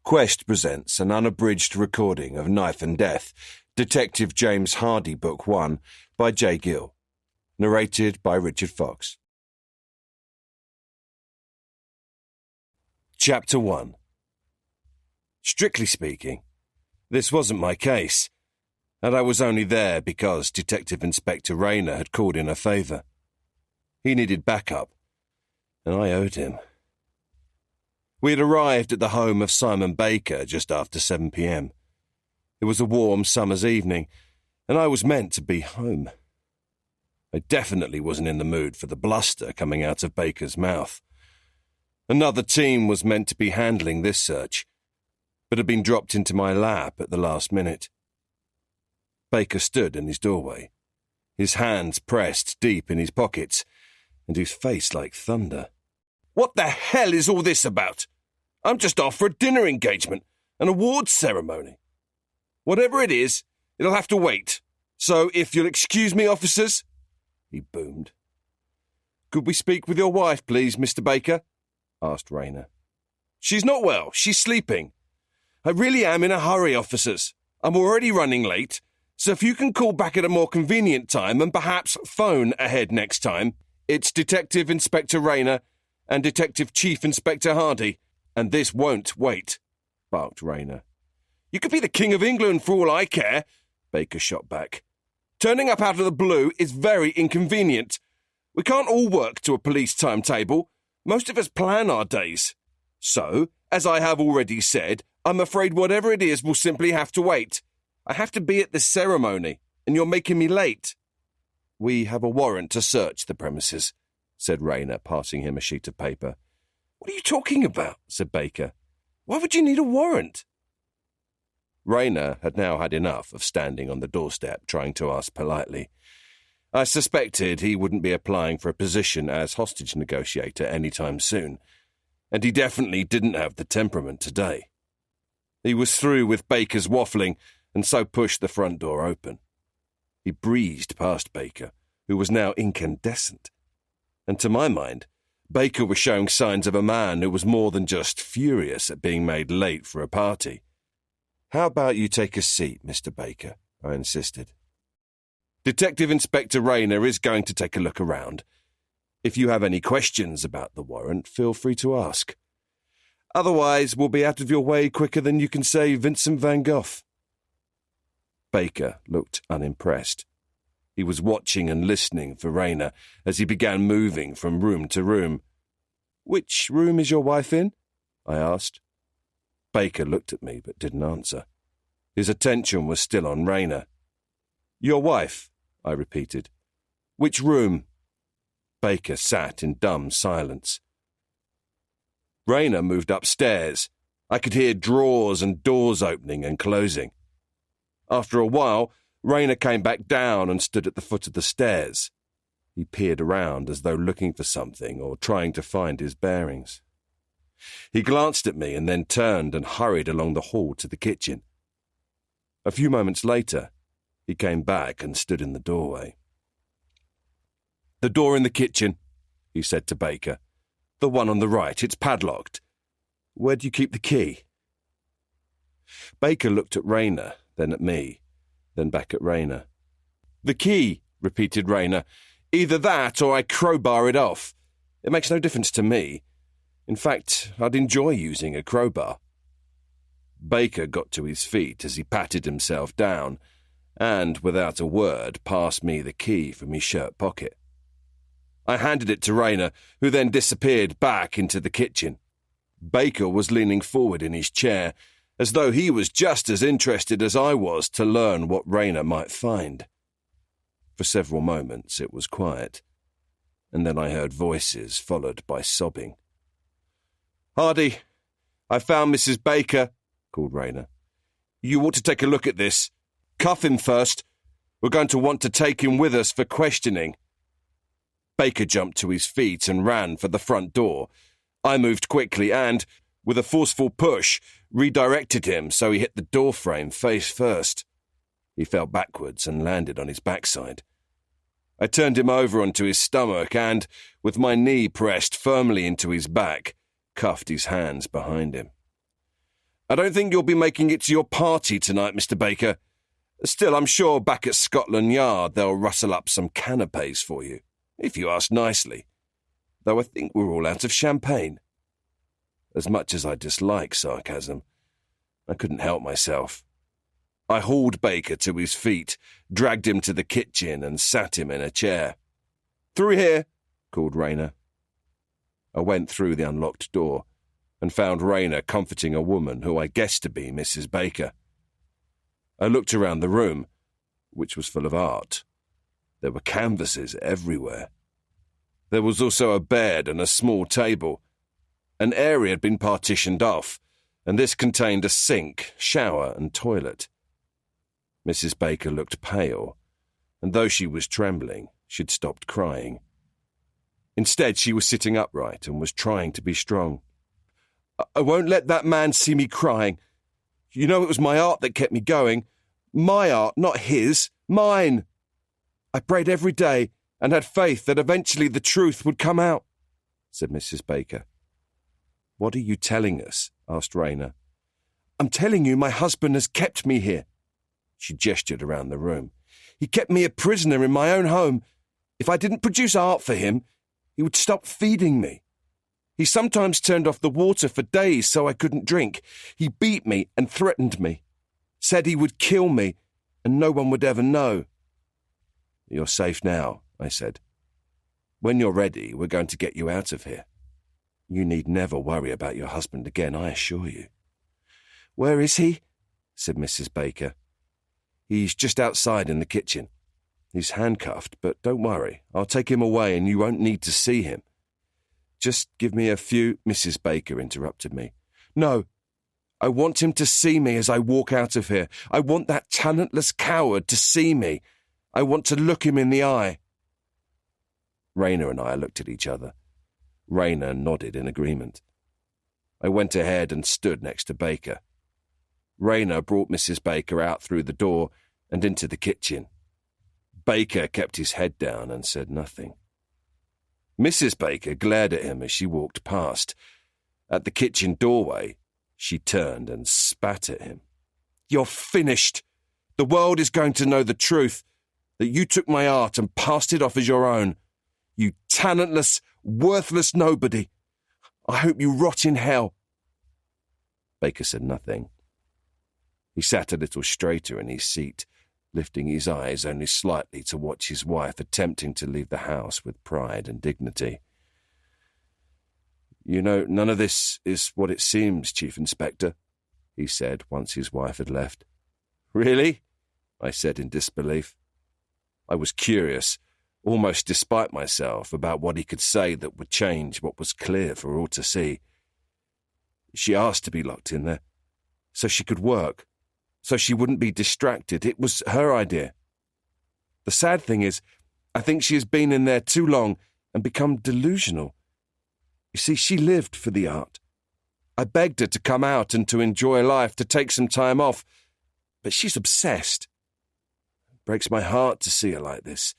Quest presents an unabridged recording of Knife and Death, Detective James Hardy Book 1 by J. Gill. Narrated by Richard Fox. Chapter 1. Strictly speaking, this wasn't my case, and I was only there because Detective Inspector Rayner had called in a favour. He needed backup, and I owed him. We had arrived at the home of Simon Baker just after 7 p.m. It was a warm summer's evening, and I was meant to be home. I definitely wasn't in the mood for the bluster coming out of Baker's mouth. Another team was meant to be handling this search, but had been dropped into my lap at the last minute. Baker stood in his doorway, his hands pressed deep in his pockets, and his face like thunder. "What the hell is all this about? I'm just off for a dinner engagement, an awards ceremony. Whatever it is, it'll have to wait. So if you'll excuse me, officers," he boomed. "Could we speak with your wife, please, Mr. Baker?" asked Rayner. "She's not well. She's sleeping. I really am in a hurry, officers. I'm already running late, so if you can call back at a more convenient time and perhaps phone ahead next time. It's Detective Inspector Rayner and Detective Chief Inspector Hardy, and this won't wait," barked Rayner. "You could be the King of England for all I care," Baker shot back. "Turning up out of the blue is very inconvenient. We can't all work to a police timetable. Most of us plan our days. So, as I have already said, I'm afraid whatever it is will simply have to wait. I have to be at the ceremony, and you're making me late." "We have a warrant to search the premises," said Rayner, passing him a sheet of paper. "What are you talking about?" said Baker. "Why would you need a warrant?" Rayner had now had enough of standing on the doorstep trying to ask politely. I suspected he wouldn't be applying for a position as hostage negotiator any time soon, and he definitely didn't have the temperament today. He was through with Baker's waffling and so pushed the front door open. He breezed past Baker, who was now incandescent. And to my mind, Baker was showing signs of a man who was more than just furious at being made late for a party. "How about you take a seat, Mr. Baker?" I insisted. "Detective Inspector Rayner is going to take a look around. If you have any questions about the warrant, feel free to ask. Otherwise, we'll be out of your way quicker than you can say Vincent van Gogh." Baker looked unimpressed. He was watching and listening for Rayner as he began moving from room to room. "Which room is your wife in?" I asked. Baker looked at me but didn't answer. His attention was still on Rayner. "Your wife," I repeated. "Which room?" Baker sat in dumb silence. Rayner moved upstairs. I could hear drawers and doors opening and closing. After a while, Rayner came back down and stood at the foot of the stairs. He peered around as though looking for something or trying to find his bearings. He glanced at me and then turned and hurried along the hall to the kitchen. A few moments later, he came back and stood in the doorway. "The door in the kitchen," he said to Baker. "The one on the right, it's padlocked. Where do you keep the key?" Baker looked at Rayner, then at me, then back at Rayner. "The key," repeated Rayner. "Either that or I crowbar it off. It makes no difference to me. In fact, I'd enjoy using a crowbar." Baker got to his feet as he patted himself down and, without a word, passed me the key from his shirt pocket. I handed it to Rayner, who then disappeared back into the kitchen. Baker was leaning forward in his chair, as though he was just as interested as I was to learn what Rayner might find. For several moments it was quiet, and then I heard voices followed by sobbing. "Hardy, I found Mrs. Baker," called Rayner. "You ought to take a look at this. Cuff him first. We're going to want to take him with us for questioning." Baker jumped to his feet and ran for the front door. I moved quickly and, with a forceful push, redirected him so he hit the doorframe face first. He fell backwards and landed on his backside. I turned him over onto his stomach and, with my knee pressed firmly into his back, cuffed his hands behind him. I don't think you'll be making it to your party tonight, Mr. Baker. Still, I'm sure back at Scotland Yard they'll rustle up some canapes for you, if you ask nicely. Though I think we're all out of champagne. As much as I dislike sarcasm, I couldn't help myself. I hauled Baker to his feet, dragged him to the kitchen and sat him in a chair. "Through here," called Rayner. I went through the unlocked door and found Rayner comforting a woman who I guessed to be Mrs. Baker. I looked around the room, which was full of art. There were canvases everywhere. There was also a bed and a small table. An area had been partitioned off, and this contained a sink, shower, and toilet. Mrs. Baker looked pale, and though she was trembling, she'd stopped crying. Instead, she was sitting upright and was trying to be strong. "I won't let that man see me crying. You know it was my art that kept me going. My art, not his. Mine. I prayed every day and had faith that eventually the truth would come out," said Mrs. Baker. "What are you telling us?" asked Rayner. "I'm telling you my husband has kept me here." She gestured around the room. "He kept me a prisoner in my own home. If I didn't produce art for him, he would stop feeding me. He sometimes turned off the water for days so I couldn't drink. He beat me and threatened me. Said he would kill me and no one would ever know." "You're safe now," I said. "When you're ready, we're going to get you out of here. You need never worry about your husband again, I assure you." "Where is he?" said Mrs. Baker. "He's just outside in the kitchen. He's handcuffed, but don't worry. I'll take him away and you won't need to see him. Just give me a few—" Mrs. Baker interrupted me. "No. I want him to see me as I walk out of here. I want that talentless coward to see me. I want to look him in the eye." Rayner and I looked at each other. Rayner nodded in agreement. I went ahead and stood next to Baker. Rayner brought Mrs. Baker out through the door and into the kitchen. Baker kept his head down and said nothing. Mrs. Baker glared at him as she walked past. At the kitchen doorway, she turned and spat at him. "You're finished. The world is going to know the truth, that you took my art and passed it off as your own. You talentless, worthless nobody. I hope you rot in hell." Baker said nothing. He sat a little straighter in his seat, lifting his eyes only slightly to watch his wife attempting to leave the house with pride and dignity. "You know, none of this is what it seems, Chief Inspector," he said once his wife had left. "Really?" I said in disbelief. I was curious, almost despite myself, about what he could say that would change what was clear for all to see. She asked to be locked in there, so she could work, so she wouldn't be distracted. It was her idea. The sad thing is, I think she has been in there too long and become delusional. You see, she lived for the art. I begged her to come out and to enjoy life, to take some time off, but she's obsessed. It breaks my heart to see her like this.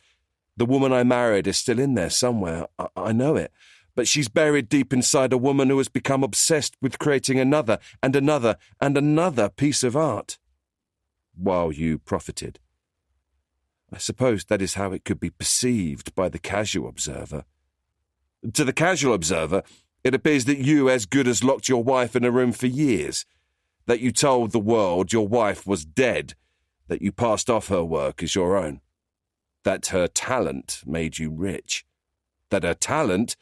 The woman I married is still in there somewhere, I know it, but she's buried deep inside a woman who has become obsessed with creating another and another and another piece of art. While you profited. I suppose that is how it could be perceived by the casual observer. To the casual observer, it appears that you as good as locked your wife in a room for years, that you told the world your wife was dead, that you passed off her work as your own, that her talent made you rich, that her talent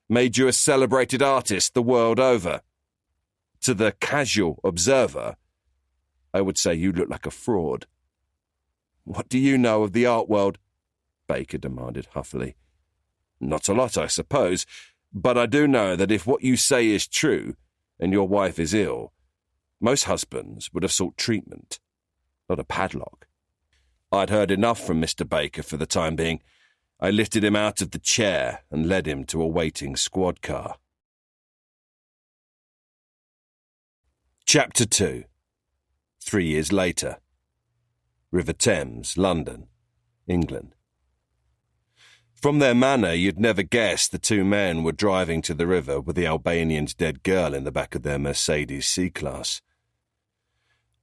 made you a celebrated artist the world over. To the casual observer, I would say you look like a fraud. "What do you know of the art world?" Baker demanded huffily. "Not a lot, I suppose, but I do know that if what you say is true and your wife is ill, most husbands would have sought treatment, not a padlock." I'd heard enough from Mr. Baker for the time being. I lifted him out of the chair and led him to a waiting squad car. Chapter 2. 3 years later. River Thames, London, England. From their manner, you'd never guess the two men were driving to the river with the Albanian's dead girl in the back of their Mercedes C-Class.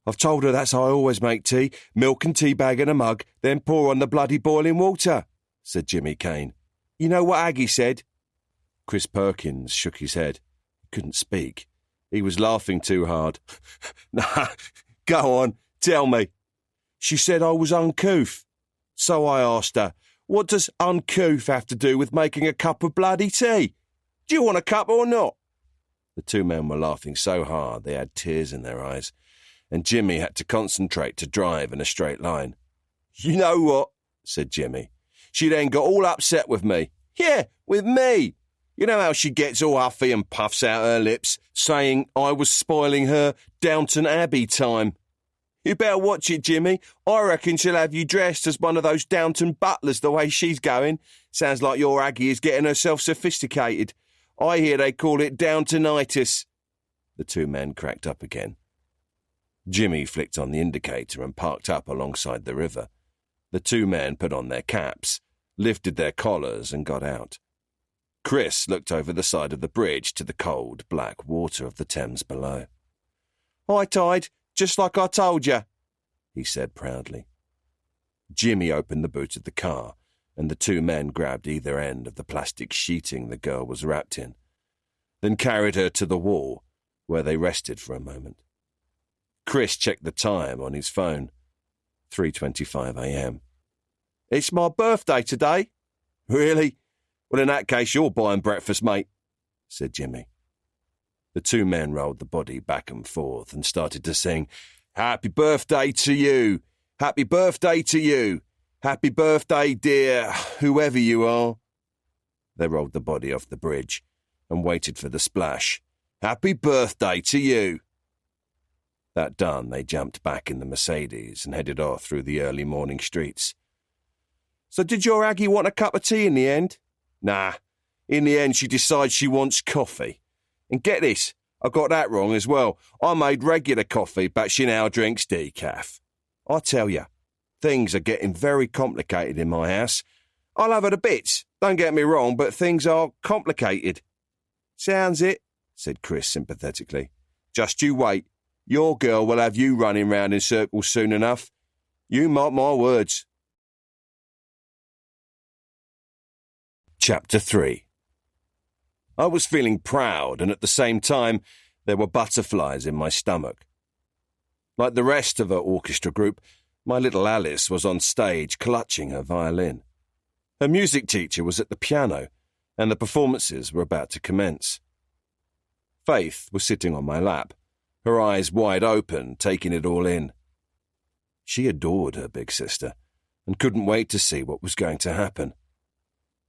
I've told her that's how I always make tea, milk and tea bag in a mug, then pour on the bloody boiling water, said Jimmy Kane. You know what Aggie said? Chris Perkins shook his head. He couldn't speak. He was laughing too hard. Nah, go on, tell me. She said I was uncouth. So I asked her, what does uncouth have to do with making a cup of bloody tea? Do you want a cup or not? The two men were laughing so hard they had tears in their eyes, and Jimmy had to concentrate to drive in a straight line. You know what? Said Jimmy. She then got all upset with me. Yeah, with me. You know how she gets all huffy and puffs out her lips, saying I was spoiling her Downton Abbey time. You better watch it, Jimmy. I reckon she'll have you dressed as one of those Downton butlers the way she's going. Sounds like your Aggie is getting herself sophisticated. I hear they call it Downtonitis. The two men cracked up again. Jimmy flicked on the indicator and parked up alongside the river. The two men put on their caps, lifted their collars and got out. Chris looked over the side of the bridge to the cold, black water of the Thames below. High tide, just like I told you, he said proudly. Jimmy opened the boot of the car, and the two men grabbed either end of the plastic sheeting the girl was wrapped in, then carried her to the wall, where they rested for a moment. Chris checked the time on his phone. 3:25 a.m. It's my birthday today. Really? Well, in that case, you're buying breakfast, mate, said Jimmy. The two men rolled the body back and forth and started to sing, Happy birthday to you! Happy birthday to you! Happy birthday, dear, whoever you are. They rolled the body off the bridge and waited for the splash. Happy birthday to you! That done, they jumped back in the Mercedes and headed off through the early morning streets. So did your Aggie want a cup of tea in the end? Nah, in the end she decides she wants coffee. And get this, I got that wrong as well. I made regular coffee, but she now drinks decaf. I tell you, things are getting very complicated in my house. I love her to bits, don't get me wrong, but things are complicated. Sounds it, said Chris sympathetically. Just you wait. Your girl will have you running round in circles soon enough. You mark my words. Chapter 3. I was feeling proud, and at the same time, there were butterflies in my stomach. Like the rest of her orchestra group, my little Alice was on stage clutching her violin. Her music teacher was at the piano, and the performances were about to commence. Faith was sitting on my lap, her eyes wide open, taking it all in. She adored her big sister, and couldn't wait to see what was going to happen.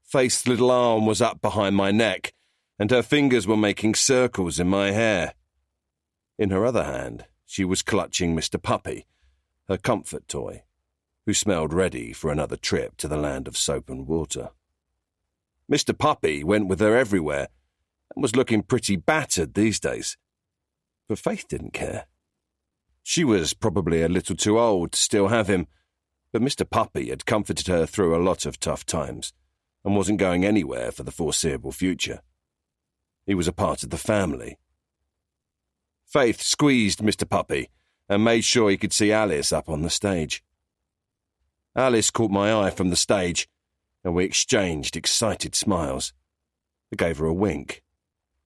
Faith's little arm was up behind my neck, and her fingers were making circles in my hair. In her other hand, she was clutching Mr. Puppy, her comfort toy, who smelled ready for another trip to the land of soap and water. Mr. Puppy went with her everywhere and was looking pretty battered these days. But Faith didn't care. She was probably a little too old to still have him, but Mr. Puppy had comforted her through a lot of tough times and wasn't going anywhere for the foreseeable future. He was a part of the family. Faith squeezed Mr. Puppy and made sure he could see Alice up on the stage. Alice caught my eye from the stage, and we exchanged excited smiles. I gave her a wink,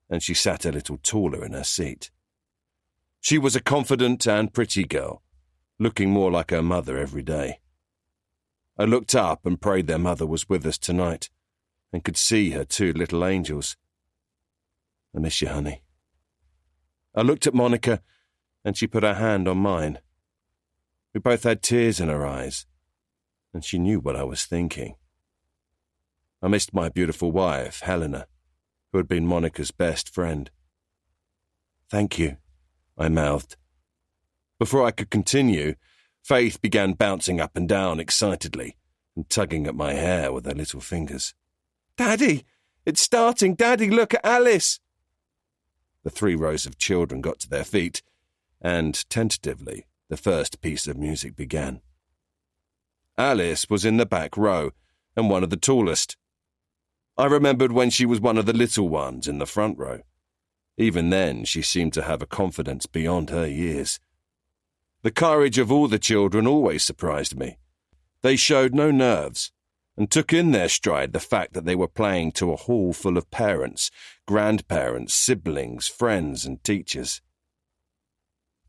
and she sat a little taller in her seat. She was a confident and pretty girl, looking more like her mother every day. I looked up and prayed their mother was with us tonight, and could see her two little angels. I miss you, honey. I looked at Monica, and she put her hand on mine. We both had tears in our eyes, and she knew what I was thinking. I missed my beautiful wife, Helena, who had been Monica's best friend. Thank you, I mouthed. Before I could continue, Faith began bouncing up and down excitedly and tugging at my hair with her little fingers. Daddy, it's starting. Daddy, look at Alice. The 3 rows of children got to their feet, and, tentatively, the first piece of music began. Alice was in the back row, and one of the tallest. I remembered when she was one of the little ones in the front row. Even then, she seemed to have a confidence beyond her years. The courage of all the children always surprised me. They showed no nerves and took in their stride the fact that they were playing to a hall full of parents, grandparents, siblings, friends, and teachers.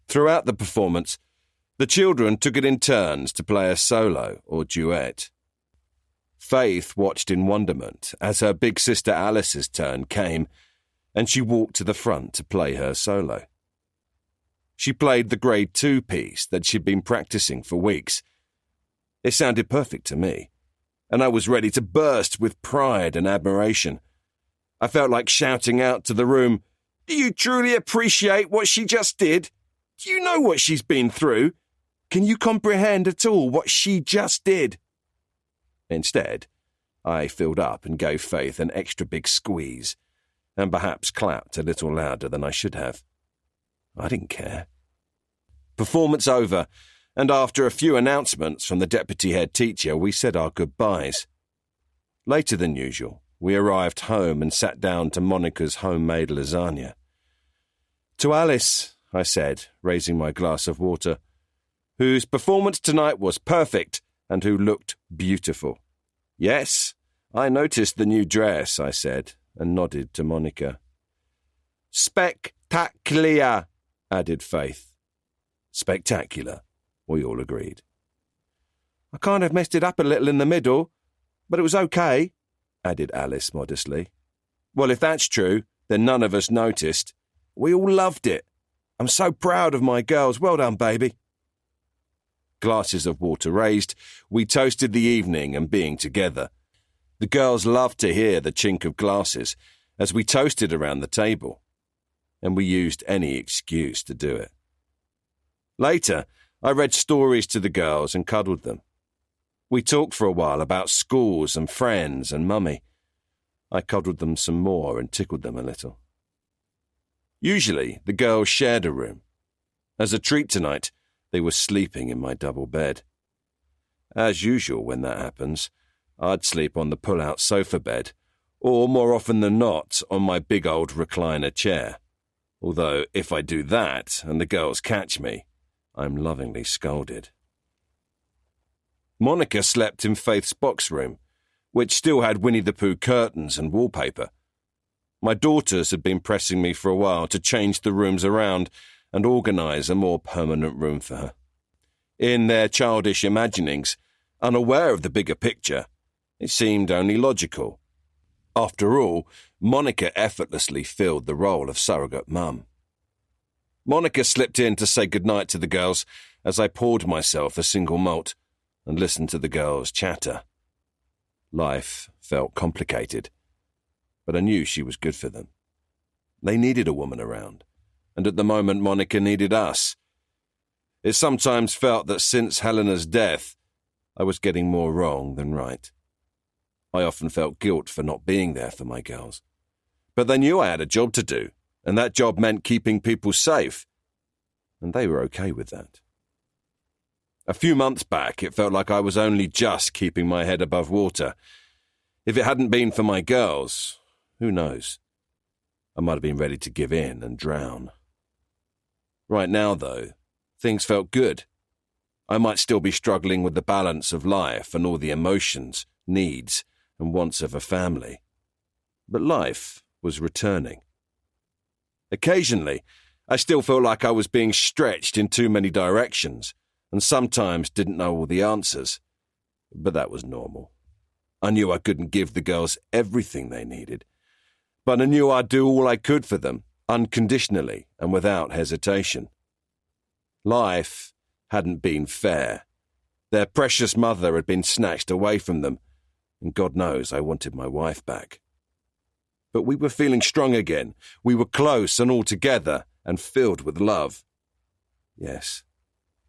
Throughout the performance, the children took it in turns to play a solo or duet. Faith watched in wonderment as her big sister Alice's turn came, and she walked to the front to play her solo. She played the grade 2 piece that she'd been practicing for weeks. It sounded perfect to me, and I was ready to burst with pride and admiration. I felt like shouting out to the room, "Do you truly appreciate what she just did? Do you know what she's been through? Can you comprehend at all what she just did?" Instead, I filled up and gave Faith an extra big squeeze, and perhaps clapped a little louder than I should have. I didn't care. Performance over, and after a few announcements from the deputy head teacher, we said our goodbyes. Later than usual, we arrived home and sat down to Monica's homemade lasagna. "To Alice," I said, raising my glass of water, "whose performance tonight was perfect and who looked beautiful." "Yes, I noticed the new dress," I said, and nodded to Monica. "Spectacular," added Faith. "Spectacular," we all agreed. "I kind of messed it up a little in the middle, but it was okay," added Alice modestly. "Well, if that's true, then none of us noticed. We all loved it. I'm so proud of my girls. Well done, baby." Glasses of water raised, we toasted the evening and being together. The girls loved to hear the chink of glasses as we toasted around the table, and we used any excuse to do it. Later, I read stories to the girls and cuddled them. We talked for a while about schools and friends and Mummy. I cuddled them some more and tickled them a little. Usually, the girls shared a room. As a treat tonight, they were sleeping in my double bed. As usual when that happens, I'd sleep on the pull-out sofa bed, or more often than not, on my big old recliner chair. Although, if I do that and the girls catch me, I'm lovingly scolded. Monica slept in Faith's box room, which still had Winnie the Pooh curtains and wallpaper. My daughters had been pressing me for a while to change the rooms around and organise a more permanent room for her. In their childish imaginings, unaware of the bigger picture, it seemed only logical. After all, Monica effortlessly filled the role of surrogate mum. Monica slipped in to say goodnight to the girls as I poured myself a single malt and listened to the girls chatter. Life felt complicated, but I knew she was good for them. They needed a woman around, and at the moment Monica needed us. It sometimes felt that since Helena's death, I was getting more wrong than right. I often felt guilt for not being there for my girls. But they knew I had a job to do, and that job meant keeping people safe. And they were okay with that. A few months back, it felt like I was only just keeping my head above water. If it hadn't been for my girls, who knows? I might have been ready to give in and drown. Right now, though, things felt good. I might still be struggling with the balance of life and all the emotions, needs, and wants of a family. But life was returning. Occasionally, I still felt like I was being stretched in too many directions, and sometimes didn't know all the answers. But that was normal. I knew I couldn't give the girls everything they needed, but I knew I'd do all I could for them, unconditionally and without hesitation. Life hadn't been fair. Their precious mother had been snatched away from them, and God knows I wanted my wife back. But we were feeling strong again. We were close and all together and filled with love. Yes,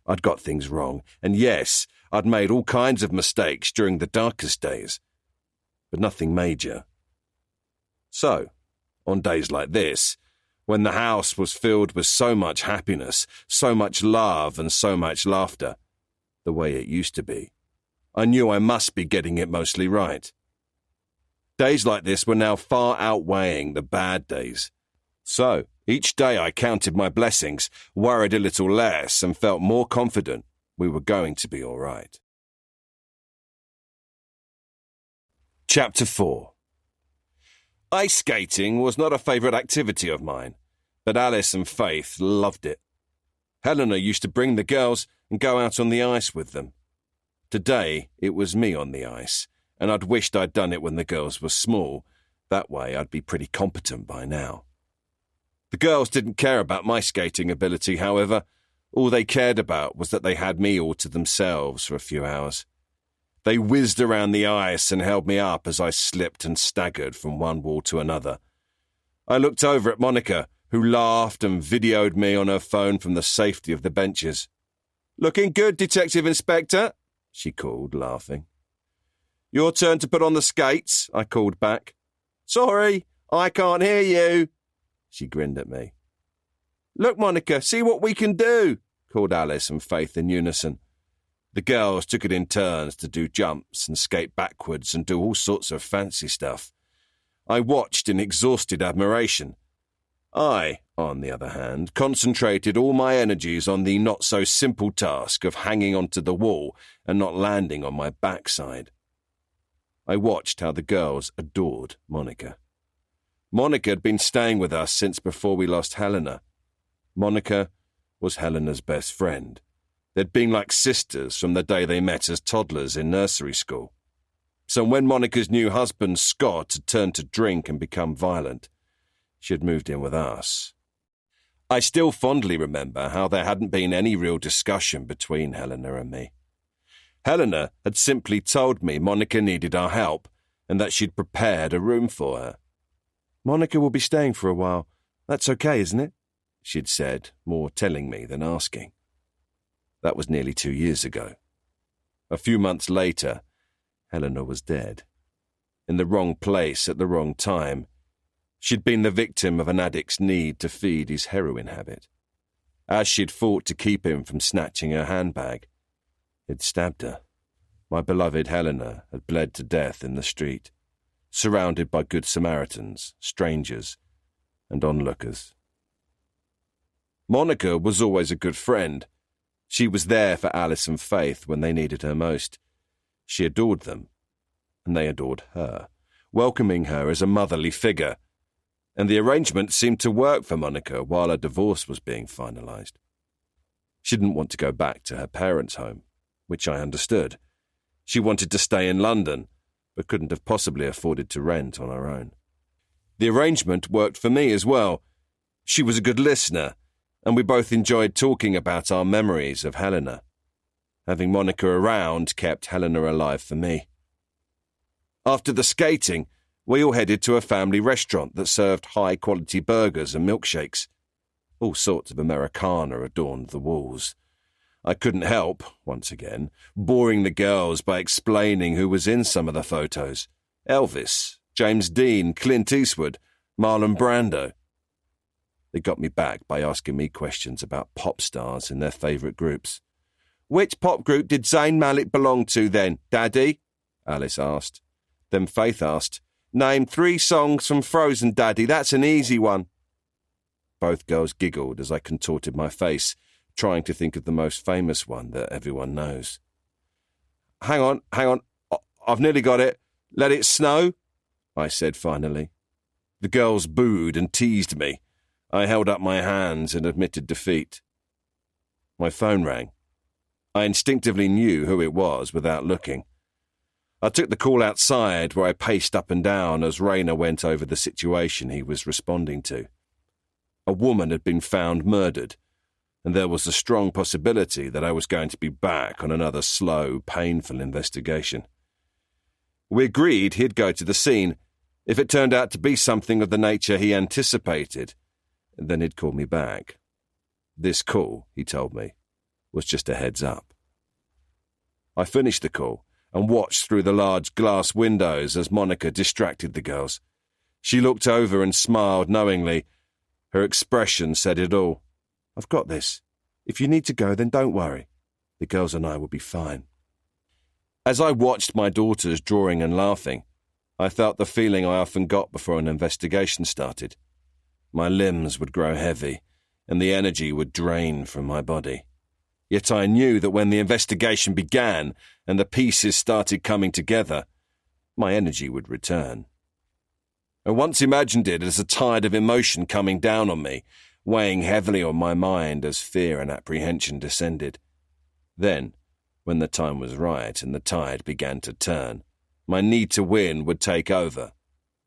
I'd got things wrong, and yes, I'd made all kinds of mistakes during the darkest days, but nothing major. So, on days like this, when the house was filled with so much happiness, so much love and so much laughter, the way it used to be, I knew I must be getting it mostly right. Days like this were now far outweighing the bad days. So, Each day I counted my blessings, worried a little less, and felt more confident we were going to be all right. Chapter 4. Ice skating was not a favourite activity of mine, but Alice and Faith loved it. Helena used to bring the girls and go out on the ice with them. Today it was me on the ice, and I'd wished I'd done it when the girls were small. That way I'd be pretty competent by now. The girls didn't care about my skating ability, however. All they cared about was that they had me all to themselves for a few hours. They whizzed around the ice and held me up as I slipped and staggered from one wall to another. I looked over at Monica, who laughed and videoed me on her phone from the safety of the benches. "Looking good, Detective Inspector," she called, laughing. "Your turn to put on the skates," I called back. "Sorry, I can't hear you," she grinned at me. "Look, Monica, see what we can do," called Alice and Faith in unison. The girls took it in turns to do jumps and skate backwards and do all sorts of fancy stuff. I watched in exhausted admiration. I, on the other hand, concentrated all my energies on the not-so-simple task of hanging onto the wall and not landing on my backside. I watched how the girls adored Monica. Monica had been staying with us since before we lost Helena. Monica was Helena's best friend. They'd been like sisters from the day they met as toddlers in nursery school. So when Monica's new husband, Scott, had turned to drink and become violent, she had moved in with us. I still fondly remember how there hadn't been any real discussion between Helena and me. Helena had simply told me Monica needed our help and that she'd prepared a room for her. "Monica will be staying for a while. That's okay, isn't it?" she'd said, more telling me than asking. That was nearly 2 years ago. A few months later, Helena was dead. In the wrong place at the wrong time. She'd been the victim of an addict's need to feed his heroin habit. As she'd fought to keep him from snatching her handbag, he'd stabbed her. My beloved Helena had bled to death in the street, surrounded by good Samaritans, strangers, and onlookers. Monica was always a good friend. She was there for Alice and Faith when they needed her most. She adored them, and they adored her, welcoming her as a motherly figure, and the arrangement seemed to work for Monica while a divorce was being finalised. She didn't want to go back to her parents' home, which I understood. She wanted to stay in London, but couldn't have possibly afforded to rent on her own. The arrangement worked for me as well. She was a good listener, and we both enjoyed talking about our memories of Helena. Having Monica around kept Helena alive for me. After the skating, we all headed to a family restaurant that served high-quality burgers and milkshakes. All sorts of Americana adorned the walls. I couldn't help, once again, boring the girls by explaining who was in some of the photos. Elvis, James Dean, Clint Eastwood, Marlon Brando. They got me back by asking me questions about pop stars and their favourite groups. "Which pop group did Zayn Malik belong to then, Daddy?" Alice asked. Then Faith asked, "Name 3 songs from Frozen, Daddy. That's an easy one." Both girls giggled as I contorted my face, trying to think of the most famous one that everyone knows. Hang on. I've nearly got it. Let It Snow," I said finally. The girls booed and teased me. I held up my hands and admitted defeat. My phone rang. I instinctively knew who it was without looking. I took the call outside, where I paced up and down as Rayner went over the situation he was responding to. A woman had been found murdered, and there was a strong possibility that I was going to be back on another slow, painful investigation. We agreed he'd go to the scene. If it turned out to be something of the nature he anticipated, then he'd call me back. This call, he told me, was just a heads up. I finished the call and watched through the large glass windows as Monica distracted the girls. She looked over and smiled knowingly. Her expression said it all. "I've got this. If you need to go, then don't worry. The girls and I will be fine." As I watched my daughters drawing and laughing, I felt the feeling I often got before an investigation started. My limbs would grow heavy, and the energy would drain from my body. Yet I knew that when the investigation began and the pieces started coming together, my energy would return. I once imagined it as a tide of emotion coming down on me, weighing heavily on my mind as fear and apprehension descended. Then, when the time was right and the tide began to turn, my need to win would take over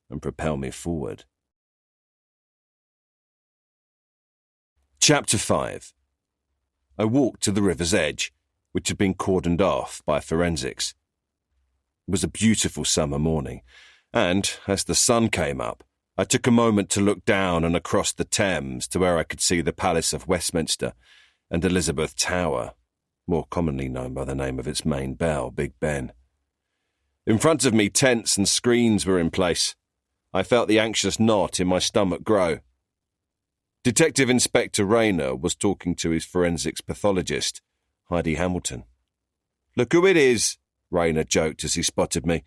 and propel me forward. Chapter 5. I walked to the river's edge, which had been cordoned off by forensics. It was a beautiful summer morning, and, as the sun came up, I took a moment to look down and across the Thames to where I could see the Palace of Westminster and Elizabeth Tower, more commonly known by the name of its main bell, Big Ben. In front of me, tents and screens were in place. I felt the anxious knot in my stomach grow. Detective Inspector Rayner was talking to his forensics pathologist, Heidi Hamilton. "Look who it is," Rayner joked as he spotted me.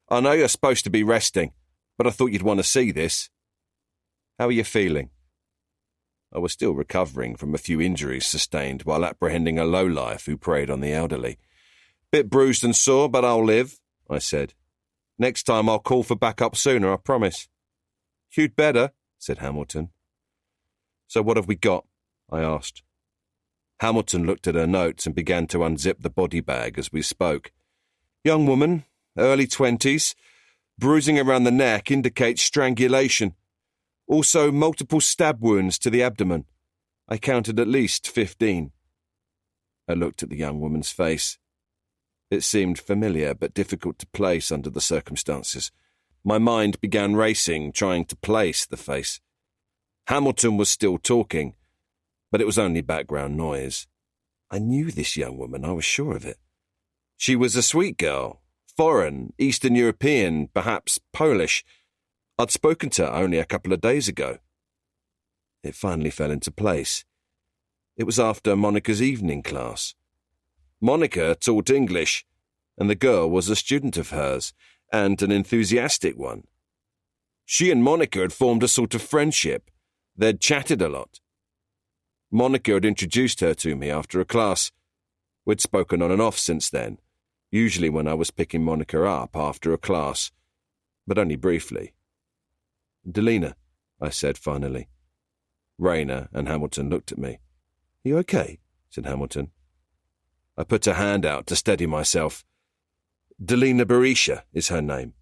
"I know you're supposed to be resting, but I thought you'd want to see this. How are you feeling?" I was still recovering from a few injuries sustained while apprehending a lowlife who preyed on the elderly. "Bit bruised and sore, but I'll live," I said. "Next time I'll call for backup sooner, I promise." "You'd better," said Hamilton. "So what have we got?" I asked. Hamilton looked at her notes and began to unzip the body bag as we spoke. "Young woman, early 20s. Bruising around the neck indicates strangulation. Also multiple stab wounds to the abdomen. I counted at least 15. I looked at the young woman's face. It seemed familiar but difficult to place under the circumstances. My mind began racing, trying to place the face. Hamilton was still talking, but it was only background noise. I knew this young woman, I was sure of it. She was a sweet girl, foreign, Eastern European, perhaps Polish. I'd spoken to her only a couple of days ago. It finally fell into place. It was after Monica's evening class. Monica taught English, and the girl was a student of hers, and an enthusiastic one. She and Monica had formed a sort of friendship. They'd chatted a lot. Monica had introduced her to me after a class. We'd spoken on and off since then, usually when I was picking Monica up after a class, but only briefly. "Delina," I said finally. Rayner and Hamilton looked at me. "Are you okay?" said Hamilton. I put a hand out to steady myself. "Delina Berisha is her name.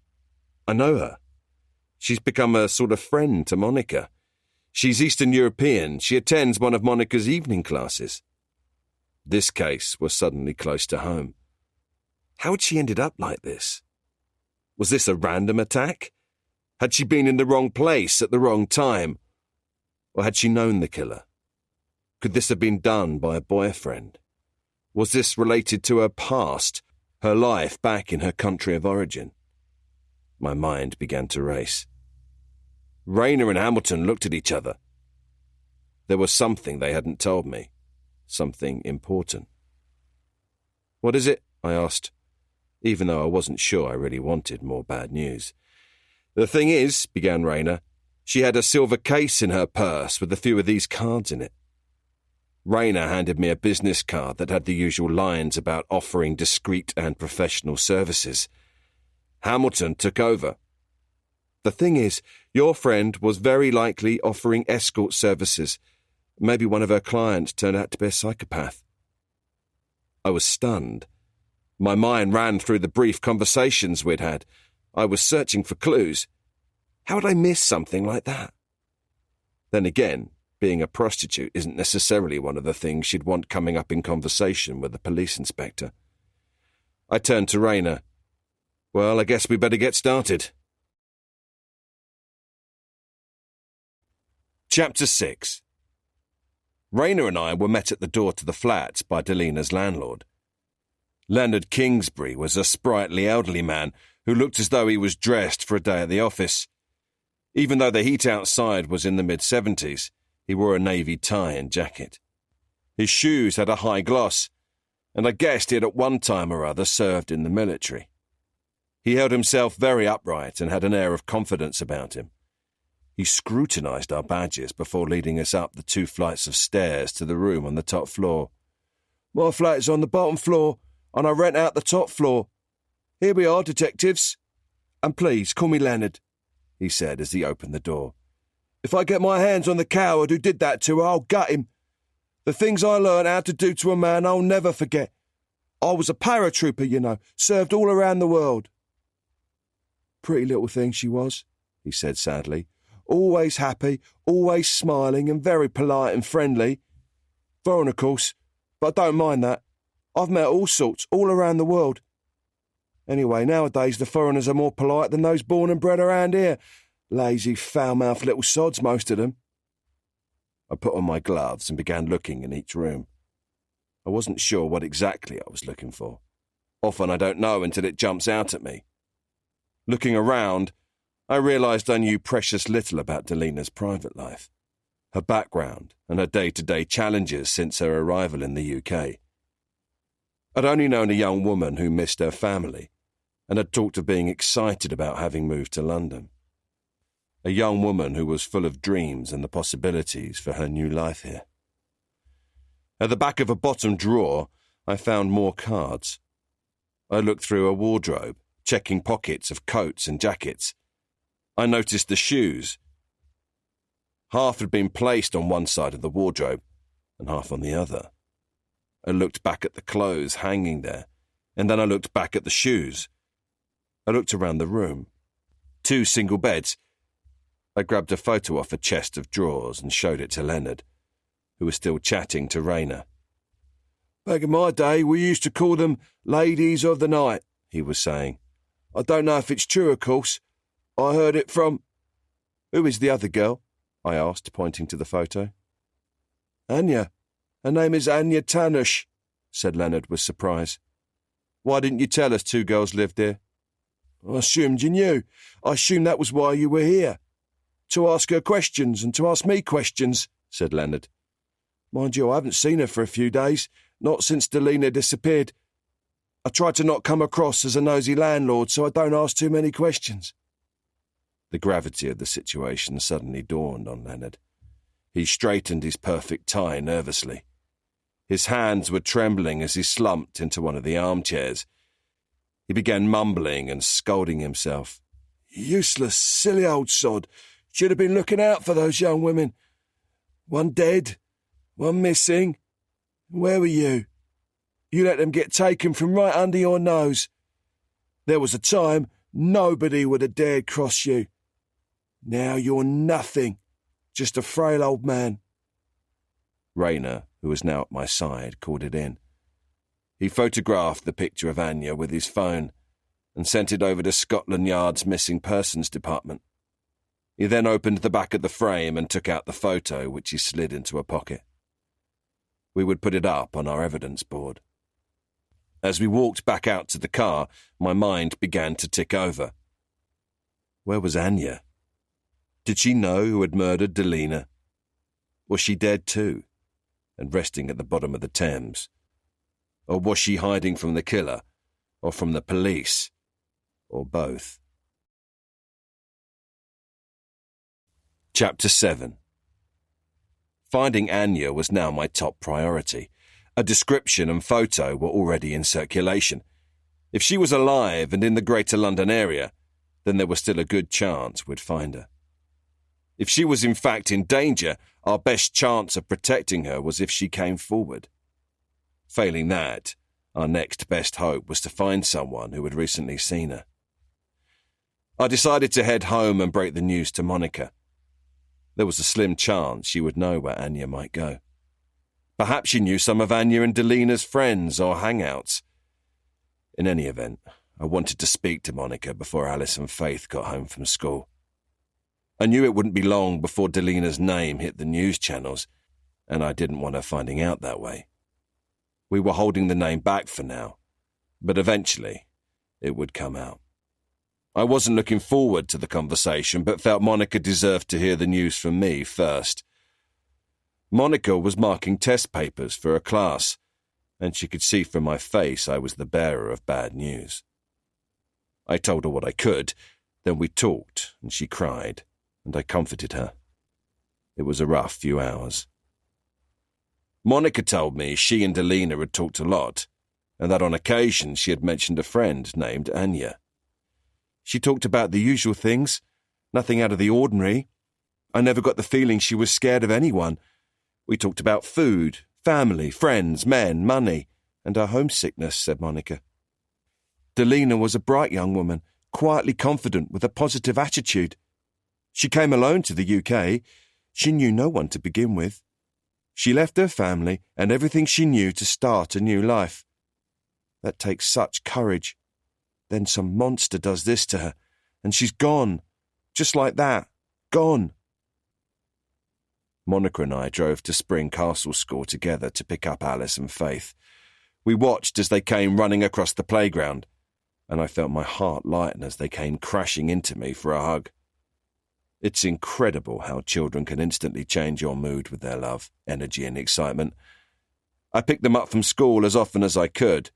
I know her. She's become a sort of friend to Monica. She's Eastern European. She attends one of Monica's evening classes." This case was suddenly close to home. How had she ended up like this? Was this a random attack? Had she been in the wrong place at the wrong time? Or had she known the killer? Could this have been done by a boyfriend? Was this related to her past, her life back in her country of origin? My mind began to race. Rayner and Hamilton looked at each other. There was something they hadn't told me, something important. "What is it?" I asked, even though I wasn't sure I really wanted more bad news. "The thing is," began Rayner, "she had a silver case in her purse with a few of these cards in it." Rayner handed me a business card that had the usual lines about offering discreet and professional services. Hamilton took over. "The thing is, your friend was very likely offering escort services. Maybe one of her clients turned out to be a psychopath." I was stunned. My mind ran through the brief conversations we'd had. I was searching for clues. How had I missed something like that? Then again, being a prostitute isn't necessarily one of the things she'd want coming up in conversation with a police inspector. I turned to Rayner. "Well, I guess we better get started." Chapter 6. Rayner and I were met at the door to the flats by Delina's landlord. Leonard Kingsbury was a sprightly elderly man who looked as though he was dressed for a day at the office. Even though the heat outside was in the mid-70s, he wore a navy tie and jacket. His shoes had a high gloss, and I guessed he had at one time or other served in the military. He held himself very upright and had an air of confidence about him. He scrutinised our badges before leading us up the 2 flights of stairs to the room on the top floor. "My flat is on the bottom floor, and I rent out the top floor. Here we are, detectives. And please, call me Leonard," he said as he opened the door. "If I get my hands on the coward who did that to her, I'll gut him. The things I learned how to do to a man I'll never forget. I was a paratrooper, you know, served all around the world." "Pretty little thing she was," he said sadly. "Always happy, always smiling and very polite and friendly. Foreign, of course, but I don't mind that. I've met all sorts, all around the world. Anyway, nowadays the foreigners are more polite than those born and bred around here. Lazy, foul-mouthed little sods, most of them." I put on my gloves and began looking in each room. I wasn't sure what exactly I was looking for. Often I don't know until it jumps out at me. Looking around, I realised I knew precious little about Delina's private life, her background and her day-to-day challenges since her arrival in the UK. I'd only known a young woman who missed her family and had talked of being excited about having moved to London. A young woman who was full of dreams and the possibilities for her new life here. At the back of a bottom drawer, I found more cards. I looked through a wardrobe, checking pockets of coats and jackets. I noticed the shoes. Half had been placed on one side of the wardrobe and half on the other. I looked back at the clothes hanging there, and then I looked back at the shoes. I looked around the room. 2 single beds. I grabbed a photo off a chest of drawers and showed it to Leonard, who was still chatting to Raina. "Back in my day, we used to call them ladies of the night," he was saying. "I don't know if it's true, of course. I heard it from—" "Who is the other girl?" I asked, pointing to the photo. "Anya. Her name is Anya Tanush," said Leonard with surprise. "Why didn't you tell us 2 girls lived here?" "I assumed you knew. I assumed that was why you were here. To ask her questions and to ask me questions," said Leonard. "Mind you, I haven't seen her for a few days, not since Delina disappeared. I try to not come across as a nosy landlord so I don't ask too many questions." The gravity of the situation suddenly dawned on Leonard. He straightened his perfect tie nervously. His hands were trembling as he slumped into one of the armchairs. He began mumbling and scolding himself. "Useless, silly old sod. Should have been looking out for those young women. One dead, one missing. Where were you? You let them get taken from right under your nose. There was a time nobody would have dared cross you. Now you're nothing, just a frail old man." Raina, who was now at my side, called it in. He photographed the picture of Anya with his phone and sent it over to Scotland Yard's Missing Persons Department. He then opened the back of the frame and took out the photo, which he slid into a pocket. We would put it up on our evidence board. As we walked back out to the car, my mind began to tick over. Where was Anya? Did she know who had murdered Delina? Was she dead too, and resting at the bottom of the Thames? Or was she hiding from the killer, or from the police, or both? Chapter 7. Finding Anya was now my top priority. A description and photo were already in circulation. If she was alive and in the Greater London area, then there was still a good chance we'd find her. If she was in fact in danger, our best chance of protecting her was if she came forward. Failing that, our next best hope was to find someone who had recently seen her. I decided to head home and break the news to Monica. There was a slim chance she would know where Anya might go. Perhaps she knew some of Anya and Delina's friends or hangouts. In any event, I wanted to speak to Monica before Alice and Faith got home from school. I knew it wouldn't be long before Delina's name hit the news channels, and I didn't want her finding out that way. We were holding the name back for now, but eventually it would come out. I wasn't looking forward to the conversation, but felt Monica deserved to hear the news from me first. Monica was marking test papers for a class, and she could see from my face I was the bearer of bad news. I told her what I could, then we talked, and she cried, and I comforted her. It was a rough few hours. Monica told me she and Delina had talked a lot, and that on occasion she had mentioned a friend named Anya. She talked about the usual things, nothing out of the ordinary. I never got the feeling she was scared of anyone. We talked about food, family, friends, men, money, and our homesickness, said Monica. Delina was a bright young woman, quietly confident with a positive attitude. She came alone to the UK. She knew no one to begin with. She left her family and everything she knew to start a new life. That takes such courage. Then some monster does this to her, and she's gone. Just like that. Gone. Monica and I drove to Spring Castle School together to pick up Alice and Faith. We watched as they came running across the playground, and I felt my heart lighten as they came crashing into me for a hug. It's incredible how children can instantly change your mood with their love, energy and excitement. I picked them up from school as often as I could.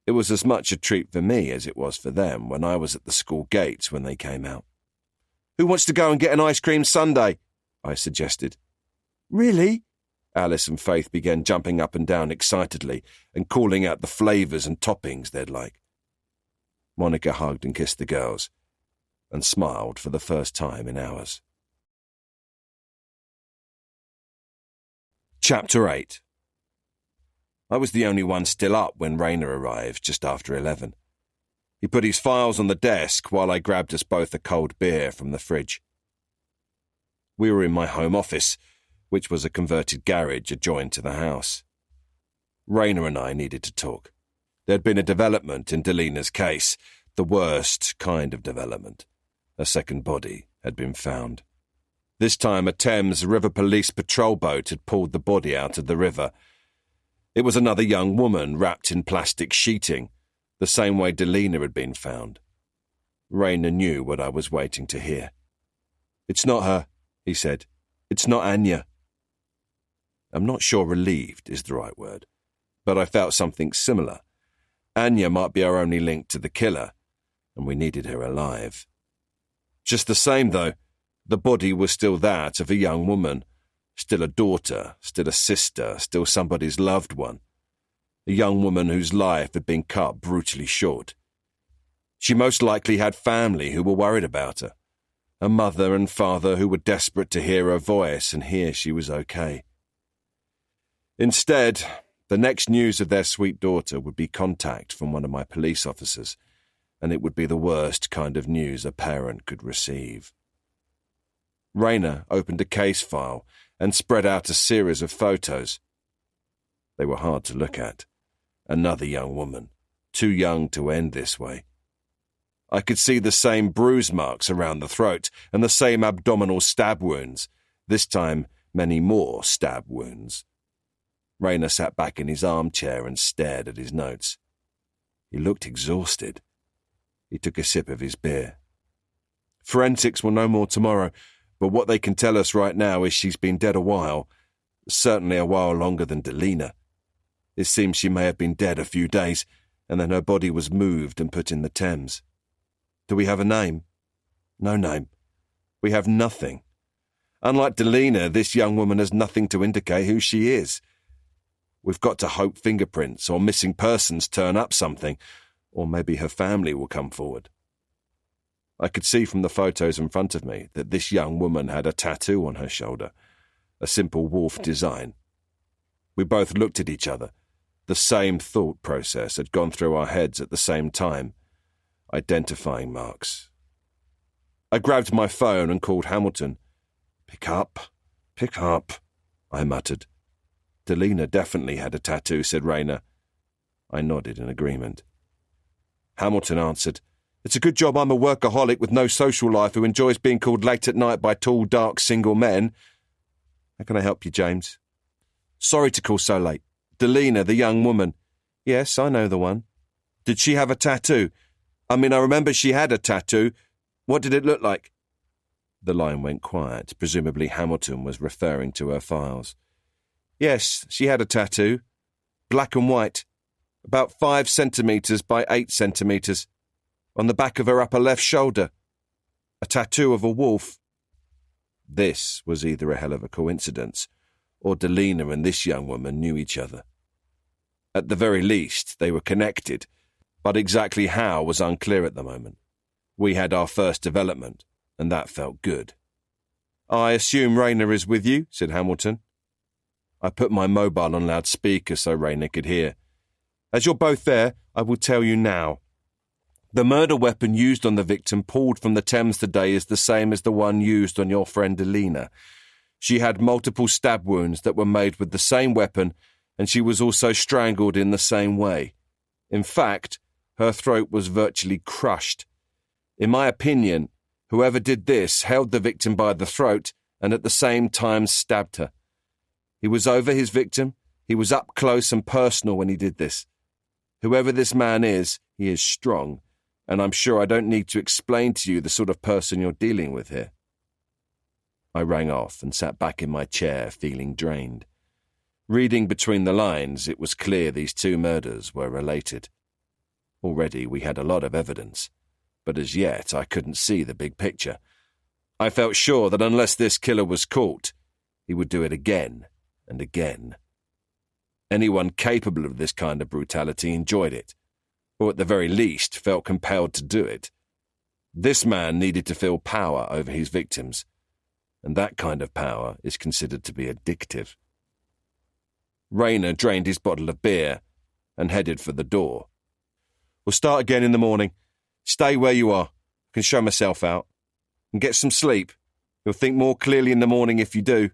It was as much a treat for me as it was for them when I was at the school gates when they came out. "Who wants to go and get an ice cream sundae?" I suggested. "Really?" Alice and Faith began jumping up and down excitedly and calling out the flavours and toppings they'd like. Monica hugged and kissed the girls and smiled for the first time in hours. Chapter 8. I was the only one still up when Rayner arrived just after 11. He put his files on the desk while I grabbed us both a cold beer from the fridge. We were in my home office, which was a converted garage adjoined to the house. Rayner and I needed to talk. There'd been a development in Delina's case, the worst kind of development. A second body had been found. This time a Thames River Police patrol boat had pulled the body out of the river. It was another young woman wrapped in plastic sheeting, the same way Delina had been found. Rayner knew what I was waiting to hear. "It's not her," he said. "It's not Anya." I'm not sure relieved is the right word, but I felt something similar. Anya might be our only link to the killer, and we needed her alive. Just the same, though, the body was still that of a young woman, still a daughter, still a sister, still somebody's loved one. A young woman whose life had been cut brutally short. She most likely had family who were worried about her, a mother and father who were desperate to hear her voice and hear she was okay. Instead, the next news of their sweet daughter would be contact from one of my police officers, and it would be the worst kind of news a parent could receive. Rayner opened a case file and spread out a series of photos. They were hard to look at. Another young woman, too young to end this way. I could see the same bruise marks around the throat and the same abdominal stab wounds, this time many more stab wounds. Rayner sat back in his armchair and stared at his notes. He looked exhausted. He took a sip of his beer. "Forensics will know more tomorrow, but what they can tell us right now is she's been dead a while, certainly a while longer than Delina. It seems she may have been dead a few days, and then her body was moved and put in the Thames. Do we have a name? No name. We have nothing. Unlike Delina, this young woman has nothing to indicate who she is. We've got to hope fingerprints or missing persons turn up something, or maybe her family will come forward." I could see from the photos in front of me that this young woman had a tattoo on her shoulder, a simple wolf design. We both looked at each other. The same thought process had gone through our heads at the same time. Identifying marks. I grabbed my phone and called Hamilton. Pick up, I muttered. "Delina definitely had a tattoo," said Rayner. I nodded in agreement. Hamilton answered, "It's a good job I'm a workaholic with no social life who enjoys being called late at night by tall, dark, single men. How can I help you, James?" "Sorry to call so late. Delina, the young woman." "Yes, I know the one." "Did she have a tattoo? I rember she had a tattoo. What did it look like?" The line went quiet. Presumably Hamilton was referring to her files. "Yes, she had a tattoo. Black and white. About 5 centimetres by 8 centimetres. On the back of her upper left shoulder. A tattoo of a wolf." This was either a hell of a coincidence, or Delina and this young woman knew each other. At the very least, they were connected, but exactly how was unclear at the moment. We had our first development, and that felt good. "I assume Rayner is with you," said Hamilton. I put my mobile on loudspeaker so Rayner could hear. "As you're both there, I will tell you now. The murder weapon used on the victim pulled from the Thames today is the same as the one used on your friend Delina. She had multiple stab wounds that were made with the same weapon, and she was also strangled in the same way. In fact, her throat was virtually crushed. In my opinion, whoever did this held the victim by the throat and at the same time stabbed her. He was over his victim. He was up close and personal when he did this. Whoever this man is, he is strong, and I'm sure I don't need to explain to you the sort of person you're dealing with here." I rang off and sat back in my chair, feeling drained. Reading between the lines, it was clear these two murders were related. Already we had a lot of evidence, but as yet I couldn't see the big picture. I felt sure that unless this killer was caught, he would do it again and again. Anyone capable of this kind of brutality enjoyed it, or at the very least felt compelled to do it. This man needed to feel power over his victims, and that kind of power is considered to be addictive. Rayner drained his bottle of beer and headed for the door. "We'll start again in the morning. Stay where you are. I can show myself out. And get some sleep. You'll think more clearly in the morning if you do."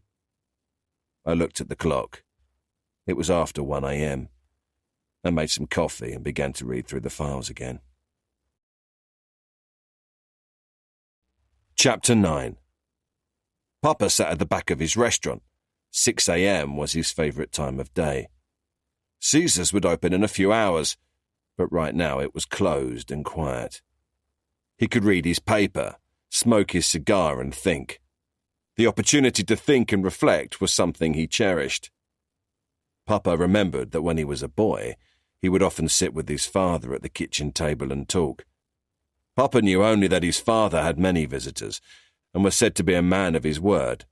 I looked at the clock. It was after 1 a.m. I made some coffee and began to read through the files again. Chapter 9. Papa sat at the back of his restaurant. 6 a.m. was his favourite time of day. Caesar's would open in a few hours, but right now it was closed and quiet. He could read his paper, smoke his cigar and think. The opportunity to think and reflect was something he cherished. Papa remembered that when he was a boy, he would often sit with his father at the kitchen table and talk. Papa knew only that his father had many visitors and was said to be a man of his word.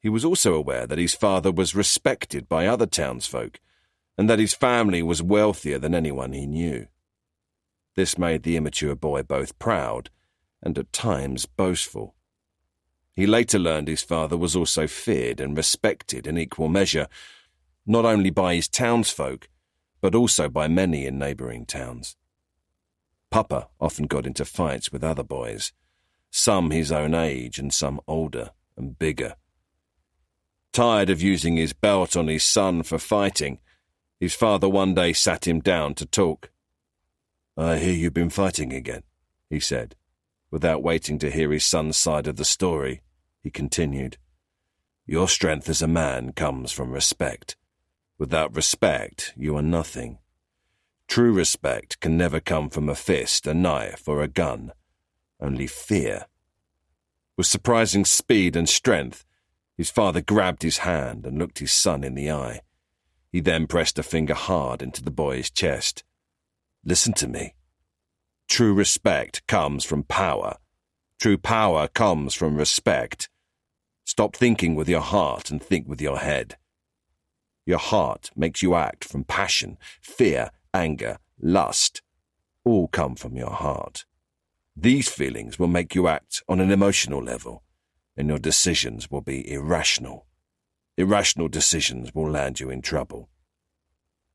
He was also aware that his father was respected by other townsfolk and that his family was wealthier than anyone he knew. This made the immature boy both proud and at times boastful. He later learned his father was also feared and respected in equal measure, not only by his townsfolk, but also by many in neighbouring towns. Papa often got into fights with other boys, some his own age and some older and bigger. Tired of using his belt on his son for fighting, his father one day sat him down to talk. "I hear you've been fighting again," he said. Without waiting to hear his son's side of the story, he continued. "Your strength as a man comes from respect. Without respect, you are nothing. True respect can never come from a fist, a knife, or a gun. Only fear." With surprising speed and strength, his father grabbed his hand and looked his son in the eye. He then pressed a finger hard into the boy's chest. "Listen to me. True respect comes from power. True power comes from respect. Stop thinking with your heart and think with your head. Your heart makes you act from passion, fear, anger, lust. All come from your heart. These feelings will make you act on an emotional level, and your decisions will be irrational. Irrational decisions will land you in trouble."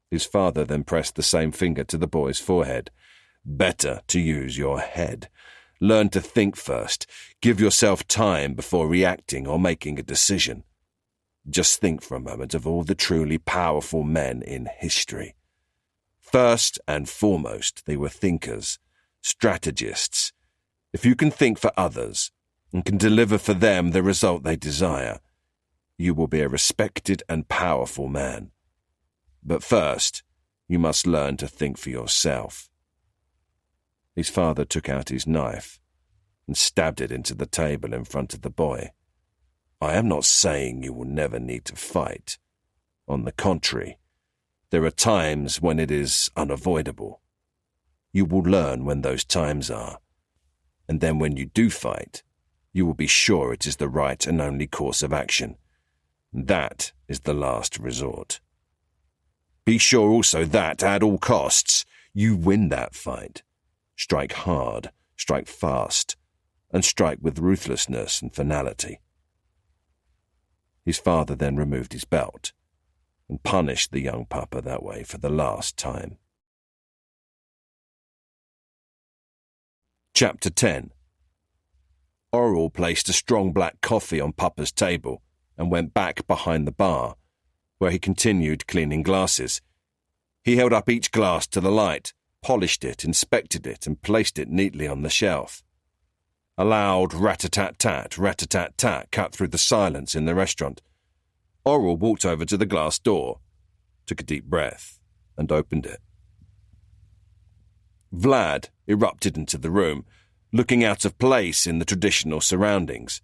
His father then pressed the same finger to the boy's forehead. "Better to use your head. Learn to think first. Give yourself time before reacting or making a decision. Just think for a moment of all the truly powerful men in history. First and foremost, they were thinkers, strategists. If you can think for others and can deliver for them the result they desire, you will be a respected and powerful man. But first, you must learn to think for yourself." His father took out his knife and stabbed it into the table in front of the boy. "I am not saying you will never need to fight. On the contrary, there are times when it is unavoidable. You will learn when those times are, and then when you do fight, you will be sure it is the right and only course of action. That is the last resort. Be sure also that, at all costs, you win that fight. Strike hard, strike fast, and strike with ruthlessness and finality. His father then removed his belt and punished the young papa that way for the last time. Chapter 10. Oral placed a strong black coffee on Papa's table and went back behind the bar, where he continued cleaning glasses. He held up each glass to the light, polished it, inspected it, and placed it neatly on the shelf. A loud rat-a-tat-tat cut through the silence in the restaurant. Oral walked over to the glass door, took a deep breath, and opened it. Vlad erupted into the room, looking out of place in the traditional surroundings.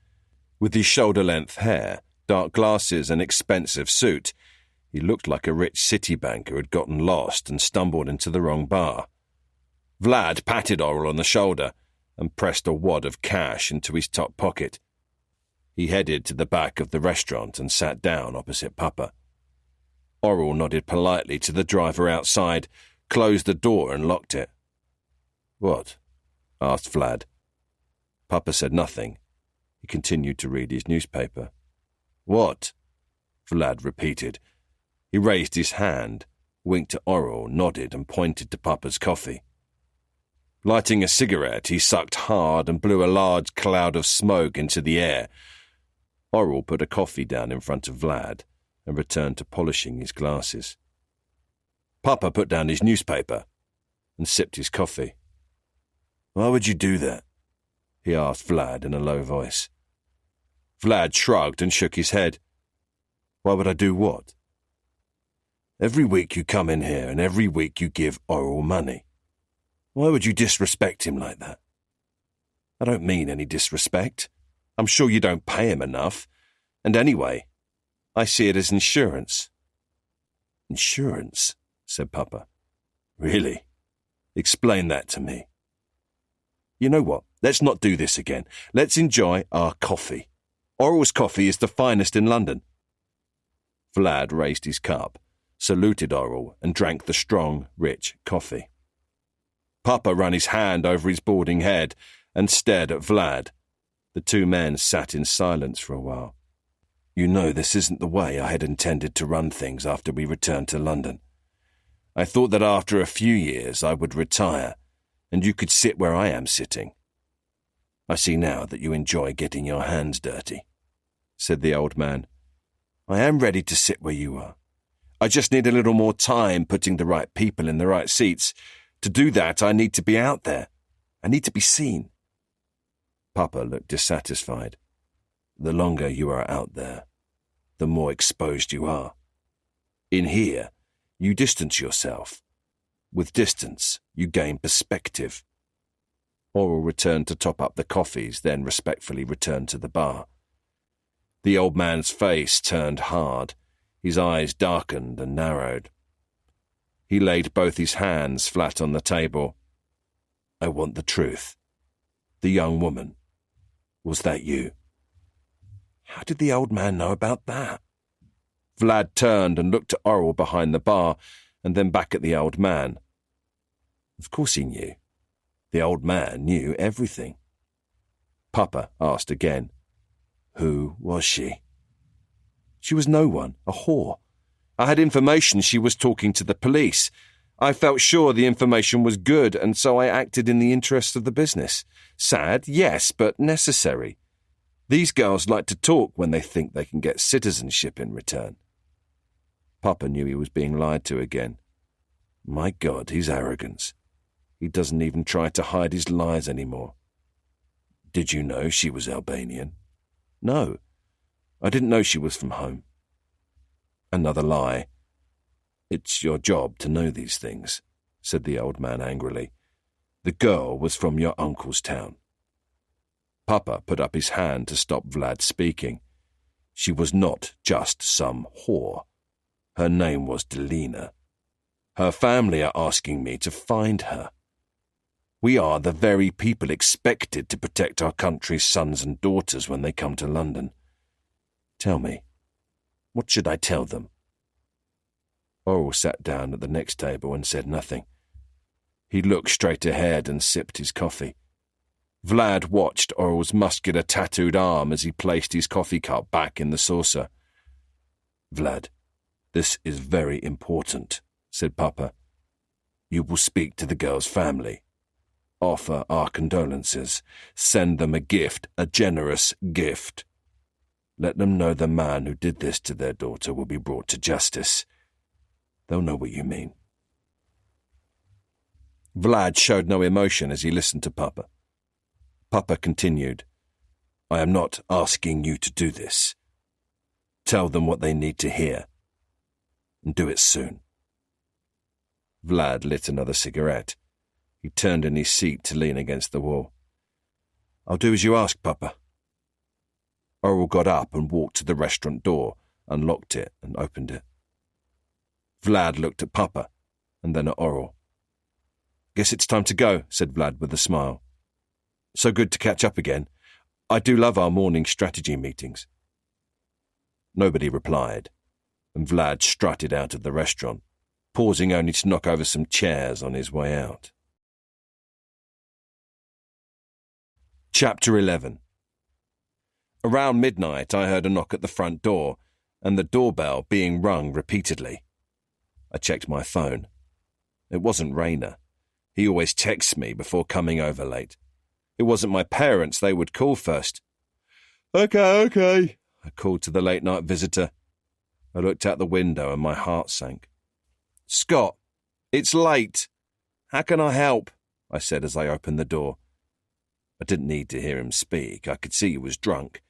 With his shoulder-length hair, dark glasses, and expensive suit, he looked like a rich city banker who had gotten lost and stumbled into the wrong bar. Vlad patted Oral on the shoulder and pressed a wad of cash into his top pocket. He headed to the back of the restaurant and sat down opposite Papa. Oral nodded politely to the driver outside, closed the door and locked it. "What?" asked Vlad. Papa said nothing. He continued to read his newspaper. "What?" Vlad repeated. He raised his hand, winked to Oral, nodded and pointed to Papa's coffee. Lighting a cigarette, he sucked hard and blew a large cloud of smoke into the air. Oral put a coffee down in front of Vlad and returned to polishing his glasses. Papa put down his newspaper and sipped his coffee. "Why would you do that?" he asked Vlad in a low voice. Vlad shrugged and shook his head. "Why would I do what?" "Every week you come in here and every week you give Oral money. Why would you disrespect him like that?" "I don't mean any disrespect. I'm sure you don't pay him enough. And anyway, I see it as insurance." "Insurance?" said Papa. "Really? Explain that to me." "You know what? Let's not do this again. Let's enjoy our coffee. Oral's coffee is the finest in London." Vlad raised his cup, saluted Oral, and drank the strong, rich coffee. Papa ran his hand over his balding head and stared at Vlad. The two men sat in silence for a while. "You know, this isn't the way I had intended to run things after we returned to London. I thought that after a few years I would retire, and you could sit where I am sitting. I see now that you enjoy getting your hands dirty," said the old man. "I am ready to sit where you are. I just need a little more time putting the right people in the right seats. To do that, I need to be out there. I need to be seen." Papa looked dissatisfied. "The longer you are out there, the more exposed you are. In here, you distance yourself. With distance, you gain perspective." Oral returned to top up the coffees, then respectfully returned to the bar. The old man's face turned hard. His eyes darkened and narrowed. He laid both his hands flat on the table. "I want the truth. The young woman. Was that you?" How did the old man know about that? Vlad turned and looked at Oral behind the bar, and then back at the old man. Of course he knew. The old man knew everything. Papa asked again. Who was she? She was no one, a whore. I had information she was talking to the police. I felt sure the information was good, and so I acted in the interests of the business. Sad, yes, but necessary. These girls like to talk when they think they can get citizenship in return. Papa knew he was being lied to again. My God, his arrogance. He doesn't even try to hide his lies anymore. Did you know she was Albanian? No, I didn't know she was from home. Another lie. It's your job to know these things, said the old man angrily. The girl was from your uncle's town. Papa put up his hand to stop Vlad speaking. She was not just some whore. Her name was Delina. Her family are asking me to find her. We are the very people expected to protect our country's sons and daughters when they come to London. Tell me, what should I tell them?" Oral sat down at the next table and said nothing. He looked straight ahead and sipped his coffee. Vlad watched Oral's muscular tattooed arm as he placed his coffee cup back in the saucer. "Vlad, this is very important," said Papa. "You will speak to the girl's family. Offer our condolences. Send them a gift, a generous gift. Let them know the man who did this to their daughter will be brought to justice. They'll know what you mean." Vlad showed no emotion as he listened to Papa. Papa continued, "I am not asking you to do this. Tell them what they need to hear. And do it soon." Vlad lit another cigarette. He turned in his seat to lean against the wall. "I'll do as you ask, Papa." Oral got up and walked to the restaurant door, unlocked it and opened it. Vlad looked at Papa and then at Oral. "Guess it's time to go," said Vlad with a smile. "So good to catch up again. I do love our morning strategy meetings." Nobody replied, and Vlad strutted out of the restaurant, pausing only to knock over some chairs on his way out. Chapter 11. Around midnight I heard a knock at the front door, and the doorbell being rung repeatedly. I checked my phone. It wasn't Rayner. He always texts me before coming over late. It wasn't my parents, they would call first. Okay, I called to the late-night visitor. I looked out the window and my heart sank. "Scott, it's late. How can I help?" I said as I opened the door. I didn't need to hear him speak. I could see he was drunk.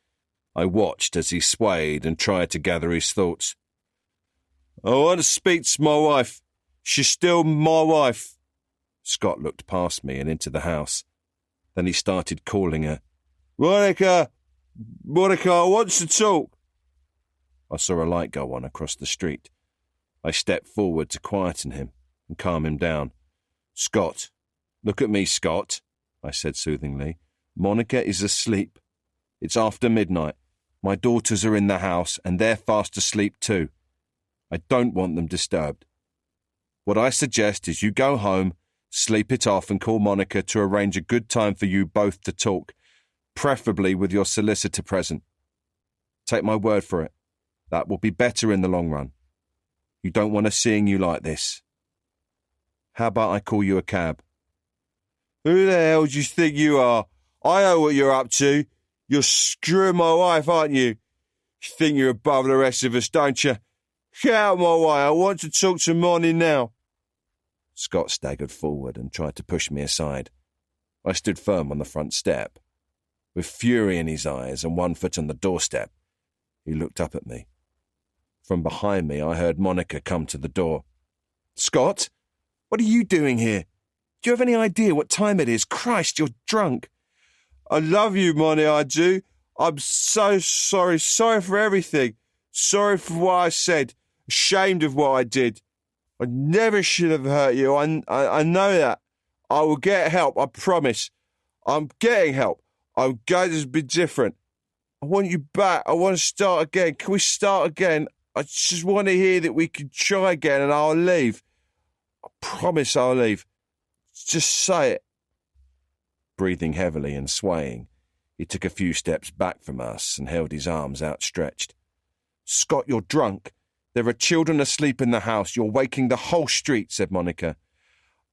I watched as he swayed and tried to gather his thoughts. "I want to speak to my wife. She's still my wife." Scott looked past me and into the house. Then he started calling her. Monica, I want to talk." I saw a light go on across the street. I stepped forward to quieten him and calm him down. "Scott, look at me, Scott," I said soothingly. "Monica is asleep. It's after midnight. My daughters are in the house and they're fast asleep too. I don't want them disturbed. What I suggest is you go home, sleep it off and call Monica to arrange a good time for you both to talk, preferably with your solicitor present. Take my word for it. That will be better in the long run. You don't want her seeing you like this. How about I call you a cab?" "Who the hell do you think you are? I know what you're up to. You're screwing my wife, aren't you? You think you're above the rest of us, don't you? Get out of my way. I want to talk to Monty now." Scott staggered forward and tried to push me aside. I stood firm on the front step. With fury in his eyes and one foot on the doorstep, he looked up at me. From behind me, I heard Monica come to the door. "Scott, what are you doing here? Do you have any idea what time it is? Christ, you're drunk." "I love you, Monty, I do. I'm so sorry. Sorry for everything. Sorry for what I said. Ashamed of what I did. I never should have hurt you. I know that. I will get help, I promise. I'm getting help. I'm going to be different. I want you back. I want to start again. Can we start again? I just want to hear that we can try again and I'll leave. I promise I'll leave. Just say it." Breathing heavily and swaying, he took a few steps back from us and held his arms outstretched. "Scott, you're drunk. There are children asleep in the house. You're waking the whole street," said Monica.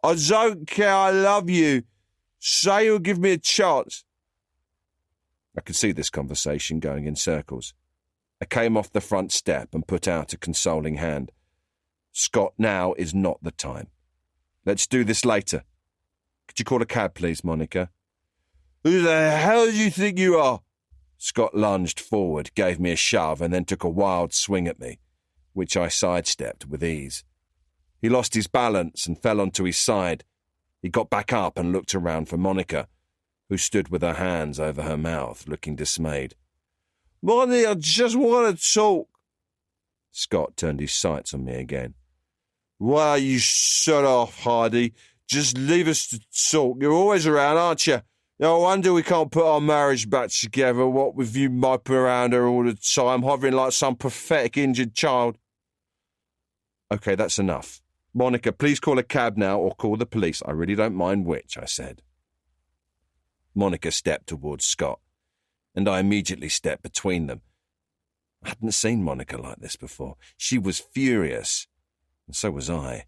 "I don't care. I love you. Say you'll give me a chance." I could see this conversation going in circles. I came off the front step and put out a consoling hand. "Scott, now is not the time. Let's do this later. Could you call a cab, please, Monica?" "Who the hell do you think you are?" Scott lunged forward, gave me a shove, and then took a wild swing at me, which I sidestepped with ease. He lost his balance and fell onto his side. He got back up and looked around for Monica, who stood with her hands over her mouth, looking dismayed. "Monty, I just want to talk." Scott turned his sights on me again. "Well, you shut off, Hardy. Just leave us to talk. You're always around, aren't you? No wonder we can't put our marriage back together, what with you moping around her all the time, hovering like some pathetic injured child. OK, that's enough. Monica, please call a cab now or call the police. I really don't mind which, I said. Monica stepped towards Scott, and I immediately stepped between them. I hadn't seen Monica like this before. She was furious, and so was I.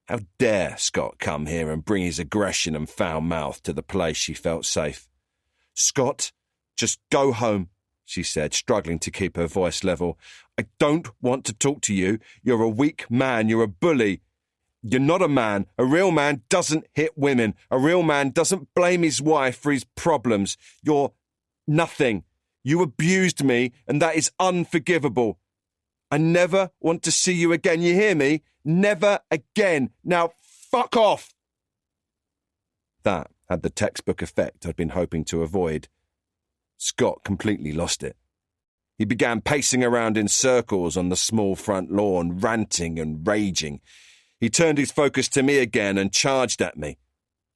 How dare Scott come here and bring his aggression and foul mouth to the place she felt safe? Scott, just go home, she said, struggling to keep her voice level. I don't want to talk to you. You're a weak man. You're a bully. You're not a man. A real man doesn't hit women. A real man doesn't blame his wife for his problems. You're nothing. You abused me, and that is unforgivable. I never want to see you again. You hear me? Never again. Now, fuck off. That had the textbook effect I'd been hoping to avoid. Scott completely lost it. He began pacing around in circles on the small front lawn, ranting and raging. He turned his focus to me again and charged at me.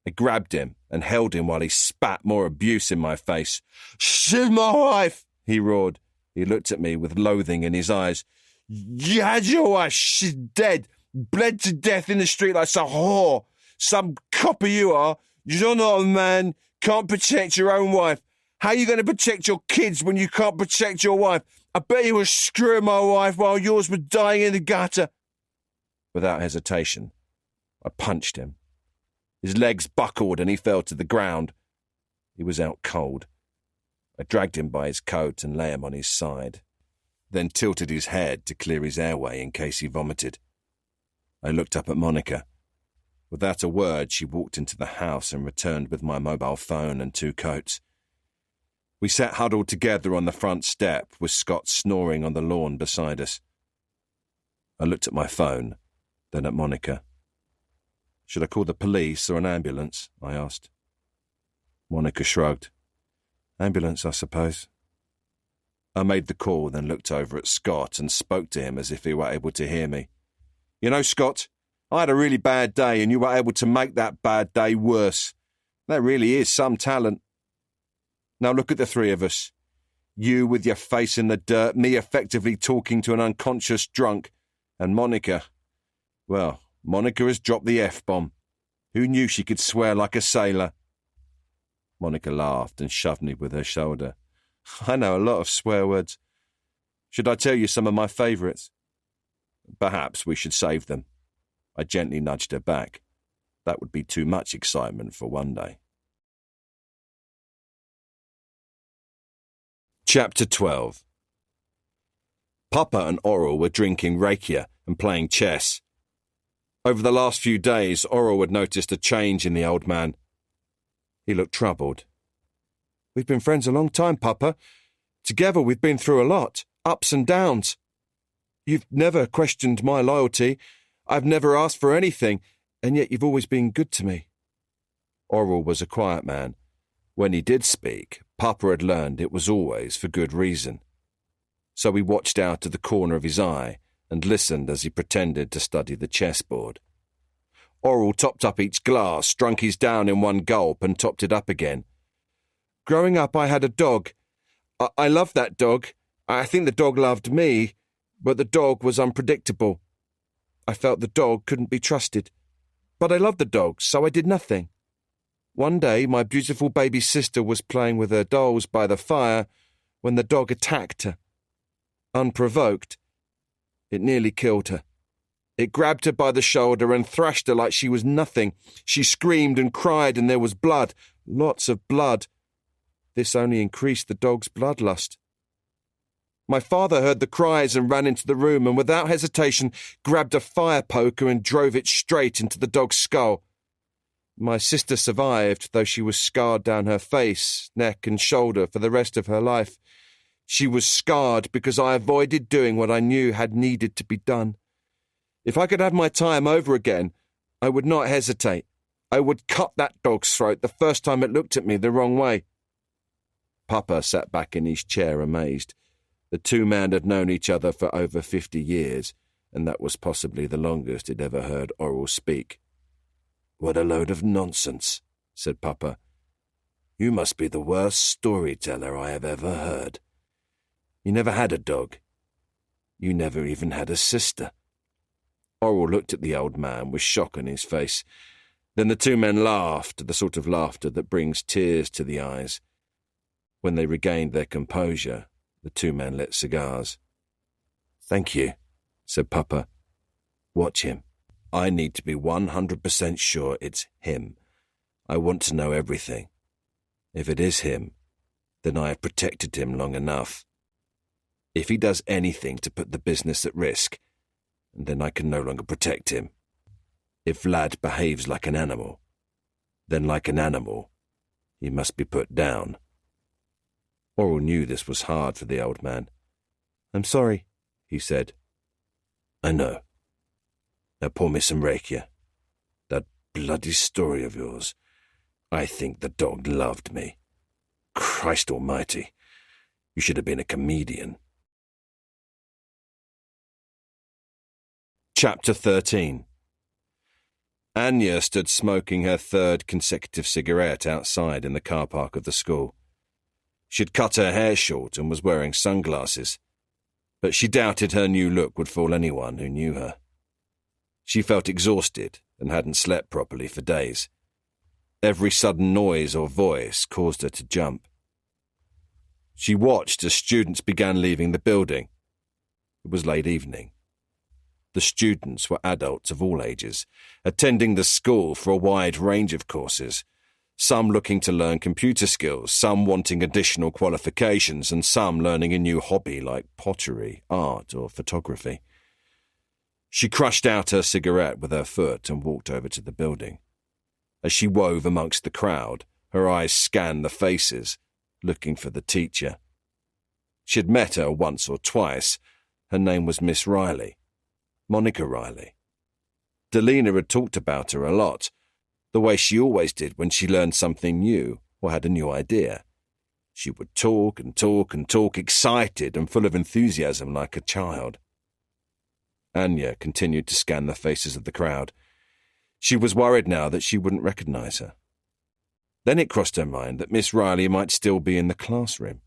I grabbed him and held him while he spat more abuse in my face. She's my wife, he roared. He looked at me with loathing in his eyes. You had your wife. She's dead. Bled to death in the street like some whore. Some copper you are. You're not a man. Can't protect your own wife. How are you going to protect your kids when you can't protect your wife? I bet you were screwing my wife while yours were dying in the gutter. Without hesitation, I punched him. His legs buckled and he fell to the ground. He was out cold. I dragged him by his coat and lay him on his side, then tilted his head to clear his airway in case he vomited. I looked up at Monica. Without a word, she walked into the house and returned with my mobile phone and 2 coats. We sat huddled together on the front step, with Scott snoring on the lawn beside us. I looked at my phone, then at Monica. Should I call the police or an ambulance? I asked. Monica shrugged. Ambulance, I suppose. I made the call, then looked over at Scott and spoke to him as if he were able to hear me. You know, Scott, I had a really bad day and you were able to make that bad day worse. That really is some talent. Now look at the 3 of us. You with your face in the dirt, me effectively talking to an unconscious drunk, and Monica. Well, Monica has dropped the F-bomb. Who knew she could swear like a sailor? Monica laughed and shoved me with her shoulder. I know a lot of swear words. Should I tell you some of my favourites? Perhaps we should save them. I gently nudged her back. That would be too much excitement for one day. Chapter 12. Papa and Oral were drinking rakia and playing chess. Over the last few days, Oral had noticed a change in the old man. He looked troubled. We've been friends a long time, Papa. Together we've been through a lot, ups and downs. You've never questioned my loyalty. I've never asked for anything, and yet you've always been good to me. Oral was a quiet man. When he did speak, Papa had learned it was always for good reason. So he watched out of the corner of his eye and listened as he pretended to study the chessboard. Oral topped up each glass, drunk his down in one gulp and topped it up again. Growing up, I had a dog. I loved that dog. I think the dog loved me, but the dog was unpredictable. I felt the dog couldn't be trusted. But I loved the dog, so I did nothing. One day, my beautiful baby sister was playing with her dolls by the fire when the dog attacked her. Unprovoked, it nearly killed her. It grabbed her by the shoulder and thrashed her like she was nothing. She screamed and cried and there was blood, lots of blood. This only increased the dog's bloodlust. My father heard the cries and ran into the room and without hesitation grabbed a fire poker and drove it straight into the dog's skull. My sister survived, though she was scarred down her face, neck and shoulder for the rest of her life. She was scarred because I avoided doing what I knew had needed to be done. If I could have my time over again, I would not hesitate. I would cut that dog's throat the first time it looked at me the wrong way. Papa sat back in his chair amazed. The 2 men had known each other for over 50 years, and that was possibly the longest he'd ever heard Oral speak. "What a load of nonsense," said Papa. "You must be the worst storyteller I have ever heard. You never had a dog. You never even had a sister." Oral looked at the old man with shock on his face. Then the two men laughed, the sort of laughter that brings tears to the eyes. When they regained their composure, the two men lit cigars. "Thank you," said Papa. "Watch him. I need to be 100% sure it's him. I want to know everything. If it is him, then I have protected him long enough. If he does anything to put the business at risk, then I can no longer protect him. If Vlad behaves like an animal, then like an animal, he must be put down." Oral knew this was hard for the old man. "I'm sorry," he said. "I know. Now pour me some rakia. That bloody story of yours. I think the dog loved me. Christ almighty, you should have been a comedian." Chapter 13. Anya stood smoking her third consecutive cigarette outside in the car park of the school. She'd cut her hair short and was wearing sunglasses, but she doubted her new look would fool anyone who knew her. She felt exhausted and hadn't slept properly for days. Every sudden noise or voice caused her to jump. She watched as students began leaving the building. It was late evening. The students were adults of all ages, attending the school for a wide range of courses, some looking to learn computer skills, some wanting additional qualifications, and some learning a new hobby like pottery, art, or photography. She crushed out her cigarette with her foot and walked over to the building. As she wove amongst the crowd, her eyes scanned the faces, looking for the teacher. She had met her once or twice. Her name was Miss Riley. Monica Riley. Delina had talked about her a lot, the way she always did when she learned something new or had a new idea. She would talk and talk and talk, excited and full of enthusiasm like a child. Anya continued to scan the faces of the crowd. She was worried now that she wouldn't recognize her. Then it crossed her mind that Miss Riley might still be in the classroom.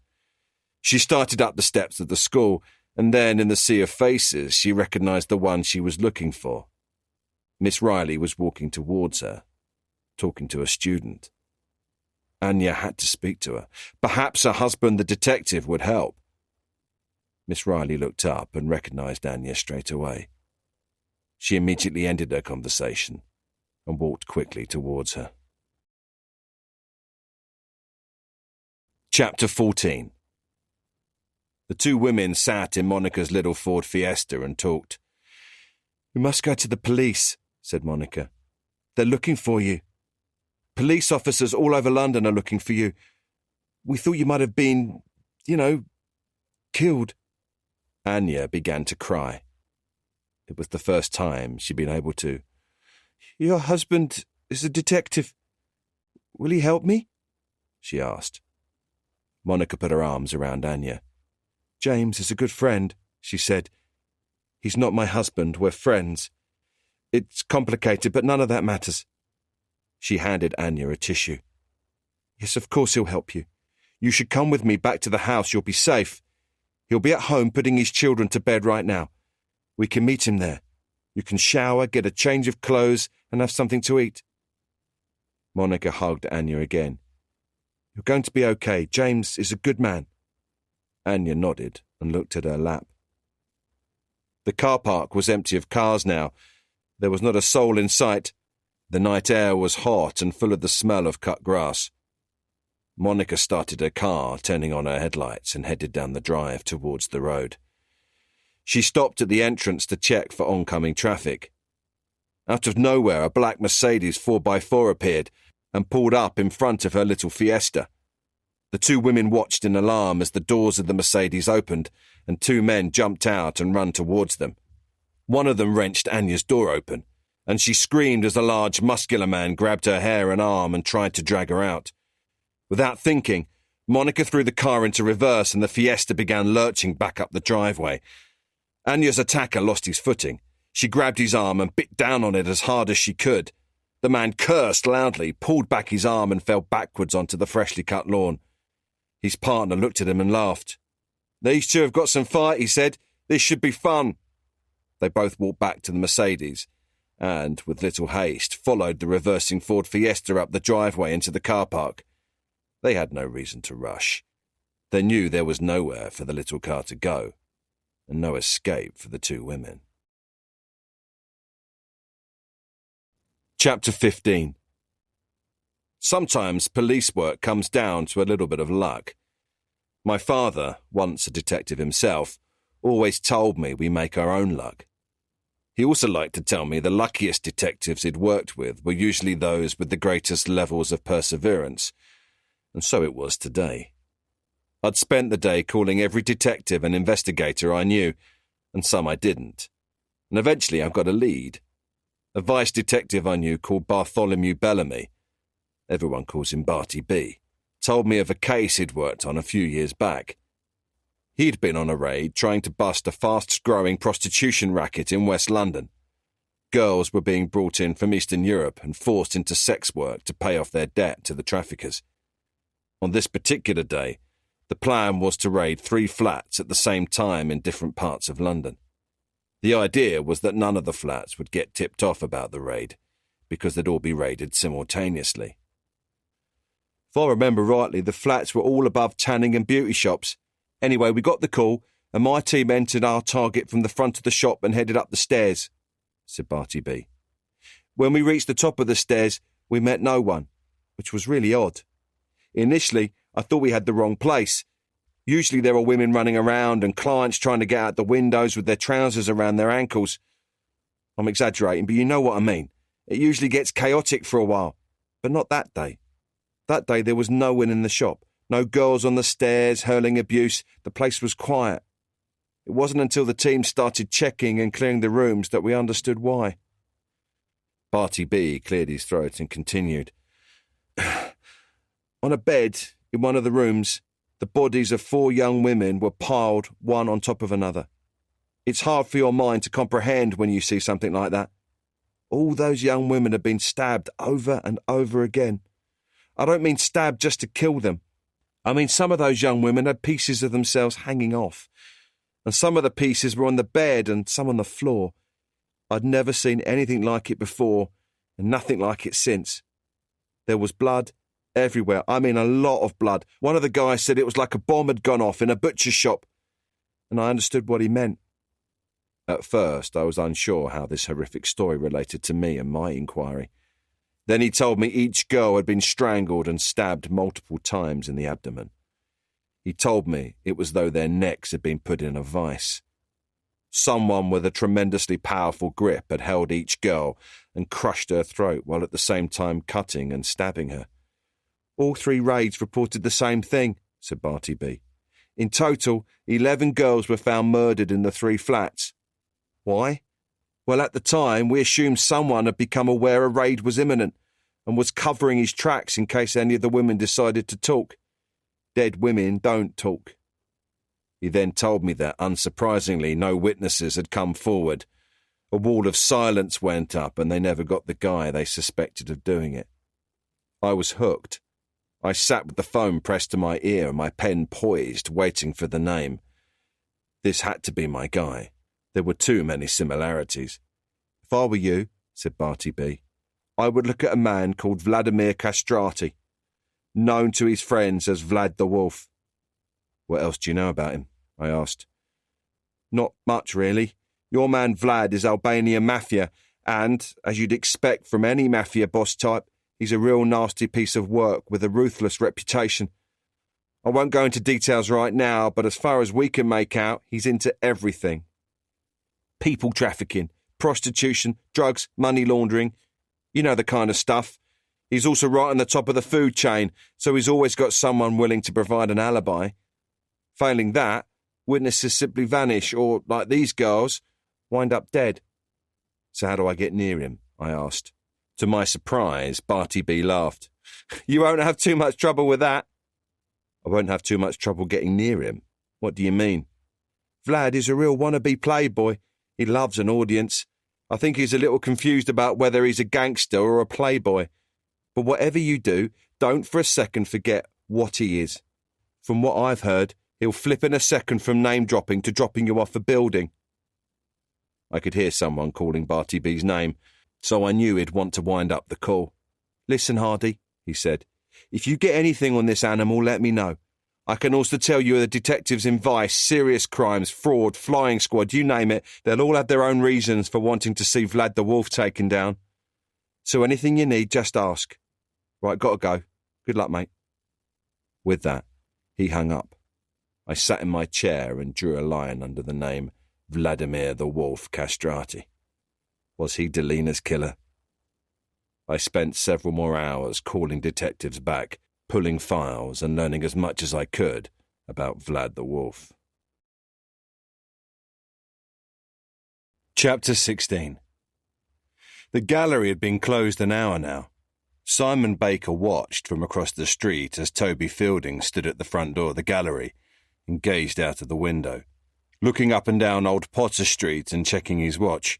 She started up the steps of the school, and then in the sea of faces she recognized the one she was looking for. Miss Riley was walking towards her, talking to a student. Anya had to speak to her. Perhaps her husband, the detective, would help. Miss Riley looked up and recognized Anya straight away. She immediately ended her conversation and walked quickly towards her. Chapter 14. The two women sat in Monica's little Ford Fiesta and talked. "We must go to the police," said Monica. "They're looking for you. Police officers all over London are looking for you. We thought you might have been, killed." Anya began to cry. It was the first time she'd been able to. "Your husband is a detective. Will he help me?" she asked. Monica put her arms around Anya. "James is a good friend," she said. "He's not my husband, we're friends. It's complicated, but none of that matters." She handed Anya a tissue. "Yes, of course he'll help you. You should come with me back to the house, you'll be safe. He'll be at home putting his children to bed right now. We can meet him there. You can shower, get a change of clothes, and have something to eat." Monica hugged Anya again. "You're going to be okay. James is a good man." Anya nodded and looked at her lap. The car park was empty of cars now. There was not a soul in sight. The night air was hot and full of the smell of cut grass. Monica started her car, turning on her headlights, and headed down the drive towards the road. She stopped at the entrance to check for oncoming traffic. Out of nowhere, a black Mercedes 4x4 appeared and pulled up in front of her little Fiesta. The two women watched in alarm as the doors of the Mercedes opened and two men jumped out and ran towards them. One of them wrenched Anya's door open, and she screamed as a large, muscular man grabbed her hair and arm and tried to drag her out. Without thinking, Monica threw the car into reverse and the Fiesta began lurching back up the driveway. Anya's attacker lost his footing. She grabbed his arm and bit down on it as hard as she could. The man cursed loudly, pulled back his arm and fell backwards onto the freshly cut lawn. His partner looked at him and laughed. "These two have got some fight," he said. "This should be fun." They both walked back to the Mercedes and, with little haste, followed the reversing Ford Fiesta up the driveway into the car park. They had no reason to rush. They knew there was nowhere for the little car to go, and no escape for the two women. Chapter 15. Sometimes police work comes down to a little bit of luck. My father, once a detective himself, always told me we make our own luck. He also liked to tell me the luckiest detectives he'd worked with were usually those with the greatest levels of perseverance, and so it was today. I'd spent the day calling every detective and investigator I knew, and some I didn't, and eventually I got a lead. A vice detective I knew called Bartholomew Bellamy, everyone calls him Barty B, told me of a case he'd worked on a few years back. He'd been on a raid trying to bust a fast-growing prostitution racket in West London. Girls were being brought in from Eastern Europe and forced into sex work to pay off their debt to the traffickers. On this particular day, the plan was to raid 3 flats at the same time in different parts of London. The idea was that none of the flats would get tipped off about the raid, because they'd all be raided simultaneously. If I remember rightly, the flats were all above tanning and beauty shops. Anyway, we got the call, and my team entered our target from the front of the shop and headed up the stairs, said Barty B. When we reached the top of the stairs, we met no one, which was really odd. Initially, I thought we had the wrong place. Usually there are women running around and clients trying to get out the windows with their trousers around their ankles. I'm exaggerating, but you know what I mean. It usually gets chaotic for a while, but not that day. That day there was no one in the shop, no girls on the stairs hurling abuse. The place was quiet. It wasn't until the team started checking and clearing the rooms that we understood why. Barty B cleared his throat and continued. On a bed in one of the rooms, the bodies of 4 young women were piled one on top of another. It's hard for your mind to comprehend when you see something like that. All those young women had been stabbed over and over again. I don't mean stabbed just to kill them. I mean some of those young women had pieces of themselves hanging off, and some of the pieces were on the bed and some on the floor. I'd never seen anything like it before, and nothing like it since. There was blood everywhere. I mean a lot of blood. One of the guys said it was like a bomb had gone off in a butcher's shop, and I understood what he meant. At first, I was unsure how this horrific story related to me and my inquiry. Then he told me each girl had been strangled and stabbed multiple times in the abdomen. He told me it was though their necks had been put in a vice. Someone with a tremendously powerful grip had held each girl and crushed her throat while at the same time cutting and stabbing her. All 3 raids reported the same thing, said Barty B. In total, 11 girls were found murdered in the 3 flats. Why? Well, at the time, we assumed someone had become aware a raid was imminent and was covering his tracks in case any of the women decided to talk. Dead women don't talk. He then told me that, unsurprisingly, no witnesses had come forward. A wall of silence went up and they never got the guy they suspected of doing it. I was hooked. I sat with the phone pressed to my ear and my pen poised, waiting for the name. This had to be my guy. There were too many similarities. If I were you, said Barty B, I would look at a man called Vladimir Castrati, known to his friends as Vlad the Wolf. What else do you know about him? I asked. Not much, really. Your man Vlad is Albanian mafia, and, as you'd expect from any mafia boss type, he's a real nasty piece of work with a ruthless reputation. I won't go into details right now, but as far as we can make out, he's into everything. People trafficking, prostitution, drugs, money laundering. You know the kind of stuff. He's also right on the top of the food chain, so he's always got someone willing to provide an alibi. Failing that, witnesses simply vanish or, like these girls, wind up dead. So how do I get near him? I asked. To my surprise, Barty B laughed. You won't have too much trouble with that. I won't have too much trouble getting near him. What do you mean? Vlad is a real wannabe playboy. He loves an audience. I think he's a little confused about whether he's a gangster or a playboy. But whatever you do, don't for a second forget what he is. From what I've heard, he'll flip in a second from name-dropping to dropping you off a building." I could hear someone calling Barty B's name, so I knew he'd want to wind up the call. "Listen, Hardy," he said. "If you get anything on this animal, let me know. I can also tell you the detectives in Vice, serious crimes, fraud, flying squad, you name it, they'll all have their own reasons for wanting to see Vlad the Wolf taken down. So anything you need, just ask. Right, gotta go. Good luck, mate." With that, he hung up. I sat in my chair and drew a line under the name Vladimir the Wolf Castrati. Was he Delina's killer? I spent several more hours calling detectives back, pulling files and learning as much as I could about Vlad the Wolf. Chapter 16. The gallery had been closed an hour now. Simon Baker watched from across the street as Toby Fielding stood at the front door of the gallery and gazed out of the window, looking up and down Old Potter Street and checking his watch.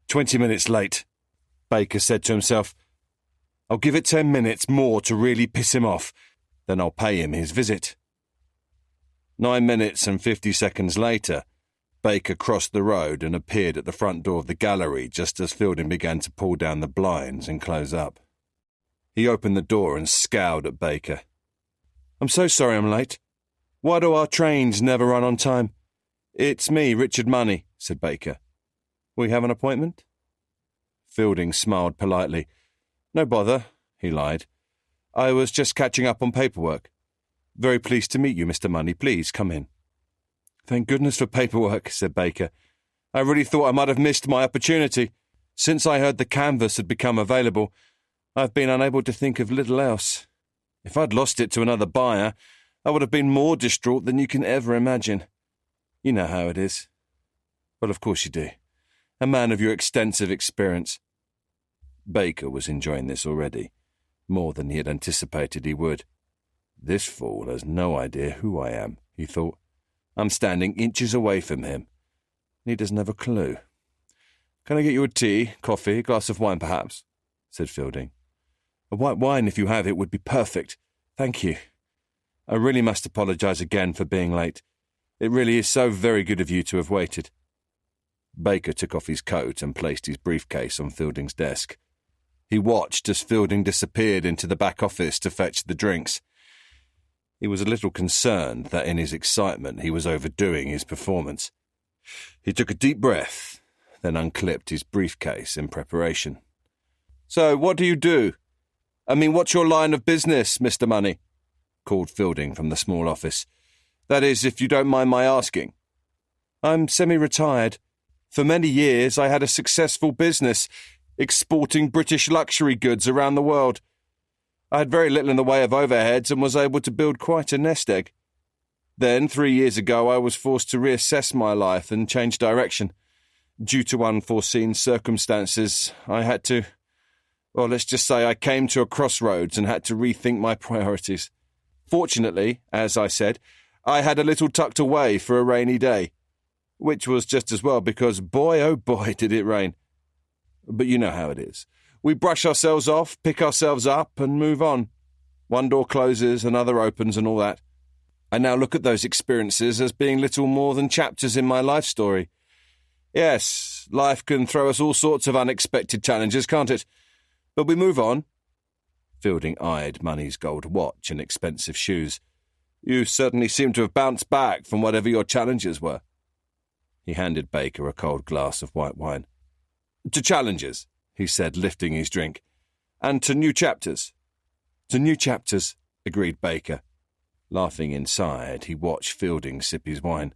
20 minutes late, Baker said to himself. I'll give it 10 minutes more to really piss him off, then I'll pay him his visit. 9 minutes and 50 seconds later, Baker crossed the road and appeared at the front door of the gallery just as Fielding began to pull down the blinds and close up. He opened the door and scowled at Baker. "I'm so sorry I'm late. Why do our trains never run on time?" "It's me, Richard Money," said Baker. "We have an appointment?" Fielding smiled politely. "No bother," he lied. "I was just catching up on paperwork. Very pleased to meet you, Mr. Money. Please, come in." "Thank goodness for paperwork," said Baker. "I really thought I might have missed my opportunity. Since I heard the canvas had become available, I've been unable to think of little else. If I'd lost it to another buyer, I would have been more distraught than you can ever imagine. You know how it is." "Well, of course you do. A man of your extensive experience." Baker was enjoying this already, more than he had anticipated he would. "This fool has no idea who I am," he thought. "I'm standing inches away from him, and he doesn't have a clue." "Can I get you a tea, coffee, a glass of wine, perhaps?" said Fielding. "A white wine, if you have it, would be perfect. Thank you. I really must apologise again for being late. It really is so very good of you to have waited." Baker took off his coat and placed his briefcase on Fielding's desk. He watched as Fielding disappeared into the back office to fetch the drinks. He was a little concerned that in his excitement he was overdoing his performance. He took a deep breath, then unclipped his briefcase in preparation. "So, what do you do? What's your line of business, Mr. Money?" called Fielding from the small office. "That is, if you don't mind my asking." "I'm semi-retired. For many years I had a successful business, exporting British luxury goods around the world. I had very little in the way of overheads and was able to build quite a nest egg. Then, 3 years ago, I was forced to reassess my life and change direction. Due to unforeseen circumstances, I had to... Well, let's just say I came to a crossroads and had to rethink my priorities. Fortunately, as I said, I had a little tucked away for a rainy day, which was just as well because, boy, oh boy, did it rain. But you know how it is. We brush ourselves off, pick ourselves up, and move on. One door closes, another opens, and all that. I now look at those experiences as being little more than chapters in my life story. Yes, life can throw us all sorts of unexpected challenges, can't it? But we move on." Fielding eyed Money's gold watch and expensive shoes. "You certainly seem to have bounced back from whatever your challenges were." He handed Baker a cold glass of white wine. "To challenges," he said, lifting his drink. "And to new chapters." "To new chapters," agreed Baker. Laughing inside, he watched Fielding sip his wine.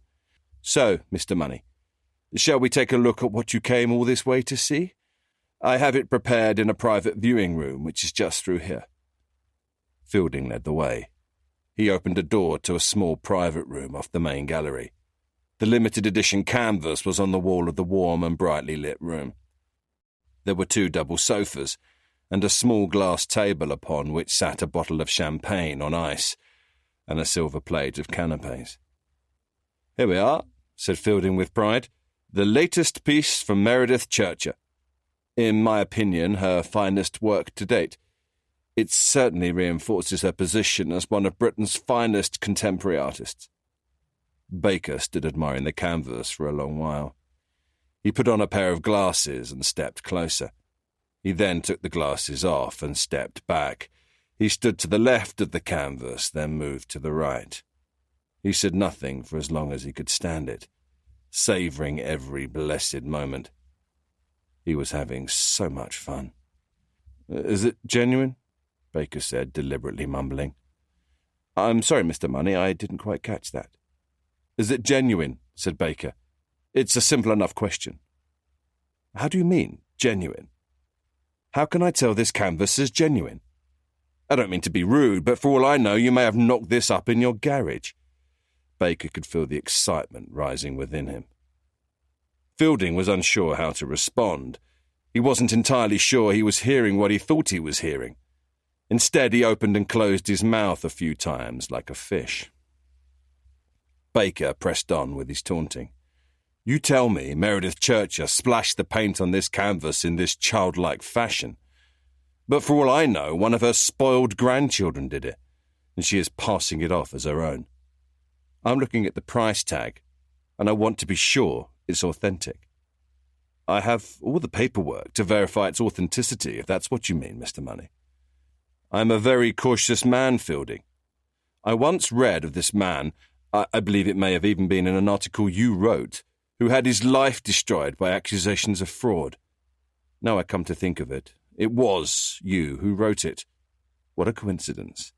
"So, Mr. Money, shall we take a look at what you came all this way to see? I have it prepared in a private viewing room, which is just through here." Fielding led the way. He opened a door to a small private room off the main gallery. The limited edition canvas was on the wall of the warm and brightly lit room. There were 2 double sofas, and a small glass table upon which sat a bottle of champagne on ice, and a silver plate of canapes. "Here we are," said Fielding with pride. The latest piece from Meredith Churcher. In my opinion, her finest work to date. It certainly reinforces her position as one of Britain's finest contemporary artists." Baker stood admiring the canvas for a long while. He put on a pair of glasses and stepped closer. He then took the glasses off and stepped back. He stood to the left of the canvas, then moved to the right. He said nothing for as long as he could stand it, savouring every blessed moment. He was having so much fun. "Is it genuine?" Baker said, deliberately mumbling. "I'm sorry, Mr. Money, I didn't quite catch that." "Is it genuine?" said Baker. "It's a simple enough question." "How do you mean, genuine? How can I tell this canvas is genuine? I don't mean to be rude, but for all I know, you may have knocked this up in your garage." Baker could feel the excitement rising within him. Fielding was unsure how to respond. He wasn't entirely sure he was hearing what he thought he was hearing. Instead, he opened and closed his mouth a few times like a fish. Baker pressed on with his taunting. "You tell me Meredith Churcher splashed the paint on this canvas in this childlike fashion. But for all I know, one of her spoiled grandchildren did it, and she is passing it off as her own. I'm looking at the price tag, and I want to be sure it's authentic. I have all the paperwork to verify its authenticity, if that's what you mean, Mr. Money. I'm a very cautious man, Fielding. I once read of this man, I believe it may have even been in an article you wrote, who had his life destroyed by accusations of fraud. Now I come to think of it, it was you who wrote it. What a coincidence.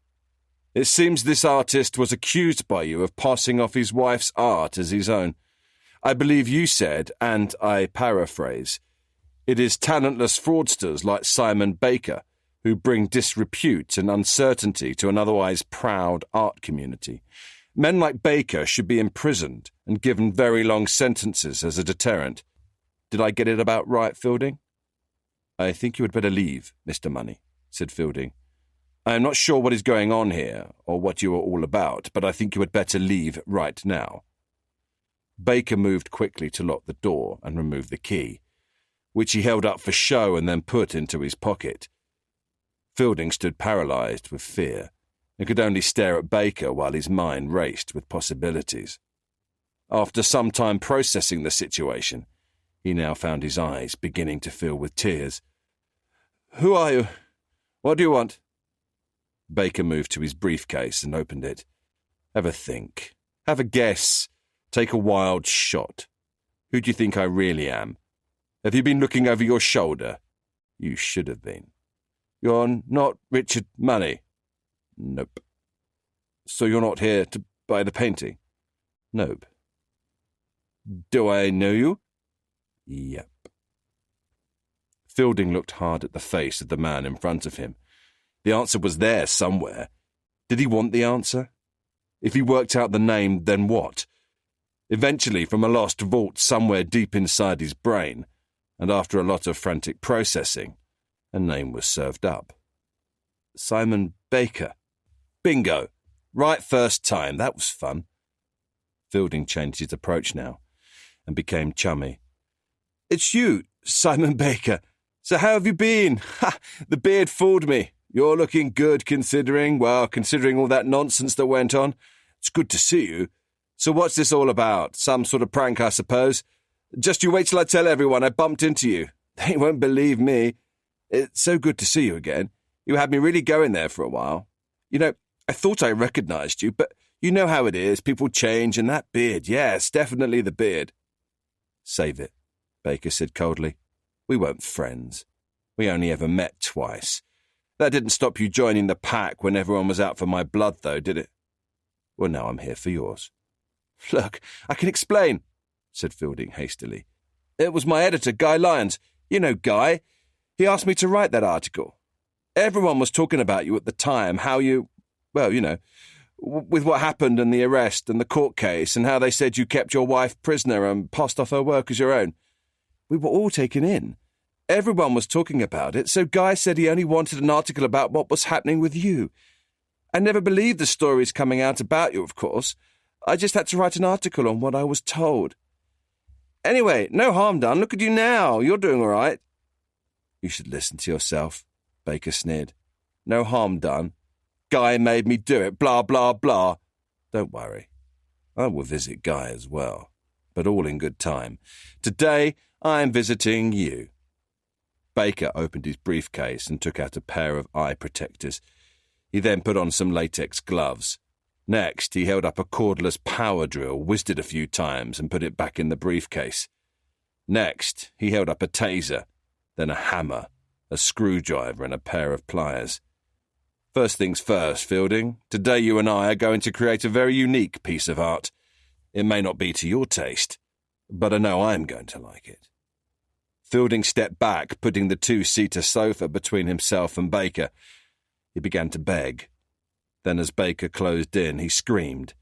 It seems this artist was accused by you of passing off his wife's art as his own. I believe you said, and I paraphrase, it is talentless fraudsters like Simon Baker who bring disrepute and uncertainty to an otherwise proud art community. Men like Baker should be imprisoned and given very long sentences as a deterrent. Did I get it about right, Fielding?" "I think you had better leave, Mr. Money," said Fielding. "I am not sure what is going on here, or what you are all about, but I think you had better leave right now." Baker moved quickly to lock the door and remove the key, which he held up for show and then put into his pocket. Fielding stood paralysed with fear and could only stare at Baker while his mind raced with possibilities. After some time processing the situation, he now found his eyes beginning to fill with tears. "Who are you? What do you want?" Baker moved to his briefcase and opened it. "Have a think. Have a guess. Take a wild shot. Who do you think I really am? Have you been looking over your shoulder? You should have been. You're not Richard Money?" "Nope." "So you're not here to buy the painting?" "Nope." "Do I know you?" "Yep." Fielding looked hard at the face of the man in front of him. The answer was there somewhere. Did he want the answer? If he worked out the name, then what? Eventually, from a lost vault somewhere deep inside his brain, and after a lot of frantic processing, a name was served up. Simon Baker. Bingo! Right first time, that was fun. Fielding changed his approach now, and became chummy. "It's you, Simon Baker. So how have you been? Ha! The beard fooled me. You're looking good considering all that nonsense that went on. It's good to see you. So what's this all about? Some sort of prank, I suppose? Just you wait till I tell everyone I bumped into you. They won't believe me. It's so good to see you again. You had me really going there for a while. You know, I thought I recognised you, but you know how it is. People change, and that beard, yes, definitely the beard." "Save it," Baker said coldly. "We weren't friends. We only ever met twice. That didn't stop you joining the pack when everyone was out for my blood, though, did it? Well, now I'm here for yours." "Look, I can explain," said Fielding hastily. "It was my editor, Guy Lyons. You know Guy. He asked me to write that article. Everyone was talking about you at the time, how you, well, you know, with what happened and the arrest and the court case and how they said you kept your wife prisoner and passed off her work as your own. We were all taken in. Everyone was talking about it, so Guy said he only wanted an article about what was happening with you. I never believed the stories coming out about you, of course. I just had to write an article on what I was told. Anyway, no harm done. Look at you now. You're doing all right. You should listen to yourself, Baker sneered. No harm done. Guy made me do it, blah, blah, blah. Don't worry. I will visit Guy as well, but all in good time. Today, I am visiting you. Baker opened his briefcase and took out a pair of eye protectors. He then put on some latex gloves. Next, he held up a cordless power drill, whizzed it a few times, and put it back in the briefcase. Next, he held up a taser, then a hammer, a screwdriver, and a pair of pliers. First things first, Fielding. Today you and I are going to create a very unique piece of art. It may not be to your taste, but I know I'm going to like it. Fielding stepped back, putting the two-seater sofa between himself and Baker. He began to beg. Then as Baker closed in, he screamed.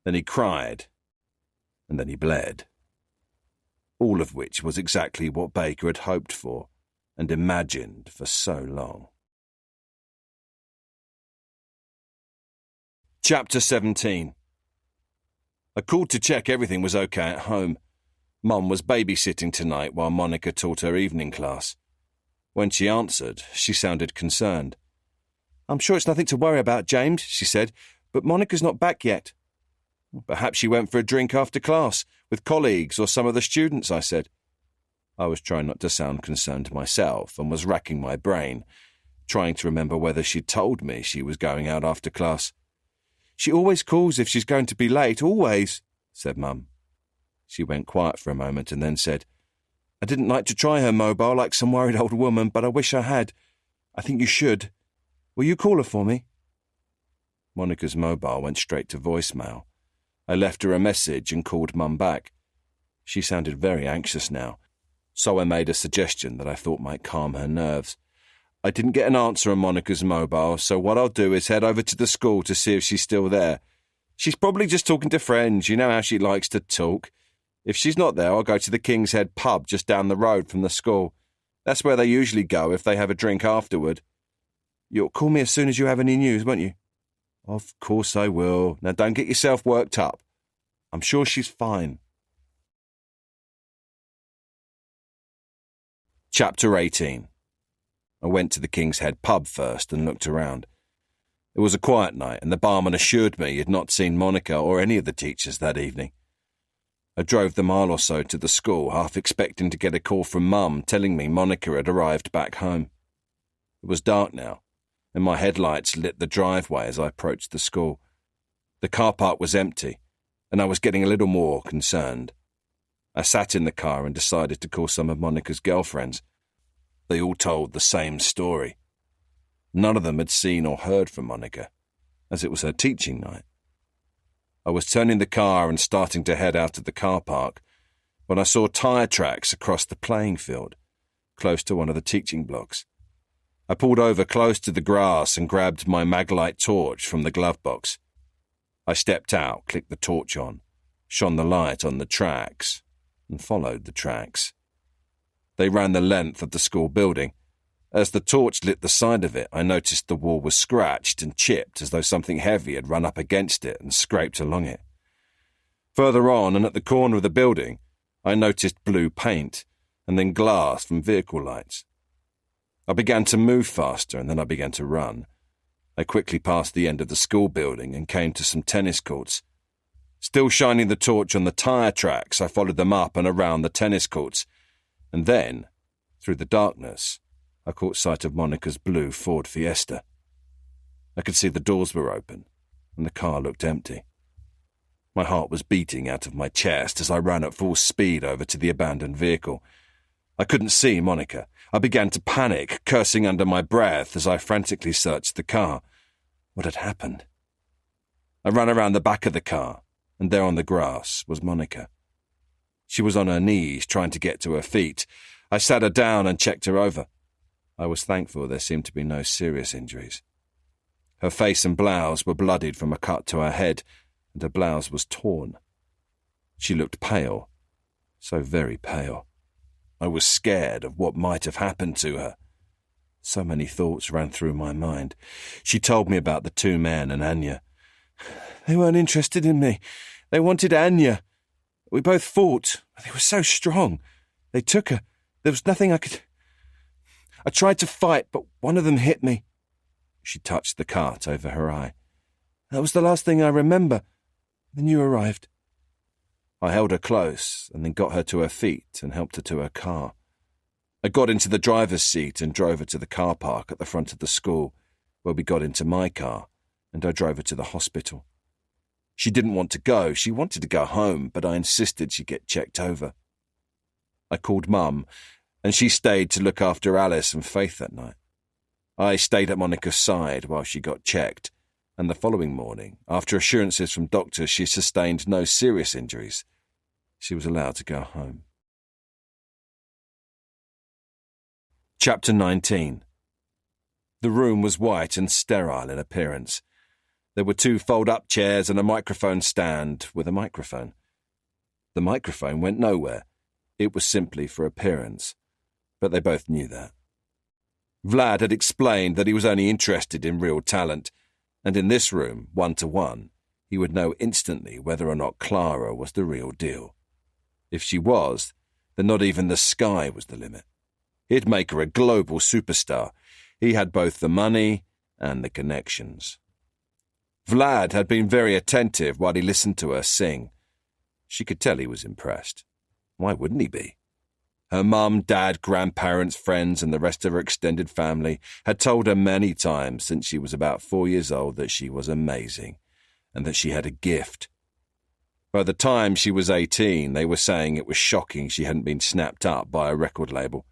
Then he cried. And then he bled. All of which was exactly what Baker had hoped for and imagined for so long. Chapter 17. I called to check everything was okay at home. Mum was babysitting tonight while Monica taught her evening class. When she answered, she sounded concerned. I'm sure it's nothing to worry about, James, she said, but Monica's not back yet. Perhaps she went for a drink after class, with colleagues or some of the students, I said. I was trying not to sound concerned myself and was racking my brain, trying to remember whether she'd told me she was going out after class. She always calls if she's going to be late, always, said Mum. She went quiet for a moment and then said, I didn't like to try her mobile like some worried old woman, but I wish I had. I think you should. Will you call her for me? Monica's mobile went straight to voicemail. I left her a message and called Mum back. She sounded very anxious now, so I made a suggestion that I thought might calm her nerves. I didn't get an answer on Monica's mobile, so what I'll do is head over to the school to see if she's still there. She's probably just talking to friends. You know how she likes to talk. If she's not there, I'll go to the King's Head pub just down the road from the school. That's where they usually go if they have a drink afterward. You'll call me as soon as you have any news, won't you? Of course I will. Now don't get yourself worked up. I'm sure she's fine. Chapter 18. I went to the King's Head pub first and looked around. It was a quiet night, and the barman assured me he had not seen Monica or any of the teachers that evening. I drove the mile or so to the school, half expecting to get a call from Mum telling me Monica had arrived back home. It was dark now, and my headlights lit the driveway as I approached the school. The car park was empty, and I was getting a little more concerned. I sat in the car and decided to call some of Monica's girlfriends. They all told the same story. None of them had seen or heard from Monica, as it was her teaching night. I was turning the car and starting to head out of the car park when I saw tyre tracks across the playing field, close to one of the teaching blocks. I pulled over close to the grass and grabbed my maglite torch from the glove box. I stepped out, clicked the torch on, shone the light on the tracks, and followed the tracks. They ran the length of the school building. As the torch lit the side of it, I noticed the wall was scratched and chipped as though something heavy had run up against it and scraped along it. Further on, and at the corner of the building, I noticed blue paint and then glass from vehicle lights. I began to move faster and then I began to run. I quickly passed the end of the school building and came to some tennis courts. Still shining the torch on the tyre tracks, I followed them up and around the tennis courts. And then, through the darkness, I caught sight of Monica's blue Ford Fiesta. I could see the doors were open, and the car looked empty. My heart was beating out of my chest as I ran at full speed over to the abandoned vehicle. I couldn't see Monica. I began to panic, cursing under my breath as I frantically searched the car. What had happened? I ran around the back of the car, and there on the grass was Monica. She was on her knees, trying to get to her feet. I sat her down and checked her over. I was thankful there seemed to be no serious injuries. Her face and blouse were bloodied from a cut to her head, and her blouse was torn. She looked pale, so very pale. I was scared of what might have happened to her. So many thoughts ran through my mind. She told me about the two men and Anya. They weren't interested in me. They wanted Anya. We both fought. They were so strong. They took her. There was nothing I could... I tried to fight, but one of them hit me. She touched the cut over her eye. That was the last thing I remember. Then you arrived. I held her close and then got her to her feet and helped her to her car. I got into the driver's seat and drove her to the car park at the front of the school, where we got into my car, and I drove her to the hospital. She didn't want to go. She wanted to go home, but I insisted she get checked over. I called Mum, and she stayed to look after Alice and Faith that night. I stayed at Monica's side while she got checked, and the following morning, after assurances from doctors she sustained no serious injuries, she was allowed to go home. Chapter 19. The room was white and sterile in appearance. There were 2 fold-up chairs and a microphone stand with a microphone. The microphone went nowhere. It was simply for appearance, but they both knew that. Vlad had explained that he was only interested in real talent, and in this room, 1-to-1, he would know instantly whether or not Clara was the real deal. If she was, then not even the sky was the limit. He'd make her a global superstar. He had both the money and the connections. Vlad had been very attentive while he listened to her sing. She could tell he was impressed. Why wouldn't he be? Her mum, dad, grandparents, friends, and the rest of her extended family had told her many times since she was about 4 years old that she was amazing and that she had a gift. By the time she was 18, they were saying it was shocking she hadn't been snapped up by a record label.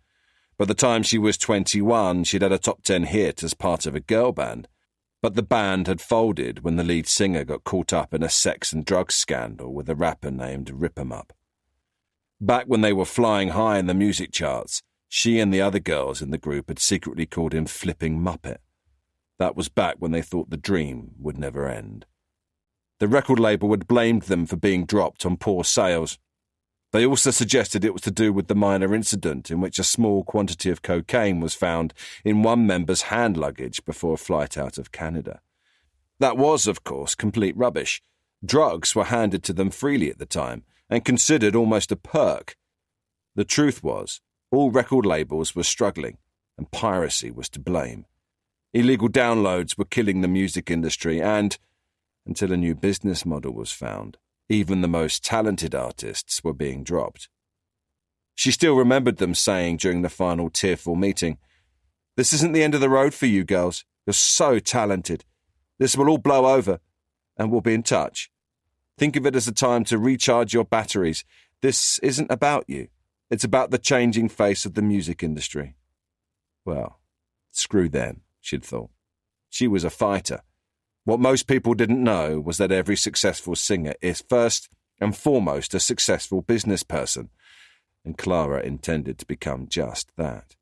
By the time she was 21, she'd had a top 10 hit as part of a girl band. But the band had folded when the lead singer got caught up in a sex and drugs scandal with a rapper named Rip 'Em Up. Back when they were flying high in the music charts, she and the other girls in the group had secretly called him Flipping Muppet. That was back when they thought the dream would never end. The record label had blamed them for being dropped on poor sales. They also suggested it was to do with the minor incident in which a small quantity of cocaine was found in one member's hand luggage before a flight out of Canada. That was, of course, complete rubbish. Drugs were handed to them freely at the time and considered almost a perk. The truth was, all record labels were struggling, and piracy was to blame. Illegal downloads were killing the music industry and, until a new business model was found, even the most talented artists were being dropped. She still remembered them saying during the final tearful meeting, "This isn't the end of the road for you girls. You're so talented. This will all blow over, and we'll be in touch. Think of it as a time to recharge your batteries. This isn't about you. It's about the changing face of the music industry." Well, screw them, she'd thought. She was a fighter. What most people didn't know was that every successful singer is first and foremost a successful business person, and Clara intended to become just that.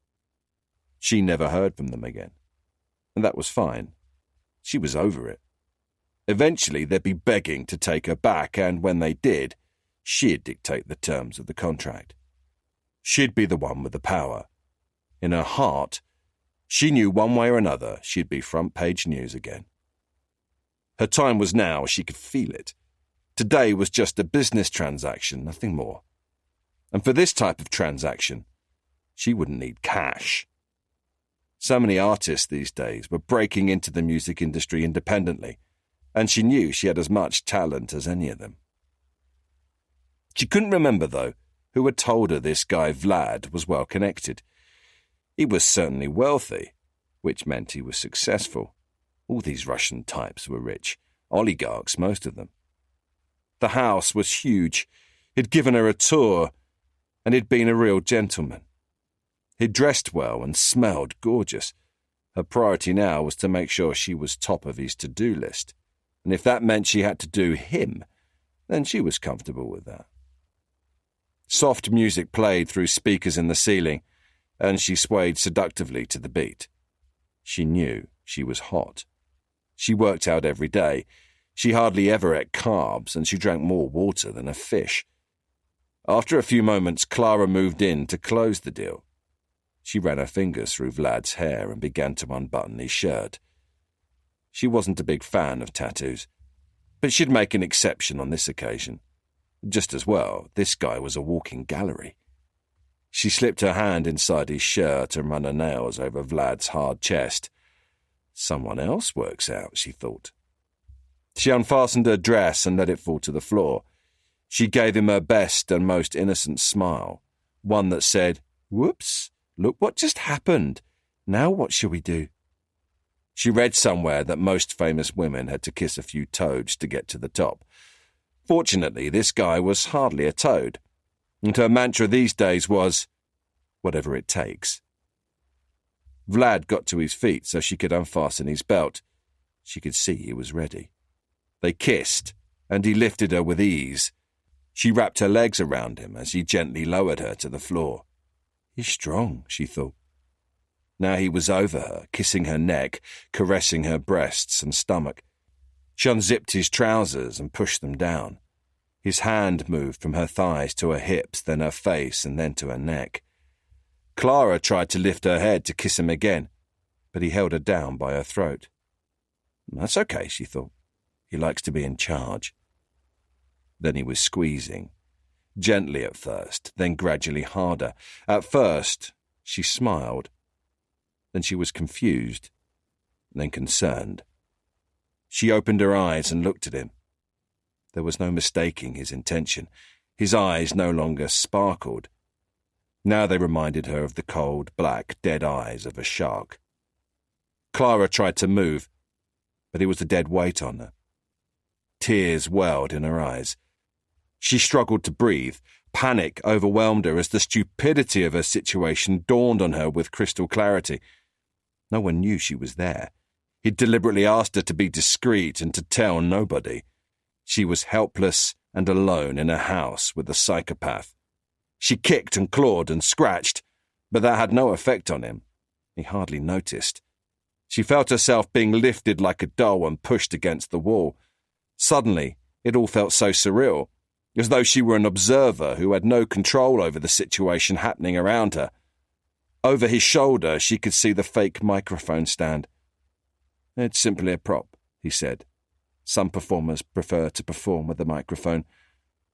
She never heard from them again, and that was fine. She was over it. Eventually they'd be begging to take her back, and when they did, she'd dictate the terms of the contract. She'd be the one with the power. In her heart, she knew one way or another she'd be front-page news again. Her time was now, she could feel it. Today was just a business transaction, nothing more. And for this type of transaction, she wouldn't need cash. So many artists these days were breaking into the music industry independently, and she knew she had as much talent as any of them. She couldn't remember, though, who had told her this guy Vlad was well connected. He was certainly wealthy, which meant he was successful. All these Russian types were rich, oligarchs, most of them. The house was huge. He'd given her a tour, and he'd been a real gentleman. He'd dressed well and smelled gorgeous. Her priority now was to make sure she was top of his to-do list, and if that meant she had to do him, then she was comfortable with that. Soft music played through speakers in the ceiling, and she swayed seductively to the beat. She knew she was hot. She worked out every day. She hardly ever ate carbs, and she drank more water than a fish. After a few moments, Clara moved in to close the deal. She ran her fingers through Vlad's hair and began to unbutton his shirt. She wasn't a big fan of tattoos, but she'd make an exception on this occasion. Just as well, this guy was a walking gallery. She slipped her hand inside his shirt and ran her nails over Vlad's hard chest. Someone else works out, she thought. She unfastened her dress and let it fall to the floor. She gave him her best and most innocent smile, one that said, "Whoops, look what just happened. Now what shall we do?" She read somewhere that most famous women had to kiss a few toads to get to the top. Fortunately, this guy was hardly a toad, and her mantra these days was, "Whatever it takes." Vlad got to his feet so she could unfasten his belt. She could see he was ready. They kissed, and he lifted her with ease. She wrapped her legs around him as he gently lowered her to the floor. He's strong, she thought. Now he was over her, kissing her neck, caressing her breasts and stomach. She unzipped his trousers and pushed them down. His hand moved from her thighs to her hips, then her face, and then to her neck. Clara tried to lift her head to kiss him again, but he held her down by her throat. That's okay, she thought. He likes to be in charge. Then he was squeezing. Gently at first, then gradually harder. At first, she smiled. Then she was confused, then concerned. She opened her eyes and looked at him. There was no mistaking his intention. His eyes no longer sparkled. Now they reminded her of the cold, black, dead eyes of a shark. Clara tried to move, but it was a dead weight on her. Tears welled in her eyes. She struggled to breathe. Panic overwhelmed her as the stupidity of her situation dawned on her with crystal clarity. No one knew she was there. He'd deliberately asked her to be discreet and to tell nobody. She was helpless and alone in a house with a psychopath. She kicked and clawed and scratched, but that had no effect on him. He hardly noticed. She felt herself being lifted like a doll and pushed against the wall. Suddenly, it all felt so surreal, as though she were an observer who had no control over the situation happening around her. Over his shoulder, she could see the fake microphone stand. It's simply a prop, he said. Some performers prefer to perform with a microphone.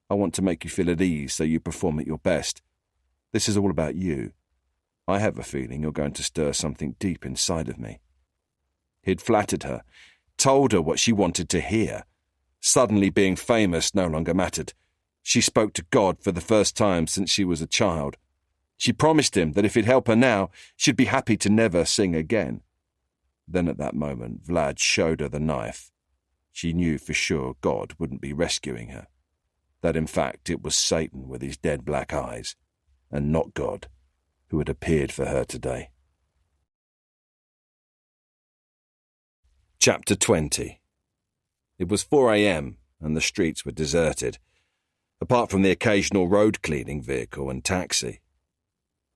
I want to make you feel at ease so you perform at your best. This is all about you. I have a feeling you're going to stir something deep inside of me. He'd flattered her, told her what she wanted to hear. Suddenly being famous no longer mattered. She spoke to God for the first time since she was a child. She promised him that if he'd help her now, she'd be happy to never sing again. Then at that moment, Vlad showed her the knife. She knew for sure God wouldn't be rescuing her. That in fact it was Satan with his dead black eyes, and not God, who had appeared for her today. Chapter 20. It was 4 a.m. and the streets were deserted, apart from the occasional road cleaning vehicle and taxi.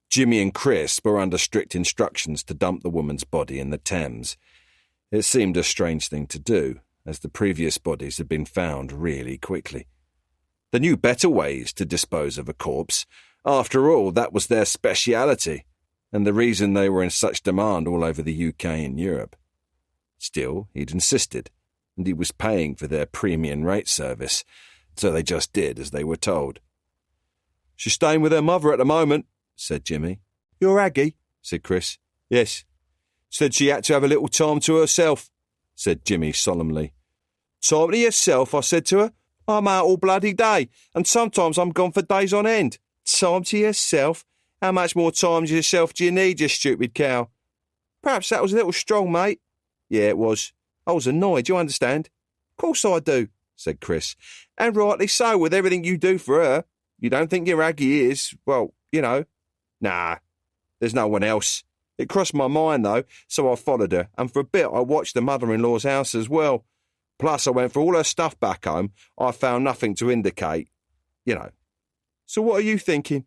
Jimmy and Chris were under strict instructions to dump the woman's body in the Thames. It seemed a strange thing to do, as the previous bodies had been found really quickly. They knew better ways to dispose of a corpse. After all, that was their speciality, and the reason they were in such demand all over the UK and Europe. Still, he'd insisted, and he was paying for their premium rate service, so they just did as they were told. She's staying with her mother at the moment, said Jimmy. You're Aggie, said Chris. Yes. Said she had to have a little time to herself, said Jimmy solemnly. Time to yourself, I said to her. I'm out all bloody day, and sometimes I'm gone for days on end. Time to yourself? How much more time to yourself do you need, you stupid cow? Perhaps that was a little strong, mate. Yeah, it was. I was annoyed, you understand? Course I do, said Chris. And rightly so, with everything you do for her. You don't think your Aggie is, well, you know. Nah, there's no one else. It crossed my mind, though, so I followed her, and for a bit I watched the mother-in-law's house as well. Plus I went for all her stuff back home. I found nothing to indicate, you know. So what are you thinking?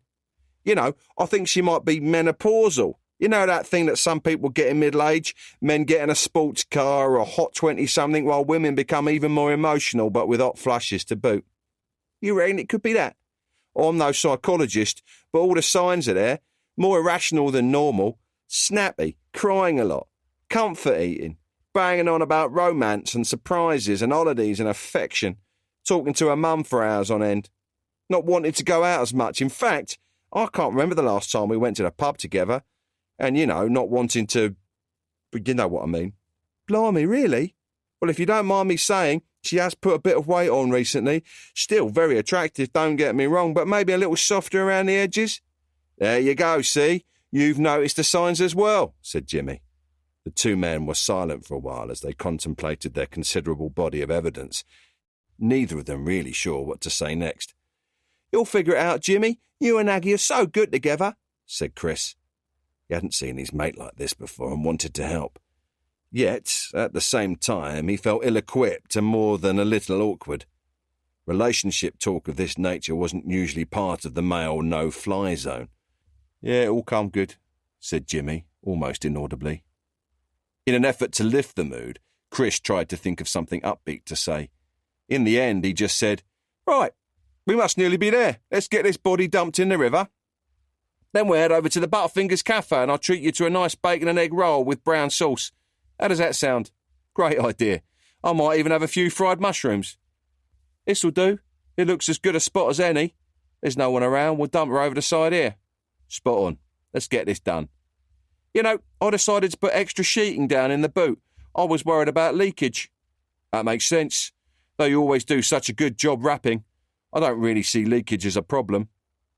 You know, I think she might be menopausal. You know that thing that some people get in middle age? Men getting a sports car or a hot 20-something while women become even more emotional but with hot flushes to boot. You reckon it could be that? I'm no psychologist, but all the signs are there. More irrational than normal. Snappy, crying a lot, comfort eating, banging on about romance and surprises and holidays and affection, talking to her mum for hours on end. not wanting to go out as much. In fact, I can't remember the last time we went to the pub together. And, not wanting to... But you know what I mean. Blimey, really? Well, if you don't mind me saying, she has put a bit of weight on recently. Still very attractive, don't get me wrong, but maybe a little softer around the edges. There you go, see? You've noticed the signs as well, said Jimmy. The two men were silent for a while as they contemplated their considerable body of evidence, neither of them really sure what to say next. You'll figure it out, Jimmy. You and Aggie are so good together, said Chris. He hadn't seen his mate like this before and wanted to help. Yet, at the same time, he felt ill-equipped and more than a little awkward. Relationship talk of this nature wasn't usually part of the male no-fly zone. Yeah, it all come good, said Jimmy, almost inaudibly. In an effort to lift the mood, Chris tried to think of something upbeat to say. In the end, he just said, Right, we must nearly be there. Let's get this body dumped in the river. Then we'll head over to the Butterfingers Cafe and I'll treat you to a nice bacon and egg roll with brown sauce. How does that sound? Great idea. I might even have a few fried mushrooms. This'll do. It looks as good a spot as any. There's no one around. We'll dump her over the side here. Spot on. Let's get this done. I decided to put extra sheeting down in the boot. I was worried about leakage. That makes sense. Though you always do such a good job wrapping. I don't really see leakage as a problem.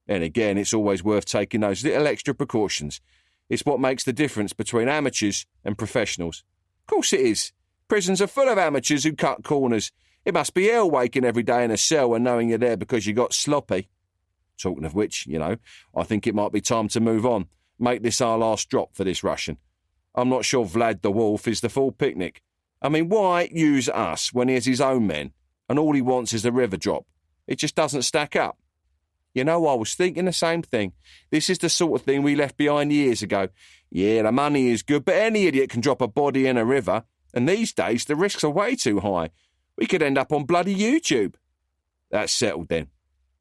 And again, it's always worth taking those little extra precautions. It's what makes the difference between amateurs and professionals. Of course it is. Prisons are full of amateurs who cut corners. It must be hell waking every day in a cell and knowing you're there because you got sloppy. Talking of which, I think it might be time to move on. Make this our last drop for this Russian. I'm not sure Vlad the Wolf is the full picnic. I mean, why use us when he has his own men and all he wants is the river drop? It just doesn't stack up. I was thinking the same thing. This is the sort of thing we left behind years ago. Yeah, the money is good, but any idiot can drop a body in a river, and these days the risks are way too high. We could end up on bloody YouTube. That's settled then.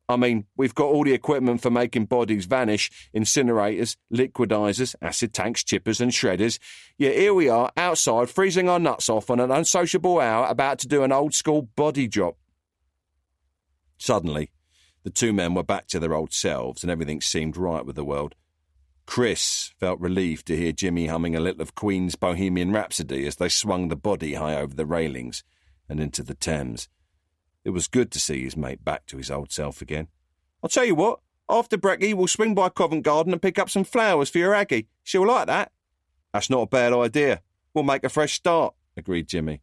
I mean, we've got all the equipment for making bodies vanish, incinerators, liquidizers, acid tanks, chippers and shredders. Yet here we are, outside, freezing our nuts off on an unsociable hour, about to do an old-school body drop. Suddenly, the two men were back to their old selves and everything seemed right with the world. Chris felt relieved to hear Jimmy humming a little of Queen's Bohemian Rhapsody as they swung the body high over the railings and into the Thames. It was good to see his mate back to his old self again. I'll tell you what, after brekkie we'll swing by Covent Garden and pick up some flowers for your Aggie. She'll like that. That's not a bad idea. We'll make a fresh start, agreed Jimmy.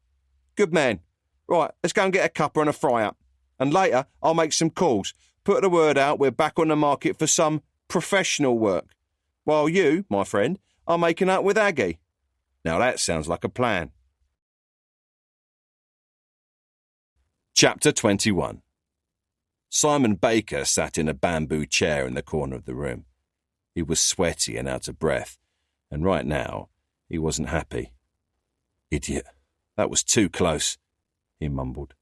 Good man. Right, let's go and get a cuppa and a fry-up. And later I'll make some calls. Put the word out we're back on the market for some professional work. While you, my friend, are making up with Aggie. Now that sounds like a plan. Chapter 21. Simon Baker sat in a bamboo chair in the corner of the room. He was sweaty and out of breath, and right now he wasn't happy. Idiot. That was too close, he mumbled.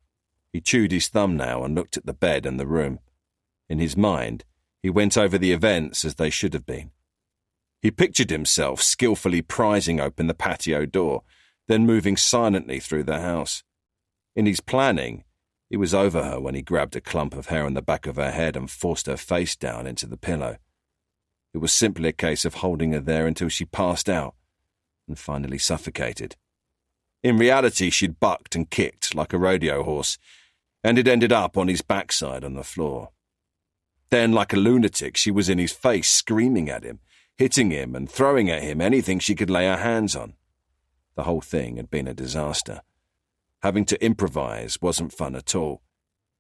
He chewed his thumbnail and looked at the bed and the room. In his mind, he went over the events as they should have been. He pictured himself skillfully prizing open the patio door, then moving silently through the house. In his planning, he was over her when he grabbed a clump of hair on the back of her head and forced her face down into the pillow. It was simply a case of holding her there until she passed out and finally suffocated. In reality, she'd bucked and kicked like a rodeo horse, and it ended up on his backside on the floor. Then, like a lunatic, she was in his face, screaming at him, hitting him and throwing at him anything she could lay her hands on. The whole thing had been a disaster. Having to improvise wasn't fun at all.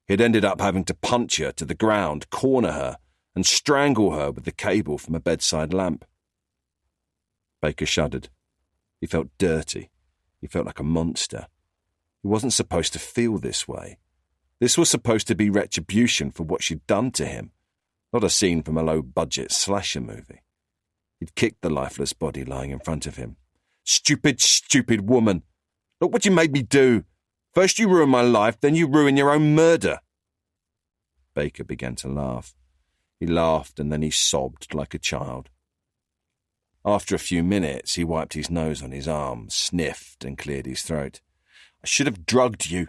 He'd ended up having to punch her to the ground, corner her, and strangle her with the cable from a bedside lamp. Baker shuddered. He felt dirty. He felt like a monster. He wasn't supposed to feel this way. This was supposed to be retribution for what she'd done to him, not a scene from a low-budget slasher movie. He'd kicked the lifeless body lying in front of him. Stupid, stupid woman! Look what you made me do! First you ruin my life, then you ruin your own murder! Baker began to laugh. He laughed and then he sobbed like a child. After a few minutes, he wiped his nose on his arm, sniffed and cleared his throat. I should have drugged you.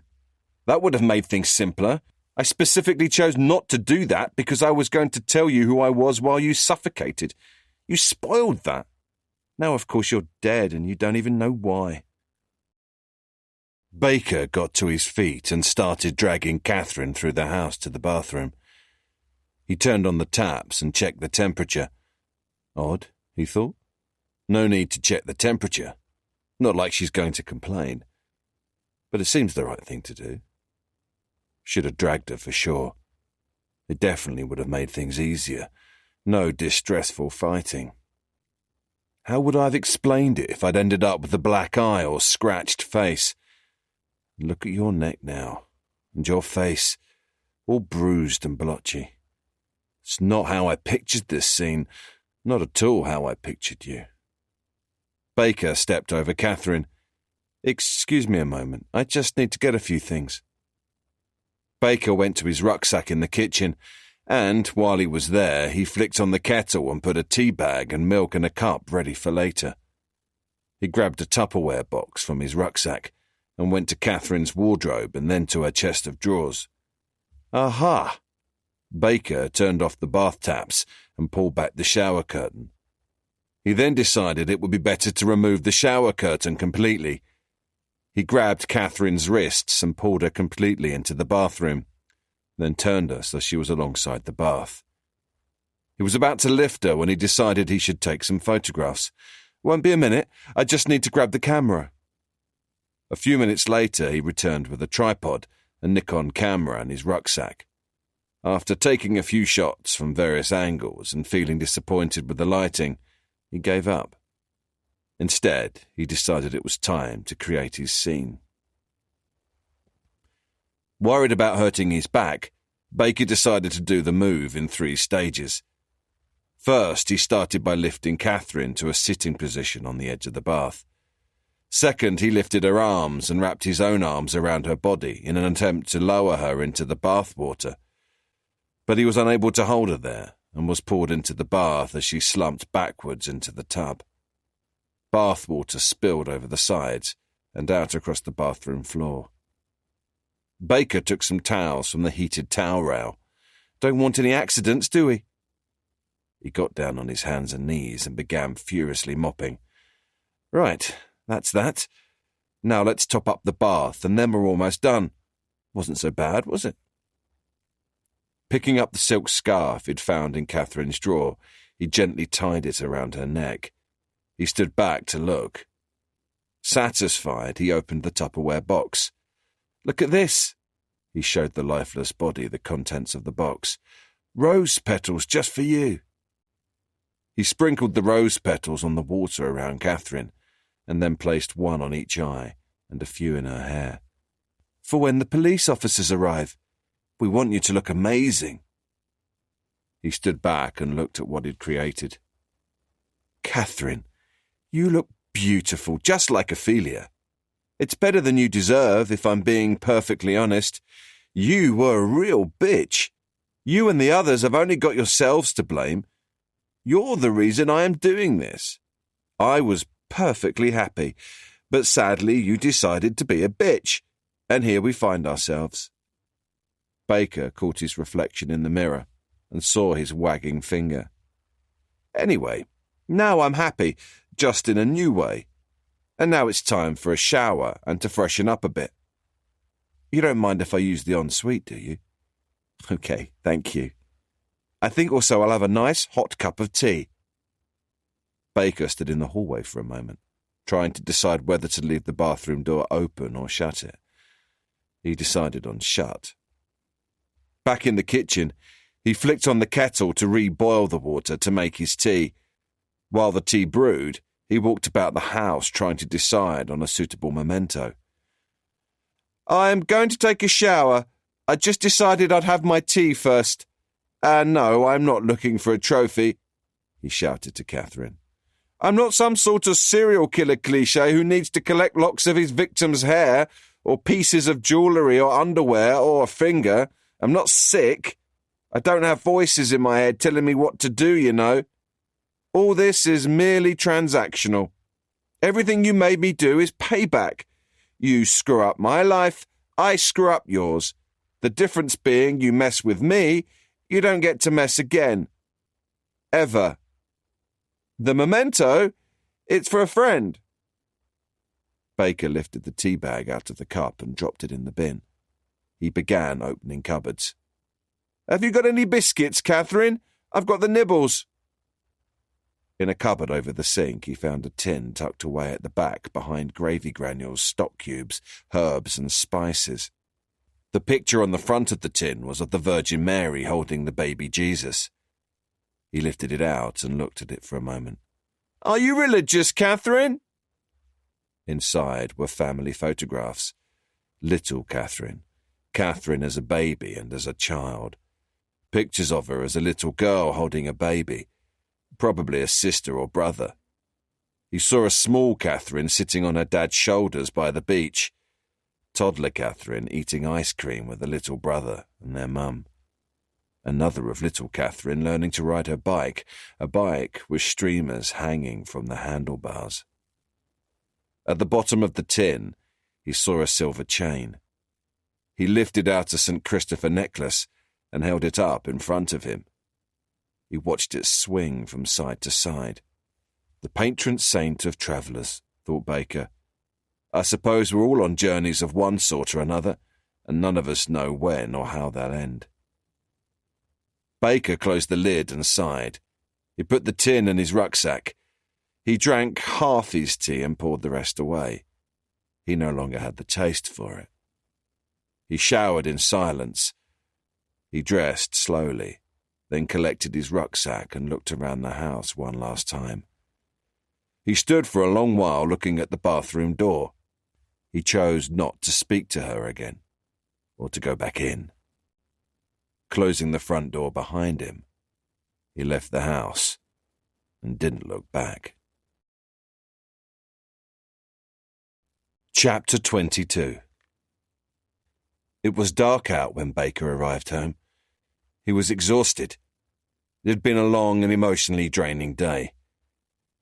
That would have made things simpler. I specifically chose not to do that because I was going to tell you who I was while you suffocated. You spoiled that. Now, of course, you're dead and you don't even know why." Baker got to his feet and started dragging Catherine through the house to the bathroom. He turned on the taps and checked the temperature. Odd, he thought. No need to check the temperature. Not like she's going to complain. But it seems the right thing to do. Should have dragged her for sure. It definitely would have made things easier. No distressful fighting. How would I have explained it if I'd ended up with a black eye or scratched face? Look at your neck now, and your face, all bruised and blotchy. It's not how I pictured this scene, not at all how I pictured you. Baker stepped over Catherine. "Excuse me a moment, I just need to get a few things." Baker went to his rucksack in the kitchen, and, while he was there, he flicked on the kettle and put a tea bag and milk in a cup ready for later. He grabbed a Tupperware box from his rucksack and went to Catherine's wardrobe and then to her chest of drawers. Aha! Baker turned off the bath taps and pulled back the shower curtain. He then decided it would be better to remove the shower curtain completely. He grabbed Catherine's wrists and pulled her completely into the bathroom, then turned her so she was alongside the bath. He was about to lift her when he decided he should take some photographs. "Won't be a minute, I just need to grab the camera." A few minutes later, he returned with a tripod, a Nikon camera and his rucksack. After taking a few shots from various angles and feeling disappointed with the lighting, he gave up. Instead, he decided it was time to create his scene. Worried about hurting his back, Baker decided to do the move in 3 stages. First, he started by lifting Catherine to a sitting position on the edge of the bath. Second, he lifted her arms and wrapped his own arms around her body in an attempt to lower her into the bath water. But he was unable to hold her there and was pulled into the bath as she slumped backwards into the tub. Bath water spilled over the sides and out across the bathroom floor. Baker took some towels from the heated towel rail. "Don't want any accidents, do we?" He got down on his hands and knees and began furiously mopping. "Right, that's that. Now let's top up the bath and then we're almost done. Wasn't so bad, was it?" Picking up the silk scarf he'd found in Catherine's drawer, he gently tied it around her neck. He stood back to look. Satisfied, he opened the Tupperware box. "Look at this." He showed the lifeless body the contents of the box. "Rose petals just for you." He sprinkled the rose petals on the water around Catherine, and then placed one on each eye and a few in her hair. "For when the police officers arrive. We want you to look amazing." He stood back and looked at what he'd created. "Catherine, you look beautiful, just like Ophelia. It's better than you deserve, if I'm being perfectly honest. You were a real bitch. You and the others have only got yourselves to blame. You're the reason I am doing this. I was perfectly happy, but sadly you decided to be a bitch, and here we find ourselves." Baker caught his reflection in the mirror and saw his wagging finger. "Anyway, now I'm happy, just in a new way. And now it's time for a shower and to freshen up a bit. You don't mind if I use the ensuite, do you?" "Okay, thank you. I think also I'll have a nice hot cup of tea." Baker stood in the hallway for a moment, trying to decide whether to leave the bathroom door open or shut it. He decided on shut. Back in the kitchen, he flicked on the kettle to re-boil the water to make his tea. While the tea brewed, he walked about the house trying to decide on a suitable memento. "I'm going to take a shower. I just decided I'd have my tea first. And no, I'm not looking for a trophy," he shouted to Catherine. "I'm not some sort of serial killer cliché who needs to collect locks of his victim's hair, or pieces of jewellery or underwear or a finger. I'm not sick. I don't have voices in my head telling me what to do, you know. All this is merely transactional. Everything you made me do is payback. You screw up my life, I screw up yours. The difference being you mess with me, you don't get to mess again. Ever. The memento? It's for a friend. Baker lifted the tea bag out of the cup and dropped it in the bin. He began opening cupboards. Have you got any biscuits, Catherine? I've got the nibbles. In a cupboard over the sink, he found a tin tucked away at the back behind gravy granules, stock cubes, herbs and spices. The picture on the front of the tin was of the Virgin Mary holding the baby Jesus. He lifted it out and looked at it for a moment. Are you religious, Catherine? Inside were family photographs. Little Catherine. Catherine as a baby and as a child. Pictures of her as a little girl holding a baby. Probably a sister or brother. He saw a small Catherine sitting on her dad's shoulders by the beach. Toddler Catherine eating ice cream with a little brother and their mum. Another of little Catherine learning to ride her bike, a bike with streamers hanging from the handlebars. At the bottom of the tin, he saw a silver chain. He lifted out a St. Christopher necklace and held it up in front of him. He watched it swing from side to side. The patron saint of travellers, thought Baker. I suppose we're all on journeys of one sort or another, and none of us know when or how they'll end. Baker closed the lid and sighed. He put the tin in his rucksack. He drank half his tea and poured the rest away. He no longer had the taste for it. He showered in silence. He dressed slowly, then collected his rucksack and looked around the house one last time. He stood for a long while looking at the bathroom door. He chose not to speak to her again, or to go back in. Closing the front door behind him, he left the house and didn't look back. Chapter 22. It was dark out when Baker arrived home. He was exhausted. It had been a long and emotionally draining day.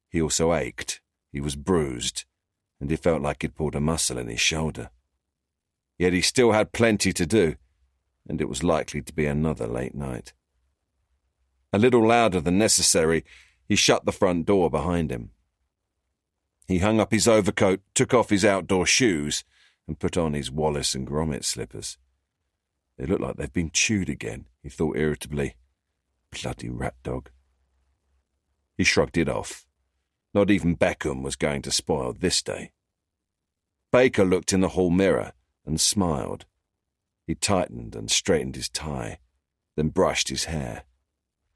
He also ached, he was bruised, and he felt like he'd pulled a muscle in his shoulder. Yet he still had plenty to do, and it was likely to be another late night. A little louder than necessary, he shut the front door behind him. He hung up his overcoat, took off his outdoor shoes, and put on his Wallace and Gromit slippers. They looked like they'd been chewed again, he thought irritably. Bloody rat dog. He shrugged it off. Not even Beckham was going to spoil this day. Baker looked in the hall mirror and smiled. He tightened and straightened his tie, then brushed his hair.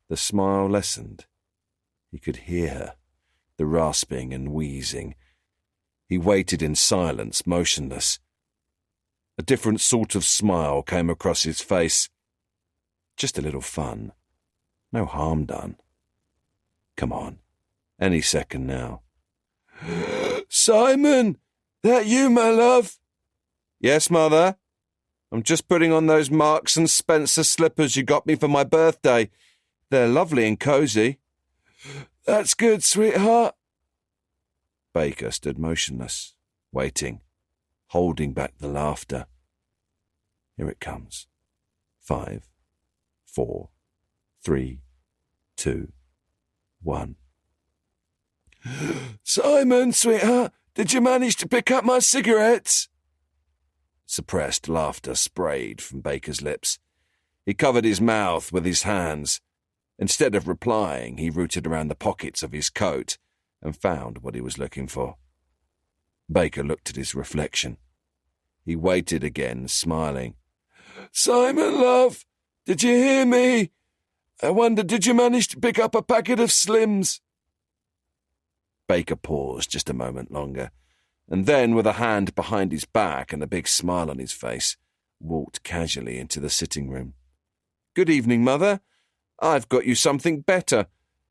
The smile lessened. He could hear her, the rasping and wheezing. He waited in silence, motionless. A different sort of smile came across his face. Just a little fun. No harm done. Come on, any second now. Simon! That you, my love? Yes, Mother. I'm just putting on those Marks and Spencer slippers you got me for my birthday. They're lovely and cosy. That's good, sweetheart. Baker stood motionless, waiting, holding back the laughter. Here it comes. 5, 4, 3, 2, 1. Simon, sweetheart, did you manage to pick up my cigarettes? Suppressed laughter sprayed from Baker's lips. He covered his mouth with his hands. Instead of replying, he rooted around the pockets of his coat and found what he was looking for. Baker looked at his reflection. He waited again, smiling. Simon, love, did you hear me? I wonder, did you manage to pick up a packet of Slims? Baker paused just a moment longer, and then, with a hand behind his back and a big smile on his face, walked casually into the sitting room. Good evening, Mother. I've got you something better,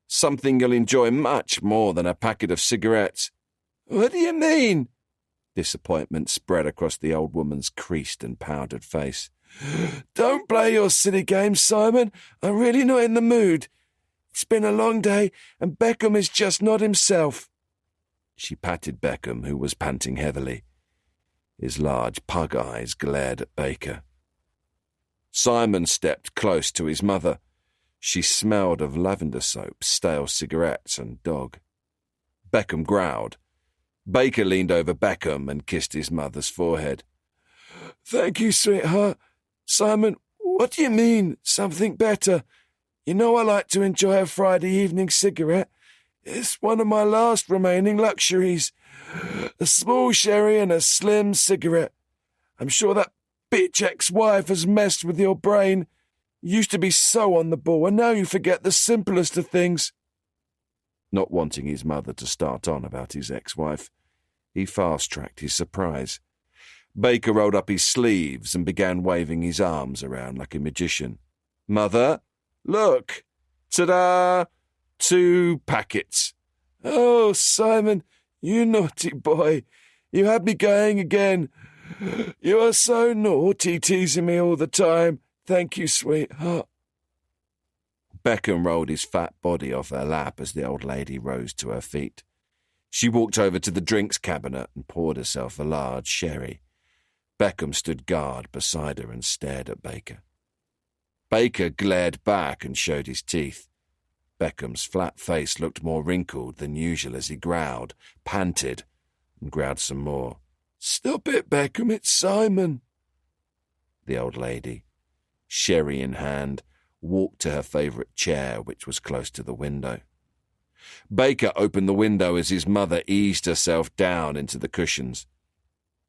something you'll enjoy much more than a packet of cigarettes. What do you mean? Disappointment spread across the old woman's creased and powdered face. Don't play your silly games, Simon. I'm really not in the mood. It's been a long day, and Beckham is just not himself. She patted Beckham, who was panting heavily. His large pug eyes glared at Baker. Simon stepped close to his mother. She smelled of lavender soap, stale cigarettes, and dog. Beckham growled. Baker leaned over Beckham and kissed his mother's forehead. "Thank you, sweetheart. Simon, what do you mean, something better? You know I like to enjoy a Friday evening cigarette. It's one of my last remaining luxuries. A small sherry and a slim cigarette. I'm sure that bitch ex-wife has messed with your brain. You used to be so on the ball, and now you forget the simplest of things." Not wanting his mother to start on about his ex-wife, he fast-tracked his surprise. Baker rolled up his sleeves and began waving his arms around like a magician. "Mother, look! Ta-da! 2 packets. Oh, Simon, you naughty boy. You had me going again. You are so naughty, teasing me all the time. Thank you, sweetheart." Beckham rolled his fat body off her lap as the old lady rose to her feet. She walked over to the drinks cabinet and poured herself a large sherry. Beckham stood guard beside her and stared at Baker. Baker glared back and showed his teeth. Beckham's flat face looked more wrinkled than usual as he growled, panted, and growled some more. "Stop it, Beckham, it's Simon." The old lady, sherry in hand, walked to her favourite chair, which was close to the window. Baker opened the window as his mother eased herself down into the cushions.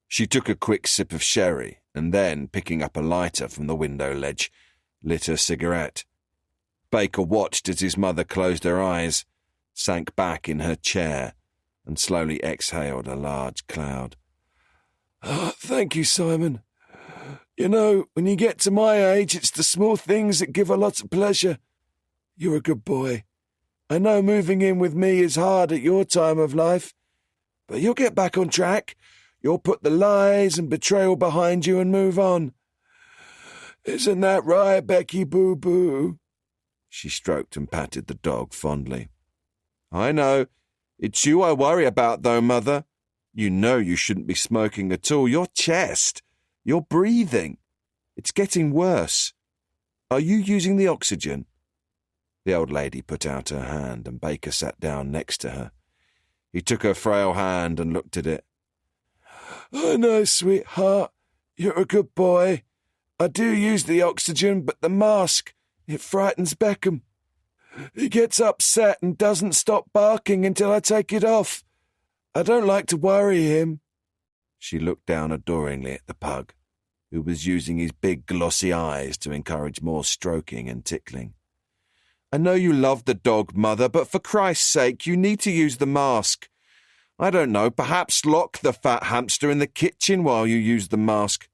She took a quick sip of sherry and then, picking up a lighter from the window ledge, lit her cigarette. Baker watched as his mother closed her eyes, sank back in her chair, and slowly exhaled a large cloud. "Oh, thank you, Simon. You know, when you get to my age, it's the small things that give a lot of pleasure. You're a good boy. I know moving in with me is hard at your time of life, but you'll get back on track. You'll put the lies and betrayal behind you and move on. Isn't that right, Becky Boo-Boo?" She stroked and patted the dog fondly. "I know. It's you I worry about, though, Mother. You know you shouldn't be smoking at all. Your chest. Your breathing. It's getting worse. Are you using the oxygen?" The old lady put out her hand and Baker sat down next to her. He took her frail hand and looked at it. "I know, sweetheart. You're a good boy. I do use the oxygen, but the mask, it frightens Beckham. He gets upset and doesn't stop barking until I take it off. I don't like to worry him." She looked down adoringly at the pug, who was using his big glossy eyes to encourage more stroking and tickling. "I know you love the dog, Mother, but for Christ's sake, you need to use the mask. I don't know, perhaps lock the fat hamster in the kitchen while you use the mask."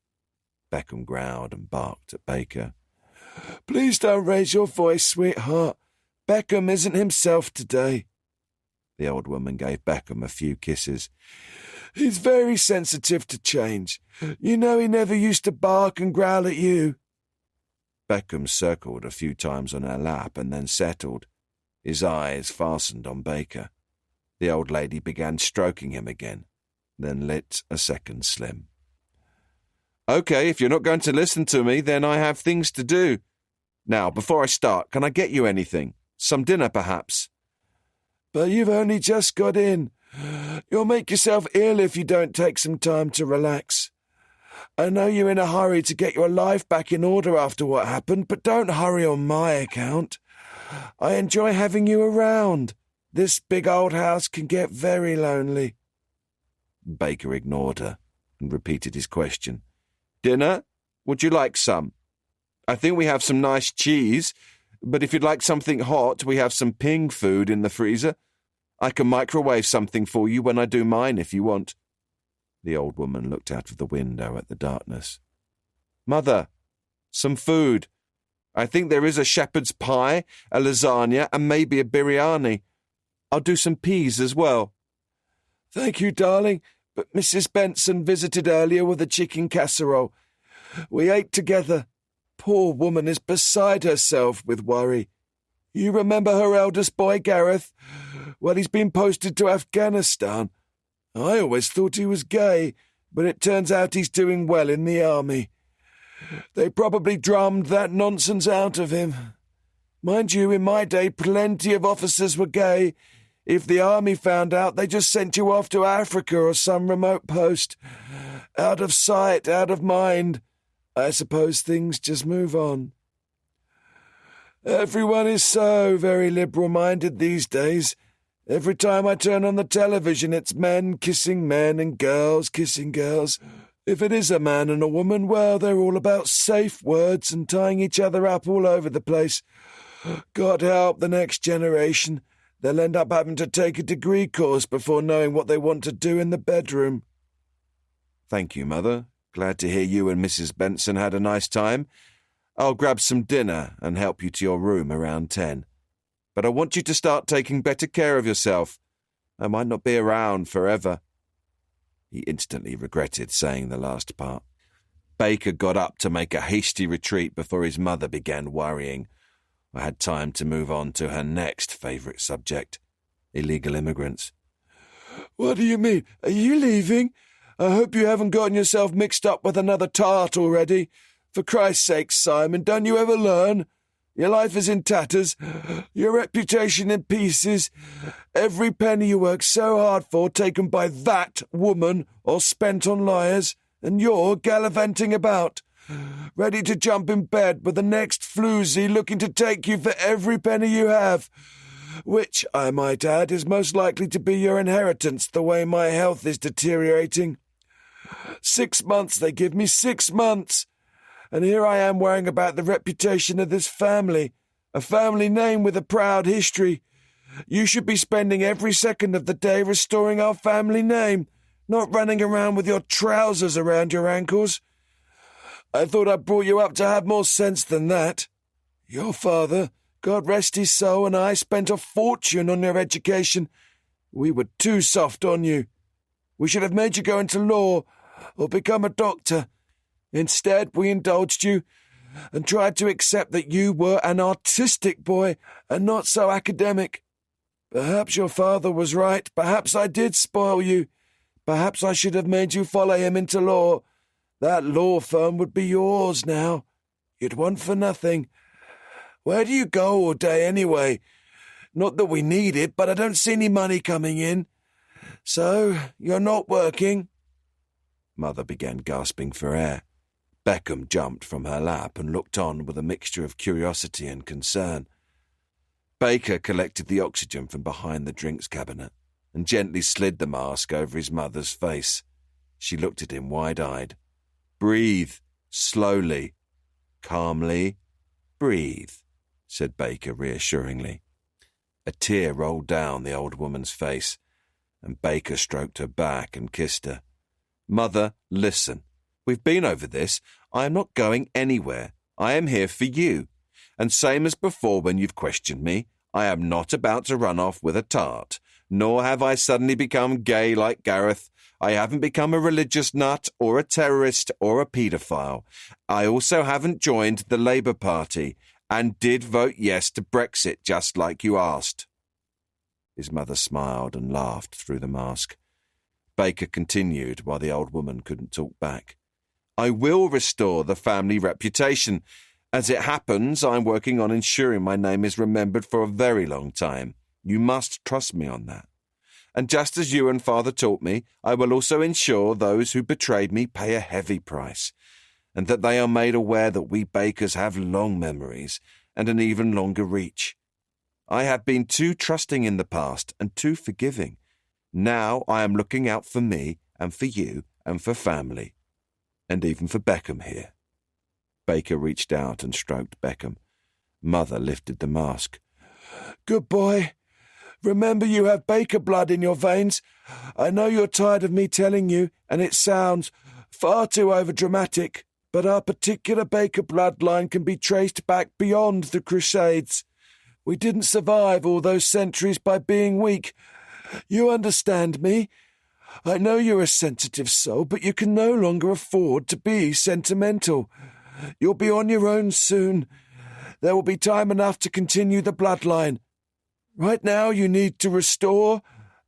Beckham growled and barked at Baker. "Please don't raise your voice, sweetheart. Beckham isn't himself today." The old woman gave Beckham a few kisses. "He's very sensitive to change. You know he never used to bark and growl at you." Beckham circled a few times on her lap and then settled, his eyes fastened on Baker. The old lady began stroking him again, then lit a second slim. "Okay, if you're not going to listen to me, then I have things to do. Now, before I start, can I get you anything? Some dinner, perhaps?" "But you've only just got in. You'll make yourself ill if you don't take some time to relax. I know you're in a hurry to get your life back in order after what happened, but don't hurry on my account. I enjoy having you around. This big old house can get very lonely." Baker ignored her and repeated his question. "Dinner? Would you like some? I think we have some nice cheese, but if you'd like something hot, we have some ping food in the freezer. I can microwave something for you when I do mine if you want." The old woman looked out of the window at the darkness. "Mother, some food. I think there is a shepherd's pie, a lasagna, and maybe a biryani. I'll do some peas as well." "Thank you, darling, but Mrs. Benson visited earlier with a chicken casserole. We ate together. Poor woman is beside herself with worry. You remember her eldest boy, Gareth? Well, he's been posted to Afghanistan. I always thought he was gay, but it turns out he's doing well in the army. They probably drummed that nonsense out of him. Mind you, in my day, plenty of officers were gay. If the army found out, they just sent you off to Africa or some remote post. Out of sight, out of mind. I suppose things just move on. Everyone is so very liberal-minded these days. Every time I turn on the television, it's men kissing men and girls kissing girls. If it is a man and a woman, well, they're all about safe words and tying each other up all over the place. God help the next generation. They'll end up having to take a degree course before knowing what they want to do in the bedroom. Thank you, Mother. Glad to hear you and Mrs. Benson had a nice time. I'll grab some dinner and help you to your room around 10. But I want you to start taking better care of yourself. I might not be around forever. He instantly regretted saying the last part. Baker got up to make a hasty retreat before his mother began worrying. I had time to move on to her next favourite subject, illegal immigrants. What do you mean? Are you leaving? I hope you haven't gotten yourself mixed up with another tart already. For Christ's sake, Simon, don't you ever learn? Your life is in tatters, your reputation in pieces, every penny you worked so hard for taken by that woman or spent on liars, and you're gallivanting about, ready to jump in bed with the next floozy looking to take you for every penny you have, which, I might add, is most likely to be your inheritance the way my health is deteriorating. 6 months they give me, 6 months. And here I am worrying about the reputation of this family, a family name with a proud history. You should be spending every second of the day restoring our family name, not running around with your trousers around your ankles. I thought I brought you up to have more sense than that. Your father, God rest his soul, and I spent a fortune on your education. We were too soft on you. We should have made you go into law or become a doctor. Instead, we indulged you and tried to accept that you were an artistic boy and not so academic. Perhaps your father was right. Perhaps I did spoil you. Perhaps I should have made you follow him into law. That law firm would be yours now. You'd want for nothing. Where do you go all day anyway? Not that we need it, but I don't see any money coming in. So, you're not working? Mother began gasping for air. Beckham jumped from her lap and looked on with a mixture of curiosity and concern. Baker collected the oxygen from behind the drinks cabinet and gently slid the mask over his mother's face. She looked at him wide-eyed. Breathe, slowly, calmly. Breathe, said Baker reassuringly. A tear rolled down the old woman's face, and Baker stroked her back and kissed her. Mother, listen. We've been over this. I am not going anywhere. I am here for you. And same as before when you've questioned me, I am not about to run off with a tart, nor have I suddenly become gay like Gareth. I haven't become a religious nut or a terrorist or a paedophile. I also haven't joined the Labour Party and did vote yes to Brexit just like you asked. His mother smiled and laughed through the mask. Baker continued while the old woman couldn't talk back. I will restore the family reputation. As it happens, I'm working on ensuring my name is remembered for a very long time. You must trust me on that. And just as you and Father taught me, I will also ensure those who betrayed me pay a heavy price, and that they are made aware that we Bakers have long memories and an even longer reach. I have been too trusting in the past and too forgiving. Now I am looking out for me and for you and for family. And even for Beckham here. Baker reached out and stroked Beckham. Mother lifted the mask. Good boy. Remember you have Baker blood in your veins. I know you're tired of me telling you, and it sounds far too overdramatic, but our particular Baker bloodline can be traced back beyond the Crusades. We didn't survive all those centuries by being weak. You understand me? I know you're a sensitive soul, but you can no longer afford to be sentimental. You'll be on your own soon. There will be time enough to continue the bloodline. Right now you need to restore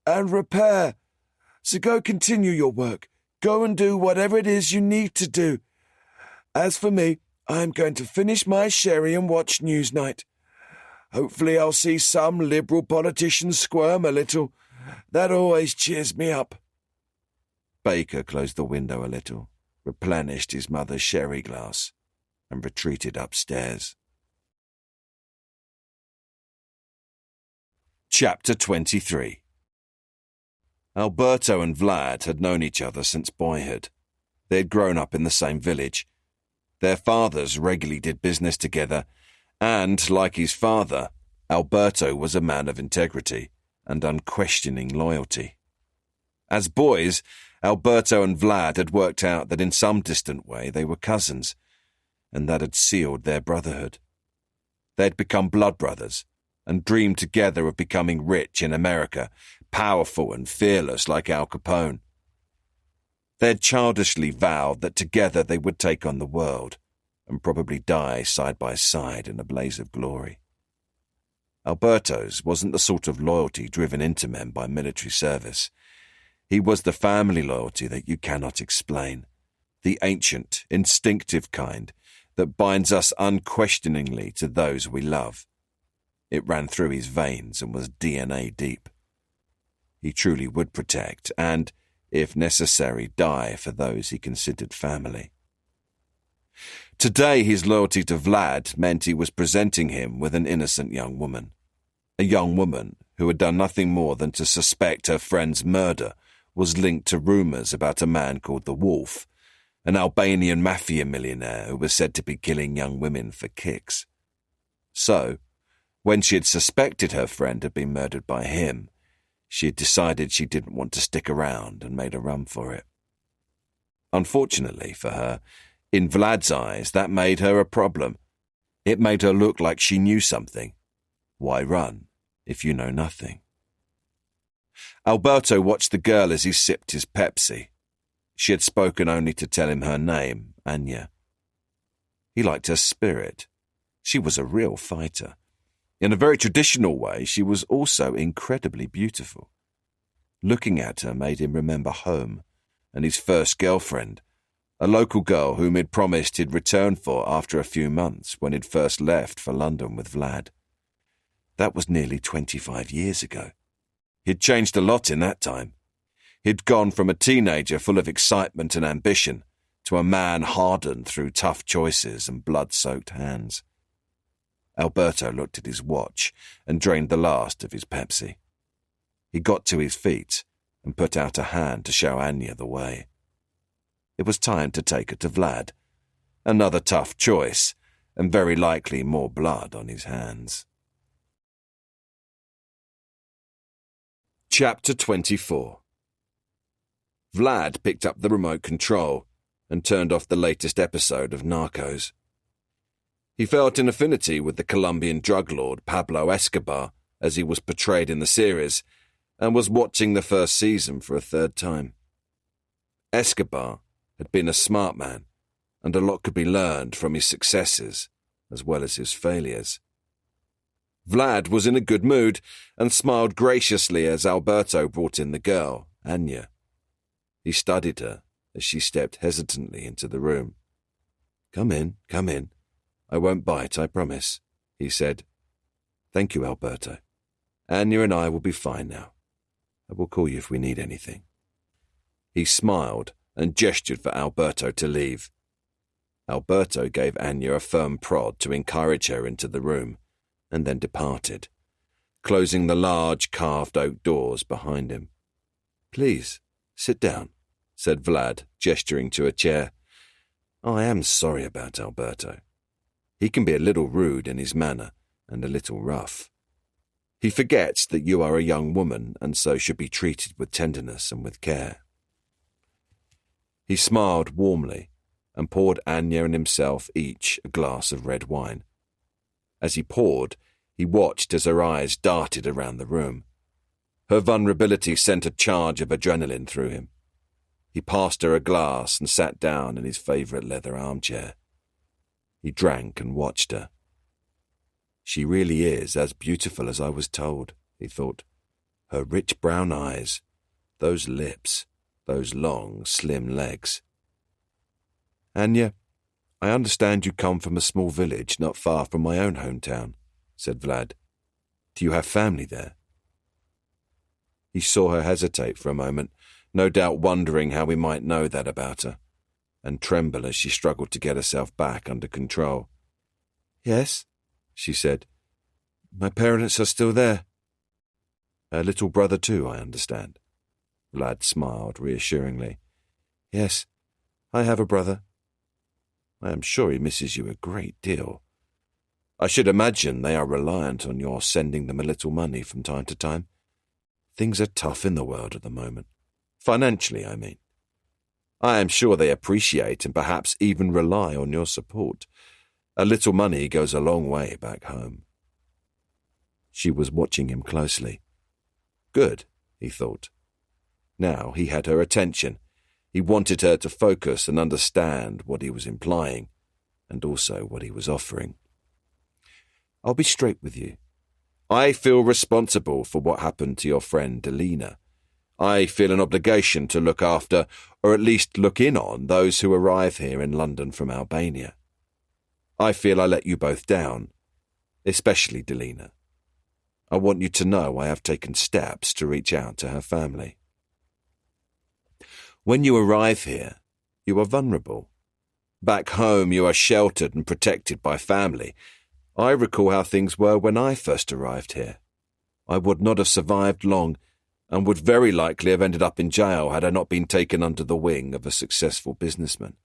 and repair. So go continue your work. Go and do whatever it is you need to do. As for me, I am going to finish my sherry and watch Newsnight. Hopefully I'll see some Liberal politician squirm a little. That always cheers me up." Baker closed the window a little, replenished his mother's sherry glass, and retreated upstairs. Chapter 23. Alberto and Vlad had known each other since boyhood. They had grown up in the same village. Their fathers regularly did business together, and, like his father, Alberto was a man of integrity and unquestioning loyalty. As boys, Alberto and Vlad had worked out that in some distant way they were cousins, and that had sealed their brotherhood. They had become blood brothers, and dreamed together of becoming rich in America, powerful and fearless like Al Capone. They had childishly vowed that together they would take on the world, and probably die side by side in a blaze of glory. Alberto's wasn't the sort of loyalty driven into men by military service. He was the family loyalty that you cannot explain, the ancient, instinctive kind that binds us unquestioningly to those we love. It ran through his veins and was DNA deep. He truly would protect and, if necessary, die for those he considered family. Today his loyalty to Vlad meant he was presenting him with an innocent young woman. A young woman who had done nothing more than to suspect her friend's murder was linked to rumours about a man called the Wolf, an Albanian mafia millionaire who was said to be killing young women for kicks. So, when she had suspected her friend had been murdered by him, she had decided she didn't want to stick around and made a run for it. Unfortunately for her, in Vlad's eyes, that made her a problem. It made her look like she knew something. Why run if you know nothing? Alberto watched the girl as he sipped his Pepsi. She had spoken only to tell him her name, Anya. He liked her spirit. She was a real fighter. In a very traditional way, she was also incredibly beautiful. Looking at her made him remember home and his first girlfriend, a local girl whom he'd promised he'd return for after a few months when he'd first left for London with Vlad. That was nearly 25 years ago. He'd changed a lot in that time. He'd gone from a teenager full of excitement and ambition to a man hardened through tough choices and blood-soaked hands. Alberto looked at his watch and drained the last of his Pepsi. He got to his feet and put out a hand to show Anya the way. It was time to take her to Vlad. Another tough choice, and very likely more blood on his hands. Chapter 24. Vlad picked up the remote control and turned off the latest episode of Narcos. He felt an affinity with the Colombian drug lord Pablo Escobar as he was portrayed in the series, and was watching the first season for a third time. Escobar had been a smart man, and a lot could be learned from his successes as well as his failures. Vlad was in a good mood and smiled graciously as Alberto brought in the girl, Anya. He studied her as she stepped hesitantly into the room. Come in. I won't bite, I promise," he said. "Thank you, Alberto. Anya and I will be fine now. I will call you if we need anything." He smiled and gestured for Alberto to leave. Alberto gave Anya a firm prod to encourage her into the room, and then departed, closing the large carved oak doors behind him. "Please, sit down," said Vlad, gesturing to a chair. "I am sorry about Alberto. He can be a little rude in his manner and a little rough. He forgets that you are a young woman and so should be treated with tenderness and with care." He smiled warmly and poured Anya and himself each a glass of red wine. As he poured, he watched as her eyes darted around the room. Her vulnerability sent a charge of adrenaline through him. He passed her a glass and sat down in his favourite leather armchair. He drank and watched her. She really is as beautiful as I was told, he thought. Her rich brown eyes, those lips, those long, slim legs. "Anya, I understand you come from a small village not far from my own hometown, said Vlad. Do you have family there? He saw her hesitate for a moment, no doubt wondering how he might know that about her, and tremble as she struggled to get herself back under control. Yes, she said. My parents are still there. A little brother too, I understand. Vlad smiled reassuringly. Yes, I have a brother. I am sure he misses you a great deal. I should imagine they are reliant on your sending them a little money from time to time. Things are tough in the world at the moment. Financially, I mean. I am sure they appreciate and perhaps even rely on your support. A little money goes a long way back home. She was watching him closely. Good, he thought. Now he had her attention. He wanted her to focus and understand what he was implying, and also what he was offering. I'll be straight with you. I feel responsible for what happened to your friend Delina. I feel an obligation to look after, or at least look in on, those who arrive here in London from Albania. I feel I let you both down, especially Delina. I want you to know I have taken steps to reach out to her family. When you arrive here, you are vulnerable. Back home, you are sheltered and protected by family. I recall how things were when I first arrived here. I would not have survived long, and would very likely have ended up in jail had I not been taken under the wing of a successful businessman.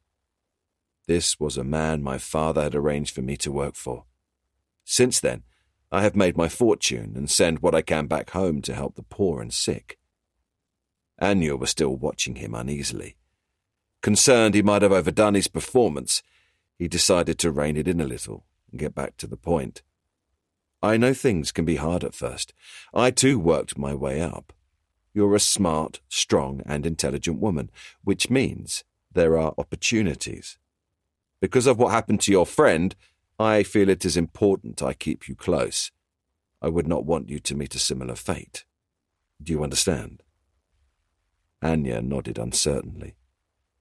This was a man my father had arranged for me to work for. Since then, I have made my fortune and send what I can back home to help the poor and sick. Anya was still watching him uneasily. Concerned he might have overdone his performance, he decided to rein it in a little and get back to the point. I know things can be hard at first. I too worked my way up. You're a smart, strong and intelligent woman, which means there are opportunities. Because of what happened to your friend, I feel it is important I keep you close. I would not want you to meet a similar fate. Do you understand? Anya nodded uncertainly.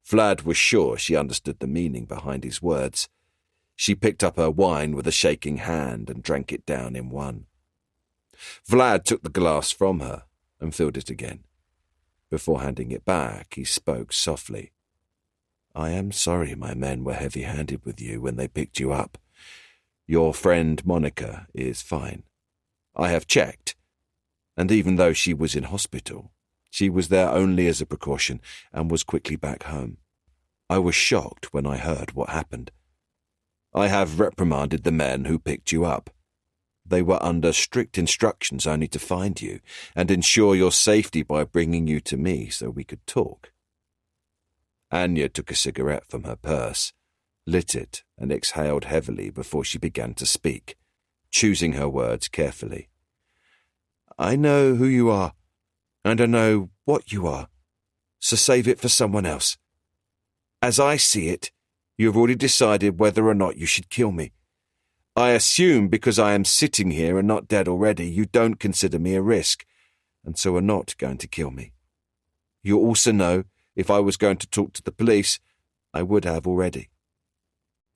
Vlad was sure she understood the meaning behind his words. She picked up her wine with a shaking hand and drank it down in one. Vlad took the glass from her and filled it again. Before handing it back, he spoke softly. I am sorry my men were heavy-handed with you when they picked you up. Your friend Monica is fine. I have checked, and even though she was in hospital, she was there only as a precaution and was quickly back home. I was shocked when I heard what happened. I have reprimanded the men who picked you up. They were under strict instructions only to find you and ensure your safety by bringing you to me so we could talk. Anya took a cigarette from her purse, lit it and exhaled heavily before she began to speak, choosing her words carefully. I know who you are, and I know what you are, so save it for someone else. As I see it, you have already decided whether or not you should kill me. I assume because I am sitting here and not dead already, you don't consider me a risk, and so are not going to kill me. You also know if I was going to talk to the police, I would have already.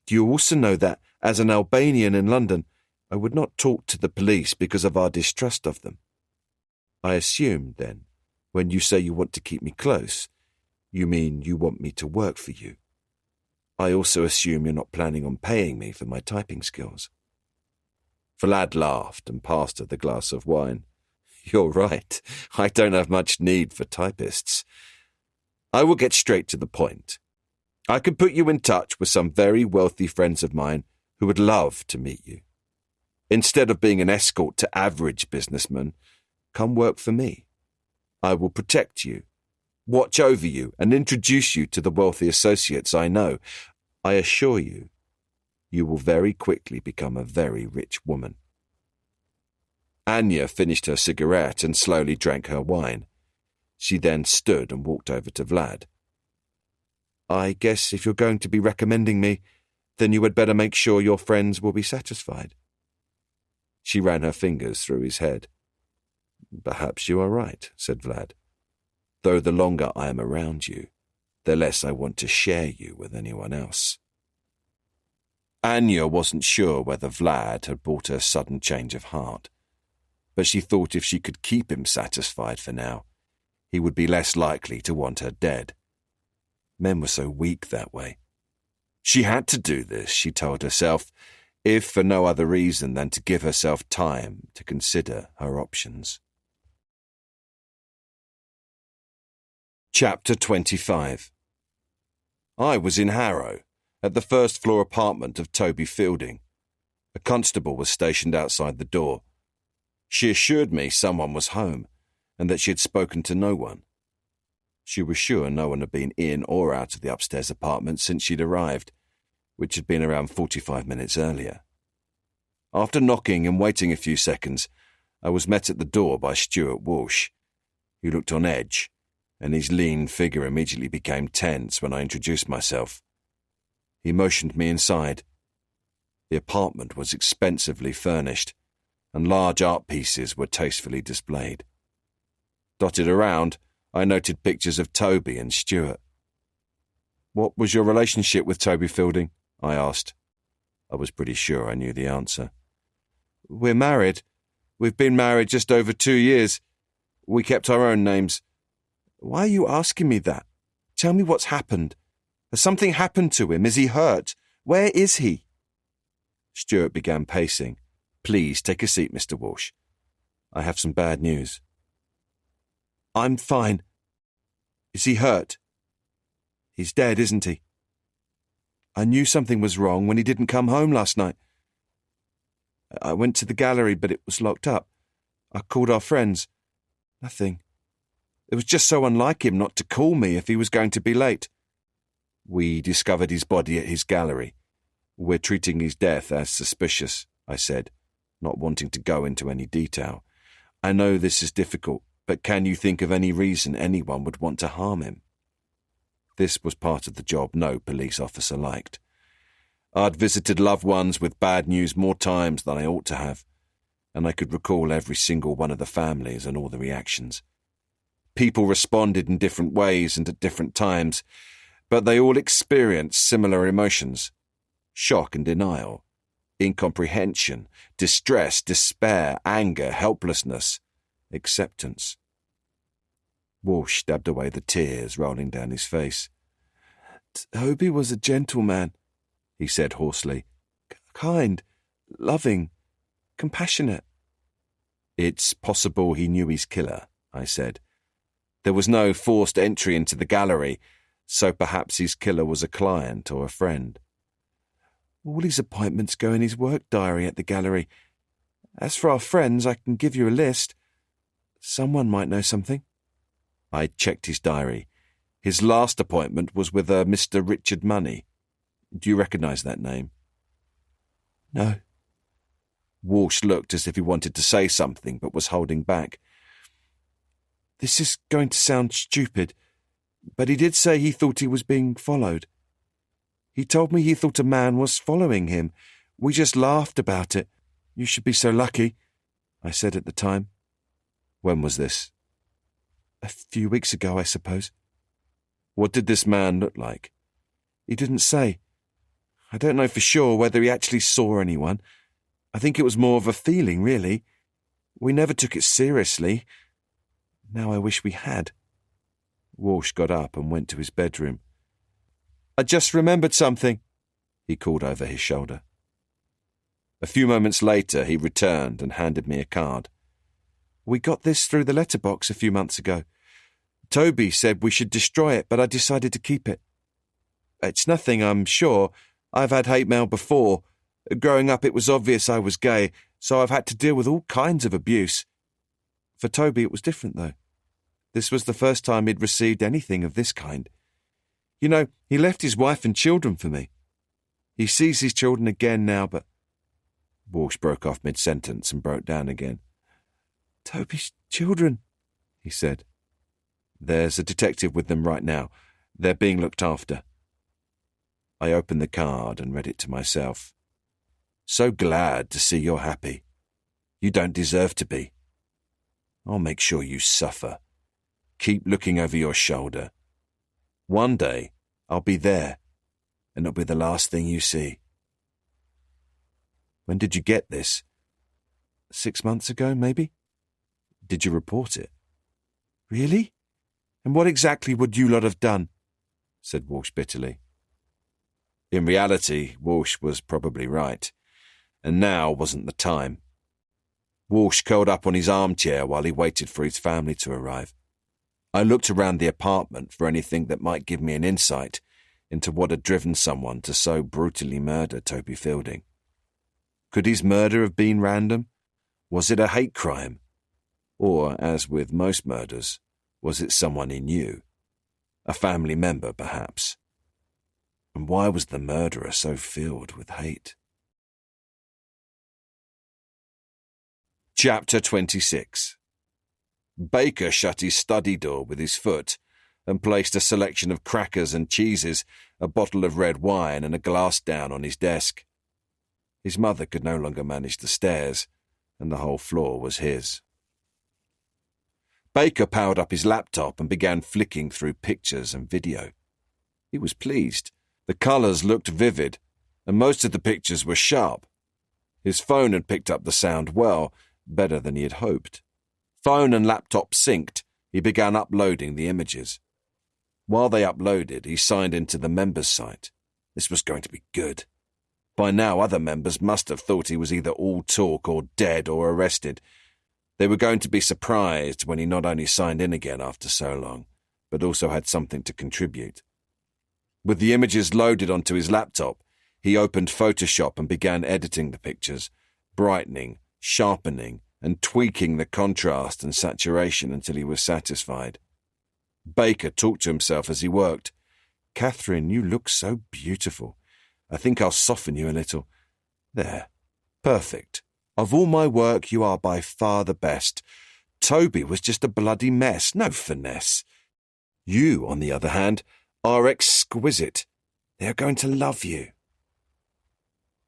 Do you also know that, as an Albanian in London, I would not talk to the police because of our distrust of them? I assume, then, when you say you want to keep me close, you mean you want me to work for you. I also assume you're not planning on paying me for my typing skills. Vlad laughed and passed her the glass of wine. You're right. I don't have much need for typists. I will get straight to the point. I can put you in touch with some very wealthy friends of mine who would love to meet you. Instead of being an escort to average businessmen, come work for me. I will protect you, watch over you, and introduce you to the wealthy associates I know. I assure you, you will very quickly become a very rich woman. Anya finished her cigarette and slowly drank her wine. She then stood and walked over to Vlad. I guess if you're going to be recommending me, then you had better make sure your friends will be satisfied. She ran her fingers through his head. Perhaps you are right, said Vlad. Though the longer I am around you, the less I want to share you with anyone else. Anya wasn't sure whether Vlad had brought her a sudden change of heart, but she thought if she could keep him satisfied for now, he would be less likely to want her dead. Men were so weak that way. She had to do this, she told herself, if for no other reason than to give herself time to consider her options. Chapter 25. I was in Harrow, at the first-floor apartment of Toby Fielding. A constable was stationed outside the door. She assured me someone was home, and that she had spoken to no one. She was sure no one had been in or out of the upstairs apartment since she'd arrived, which had been around 45 minutes earlier. After knocking and waiting a few seconds, I was met at the door by Stuart Walsh. He looked on edge, and his lean figure immediately became tense when I introduced myself. He motioned me inside. The apartment was expensively furnished, and large art pieces were tastefully displayed. Dotted around, I noted pictures of Toby and Stuart. "What was your relationship with Toby Fielding?" I asked. I was pretty sure I knew the answer. "We're married. We've been married just over 2 years. We kept our own names." "Why are you asking me that? Tell me what's happened. Has something happened to him? Is he hurt? Where is he?" Stuart began pacing. "Please take a seat, Mr. Walsh. I have some bad news." "I'm fine. Is he hurt?" "He's dead, isn't he?" "I knew something was wrong when he didn't come home last night. I went to the gallery, but it was locked up. I called our friends. Nothing. It was just so unlike him not to call me if he was going to be late." "We discovered his body at his gallery. We're treating his death as suspicious," I said, not wanting to go into any detail. "I know this is difficult, but can you think of any reason anyone would want to harm him?" This was part of the job no police officer liked. I'd visited loved ones with bad news more times than I ought to have, and I could recall every single one of the families and all the reactions. People responded in different ways and at different times, but they all experienced similar emotions: shock and denial, incomprehension, distress, despair, anger, helplessness, acceptance. Walsh dabbed away the tears rolling down his face. "Toby was a gentleman," he said hoarsely. "Kind, loving, compassionate." "It's possible he knew his killer," I said. "There was no forced entry into the gallery, so perhaps his killer was a client or a friend." "All his appointments go in his work diary at the gallery. As for our friends, I can give you a list. Someone might know something." I checked his diary. His last appointment was with a Mr. Richard Money. Do you recognise that name? "No." Walsh looked as if he wanted to say something but was holding back. "This is going to sound stupid, but he did say he thought he was being followed. He told me he thought a man was following him. We just laughed about it. You should be so lucky," I said at the time. "When was this?" "A few weeks ago, I suppose." "What did this man look like?" "He didn't say. I don't know for sure whether he actually saw anyone. I think it was more of a feeling, really. We never took it seriously. Now I wish we had." Walsh got up and went to his bedroom. "I just remembered something," he called over his shoulder. A few moments later he returned and handed me a card. "We got this through the letterbox a few months ago. Toby said we should destroy it, but I decided to keep it. It's nothing, I'm sure. I've had hate mail before. Growing up it was obvious I was gay, so I've had to deal with all kinds of abuse. For Toby it was different, though. This was the first time he'd received anything of this kind. You know, he left his wife and children for me. He sees his children again now, but..." Walsh broke off mid-sentence and broke down again. "Toby's children," he said. "There's a detective with them right now. They're being looked after." I opened the card and read it to myself. "So glad to see you're happy. You don't deserve to be. I'll make sure you suffer. Keep looking over your shoulder. One day, I'll be there, and it'll be the last thing you see. When did you get this? 6 months ago, maybe? Did you report it? Really? And what exactly would you lot have done? Said Walsh bitterly. In reality, Walsh was probably right, and now wasn't the time. Walsh curled up on his armchair while he waited for his family to arrive. I looked around the apartment for anything that might give me an insight into what had driven someone to so brutally murder Toby Fielding. Could his murder have been random? Was it a hate crime? Or, as with most murders, was it someone he knew? A family member, perhaps? And why was the murderer so filled with hate? Chapter 26. Baker shut his study door with his foot and placed a selection of crackers and cheeses, a bottle of red wine and a glass down on his desk. His mother could no longer manage the stairs, and the whole floor was his. Baker powered up his laptop and began flicking through pictures and video. He was pleased. The colours looked vivid, and most of the pictures were sharp. His phone had picked up the sound well, better than he had hoped. Phone and laptop synced, he began uploading the images. While they uploaded, he signed into the members' site. This was going to be good. By now, other members must have thought he was either all talk or dead or arrested. They were going to be surprised when he not only signed in again after so long, but also had something to contribute. With the images loaded onto his laptop, he opened Photoshop and began editing the pictures, brightening, sharpening, and tweaking the contrast and saturation until he was satisfied. Baker talked to himself as he worked. "Catherine, you look so beautiful. I think I'll soften you a little. There. Perfect. Of all my work, you are by far the best. Toby was just a bloody mess, no finesse. You, on the other hand, are exquisite. They are going to love you."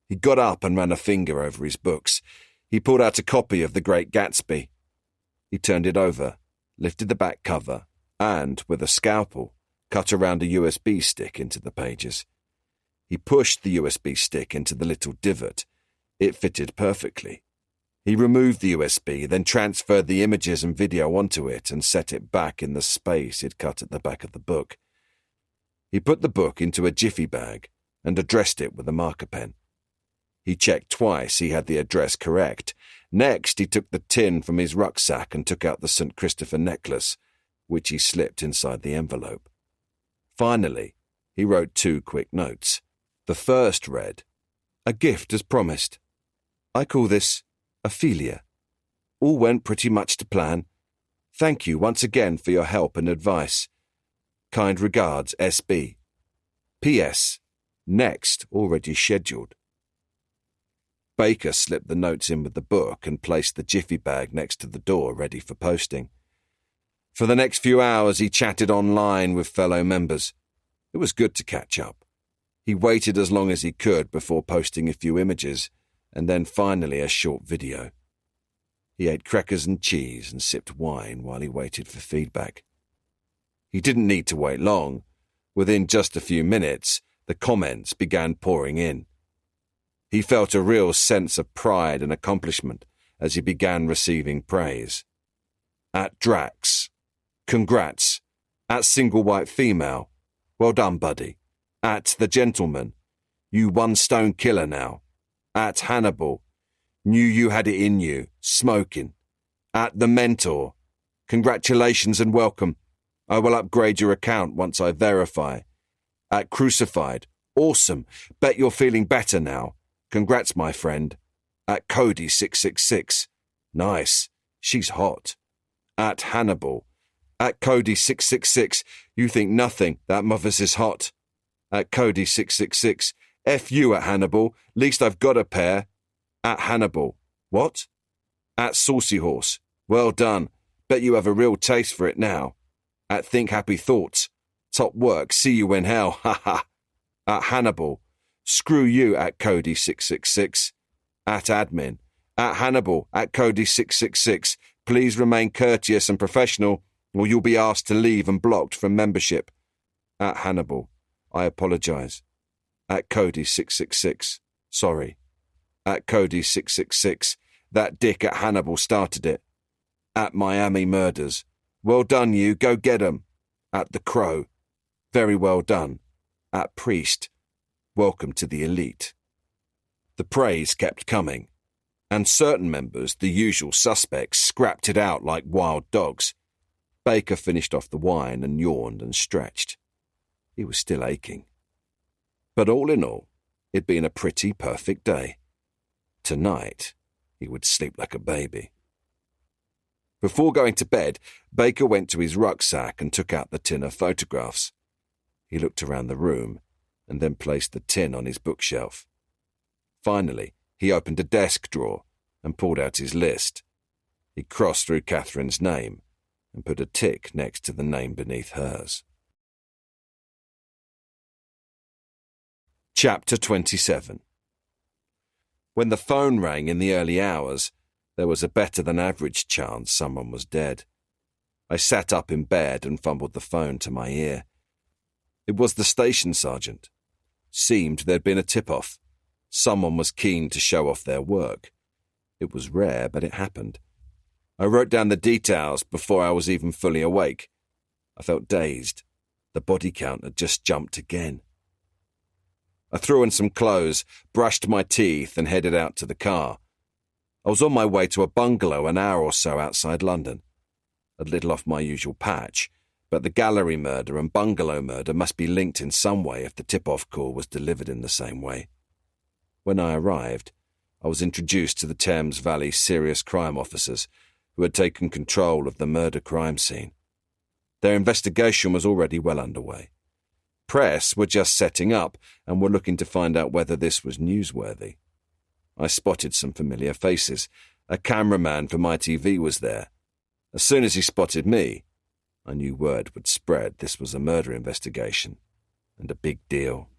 He got up and ran a finger over his books. He pulled out a copy of The Great Gatsby. He turned it over, lifted the back cover, and, with a scalpel, cut around a USB stick into the pages. He pushed the USB stick into the little divot. It fitted perfectly. He removed the USB, then transferred the images and video onto it and set it back in the space he'd cut at the back of the book. He put the book into a jiffy bag and addressed it with a marker pen. He checked twice he had the address correct. Next, he took the tin from his rucksack and took out the St. Christopher necklace, which he slipped inside the envelope. Finally, he wrote 2 quick notes. The first read, "A gift as promised. I call this Ophelia. All went pretty much to plan. Thank you once again for your help and advice. Kind regards, SB. P.S. Next already scheduled." Baker slipped the notes in with the book and placed the jiffy bag next to the door ready for posting. For the next few hours he chatted online with fellow members. It was good to catch up. He waited as long as he could before posting a few images, and then finally a short video. He ate crackers and cheese and sipped wine while he waited for feedback. He didn't need to wait long. Within just a few minutes, the comments began pouring in. He felt a real sense of pride and accomplishment as he began receiving praise. At Drax, congrats. At Single White Female, well done, buddy. At The Gentleman, you one-stone killer now. At Hannibal, knew you had it in you, smoking. At The Mentor, congratulations and welcome. I will upgrade your account once I verify. At Crucified, awesome. Bet you're feeling better now. Congrats, my friend. At Cody666, nice. She's hot. At Hannibal. At Cody666, you think nothing, that mother's is hot. At Cody666, F you at Hannibal, least I've got a pair. At Hannibal, what? At Saucy Horse, well done, bet you have a real taste for it now. At Think Happy Thoughts, top work, see you in hell, ha ha. At Hannibal, screw you at Cody666. At Admin, at Hannibal, at Cody666, please remain courteous and professional, or you'll be asked to leave and blocked from membership. At Hannibal, I apologise. At Cody666, sorry. At Cody 666, that dick at Hannibal started it. At Miami Murders, well done you, go get 'em. At The Crow, very well done. At Priest, welcome to the elite. The praise kept coming, and certain members, the usual suspects, scrapped it out like wild dogs. Baker finished off the wine and yawned and stretched. He was still aching. But all in all, it'd been a pretty perfect day. Tonight, he would sleep like a baby. Before going to bed, Baker went to his rucksack and took out the tin of photographs. He looked around the room and then placed the tin on his bookshelf. Finally, he opened a desk drawer and pulled out his list. He crossed through Catherine's name and put a tick next to the name beneath hers. Chapter 27. When the phone rang in the early hours, there was a better-than-average chance someone was dead. I sat up in bed and fumbled the phone to my ear. It was the station sergeant. Seemed there'd been a tip-off. Someone was keen to show off their work. It was rare, but it happened. I wrote down the details before I was even fully awake. I felt dazed. The body count had just jumped again. I threw in some clothes, brushed my teeth, and headed out to the car. I was on my way to a bungalow an hour or so outside London. A little off my usual patch, but the gallery murder and bungalow murder must be linked in some way if the tip-off call was delivered in the same way. When I arrived, I was introduced to the Thames Valley serious crime officers who had taken control of the murder crime scene. Their investigation was already well underway. Press were just setting up and were looking to find out whether this was newsworthy. I spotted some familiar faces. A cameraman from ITV was there. As soon as he spotted me, I knew word would spread this was a murder investigation, and a big deal.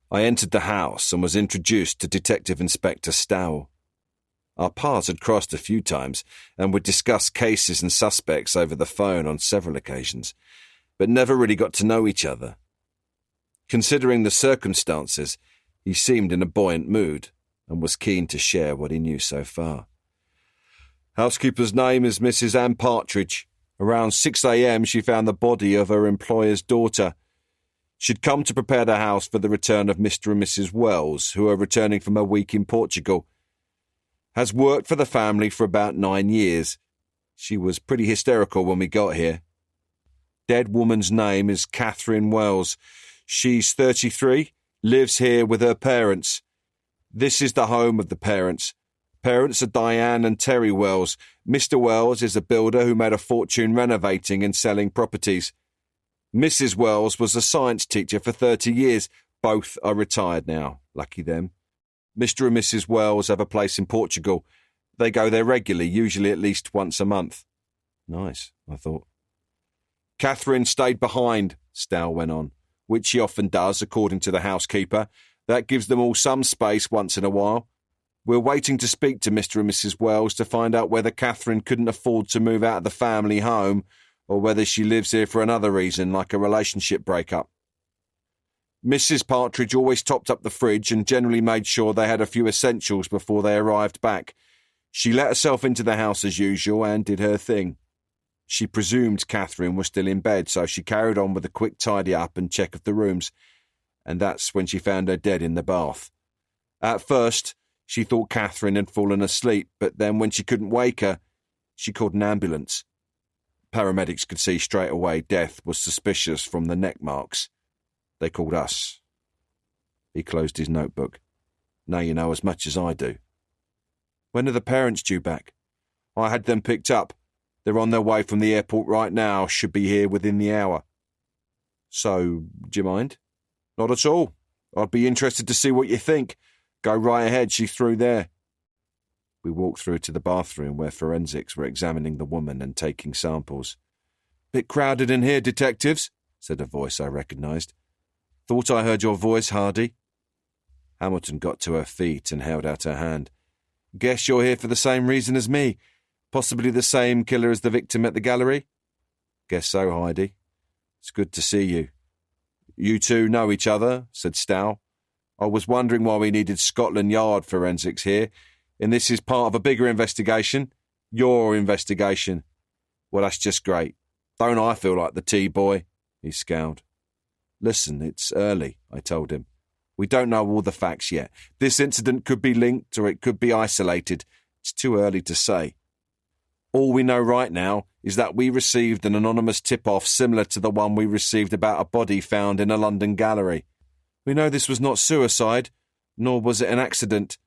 I entered the house and was introduced to Detective Inspector Stowell. Our paths had crossed a few times and would discuss cases and suspects over the phone on several occasions, but never really got to know each other. Considering the circumstances, he seemed in a buoyant mood and was keen to share what he knew so far. Housekeeper's name is Mrs. Ann Partridge. Around 6 a.m. she found the body of her employer's daughter. She'd come to prepare the house for the return of Mr. and Mrs. Wells, who are returning from a week in Portugal. Has worked for the family for about 9 years. She was pretty hysterical when we got here. Dead woman's name is Catherine Wells. She's 33, lives here with her parents. This is the home of the parents. Parents are Diane and Terry Wells. Mr. Wells is a builder who made a fortune renovating and selling properties. Mrs. Wells was a science teacher for 30 years. Both are retired now, lucky them. Mr. and Mrs. Wells have a place in Portugal. They go there regularly, usually at least once a month. Nice, I thought. Catherine stayed behind, Stow went on, which she often does, according to the housekeeper. That gives them all some space once in a while. We're waiting to speak to Mr. and Mrs. Wells to find out whether Catherine couldn't afford to move out of the family home or whether she lives here for another reason, like a relationship breakup. Mrs. Partridge always topped up the fridge and generally made sure they had a few essentials before they arrived back. She let herself into the house as usual and did her thing. She presumed Catherine was still in bed, so she carried on with a quick tidy-up and check of the rooms, and that's when she found her dead in the bath. At first, she thought Catherine had fallen asleep, but then when she couldn't wake her, she called an ambulance. Paramedics could see straight away death was suspicious from the neck marks. They called us. He closed his notebook. Now you know as much as I do. When are the parents due back? I had them picked up. They're on their way from the airport right now, should be here within the hour. So, do you mind? Not at all. I'd be interested to see what you think. Go right ahead, she's through there. We walked through to the bathroom where forensics were examining the woman and taking samples. Bit crowded in here, detectives, said a voice I recognised. Thought I heard your voice, Hardy. Hamilton got to her feet and held out her hand. Guess you're here for the same reason as me. Possibly the same killer as the victim at the gallery? Guess so, Heidi. It's good to see you. You two know each other, said Stow. I was wondering why we needed Scotland Yard forensics here, and this is part of a bigger investigation. Your investigation. Well, that's just great. Don't I feel like the T-boy? He scowled. Listen, it's early, I told him. We don't know all the facts yet. This incident could be linked or it could be isolated. It's too early to say. All we know right now is that we received an anonymous tip-off similar to the one we received about a body found in a London gallery. We know this was not suicide, nor was it an accident.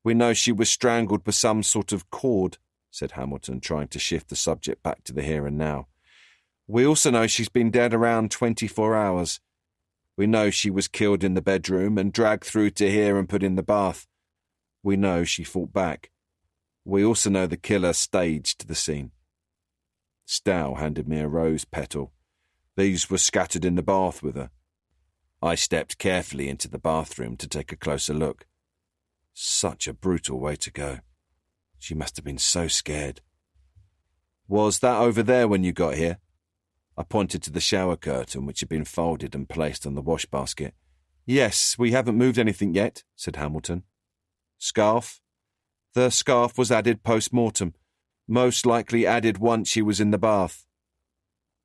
We know she was strangled with some sort of cord, said Hamilton, trying to shift the subject back to the here and now. We also know she's been dead around 24 hours. We know she was killed in the bedroom and dragged through to here and put in the bath. We know she fought back. We also know the killer staged the scene. Stow handed me a rose petal. These were scattered in the bath with her. I stepped carefully into the bathroom to take a closer look. Such a brutal way to go. She must have been so scared. Was that over there when you got here? I pointed to the shower curtain, which had been folded and placed on the wash basket. Yes, we haven't moved anything yet, said Hamilton. Scarf? The scarf was added post-mortem, most likely added once she was in the bath.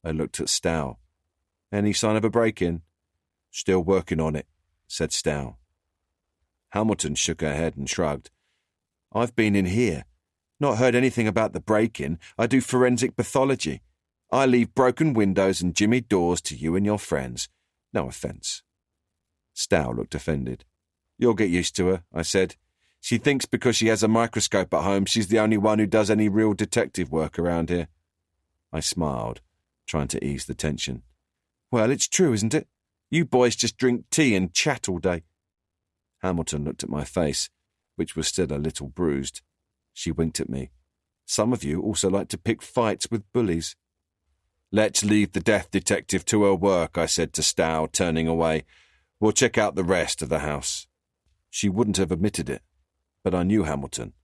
I looked at Stow. Any sign of a break-in? Still working on it, said Stow. Hamilton shook her head and shrugged. I've been in here. Not heard anything about the break-in. I do forensic pathology. I leave broken windows and jimmied doors to you and your friends. No offence. Stow looked offended. You'll get used to her, I said. She thinks because she has a microscope at home she's the only one who does any real detective work around here. I smiled, trying to ease the tension. Well, it's true, isn't it? You boys just drink tea and chat all day. Hamilton looked at my face, which was still a little bruised. She winked at me. Some of you also like to pick fights with bullies. Let's leave the death detective to her work, I said to Stow, turning away. We'll check out the rest of the house. She wouldn't have admitted it, but I knew Hamilton.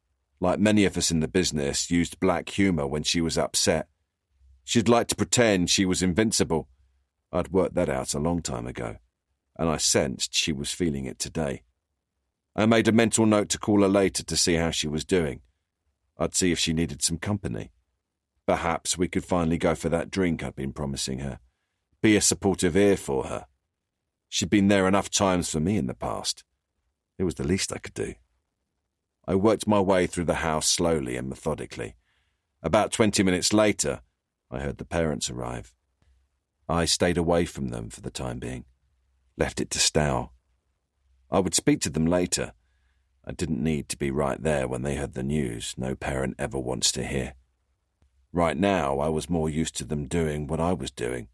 Like many of us in the business, used black humour when she was upset. She'd like to pretend she was invincible. I'd worked that out a long time ago, and I sensed she was feeling it today. I made a mental note to call her later to see how she was doing. I'd see if she needed some company. Perhaps we could finally go for that drink I'd been promising her. Be a supportive ear for her. She'd been there enough times for me in the past. It was the least I could do. I worked my way through the house slowly and methodically. About 20 minutes later, I heard the parents arrive. I stayed away from them for the time being, left it to Stow. I would speak to them later. I didn't need to be right there when they heard the news no parent ever wants to hear. Right now, I was more used to them doing what I was doing,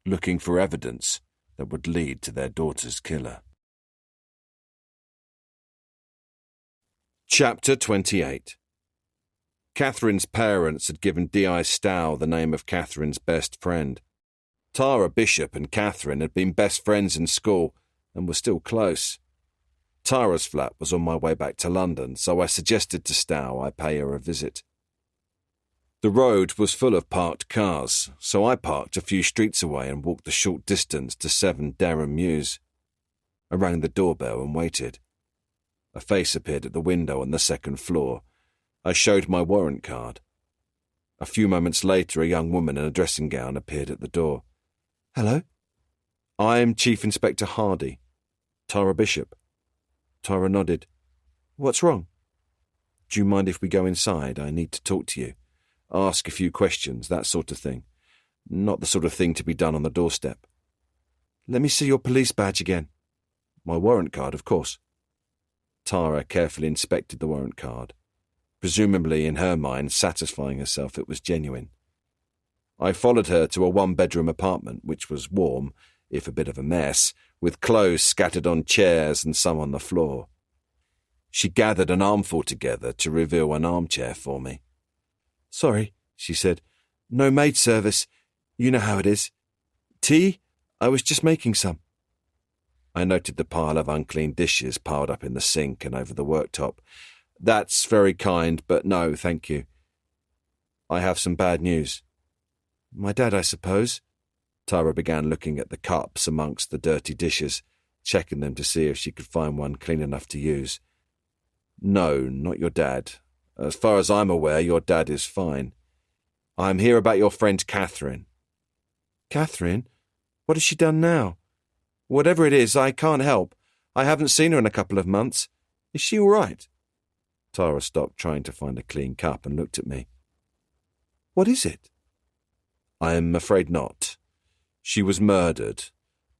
looking for evidence that would lead to their daughter's killer. Chapter 28. Catherine's parents had given D.I. Stow the name of Catherine's best friend. Tara Bishop and Catherine had been best friends in school and were still close. Tara's flat was on my way back to London, so I suggested to Stow I pay her a visit. The road was full of parked cars, so I parked a few streets away and walked the short distance to 7 Derham Mews. I rang the doorbell and waited. A face appeared at the window on the second floor. I showed my warrant card. A few moments later, a young woman in a dressing gown appeared at the door. Hello? I'm Chief Inspector Hardy. Tara Bishop. Tara nodded. What's wrong? Do you mind if we go inside? I need to talk to you. Ask a few questions, that sort of thing. Not the sort of thing to be done on the doorstep. Let me see your police badge again. My warrant card, of course. Tara carefully inspected the warrant card, presumably in her mind satisfying herself it was genuine. I followed her to a 1-bedroom apartment, which was warm, if a bit of a mess, with clothes scattered on chairs and some on the floor. She gathered an armful together to reveal an armchair for me. Sorry, she said. No maid service. You know how it is. Tea? I was just making some. I noted the pile of unclean dishes piled up in the sink and over the worktop. That's very kind, but no, thank you. I have some bad news. My dad, I suppose. Tara began looking at the cups amongst the dirty dishes. checking them to see if she could find one clean enough to use. No, not your dad. As far as I'm aware, your dad is fine. I'm here about your friend Catherine. Catherine? What has she done now? Whatever it is, I can't help. I haven't seen her in a couple of months. Is she all right? Tara stopped trying to find a clean cup and looked at me. What is it? I'm afraid not. She was murdered.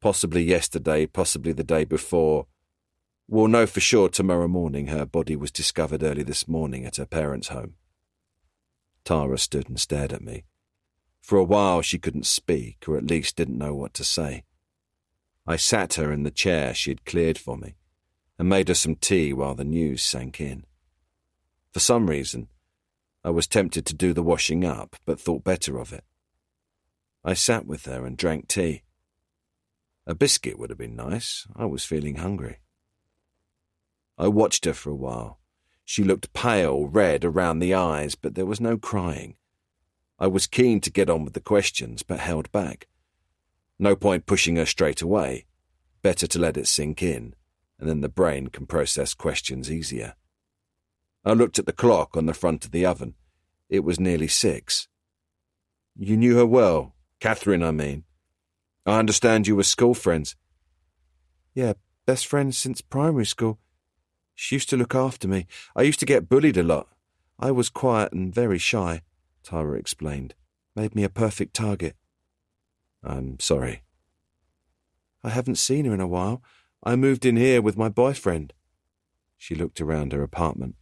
Possibly yesterday, possibly the day before. We'll know for sure tomorrow morning. Her body was discovered early this morning at her parents' home. Tara stood and stared at me. For a while she couldn't speak, or at least didn't know what to say. I sat her in the chair she had cleared for me and made her some tea while the news sank in. For some reason, I was tempted to do the washing up, but thought better of it. I sat with her and drank tea. A biscuit would have been nice. I was feeling hungry. I watched her for a while. She looked pale, red around the eyes, but there was no crying. I was keen to get on with the questions, but held back. No point pushing her straight away. Better to let it sink in, and then the brain can process questions easier. I looked at the clock on the front of the oven. It was nearly 6. You knew her well, Catherine, I mean. I understand you were school friends. Yeah, best friends since primary school. She used to look after me. I used to get bullied a lot. I was quiet and very shy, Tara explained. Made me a perfect target. I'm sorry. I haven't seen her in a while. I moved in here with my boyfriend. She looked around her apartment.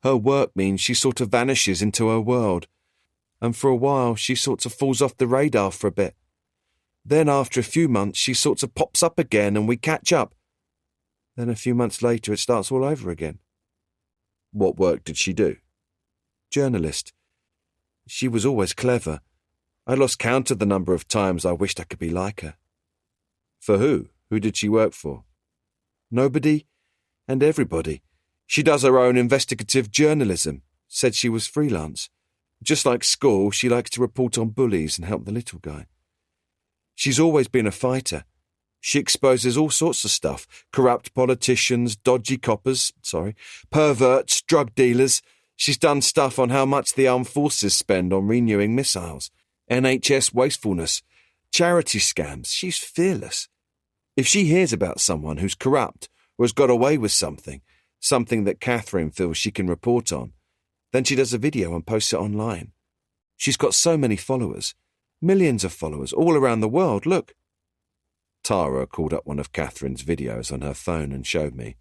Her work means she sort of vanishes into her world. And for a while she sort of falls off the radar for a bit. Then after a few months she sort of pops up again and we catch up. Then a few months later it starts all over again. What work did she do? Journalist. She was always clever. I lost count of the number of times I wished I could be like her. For who? Who did she work for? Nobody and everybody. She does her own investigative journalism. Said she was freelance. Just like school, she likes to report on bullies and help the little guy. She's always been a fighter. She exposes all sorts of stuff. Corrupt politicians, dodgy coppers, perverts, drug dealers. She's done stuff on how much the armed forces spend on renewing missiles, NHS wastefulness, charity scams. She's fearless. If she hears about someone who's corrupt or has got away with something that Catherine feels she can report on, then she does a video and posts it online. She's got so many followers, millions of followers all around the world. Look. Tara called up one of Catherine's videos on her phone and showed me.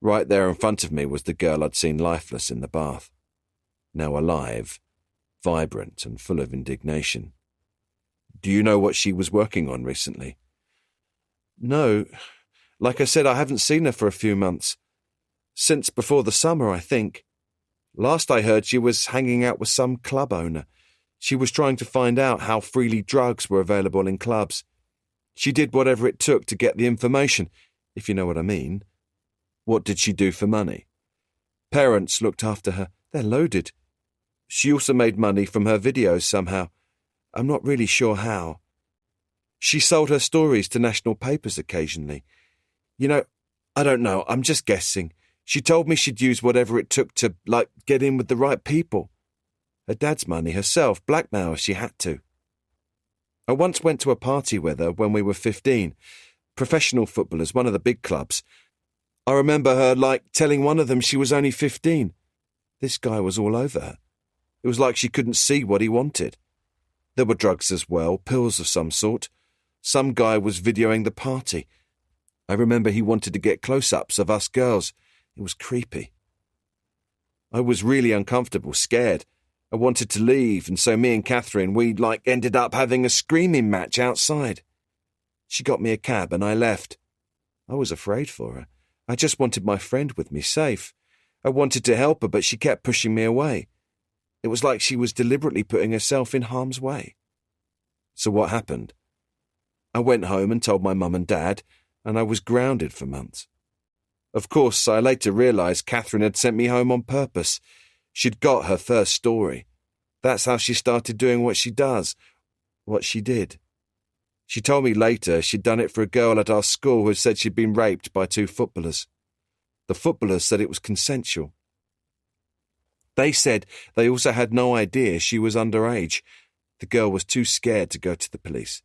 Right there in front of me was the girl I'd seen lifeless in the bath. Now alive, vibrant and full of indignation. Do you know what she was working on recently? No. Like I said, I haven't seen her for a few months. Since before the summer, I think. Last I heard, she was hanging out with some club owner. She was trying to find out how freely drugs were available in clubs. She did whatever it took to get the information, if you know what I mean. What did she do for money? Parents looked after her. They're loaded. She also made money from her videos somehow. I'm not really sure how. She sold her stories to national papers occasionally. You know, I don't know, I'm just guessing. She told me she'd use whatever it took to, get in with the right people. Her dad's money herself, blackmail if she had to. I once went to a party with her when we were 15. Professional footballers, one of the big clubs. I remember her, telling one of them she was only 15. This guy was all over her. It was like she couldn't see what he wanted. There were drugs as well, pills of some sort. Some guy was videoing the party. I remember he wanted to get close-ups of us girls. It was creepy. I was really uncomfortable, scared. I wanted to leave, and so me and Catherine, we ended up having a screaming match outside. She got me a cab and I left. I was afraid for her. I just wanted my friend with me, safe. I wanted to help her, but she kept pushing me away. It was like she was deliberately putting herself in harm's way. So what happened? I went home and told my mum and dad, and I was grounded for months. Of course, I later realised Catherine had sent me home on purpose. She'd got her first story. That's how she started doing what she does, what she did. She told me later she'd done it for a girl at our school who said she'd been raped by 2 footballers. The footballers said it was consensual. They said they also had no idea she was underage. The girl was too scared to go to the police.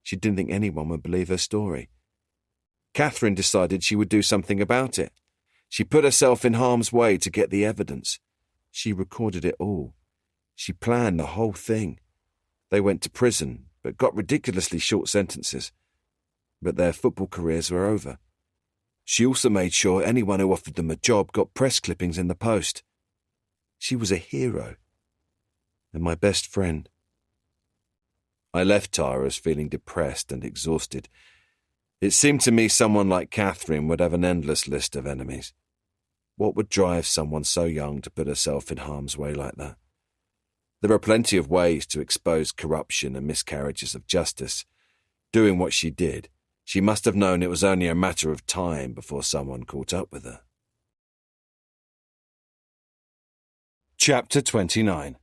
She didn't think anyone would believe her story. Catherine decided she would do something about it. She put herself in harm's way to get the evidence. She recorded it all. She planned the whole thing. They went to prison, but got ridiculously short sentences. But their football careers were over. She also made sure anyone who offered them a job got press clippings in the Post. She was a hero. And my best friend. I left Tara's feeling depressed and exhausted. It seemed to me someone like Catherine would have an endless list of enemies. What would drive someone so young to put herself in harm's way like that? There are plenty of ways to expose corruption and miscarriages of justice. Doing what she did, she must have known it was only a matter of time before someone caught up with her. Chapter 29.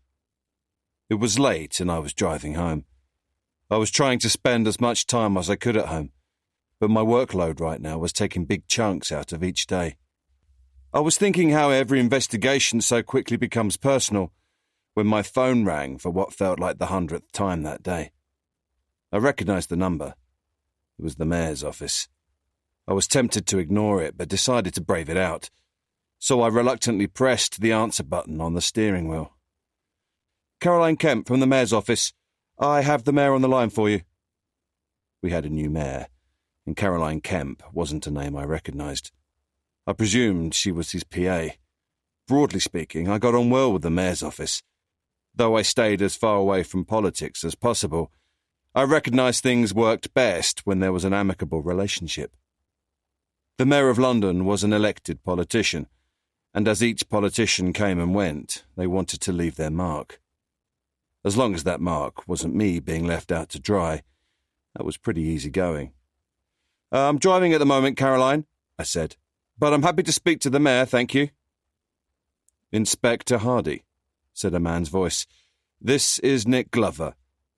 It was late and I was driving home. I was trying to spend as much time as I could at home, but my workload right now was taking big chunks out of each day. I was thinking how every investigation so quickly becomes personal when my phone rang for what felt like the 100th time that day. I recognized the number. It was the mayor's office. I was tempted to ignore it, but decided to brave it out, so I reluctantly pressed the answer button on the steering wheel. Caroline Kemp from the mayor's office. I have the mayor on the line for you. We had a new mayor, and Caroline Kemp wasn't a name I recognized. I presumed she was his PA. Broadly speaking, I got on well with the mayor's office. Though I stayed as far away from politics as possible, I recognized things worked best when there was an amicable relationship. The Mayor of London was an elected politician, and as each politician came and went, they wanted to leave their mark. As long as that mark wasn't me being left out to dry, that was pretty easy going. I'm driving at the moment, Caroline, I said, but I'm happy to speak to the mayor, thank you. Inspector Hardy, said a man's voice. This is Nick Glover.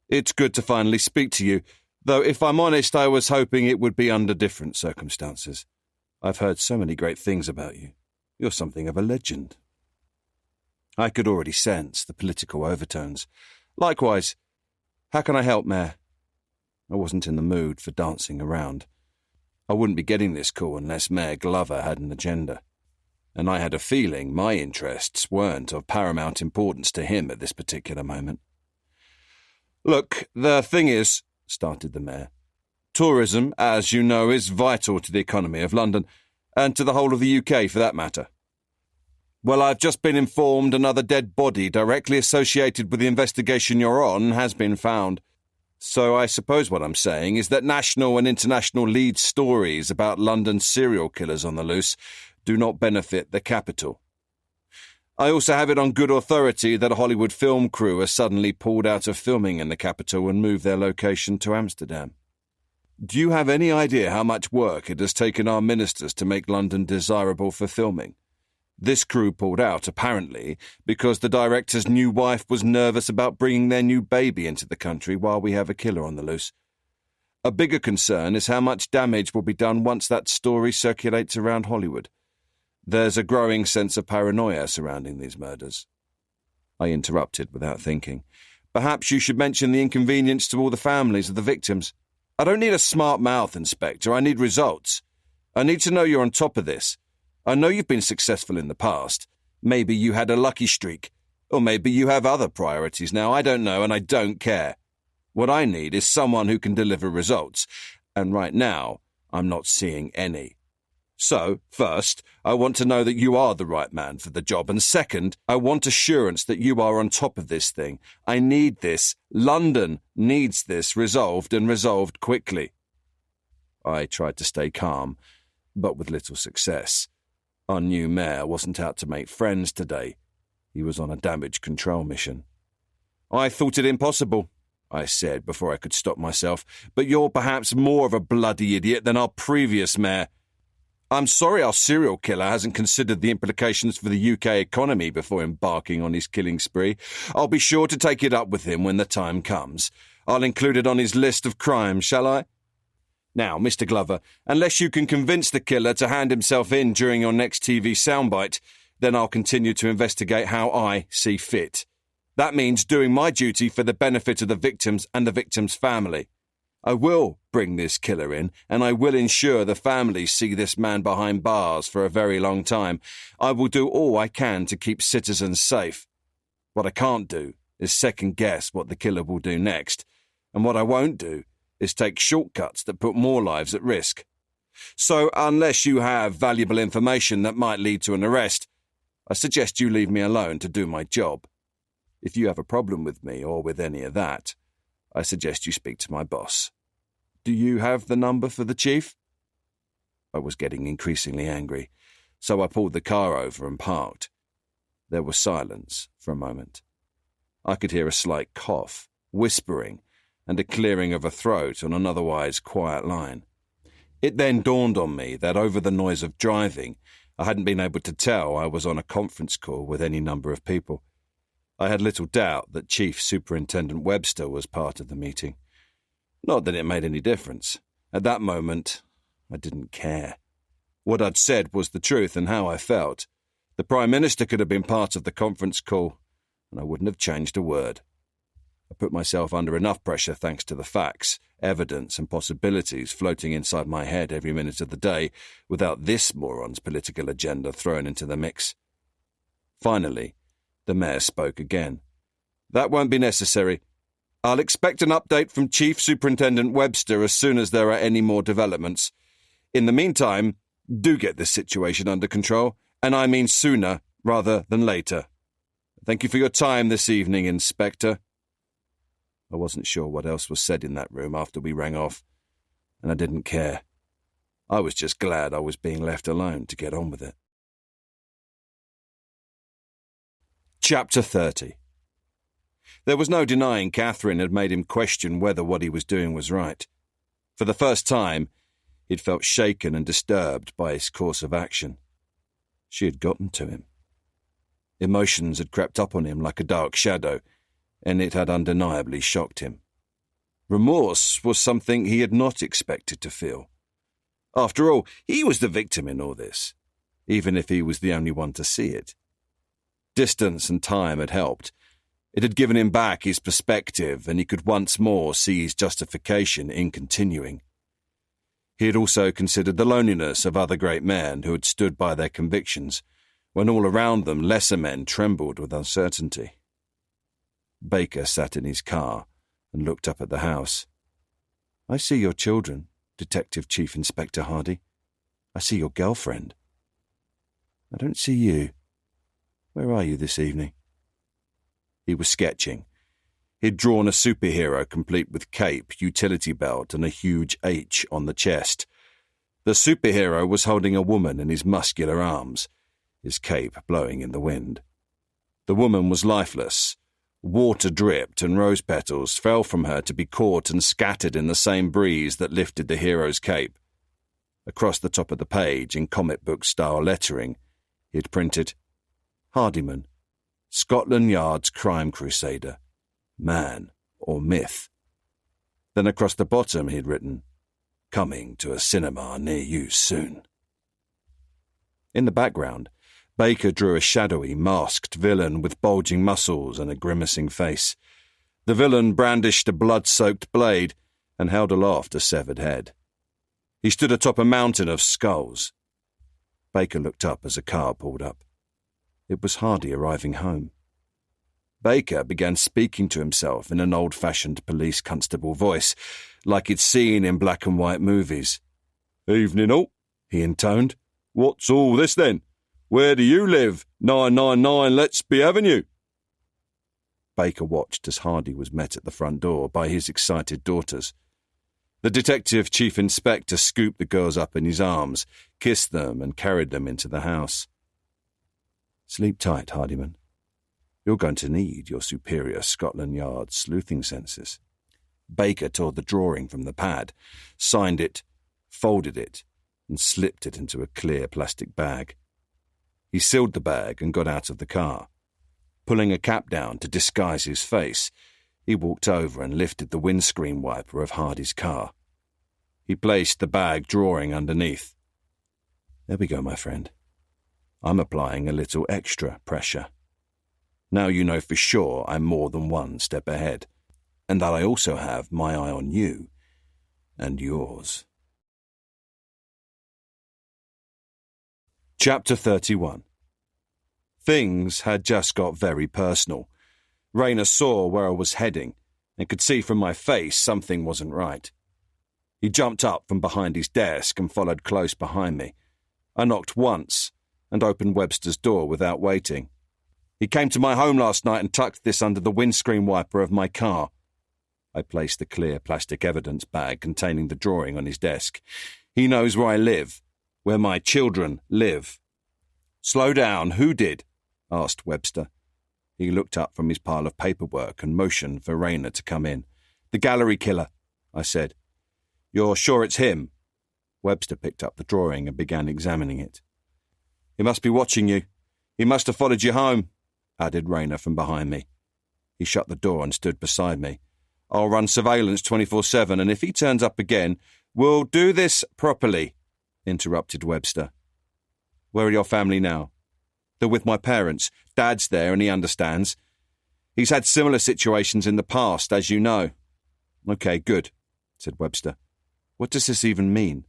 It's good to finally speak to you, though if I'm honest, I was hoping it would be under different circumstances. I've heard so many great things about you. You're something of a legend. I could already sense the political overtones. Likewise. How can I help, Mayor? I wasn't in the mood for dancing around. I wouldn't be getting this call unless Mayor Glover had an agenda, and I had a feeling my interests weren't of paramount importance to him at this particular moment. Look, the thing is, started the Mayor, tourism, as you know, is vital to the economy of London, and to the whole of the UK for that matter. Well, I've just been informed another dead body directly associated with the investigation you're on has been found. So I suppose what I'm saying is that national and international lead stories about London serial killers on the loose do not benefit the capital. I also have it on good authority that a Hollywood film crew has suddenly pulled out of filming in the capital and moved their location to Amsterdam. Do you have any idea how much work it has taken our ministers to make London desirable for filming? This crew pulled out, apparently, because the director's new wife was nervous about bringing their new baby into the country while we have a killer on the loose. A bigger concern is how much damage will be done once that story circulates around Hollywood. There's a growing sense of paranoia surrounding these murders. I interrupted without thinking. Perhaps you should mention the inconvenience to all the families of the victims. I don't need a smart mouth, Inspector. I need results. I need to know you're on top of this. I know you've been successful in the past. Maybe you had a lucky streak. Or maybe you have other priorities now. I don't know, and I don't care. What I need is someone who can deliver results. And right now, I'm not seeing any. So, first, I want to know that you are the right man for the job. And second, I want assurance that you are on top of this thing. I need this. London needs this resolved and resolved quickly. I tried to stay calm, but with little success. Our new mayor wasn't out to make friends today. He was on a damage control mission. I thought it impossible, I said before I could stop myself, but you're perhaps more of a bloody idiot than our previous mayor. I'm sorry our serial killer hasn't considered the implications for the UK economy before embarking on his killing spree. I'll be sure to take it up with him when the time comes. I'll include it on his list of crimes, shall I? Now, Mr. Glover, unless you can convince the killer to hand himself in during your next TV soundbite, then I'll continue to investigate how I see fit. That means doing my duty for the benefit of the victims and the victim's family. I will bring this killer in, and I will ensure the families see this man behind bars for a very long time. I will do all I can to keep citizens safe. What I can't do is second-guess what the killer will do next, and what I won't do is take shortcuts that put more lives at risk. So, unless you have valuable information that might lead to an arrest, I suggest you leave me alone to do my job. If you have a problem with me or with any of that, I suggest you speak to my boss. Do you have the number for the chief? I was getting increasingly angry, so I pulled the car over and parked. There was silence for a moment. I could hear a slight cough, whispering, and a clearing of a throat on an otherwise quiet line. It then dawned on me that over the noise of driving, I hadn't been able to tell I was on a conference call with any number of people. I had little doubt that Chief Superintendent Webster was part of the meeting. Not that it made any difference. At that moment, I didn't care. What I'd said was the truth and how I felt. The Prime Minister could have been part of the conference call, and I wouldn't have changed a word. I put myself under enough pressure thanks to the facts, evidence and possibilities floating inside my head every minute of the day without this moron's political agenda thrown into the mix. Finally, the Mayor spoke again. That won't be necessary. I'll expect an update from Chief Superintendent Webster as soon as there are any more developments. In the meantime, do get this situation under control, and I mean sooner rather than later. Thank you for your time this evening, Inspector. I wasn't sure what else was said in that room after we rang off, and I didn't care. I was just glad I was being left alone to get on with it. Chapter 30. There was no denying Catherine had made him question whether what he was doing was right. For the first time, he'd felt shaken and disturbed by his course of action. She had gotten to him. Emotions had crept up on him like a dark shadow, and it had undeniably shocked him. Remorse was something he had not expected to feel. After all, he was the victim in all this, even if he was the only one to see it. Distance and time had helped. It had given him back his perspective, and he could once more see his justification in continuing. He had also considered the loneliness of other great men who had stood by their convictions, when all around them lesser men trembled with uncertainty. Baker sat in his car and looked up at the house. I see your children, Detective Chief Inspector Hardy. I see your girlfriend. I don't see you. Where are you this evening? He was sketching. He'd drawn a superhero complete with cape, utility belt, and a huge H on the chest. The superhero was holding a woman in his muscular arms, his cape blowing in the wind. The woman was lifeless. Water dripped and rose petals fell from her to be caught and scattered in the same breeze that lifted the hero's cape. Across the top of the page, in comic book-style lettering, he'd printed, Hardyman, Scotland Yard's crime crusader, man or myth. Then across the bottom he'd written, coming to a cinema near you soon. In the background, Baker drew a shadowy, masked villain with bulging muscles and a grimacing face. The villain brandished a blood-soaked blade and held aloft a severed head. He stood atop a mountain of skulls. Baker looked up as a car pulled up. It was Hardy arriving home. Baker began speaking to himself in an old-fashioned police constable voice, like he'd seen in black and white movies. Evening all, he intoned. What's all this then? Where do you live? 999 Lettsby Avenue. Baker watched as Hardy was met at the front door by his excited daughters. The detective chief inspector scooped the girls up in his arms, kissed them and carried them into the house. Sleep tight, Hardyman. You're going to need your superior Scotland Yard sleuthing senses. Baker tore the drawing from the pad, signed it, folded it, and slipped it into a clear plastic bag. He sealed the bag and got out of the car. Pulling a cap down to disguise his face, He walked over and lifted the windscreen wiper of Hardy's car. He placed the bag drawing underneath. There we go, my friend. I'm applying a little extra pressure. Now you know for sure I'm more than one step ahead, and that I also have my eye on you and yours. Chapter 31. Things had just got very personal. Rayner saw where I was heading and could see from my face something wasn't right. He jumped up from behind his desk and followed close behind me. I knocked once and opened Webster's door without waiting. He came to my home last night and tucked this under the windscreen wiper of my car. I placed the clear plastic evidence bag containing the drawing on his desk. He knows where I live, where my children live. Slow down, who did? Asked Webster. He looked up from his pile of paperwork and motioned for Rayner to come in. The gallery killer, I said. You're sure it's him? Webster picked up the drawing and began examining it. He must be watching you. He must have followed you home, added Rayner from behind me. He shut the door and stood beside me. I'll run surveillance 24/7, and if he turns up again, we'll do this properly, interrupted Webster. Where are your family now? They're with my parents. Dad's there and he understands. He's had similar situations in the past, as you know. Okay, good, said Webster. What does this even mean?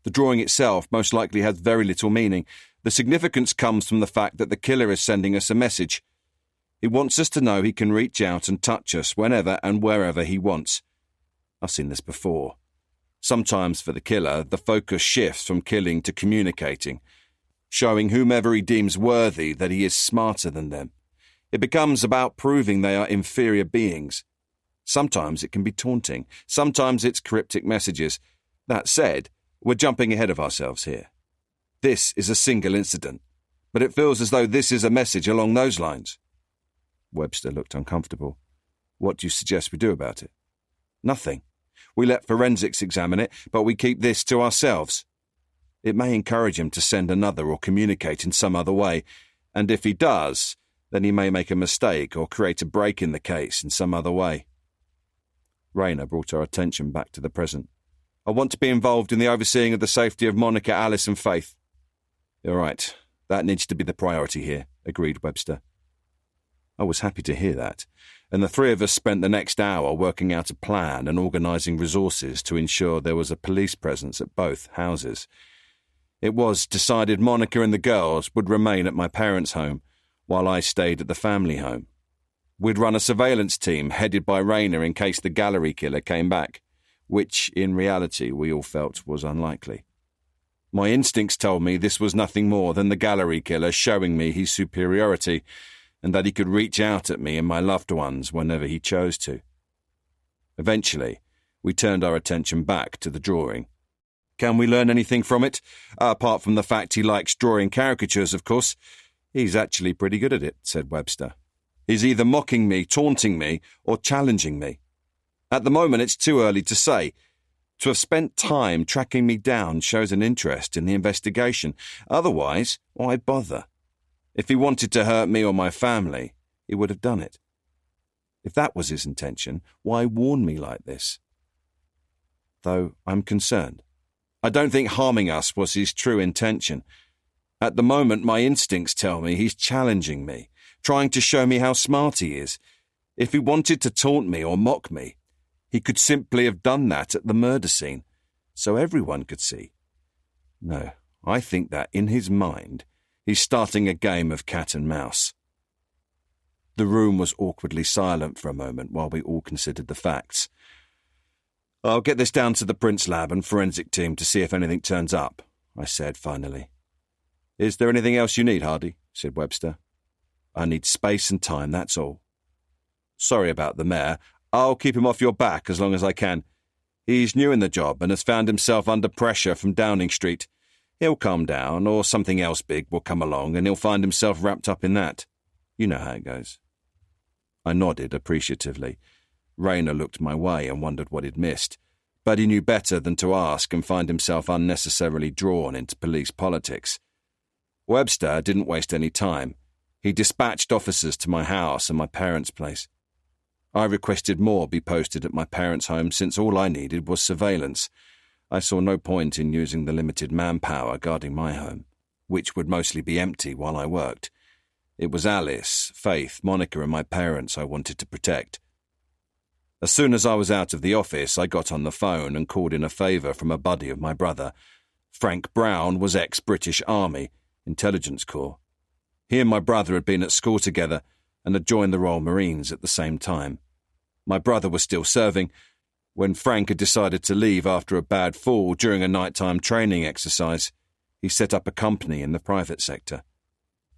The drawing itself most likely has very little meaning. The significance comes from the fact that the killer is sending us a message. He wants us to know he can reach out and touch us whenever and wherever he wants. I've seen this before. Sometimes for the killer, the focus shifts from killing to communicating, showing whomever he deems worthy that he is smarter than them. It becomes about proving they are inferior beings. Sometimes it can be taunting. Sometimes it's cryptic messages. That said, we're jumping ahead of ourselves here. This is a single incident, but it feels as though this is a message along those lines. Webster looked uncomfortable. What do you suggest we do about it? Nothing. We let forensics examine it, but we keep this to ourselves. It may encourage him to send another or communicate in some other way, and if he does, then he may make a mistake or create a break in the case in some other way. Rayner brought our attention back to the present. I want to be involved in the overseeing of the safety of Monica, Alice and Faith. You're right. That needs to be the priority here, agreed Webster. I was happy to hear that, and the three of us spent the next hour working out a plan and organising resources to ensure there was a police presence at both houses. It was decided Monica and the girls would remain at my parents' home, while I stayed at the family home. We'd run a surveillance team headed by Rayner in case the gallery killer came back, which, in reality, we all felt was unlikely. My instincts told me this was nothing more than the gallery killer showing me his superiority, and that he could reach out at me and my loved ones whenever he chose to. Eventually, we turned our attention back to the drawing. Can we learn anything from it? Apart from the fact he likes drawing caricatures, of course. He's actually pretty good at it, said Webster. He's either mocking me, taunting me, or challenging me. At the moment, it's too early to say. To have spent time tracking me down shows an interest in the investigation. Otherwise, why bother? If he wanted to hurt me or my family, he would have done it. If that was his intention, why warn me like this? Though I'm concerned. I don't think harming us was his true intention. At the moment, my instincts tell me he's challenging me, trying to show me how smart he is. If he wanted to taunt me or mock me, he could simply have done that at the murder scene, so everyone could see. No, I think that in his mind, he's starting a game of cat and mouse. The room was awkwardly silent for a moment while we all considered the facts. I'll get this down to the Prince Lab and forensic team to see if anything turns up, I said finally. Is there anything else you need, Hardy? Said Webster. I need space and time, that's all. Sorry about the mayor. I'll keep him off your back as long as I can. He's new in the job and has found himself under pressure from Downing Street. He'll calm down, or something else big will come along and he'll find himself wrapped up in that. You know how it goes. I nodded appreciatively. Rayner looked my way and wondered what he'd missed, but he knew better than to ask and find himself unnecessarily drawn into police politics. Webster didn't waste any time. He dispatched officers to my house and my parents' place. I requested more be posted at my parents' home since all I needed was surveillance. I saw no point in using the limited manpower guarding my home, which would mostly be empty while I worked. It was Alice, Faith, Monica and my parents I wanted to protect. As soon as I was out of the office, I got on the phone and called in a favour from a buddy of my brother. Frank Brown was ex-British Army, Intelligence Corps. He and my brother had been at school together and had joined the Royal Marines at the same time. My brother was still serving when Frank had decided to leave after a bad fall during a nighttime training exercise. He set up a company in the private sector.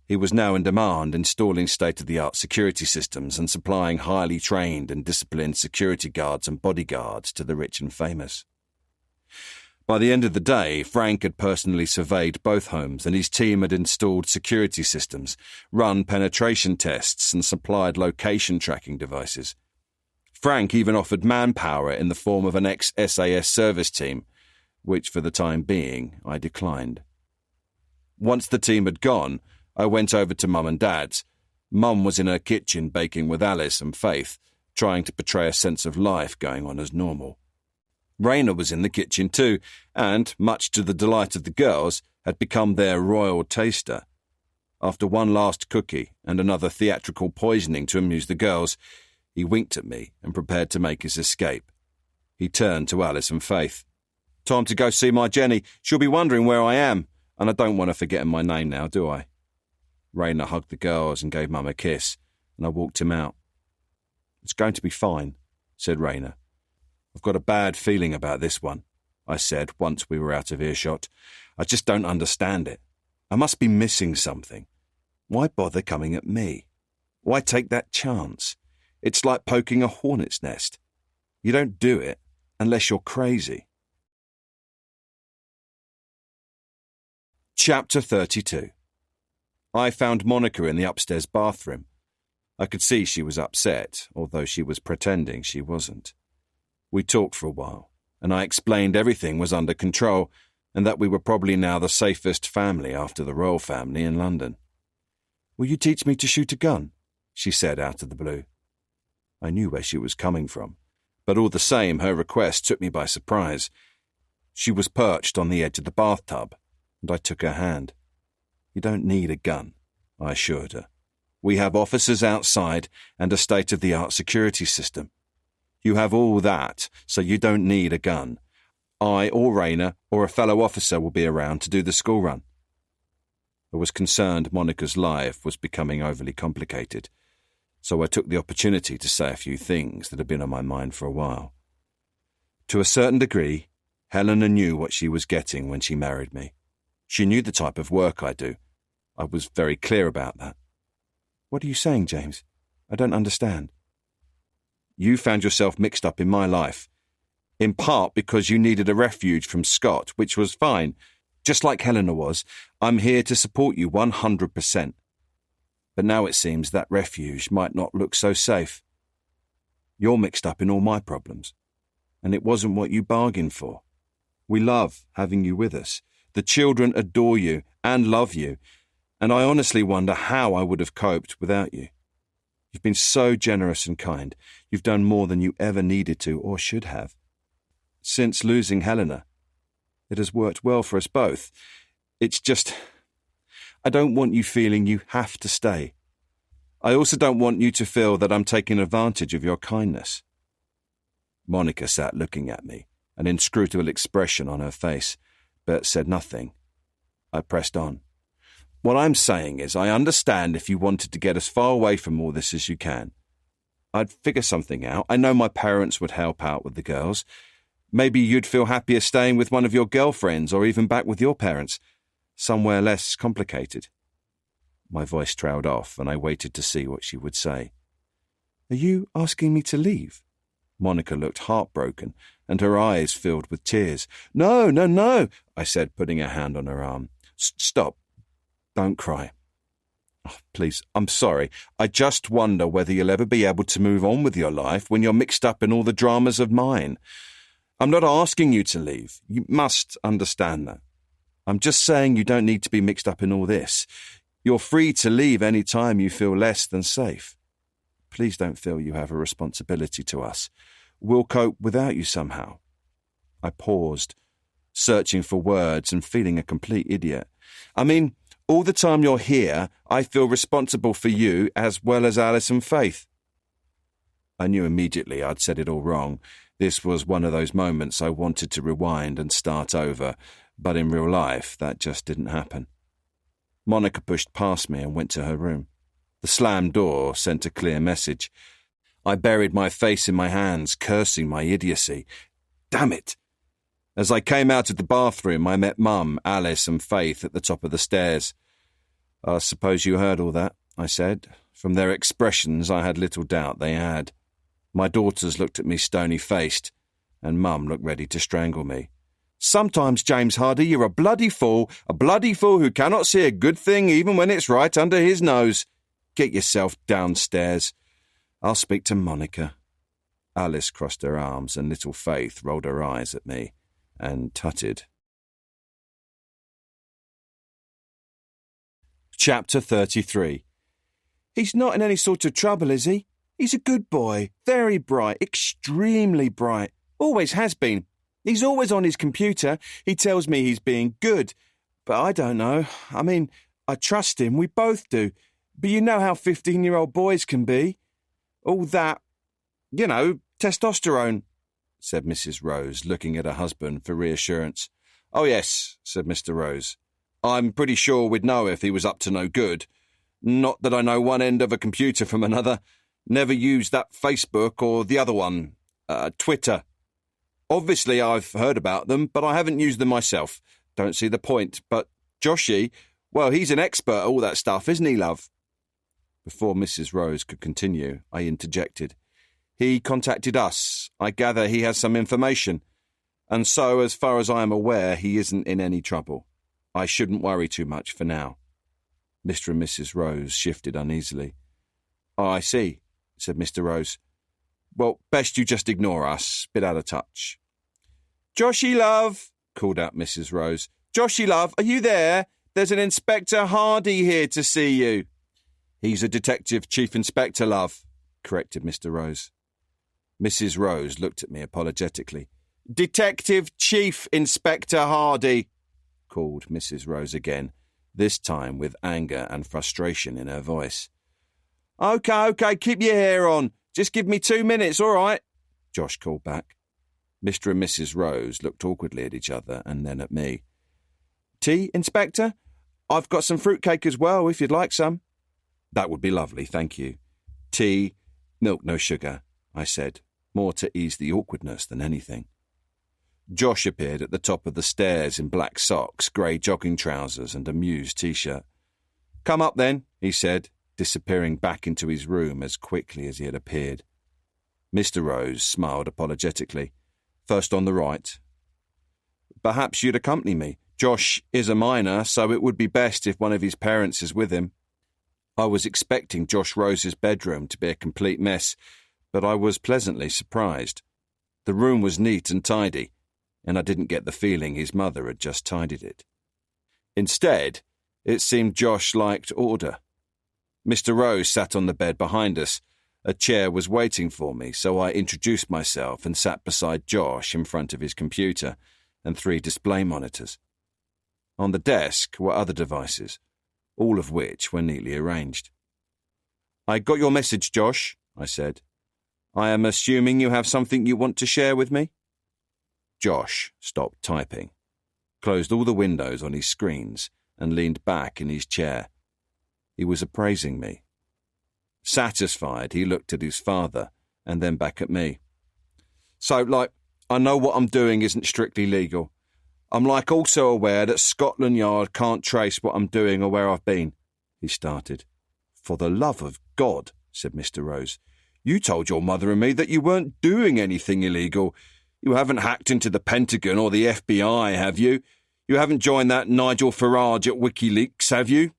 He was now in demand, installing state-of-the-art security systems and supplying highly trained and disciplined security guards and bodyguards to the rich and famous. By the end of the day, Frank had personally surveyed both homes and his team had installed security systems, run penetration tests and supplied location tracking devices. Frank even offered manpower in the form of an ex-SAS service team, which for the time being I declined. Once the team had gone, I went over to Mum and Dad's. Mum was in her kitchen baking with Alice and Faith, trying to portray a sense of life going on as normal. Raina was in the kitchen too, and, much to the delight of the girls, had become their royal taster. After one last cookie and another theatrical poisoning to amuse the girls, he winked at me and prepared to make his escape. He turned to Alice and Faith. "Time to go see my Jenny. She'll be wondering where I am, and I don't want her forgetting my name now, do I?" Raina hugged the girls and gave Mum a kiss, and I walked him out. "It's going to be fine," said Raina. "I've got a bad feeling about this one," I said once we were out of earshot. "I just don't understand it. I must be missing something. Why bother coming at me? Why take that chance? It's like poking a hornet's nest. You don't do it unless you're crazy." Chapter 32. I found Monica in the upstairs bathroom. I could see she was upset, although she was pretending she wasn't. We talked for a while, and I explained everything was under control and that we were probably now the safest family after the royal family in London. "Will you teach me to shoot a gun?" she said out of the blue. I knew where she was coming from, but all the same her request took me by surprise. She was perched on the edge of the bathtub, and I took her hand. "You don't need a gun," I assured her. "We have officers outside and a state-of-the-art security system. You have all that, so you don't need a gun. I or Raina or a fellow officer will be around to do the school run." I was concerned Monica's life was becoming overly complicated, so I took the opportunity to say a few things that had been on my mind for a while. To a certain degree, Helena knew what she was getting when she married me. She knew the type of work I do. I was very clear about that. "What are you saying, James? I don't understand." "You found yourself mixed up in my life, in part because you needed a refuge from Scott, which was fine. Just like Helena was, I'm here to support you 100%. But now it seems that refuge might not look so safe. You're mixed up in all my problems, and it wasn't what you bargained for. We love having you with us. The children adore you and love you, and I honestly wonder how I would have coped without you. You've been so generous and kind. You've done more than you ever needed to or should have. Since losing Helena, it has worked well for us both. It's just, I don't want you feeling you have to stay. I also don't want you to feel that I'm taking advantage of your kindness." Monica sat looking at me, an inscrutable expression on her face, but said nothing. I pressed on. "What I'm saying is I understand if you wanted to get as far away from all this as you can. I'd figure something out. I know my parents would help out with the girls. Maybe you'd feel happier staying with one of your girlfriends or even back with your parents, somewhere less complicated." My voice trailed off and I waited to see what she would say. "Are you asking me to leave?" Monica looked heartbroken and her eyes filled with tears. No, I said, putting a hand on her arm. "Stop. Don't cry. Oh, please, I'm sorry. I just wonder whether you'll ever be able to move on with your life when you're mixed up in all the dramas of mine. I'm not asking you to leave. You must understand that. I'm just saying you don't need to be mixed up in all this. You're free to leave any time you feel less than safe. Please don't feel you have a responsibility to us. We'll cope without you somehow." I paused, searching for words and feeling a complete idiot. "I mean, all the time you're here, I feel responsible for you as well as Alice and Faith." I knew immediately I'd said it all wrong. This was one of those moments I wanted to rewind and start over, but in real life, that just didn't happen. Monica pushed past me and went to her room. The slammed door sent a clear message. I buried my face in my hands, cursing my idiocy. Damn it! As I came out of the bathroom, I met Mum, Alice and Faith at the top of the stairs. "I suppose you heard all that," I said. From their expressions, I had little doubt they had. My daughters looked at me stony-faced, and Mum looked ready to strangle me. "Sometimes, James Hardy, you're a bloody fool who cannot see a good thing even when it's right under his nose. Get yourself downstairs. I'll speak to Monica." Alice crossed her arms, and little Faith rolled her eyes at me and tutted. Chapter 33. "He's not in any sort of trouble, is he? He's a good boy, very bright, extremely bright. Always has been. He's always on his computer. He tells me he's being good. But I don't know. I mean, I trust him, we both do. But you know how 15-year-old boys can be. All that, testosterone," said Mrs. Rose, looking at her husband for reassurance. "Oh, yes," said Mr. Rose. "I'm pretty sure we'd know if he was up to no good. Not that I know one end of a computer from another. Never used that Facebook or the other one, Twitter. Obviously, I've heard about them, but I haven't used them myself. Don't see the point. But Joshy, well, he's an expert at all that stuff, isn't he, love?" Before Mrs. Rose could continue, I interjected. "He contacted us. I gather he has some information. And so, as far as I am aware, he isn't in any trouble. I shouldn't worry too much for now." Mr. and Mrs. Rose shifted uneasily. "Oh, I see," said Mr. Rose. "Well, best you just ignore us. Bit out of touch." "Joshy, love," called out Mrs. Rose. "Joshy, love, are you there? There's an Inspector Hardy here to see you." "He's a Detective Chief Inspector, love," corrected Mr. Rose. Mrs. Rose looked at me apologetically. "Detective Chief Inspector Hardy," called Mrs. Rose again, this time with anger and frustration in her voice. Okay, keep your hair on. Just give me 2 minutes, all right?" Josh called back. Mr. and Mrs. Rose looked awkwardly at each other and then at me. "Tea, Inspector? I've got some fruitcake as well, if you'd like some." "That would be lovely, thank you." "Tea, milk, no sugar," I said, more to ease the awkwardness than anything. Josh appeared at the top of the stairs in black socks, grey jogging trousers and a Muse T-shirt. "Come up then," he said, disappearing back into his room as quickly as he had appeared. Mr. Rose smiled apologetically. "First on the right." "Perhaps you'd accompany me. Josh is a minor, so it would be best if one of his parents is with him." I was expecting Josh Rose's bedroom to be a complete mess, but I was pleasantly surprised. The room was neat and tidy, and I didn't get the feeling his mother had just tidied it. Instead, it seemed Josh liked order. Mr. Rose sat on the bed behind us. A chair was waiting for me, so I introduced myself and sat beside Josh in front of his computer and 3 display monitors. On the desk were other devices, all of which were neatly arranged. "I got your message, Josh," I said. "I am assuming you have something you want to share with me?" Josh stopped typing, closed all the windows on his screens, and leaned back in his chair. He was appraising me. Satisfied, he looked at his father and then back at me. "So, I know what I'm doing isn't strictly legal. I'm also aware that Scotland Yard can't trace what I'm doing or where I've been," he started. "For the love of God," said Mr. Rose, "you told your mother and me that you weren't doing anything illegal. You haven't hacked into the Pentagon or the FBI, have you? You haven't joined that Nigel Farage at WikiLeaks, have you?"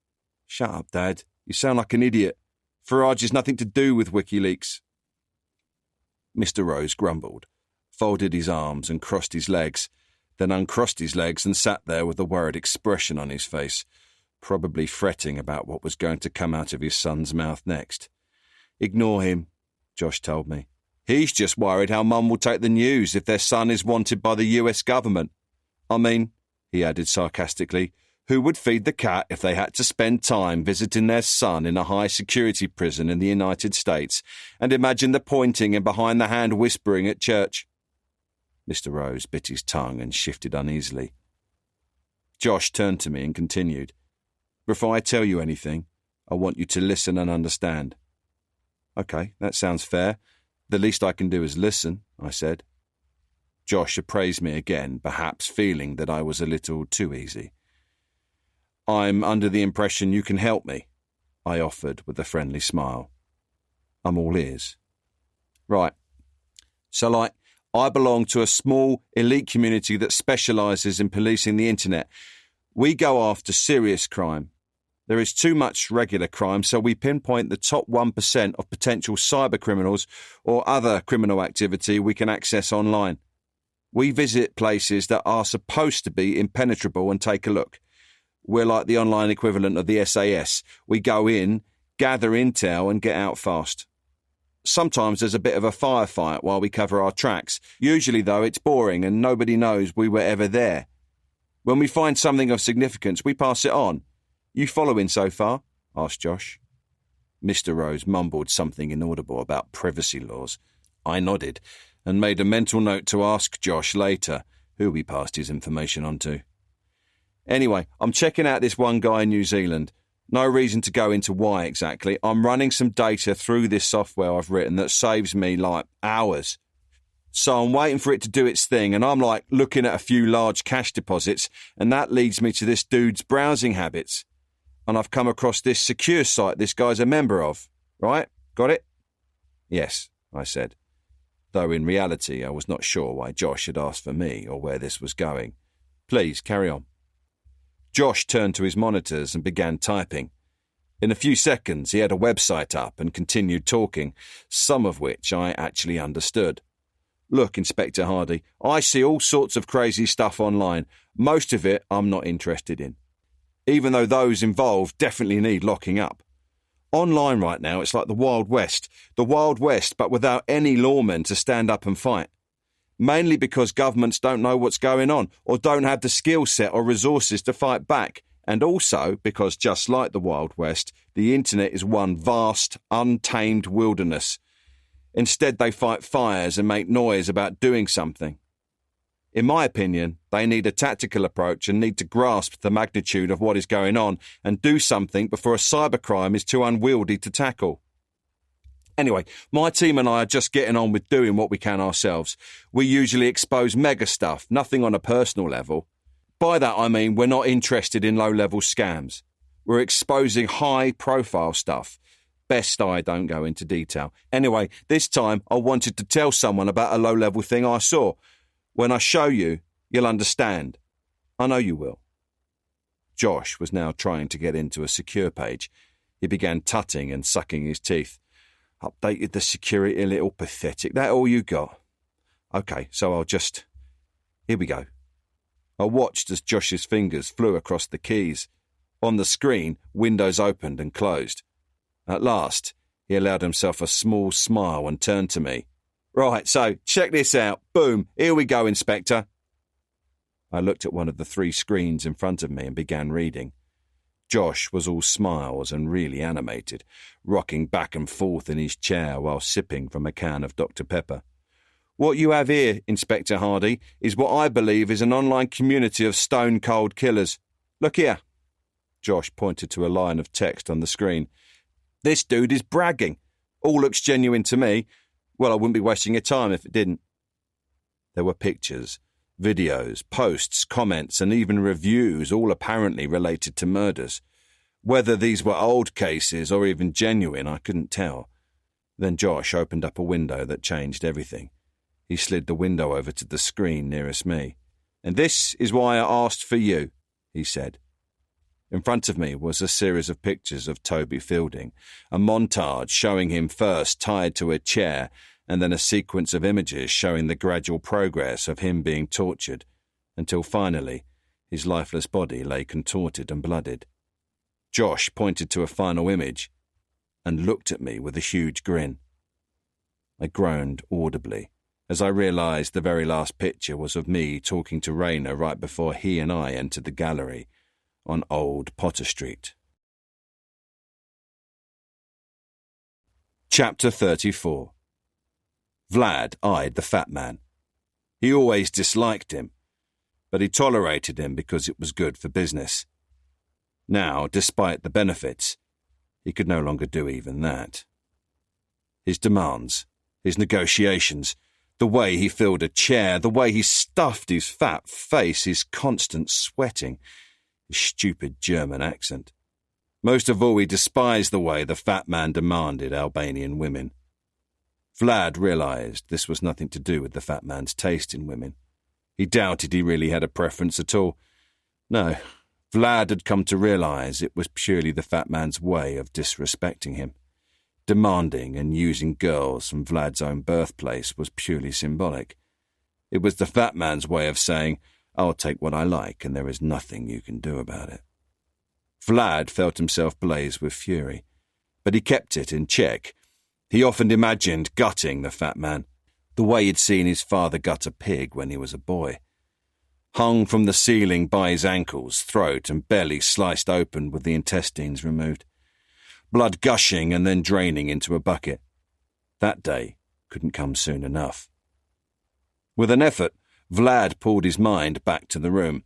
"Shut up, Dad. You sound like an idiot. Farage has nothing to do with WikiLeaks." Mr. Rose grumbled, folded his arms and crossed his legs, then uncrossed his legs and sat there with a worried expression on his face, probably fretting about what was going to come out of his son's mouth next. Ignore him, Josh told me. He's just worried how Mum will take the news if their son is wanted by the US government. I mean, he added sarcastically, who would feed the cat if they had to spend time visiting their son in a high-security prison in the United States and imagine the pointing and behind-the-hand whispering at church? Mr. Rose bit his tongue and shifted uneasily. Josh turned to me and continued, Before I tell you anything, I want you to listen and understand. Okay, that sounds fair. The least I can do is listen, I said. Josh appraised me again, perhaps feeling that I was a little too easy. I'm under the impression you can help me, I offered with a friendly smile. I'm all ears. Right. So, I belong to a small, elite community that specialises in policing the internet. We go after serious crime. There is too much regular crime, so we pinpoint the top 1% of potential cyber criminals or other criminal activity we can access online. We visit places that are supposed to be impenetrable and take a look. We're like the online equivalent of the SAS. We go in, gather intel and get out fast. Sometimes there's a bit of a firefight while we cover our tracks. Usually, though, it's boring and nobody knows we were ever there. When we find something of significance, we pass it on. You following so far? Asked Josh. Mr. Rose mumbled something inaudible about privacy laws. I nodded and made a mental note to ask Josh later who he passed his information on to. Anyway, I'm checking out this one guy in New Zealand. No reason to go into why exactly. I'm running some data through this software I've written that saves me, hours. So I'm waiting for it to do its thing, and I'm, looking at a few large cash deposits, and that leads me to this dude's browsing habits. And I've come across this secure site this guy's a member of. Right? Got it? Yes, I said, though in reality I was not sure why Josh had asked for me or where this was going. Please, carry on. Josh turned to his monitors and began typing. In a few seconds, he had a website up and continued talking, some of which I actually understood. Look, Inspector Hardy, I see all sorts of crazy stuff online. Most of it I'm not interested in, even though those involved definitely need locking up. Online right now, it's like the Wild West, but without any lawmen to stand up and fight. Mainly because governments don't know what's going on or don't have the skill set or resources to fight back, and also because, just like the Wild West, the internet is one vast, untamed wilderness. Instead, they fight fires and make noise about doing something. In my opinion, they need a tactical approach and need to grasp the magnitude of what is going on and do something before a cybercrime is too unwieldy to tackle. Anyway, my team and I are just getting on with doing what we can ourselves. We usually expose mega stuff, nothing on a personal level. By that I mean we're not interested in low-level scams. We're exposing high-profile stuff. Best I don't go into detail. Anyway, this time I wanted to tell someone about a low-level thing I saw. When I show you, you'll understand. I know you will. Josh was now trying to get into a secure page. He began tutting and sucking his teeth. Updated the security a little, pathetic. That all you got? Okay, so I'll just... Here we go. I watched as Josh's fingers flew across the keys. On the screen, windows opened and closed. At last, he allowed himself a small smile and turned to me. Right, so, check this out. Boom, here we go, Inspector. I looked at one of the 3 screens in front of me and began reading. Josh was all smiles and really animated, rocking back and forth in his chair while sipping from a can of Dr. Pepper. What you have here, Inspector Hardy, is what I believe is an online community of stone-cold killers. Look here. Josh pointed to a line of text on the screen. This dude is bragging. All looks genuine to me. Well, I wouldn't be wasting your time if it didn't. There were pictures, videos, posts, comments, and even reviews, all apparently related to murders. Whether these were old cases or even genuine, I couldn't tell. Then Josh opened up a window that changed everything. He slid the window over to the screen nearest me. And this is why I asked for you, he said. In front of me was a series of pictures of Toby Fielding, a montage showing him first tied to a chair, and then a sequence of images showing the gradual progress of him being tortured, until finally his lifeless body lay contorted and blooded. Josh pointed to a final image. and looked at me with a huge grin. I groaned audibly as I realised the very last picture was of me talking to Rayner right before he and I entered the gallery on Old Potter Street. Chapter 34. Vlad eyed the fat man. He always disliked him, but he tolerated him because it was good for business. Now, despite the benefits, he could no longer do even that. His demands, his negotiations, the way he filled a chair, the way he stuffed his fat face, his constant sweating, his stupid German accent. Most of all, he despised the way the fat man demanded Albanian women. Vlad realised this was nothing to do with the fat man's taste in women. He doubted he really had a preference at all. No, Vlad had come to realise it was purely the fat man's way of disrespecting him. Demanding and using girls from Vlad's own birthplace was purely symbolic. It was the fat man's way of saying, "I'll take what I like and there is nothing you can do about it." Vlad felt himself blaze with fury, but he kept it in check. He often imagined gutting the fat man, the way he'd seen his father gut a pig when he was a boy. Hung from the ceiling by his ankles, throat and belly sliced open with the intestines removed. Blood gushing and then draining into a bucket. That day couldn't come soon enough. With an effort, Vlad pulled his mind back to the room.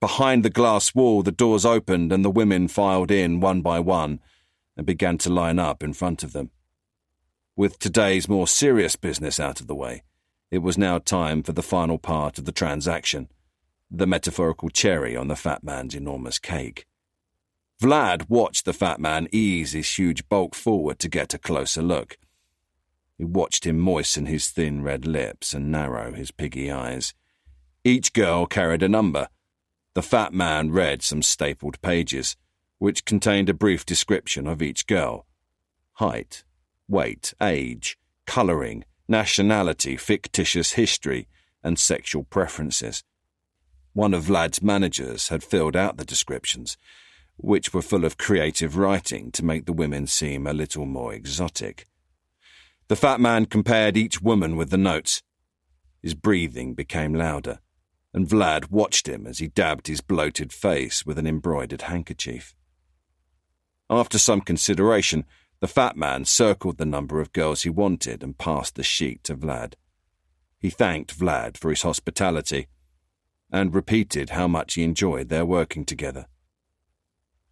Behind the glass wall, the doors opened and the women filed in one by one and began to line up in front of them. With today's more serious business out of the way, it was now time for the final part of the transaction, the metaphorical cherry on the fat man's enormous cake. Vlad watched the fat man ease his huge bulk forward to get a closer look. He watched him moisten his thin red lips and narrow his piggy eyes. Each girl carried a number. The fat man read some stapled pages, which contained a brief description of each girl. Height, weight, age, colouring, nationality, fictitious history, and sexual preferences. One of Vlad's managers had filled out the descriptions, which were full of creative writing to make the women seem a little more exotic. The fat man compared each woman with the notes. His breathing became louder, and Vlad watched him as he dabbed his bloated face with an embroidered handkerchief. After some consideration, the fat man circled the number of girls he wanted and passed the sheet to Vlad. He thanked Vlad for his hospitality and repeated how much he enjoyed their working together.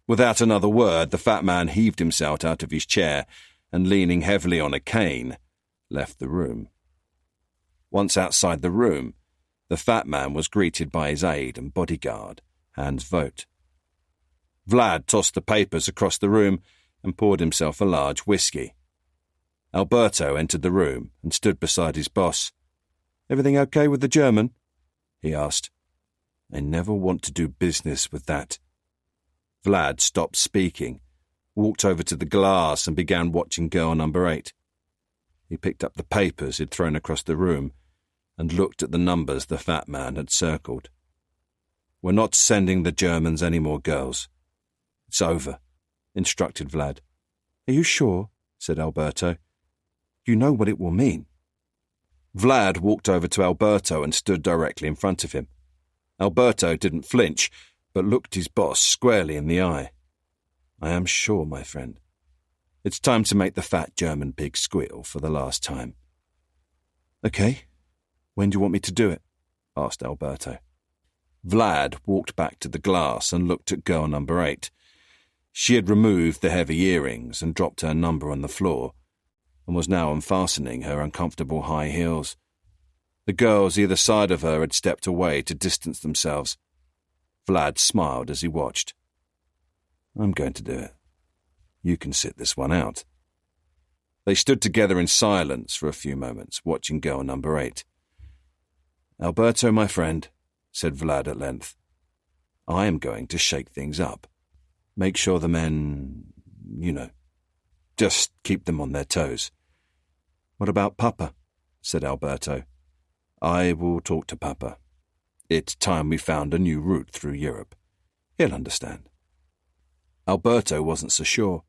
Without another word, the fat man heaved himself out of his chair and, leaning heavily on a cane, left the room. Once outside the room, the fat man was greeted by his aide and bodyguard, Hans Vogt. Vlad tossed the papers across the room and poured himself a large whiskey. Alberto entered the room and stood beside his boss. "Everything okay with the German?" he asked. "I never want to do business with that." Vlad stopped speaking, walked over to the glass and began watching girl number 8. He picked up the papers he'd thrown across the room and looked at the numbers the fat man had circled. "We're not sending the Germans any more girls. It's over," instructed Vlad. "Are you sure?" said Alberto. "You know what it will mean." Vlad walked over to Alberto and stood directly in front of him. Alberto didn't flinch, but looked his boss squarely in the eye. "I am sure, my friend. It's time to make the fat German pig squeal for the last time." "Okay. When do you want me to do it?" asked Alberto. Vlad walked back to the glass and looked at girl number 8. She had removed the heavy earrings and dropped her number on the floor, and was now unfastening her uncomfortable high heels. The girls either side of her had stepped away to distance themselves. Vlad smiled as he watched. "I'm going to do it. You can sit this one out." They stood together in silence for a few moments, watching girl number 8. "Alberto, my friend," said Vlad at length, "I am going to shake things up. Make sure the men, just keep them on their toes." "What about Papa?" said Alberto. "I will talk to Papa. It's time we found a new route through Europe. He'll understand." Alberto wasn't so sure.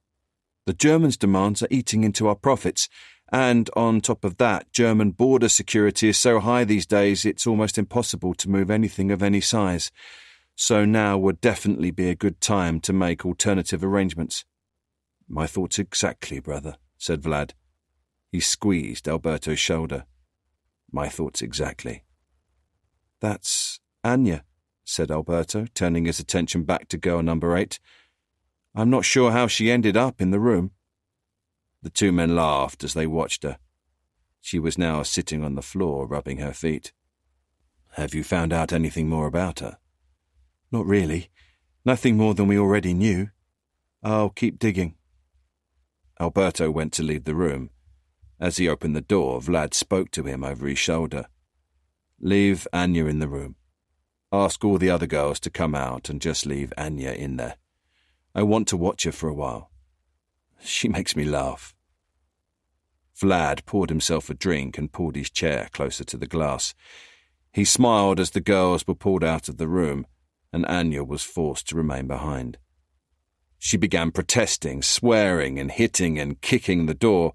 The Germans' demands are eating into our profits, and on top of that, German border security is so high these days it's almost impossible to move anything of any size. So now would definitely be a good time to make alternative arrangements. My thoughts exactly, brother, said Vlad. He squeezed Alberto's shoulder. My thoughts exactly. That's Anya, said Alberto, turning his attention back to girl number 8. I'm not sure how she ended up in the room. The two men laughed as they watched her. She was now sitting on the floor, rubbing her feet. Have you found out anything more about her? Not really. Nothing more than we already knew. I'll keep digging. Alberto went to leave the room. As he opened the door, Vlad spoke to him over his shoulder. Leave Anya in the room. Ask all the other girls to come out and just leave Anya in there. I want to watch her for a while. She makes me laugh. Vlad poured himself a drink and pulled his chair closer to the glass. He smiled as the girls were pulled out of the room, and Anya was forced to remain behind. She began protesting, swearing and hitting and kicking the door,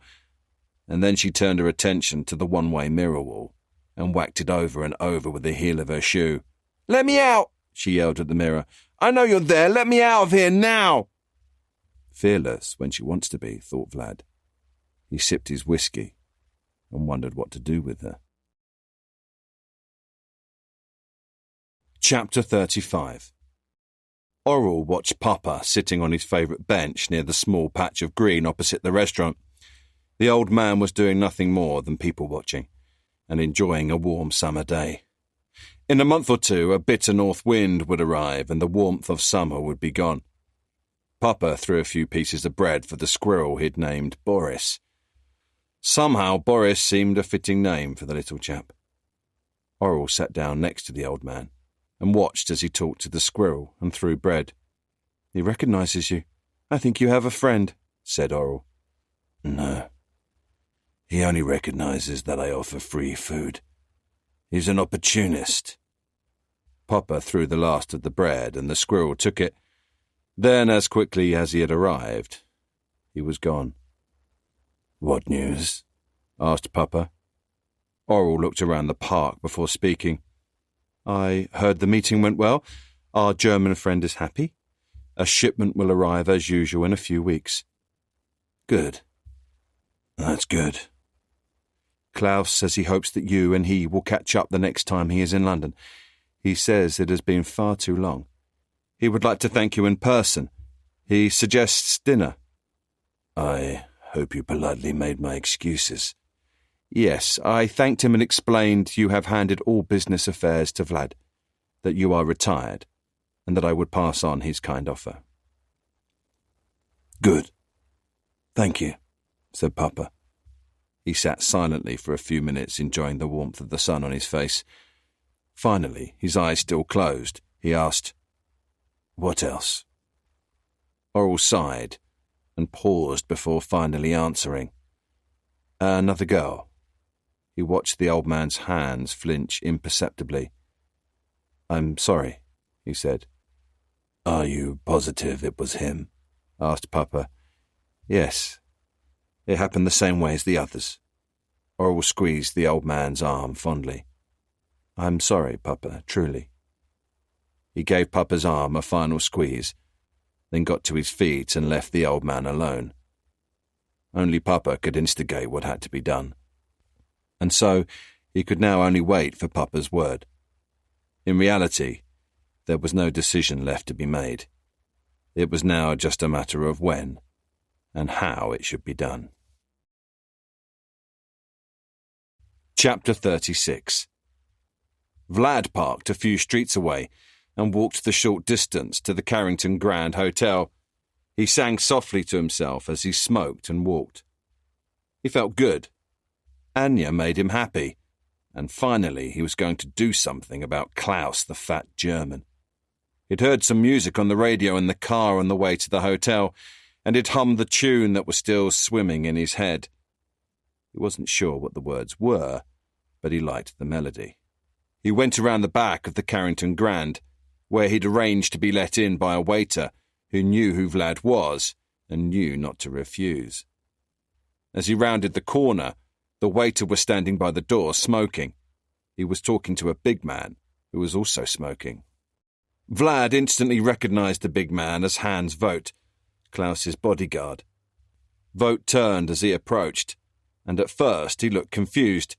and then she turned her attention to the one-way mirror wall and whacked it over and over with the heel of her shoe. Let me out, she yelled at the mirror. I know you're there. Let me out of here now. Fearless when she wants to be, thought Vlad. He sipped his whiskey and wondered what to do with her. Chapter 35. Oral watched Papa sitting on his favourite bench near the small patch of green opposite the restaurant. The old man was doing nothing more than people-watching and enjoying a warm summer day. In a month or two, a bitter north wind would arrive and the warmth of summer would be gone. Papa threw a few pieces of bread for the squirrel he'd named Boris. Somehow Boris seemed a fitting name for the little chap. Oral sat down next to the old man and watched as he talked to the squirrel and threw bread. He recognises you. I think you have a friend, said Oral. No. He only recognises that I offer free food. He's an opportunist. Papa threw the last of the bread and the squirrel took it. Then, as quickly as he had arrived, he was gone. What news? Asked Papa. Oral looked around the park before speaking. I heard the meeting went well. Our German friend is happy. A shipment will arrive as usual in a few weeks. Good. That's good. Klaus says he hopes that you and he will catch up the next time he is in London. He says it has been far too long. He would like to thank you in person. He suggests dinner. I hope you politely made my excuses. Yes, I thanked him and explained you have handed all business affairs to Vlad, that you are retired, and that I would pass on his kind offer. Good. Thank you, said Papa. He sat silently for a few minutes, enjoying the warmth of the sun on his face. Finally, his eyes still closed, he asked, What else? Oral sighed and paused before finally answering. Another girl. He watched the old man's hands flinch imperceptibly. I'm sorry, he said. Are you positive it was him? Asked Papa. Yes. It happened the same way as the others. Oral squeezed the old man's arm fondly. I'm sorry, Papa, truly. He gave Papa's arm a final squeeze, then got to his feet and left the old man alone. Only Papa could instigate what had to be done. And so he could now only wait for Papa's word. In reality, there was no decision left to be made. It was now just a matter of when and how it should be done. Chapter 36. Vlad parked a few streets away and walked the short distance to the Carrington Grand Hotel. He sang softly to himself as he smoked and walked. He felt good. Anya made him happy, and finally he was going to do something about Klaus the fat German. He'd heard some music on the radio in the car on the way to the hotel, and he'd hummed the tune that was still swimming in his head. He wasn't sure what the words were, but he liked the melody. He went around the back of the Carrington Grand, where he'd arranged to be let in by a waiter who knew who Vlad was and knew not to refuse. As he rounded the corner, the waiter was standing by the door smoking. He was talking to a big man who was also smoking. Vlad instantly recognized the big man as Hans Vogt, Klaus's bodyguard. Vogt turned as he approached, and at first he looked confused,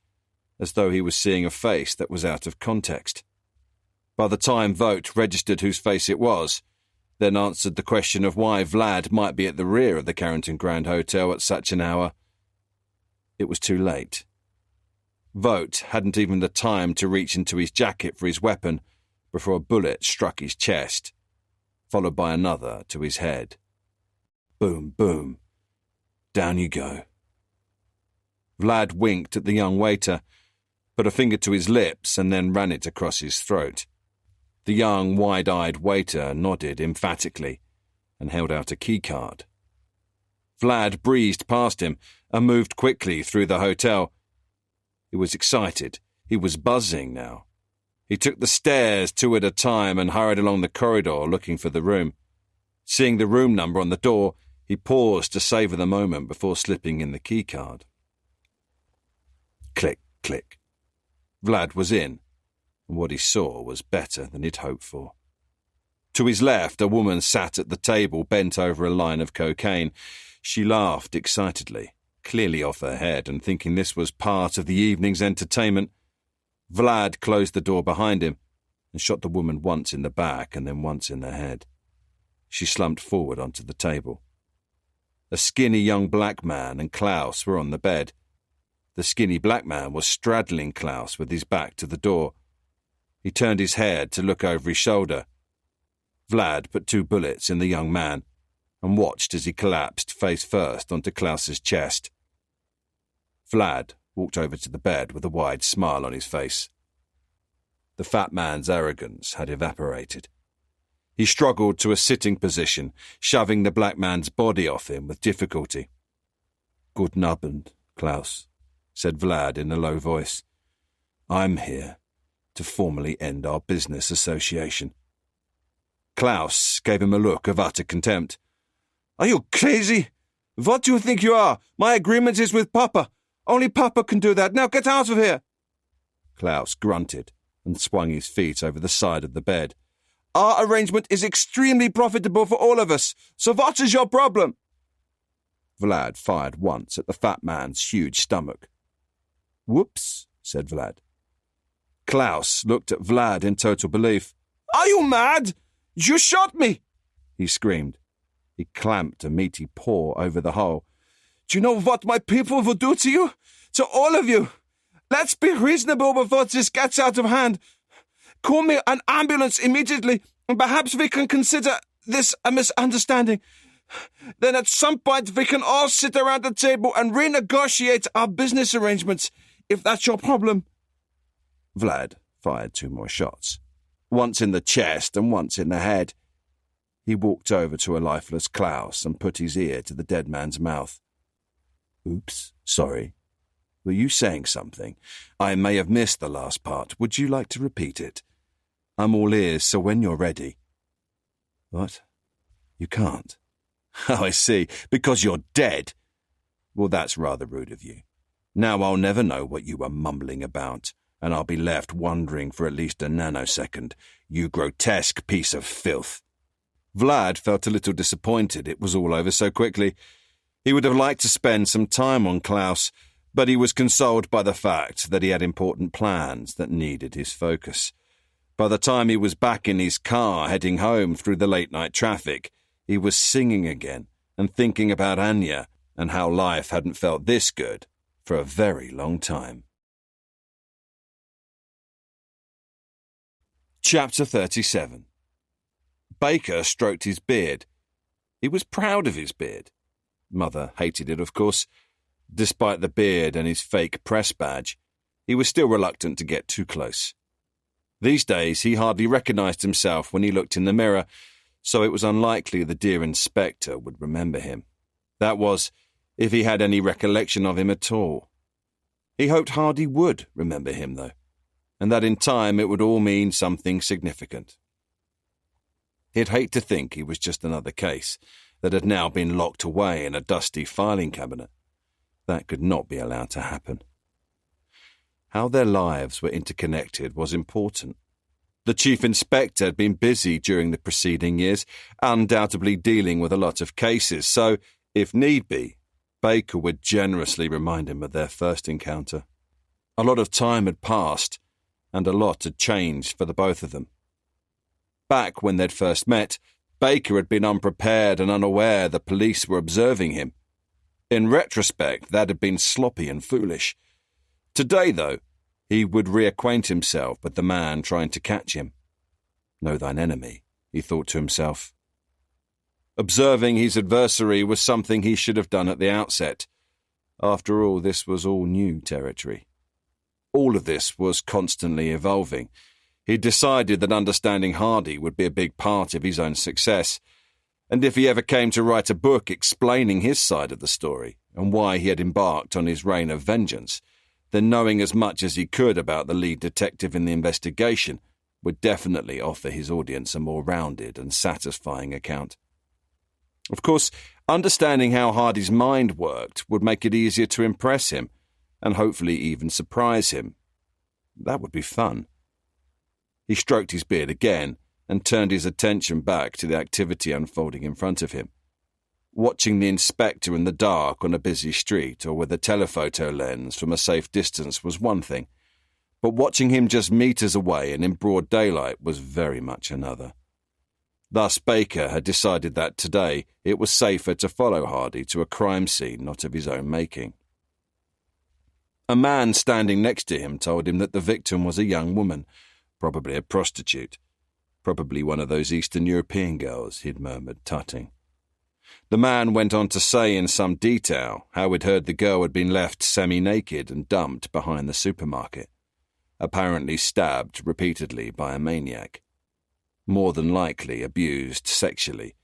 as though he was seeing a face that was out of context. By the time Vogt registered whose face it was, then answered the question of why Vlad might be at the rear of the Carrington Grand Hotel at such an hour, it was too late. Vogt hadn't even the time to reach into his jacket for his weapon before a bullet struck his chest, followed by another to his head. Boom, boom. Down you go. Vlad winked at the young waiter, put a finger to his lips, and then ran it across his throat. The young, wide-eyed waiter nodded emphatically and held out a keycard. Vlad breezed past him and moved quickly through the hotel. He was excited. He was buzzing now. He took the stairs 2 at a time and hurried along the corridor looking for the room. Seeing the room number on the door, he paused to savour the moment before slipping in the keycard. Click, click. Vlad was in, and what he saw was better than he'd hoped for. To his left, a woman sat at the table bent over a line of cocaine. She laughed excitedly, clearly off her head and thinking this was part of the evening's entertainment. Vlad closed the door behind him and shot the woman once in the back and then once in the head. She slumped forward onto the table. A skinny young black man and Klaus were on the bed. The skinny black man was straddling Klaus with his back to the door. He turned his head to look over his shoulder. Vlad put 2 bullets in the young man and watched as he collapsed face first onto Klaus's chest. Vlad walked over to the bed with a wide smile on his face. The fat man's arrogance had evaporated. He struggled to a sitting position, shoving the black man's body off him with difficulty. "Guten Abend, Klaus," said Vlad in a low voice. "I'm here to formally end our business association." Klaus gave him a look of utter contempt. "Are you crazy? What do you think you are? My agreement is with Papa. Only Papa can do that. Now get out of here." Klaus grunted and swung his feet over the side of the bed. "Our arrangement is extremely profitable for all of us, so what is your problem?" Vlad fired once at the fat man's huge stomach. "Whoops," said Vlad. Klaus looked at Vlad in total belief. "Are you mad? You shot me!" he screamed. He clamped a meaty paw over the hole. "Do you know what my people will do to you? To all of you? Let's be reasonable before this gets out of hand. Call me an ambulance immediately, and perhaps we can consider this a misunderstanding. Then at some point we can all sit around the table and renegotiate our business arrangements, if that's your problem." Vlad fired 2 more shots, once in the chest and once in the head. He walked over to a lifeless Klaus and put his ear to the dead man's mouth. "Oops, sorry. Were you saying something? I may have missed the last part. Would you like to repeat it? I'm all ears, so when you're ready." "What? You can't?" "Oh, I see. Because you're dead. Well, that's rather rude of you. Now I'll never know what you were mumbling about, and I'll be left wondering for at least a nanosecond. You grotesque piece of filth." Vlad felt a little disappointed it was all over so quickly. He would have liked to spend some time on Klaus, but he was consoled by the fact that he had important plans that needed his focus. By the time he was back in his car heading home through the late-night traffic, he was singing again and thinking about Anya and how life hadn't felt this good for a very long time. Chapter 37. Baker stroked his beard. He was proud of his beard. Mother hated it, of course. Despite the beard and his fake press badge, he was still reluctant to get too close. These days, he hardly recognized himself when he looked in the mirror, so it was unlikely the dear inspector would remember him. That was, if he had any recollection of him at all. He hoped Hardy would remember him, though, and that in time it would all mean something significant. He'd hate to think he was just another case, that had now been locked away in a dusty filing cabinet. That could not be allowed to happen. How their lives were interconnected was important. The chief inspector had been busy during the preceding years, undoubtedly dealing with a lot of cases, so, if need be, Baker would generously remind him of their first encounter. A lot of time had passed, and a lot had changed for the both of them. Back when they'd first met, Baker had been unprepared and unaware the police were observing him. In retrospect, that had been sloppy and foolish. Today, though, he would reacquaint himself with the man trying to catch him. Know thine enemy, he thought to himself. Observing his adversary was something he should have done at the outset. After all, this was all new territory. All of this was constantly evolving. He decided that understanding Hardy would be a big part of his own success, and if he ever came to write a book explaining his side of the story and why he had embarked on his reign of vengeance, then knowing as much as he could about the lead detective in the investigation would definitely offer his audience a more rounded and satisfying account. Of course, understanding how Hardy's mind worked would make it easier to impress him, and hopefully even surprise him. That would be fun. He stroked his beard again and turned his attention back to the activity unfolding in front of him. Watching the inspector in the dark on a busy street or with a telephoto lens from a safe distance was one thing, but watching him just meters away and in broad daylight was very much another. Thus Baker had decided that today it was safer to follow Hardy to a crime scene not of his own making. A man standing next to him told him that the victim was a young woman, probably a prostitute, probably one of those Eastern European girls, he'd murmured, tutting. The man went on to say in some detail how he'd heard the girl had been left semi-naked and dumped behind the supermarket, apparently stabbed repeatedly by a maniac. More than likely abused sexually.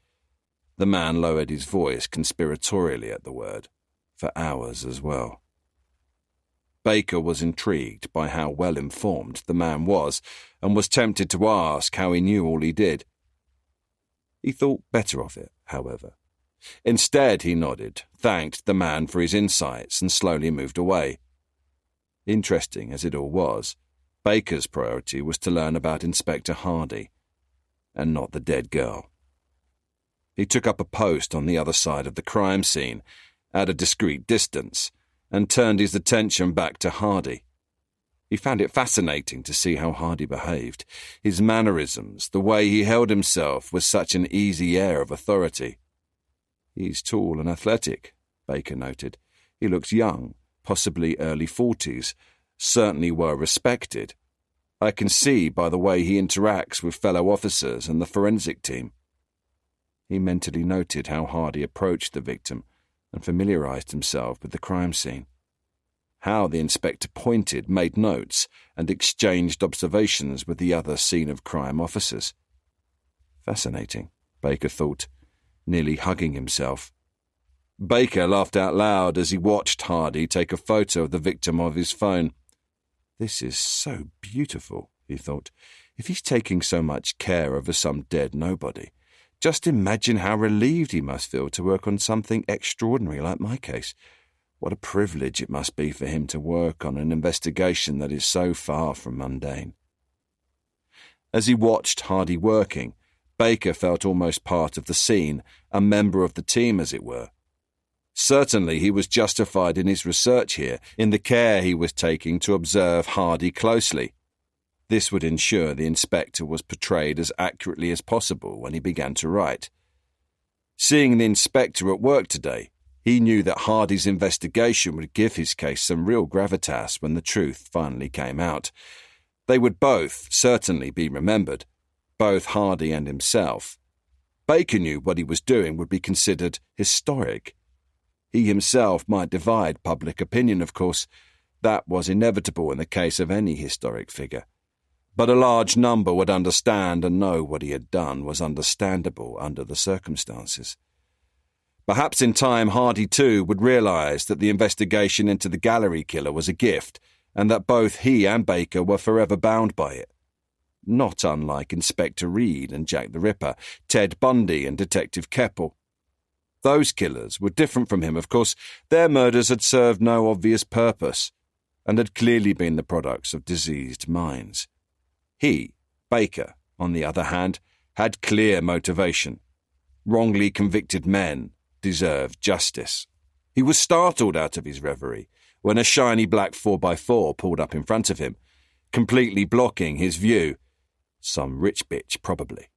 The man lowered his voice conspiratorially at the word, for hours as well. Baker was intrigued by how well informed the man was and was tempted to ask how he knew all he did. He thought better of it, however. Instead, he nodded, thanked the man for his insights, and slowly moved away. Interesting as it all was, Baker's priority was to learn about Inspector Hardy, and not the dead girl. He took up a post on the other side of the crime scene, at a discreet distance, and turned his attention back to Hardy. He found it fascinating to see how Hardy behaved, his mannerisms, the way he held himself with such an easy air of authority. He's tall and athletic, Baker noted. He looks young, possibly early 40s, certainly well respected. I can see by the way he interacts with fellow officers and the forensic team. He mentally noted how Hardy approached the victim and familiarized himself with the crime scene. How the inspector pointed, made notes, and exchanged observations with the other scene-of-crime officers. Fascinating, Baker thought, nearly hugging himself. Baker laughed out loud as he watched Hardy take a photo of the victim on his phone. This is so beautiful, he thought. If he's taking so much care over some dead nobody, just imagine how relieved he must feel to work on something extraordinary like my case. What a privilege it must be for him to work on an investigation that is so far from mundane. As he watched Hardy working, Baker felt almost part of the scene, a member of the team, as it were. Certainly he was justified in his research here, in the care he was taking to observe Hardy closely. This would ensure the inspector was portrayed as accurately as possible when he began to write. Seeing the inspector at work today, he knew that Hardy's investigation would give his case some real gravitas when the truth finally came out. They would both certainly be remembered, both Hardy and himself. Baker knew what he was doing would be considered historic. He himself might divide public opinion, of course. That was inevitable in the case of any historic figure. But a large number would understand and know what he had done was understandable under the circumstances. Perhaps in time Hardy too would realise that the investigation into the gallery killer was a gift, and that both he and Baker were forever bound by it. Not unlike Inspector Reed and Jack the Ripper, Ted Bundy and Detective Keppel. Those killers were different from him, of course. Their murders had served no obvious purpose and had clearly been the products of diseased minds. He, Baker, on the other hand, had clear motivation. Wrongly convicted men deserved justice. He was startled out of his reverie when a shiny black 4x4 pulled up in front of him, completely blocking his view. Some rich bitch, probably.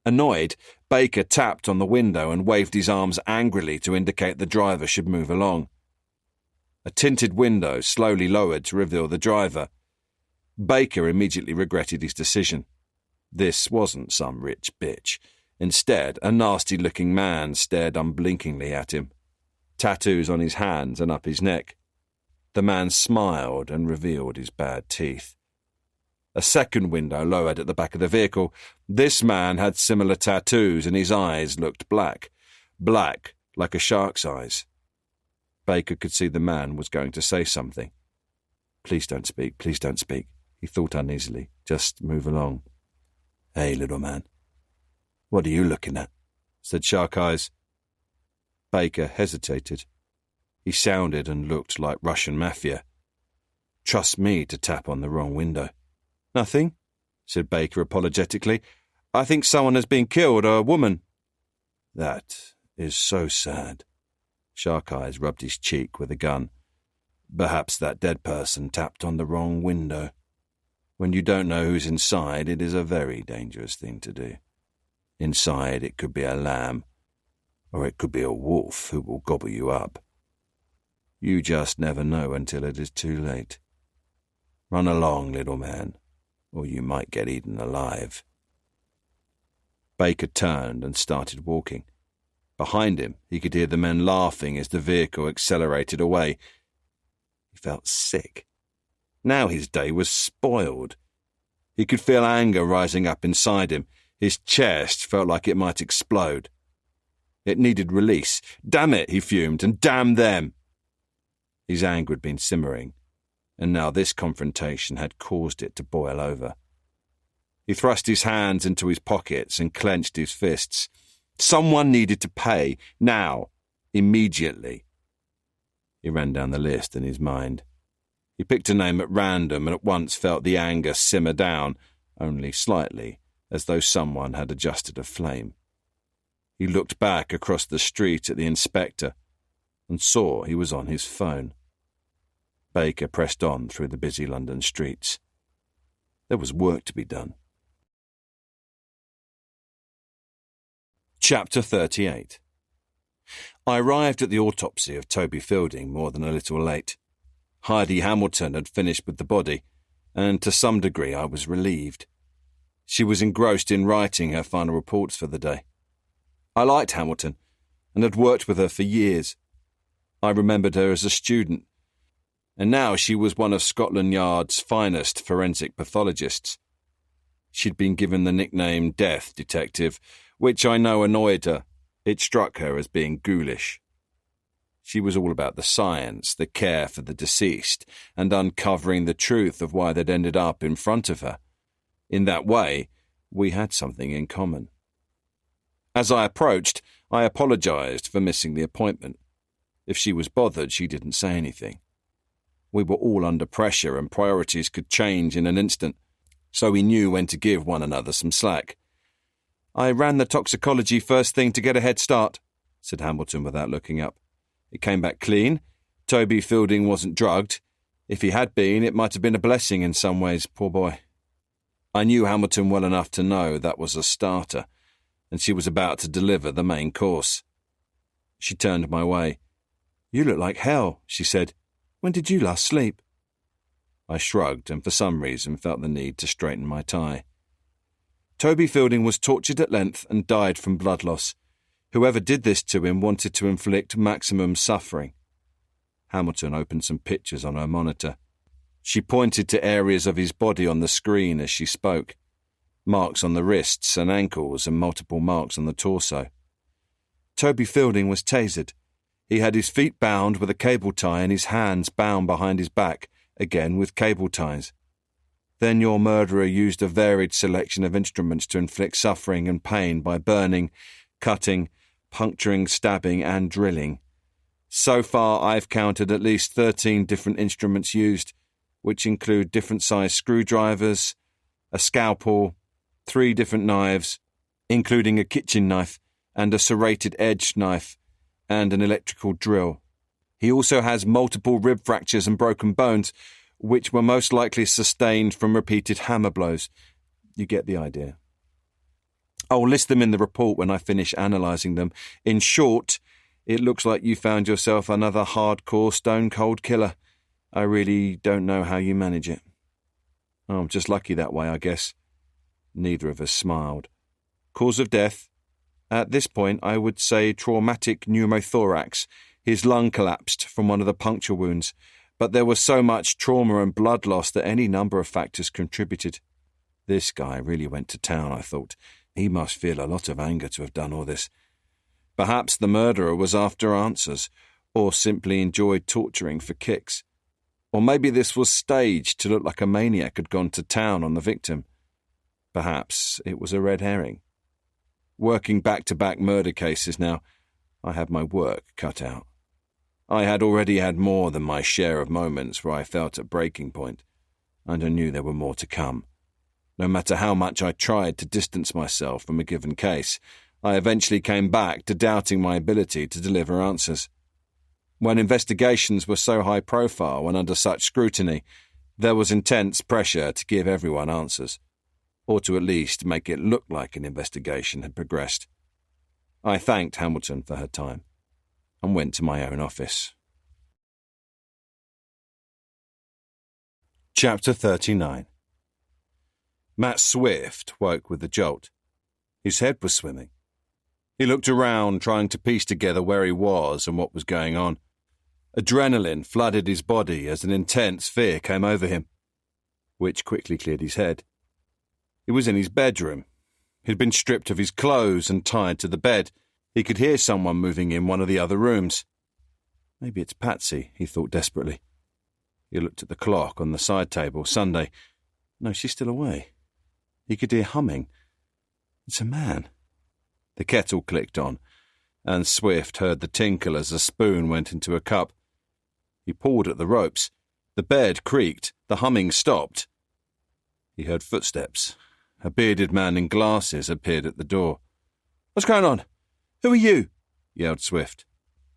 Annoyed, Baker tapped on the window and waved his arms angrily to indicate the driver should move along. A tinted window slowly lowered to reveal the driver. Baker immediately regretted his decision. This wasn't some rich bitch. Instead, a nasty-looking man stared unblinkingly at him, tattoos on his hands and up his neck. The man smiled and revealed his bad teeth. A second window lowered at the back of the vehicle. This man had similar tattoos and his eyes looked black. Black, like a shark's eyes. Baker could see the man was going to say something. Please don't speak, he thought uneasily. Just move along. Hey, little man. What are you looking at? Said Shark Eyes. Baker hesitated. He sounded and looked like Russian mafia. Trust me to tap on the wrong window. Nothing, said Baker apologetically. I think someone has been killed, a woman. That is so sad. Shark Eyes rubbed his cheek with a gun. Perhaps that dead person tapped on the wrong window. When you don't know who's inside, it is a very dangerous thing to do. Inside, it could be a lamb, or it could be a wolf who will gobble you up. You just never know until it is too late. Run along, little man, or you might get eaten alive. Baker turned and started walking. Behind him, he could hear the men laughing as the vehicle accelerated away. He felt sick. Now his day was spoiled. He could feel anger rising up inside him. His chest felt like it might explode. It needed release. Damn it, he fumed, and damn them. His anger had been simmering, and now this confrontation had caused it to boil over. He thrust his hands into his pockets and clenched his fists. Someone needed to pay, now, immediately. He ran down the list in his mind. He picked a name at random and at once felt the anger simmer down, only slightly, as though someone had adjusted a flame. He looked back across the street at the inspector and saw he was on his phone. Baker pressed on through the busy London streets. There was work to be done. Chapter 38. I arrived at the autopsy of Toby Fielding more than a little late. Heidi Hamilton had finished with the body, and to some degree I was relieved. She was engrossed in writing her final reports for the day. I liked Hamilton, and had worked with her for years. I remembered her as a student, and now she was one of Scotland Yard's finest forensic pathologists. She'd been given the nickname Death Detective, which I know annoyed her. It struck her as being ghoulish. She was all about the science, the care for the deceased, and uncovering the truth of why they'd ended up in front of her. In that way, we had something in common. As I approached, I apologised for missing the appointment. If she was bothered, she didn't say anything. We were all under pressure and priorities could change in an instant, so we knew when to give one another some slack. I ran the toxicology first thing to get a head start, said Hamilton without looking up. It came back clean. Toby Fielding wasn't drugged. If he had been, it might have been a blessing in some ways, poor boy. I knew Hamilton well enough to know that was a starter, and she was about to deliver the main course. She turned my way. You look like hell, she said. When did you last sleep? I shrugged and for some reason felt the need to straighten my tie. Toby Fielding was tortured at length and died from blood loss. Whoever did this to him wanted to inflict maximum suffering. Hamilton opened some pictures on her monitor. She pointed to areas of his body on the screen as she spoke. Marks on the wrists and ankles and multiple marks on the torso. Toby Fielding was tasered. He had his feet bound with a cable tie and his hands bound behind his back, again with cable ties. Then your murderer used a varied selection of instruments to inflict suffering and pain by burning, cutting, puncturing, stabbing, and drilling. So far, I've counted at least 13 different instruments used, which include different sized screwdrivers, a scalpel, 3 different knives, including a kitchen knife and a serrated edged knife, and an electrical drill. He also has multiple rib fractures and broken bones, which were most likely sustained from repeated hammer blows. You get the idea. I'll list them in the report when I finish analysing them. In short, it looks like you found yourself another hardcore stone-cold killer. I really don't know how you manage it. Oh, I'm just lucky that way, I guess. Neither of us smiled. Cause of death? At this point, I would say traumatic pneumothorax. His lung collapsed from one of the puncture wounds, but there was so much trauma and blood loss that any number of factors contributed. This guy really went to town, I thought. He must feel a lot of anger to have done all this. Perhaps the murderer was after answers, or simply enjoyed torturing for kicks. Or maybe this was staged to look like a maniac had gone to town on the victim. Perhaps it was a red herring. Working back-to-back murder cases now, I had my work cut out. I had already had more than my share of moments where I felt at breaking point, and I knew there were more to come. No matter how much I tried to distance myself from a given case, I eventually came back to doubting my ability to deliver answers. When investigations were so high profile and under such scrutiny, there was intense pressure to give everyone answers, or to at least make it look like an investigation had progressed. I thanked Hamilton for her time and went to my own office. Chapter 39. Matt Swift woke with a jolt. His head was swimming. He looked around, trying to piece together where he was and what was going on. Adrenaline flooded his body as an intense fear came over him, which quickly cleared his head. He was in his bedroom. He'd been stripped of his clothes and tied to the bed. He could hear someone moving in one of the other rooms. Maybe it's Patsy, he thought desperately. He looked at the clock on the side table. Sunday. No, she's still away. He could hear humming. It's a man. The kettle clicked on, and Swift heard the tinkle as a spoon went into a cup. He pulled at the ropes. The bed creaked. The humming stopped. He heard footsteps. A bearded man in glasses appeared at the door. "What's going on? Who are you?" yelled Swift.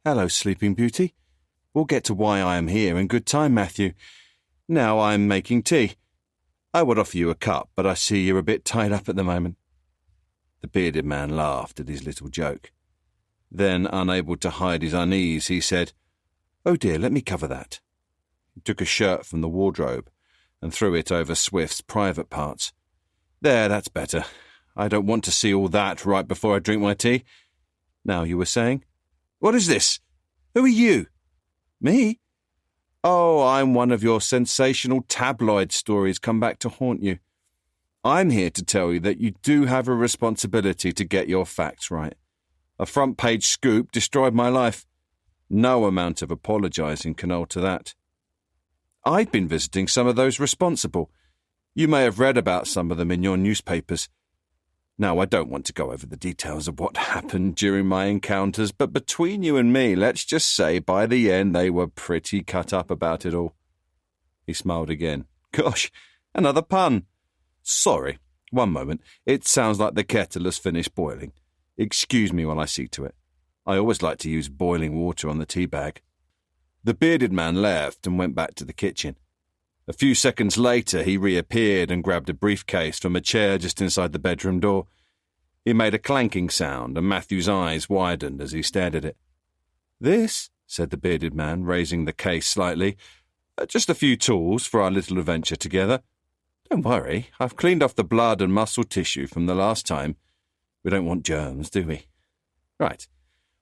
"Hello, Sleeping Beauty. We'll get to why I am here in good time, Matthew. Now I'm making tea. I would offer you a cup, but I see you're a bit tied up at the moment." The bearded man laughed at his little joke. Then, unable to hide his unease, he said, "Oh dear, let me cover that." He took a shirt from the wardrobe and threw it over Swift's private parts. "There, that's better. I don't want to see all that right before I drink my tea. Now, you were saying? What is this? Who are you?" "Me? Oh, I'm one of your sensational tabloid stories come back to haunt you. I'm here to tell you that you do have a responsibility to get your facts right. A front-page scoop destroyed my life. No amount of apologising can alter that. I've been visiting some of those responsible. You may have read about some of them in your newspapers. Now, I don't want to go over the details of what happened during my encounters, but between you and me, let's just say by the end they were pretty cut up about it all." He smiled again. "Gosh, another pun. Sorry, one moment. It sounds like the kettle has finished boiling. Excuse me while I see to it. I always like to use boiling water on the tea bag." The bearded man left and went back to the kitchen. A few seconds later, he reappeared and grabbed a briefcase from a chair just inside the bedroom door. He made a clanking sound, and Matthew's eyes widened as he stared at it. "This," said the bearded man, raising the case slightly, "just a few tools for our little adventure together. Don't worry, I've cleaned off the blood and muscle tissue from the last time. We don't want germs, do we? Right,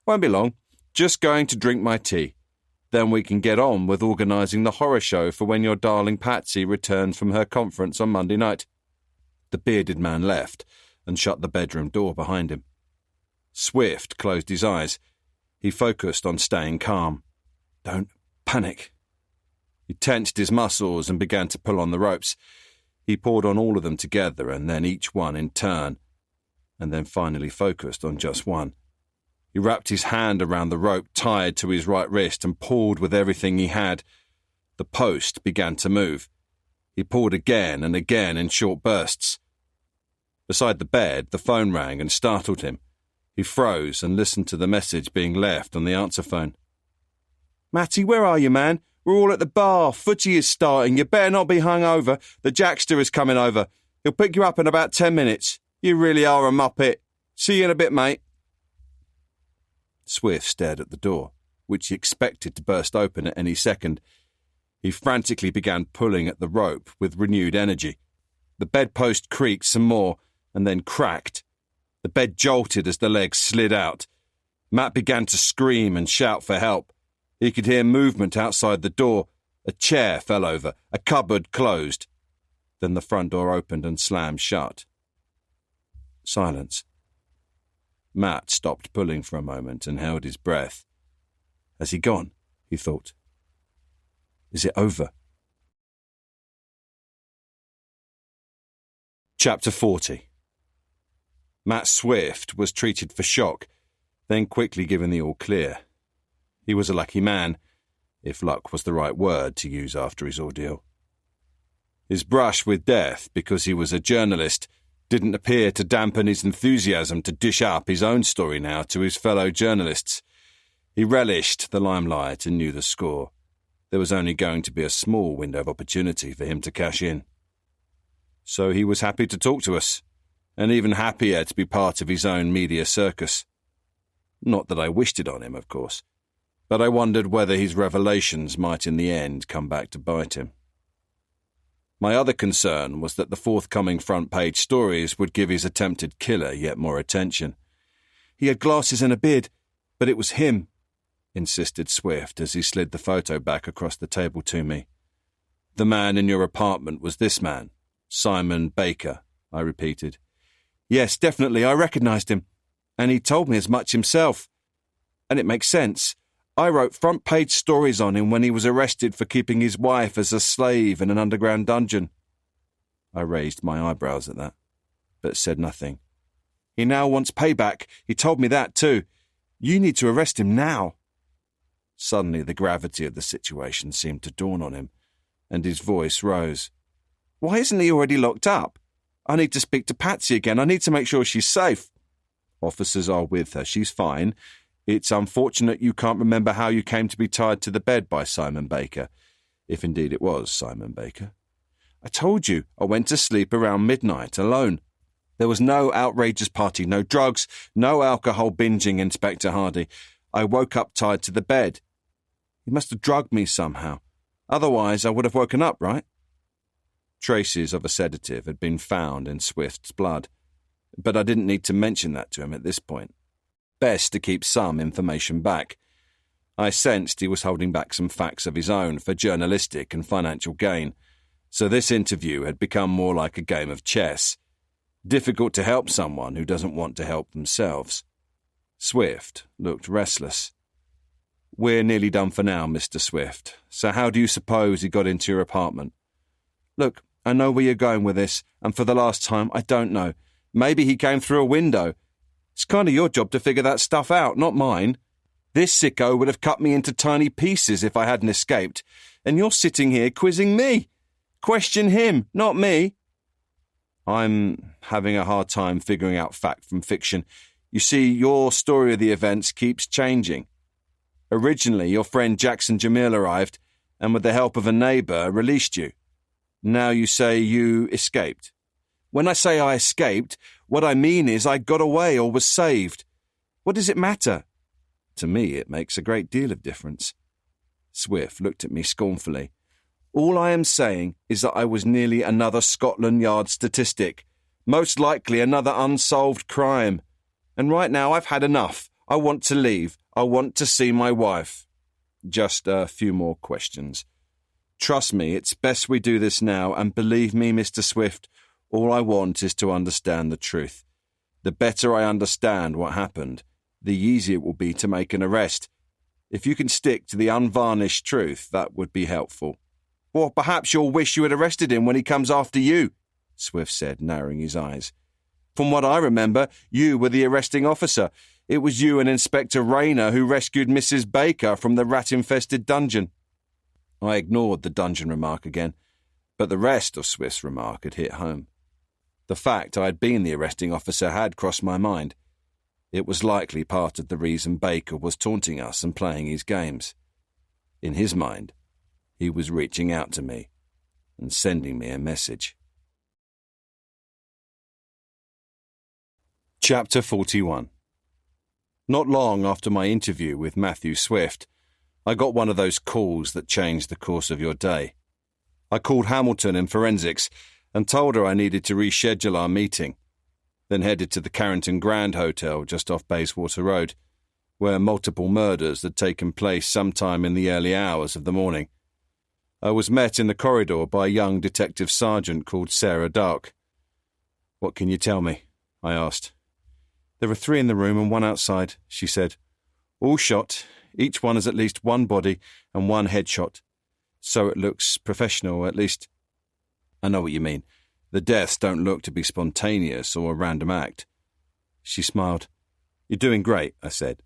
won't be long. Just going to drink my tea. Then we can get on with organising the horror show for when your darling Patsy returns from her conference on Monday night." The bearded man left and shut the bedroom door behind him. Swift closed his eyes. He focused on staying calm. Don't panic. He tensed his muscles and began to pull on the ropes. He pulled on all of them together and then each one in turn, and then finally focused on just one. He wrapped his hand around the rope tied to his right wrist and pulled with everything he had. The post began to move. He pulled again and again in short bursts. Beside the bed, the phone rang and startled him. He froze and listened to the message being left on the answer phone. "Matty, where are you, man? We're all at the bar. Footy is starting. You better not be hung over. The Jackster is coming over. He'll pick you up in about 10 minutes. You really are a muppet. See you in a bit, mate." Swift stared at the door, which he expected to burst open at any second. He frantically began pulling at the rope with renewed energy. The bedpost creaked some more and then cracked. The bed jolted as the legs slid out. Matt began to scream and shout for help. He could hear movement outside the door. A chair fell over. A cupboard closed. Then the front door opened and slammed shut. Silence. Matt stopped pulling for a moment and held his breath. Has he gone? He thought. Is it over? Chapter 40. Matt Swift was treated for shock, then quickly given the all clear. He was a lucky man, if luck was the right word to use after his ordeal. His brush with death, because he was a journalist, didn't appear to dampen his enthusiasm to dish up his own story now to his fellow journalists. He relished the limelight and knew the score. There was only going to be a small window of opportunity for him to cash in. So he was happy to talk to us, and even happier to be part of his own media circus. Not that I wished it on him, of course, but I wondered whether his revelations might in the end come back to bite him. My other concern was that the forthcoming front-page stories would give his attempted killer yet more attention. "He had glasses and a beard, but it was him," insisted Swift as he slid the photo back across the table to me. "The man in your apartment was this man, Simon Baker," I repeated. "Yes, definitely, I recognised him, and he told me as much himself. And it makes sense. I wrote front-page stories on him when he was arrested for keeping his wife as a slave in an underground dungeon." I raised my eyebrows at that, but said nothing. "He now wants payback. He told me that too. You need to arrest him now." Suddenly the gravity of the situation seemed to dawn on him, and his voice rose. "Why isn't he already locked up? I need to speak to Patsy again. I need to make sure she's safe." "Officers are with her. She's fine. It's unfortunate you can't remember how you came to be tied to the bed by Simon Baker, if indeed it was Simon Baker." "I told you I went to sleep around midnight alone. There was no outrageous party, no drugs, no alcohol binging, Inspector Hardy. I woke up tied to the bed. He must have drugged me somehow. Otherwise I would have woken up, right?" Traces of a sedative had been found in Swift's blood, but I didn't need to mention that to him at this point. Best to keep some information back. I sensed he was holding back some facts of his own for journalistic and financial gain, so this interview had become more like a game of chess. Difficult to help someone who doesn't want to help themselves. Swift looked restless. "We're nearly done for now, Mr. Swift. So how do you suppose he got into your apartment?" "Look, I know where you're going with this, and for the last time, I don't know. Maybe he came through a window. It's kind of your job to figure that stuff out, not mine. This sicko would have cut me into tiny pieces if I hadn't escaped, and you're sitting here quizzing me. Question him, not me." "I'm having a hard time figuring out fact from fiction. You see, your story of the events keeps changing. Originally, your friend Jackson Jamil arrived, and with the help of a neighbour, released you. Now you say you escaped. When I say I escaped, what I mean is I got away or was saved. What does it matter?" "To me, it makes a great deal of difference." Swift looked at me scornfully. "All I am saying is that I was nearly another Scotland Yard statistic, most likely another unsolved crime. And right now I've had enough. I want to leave. I want to see my wife. Just a few more questions. Trust me, it's best we do this now, and believe me, Mr. Swift, all I want is to understand the truth. The better I understand what happened, the easier it will be to make an arrest. If you can stick to the unvarnished truth, that would be helpful." "Or perhaps you'll wish you had arrested him when he comes after you," Swift said, narrowing his eyes. "From what I remember, you were the arresting officer. It was you and Inspector Rayner who rescued Mrs. Baker from the rat-infested dungeon." I ignored the dungeon remark again, but the rest of Swift's remark had hit home. The fact I had been the arresting officer had crossed my mind. It was likely part of the reason Baker was taunting us and playing his games. In his mind, he was reaching out to me and sending me a message. Chapter 41. Not long after my interview with Matthew Swift, I got one of those calls that change the course of your day. I called Hamilton in forensics and told her I needed to reschedule our meeting, then headed to the Carrington Grand Hotel just off Bayswater Road, where multiple murders had taken place sometime in the early hours of the morning. I was met in the corridor by a young detective sergeant called Sarah Dark. "What can you tell me?" I asked. "There are 3 in the room and 1 outside," she said. "All shot. Each one has at least 1 body and 1 headshot. So it looks professional, at least." "I know what you mean. The deaths don't look to be spontaneous or a random act." She smiled. "You're doing great," I said.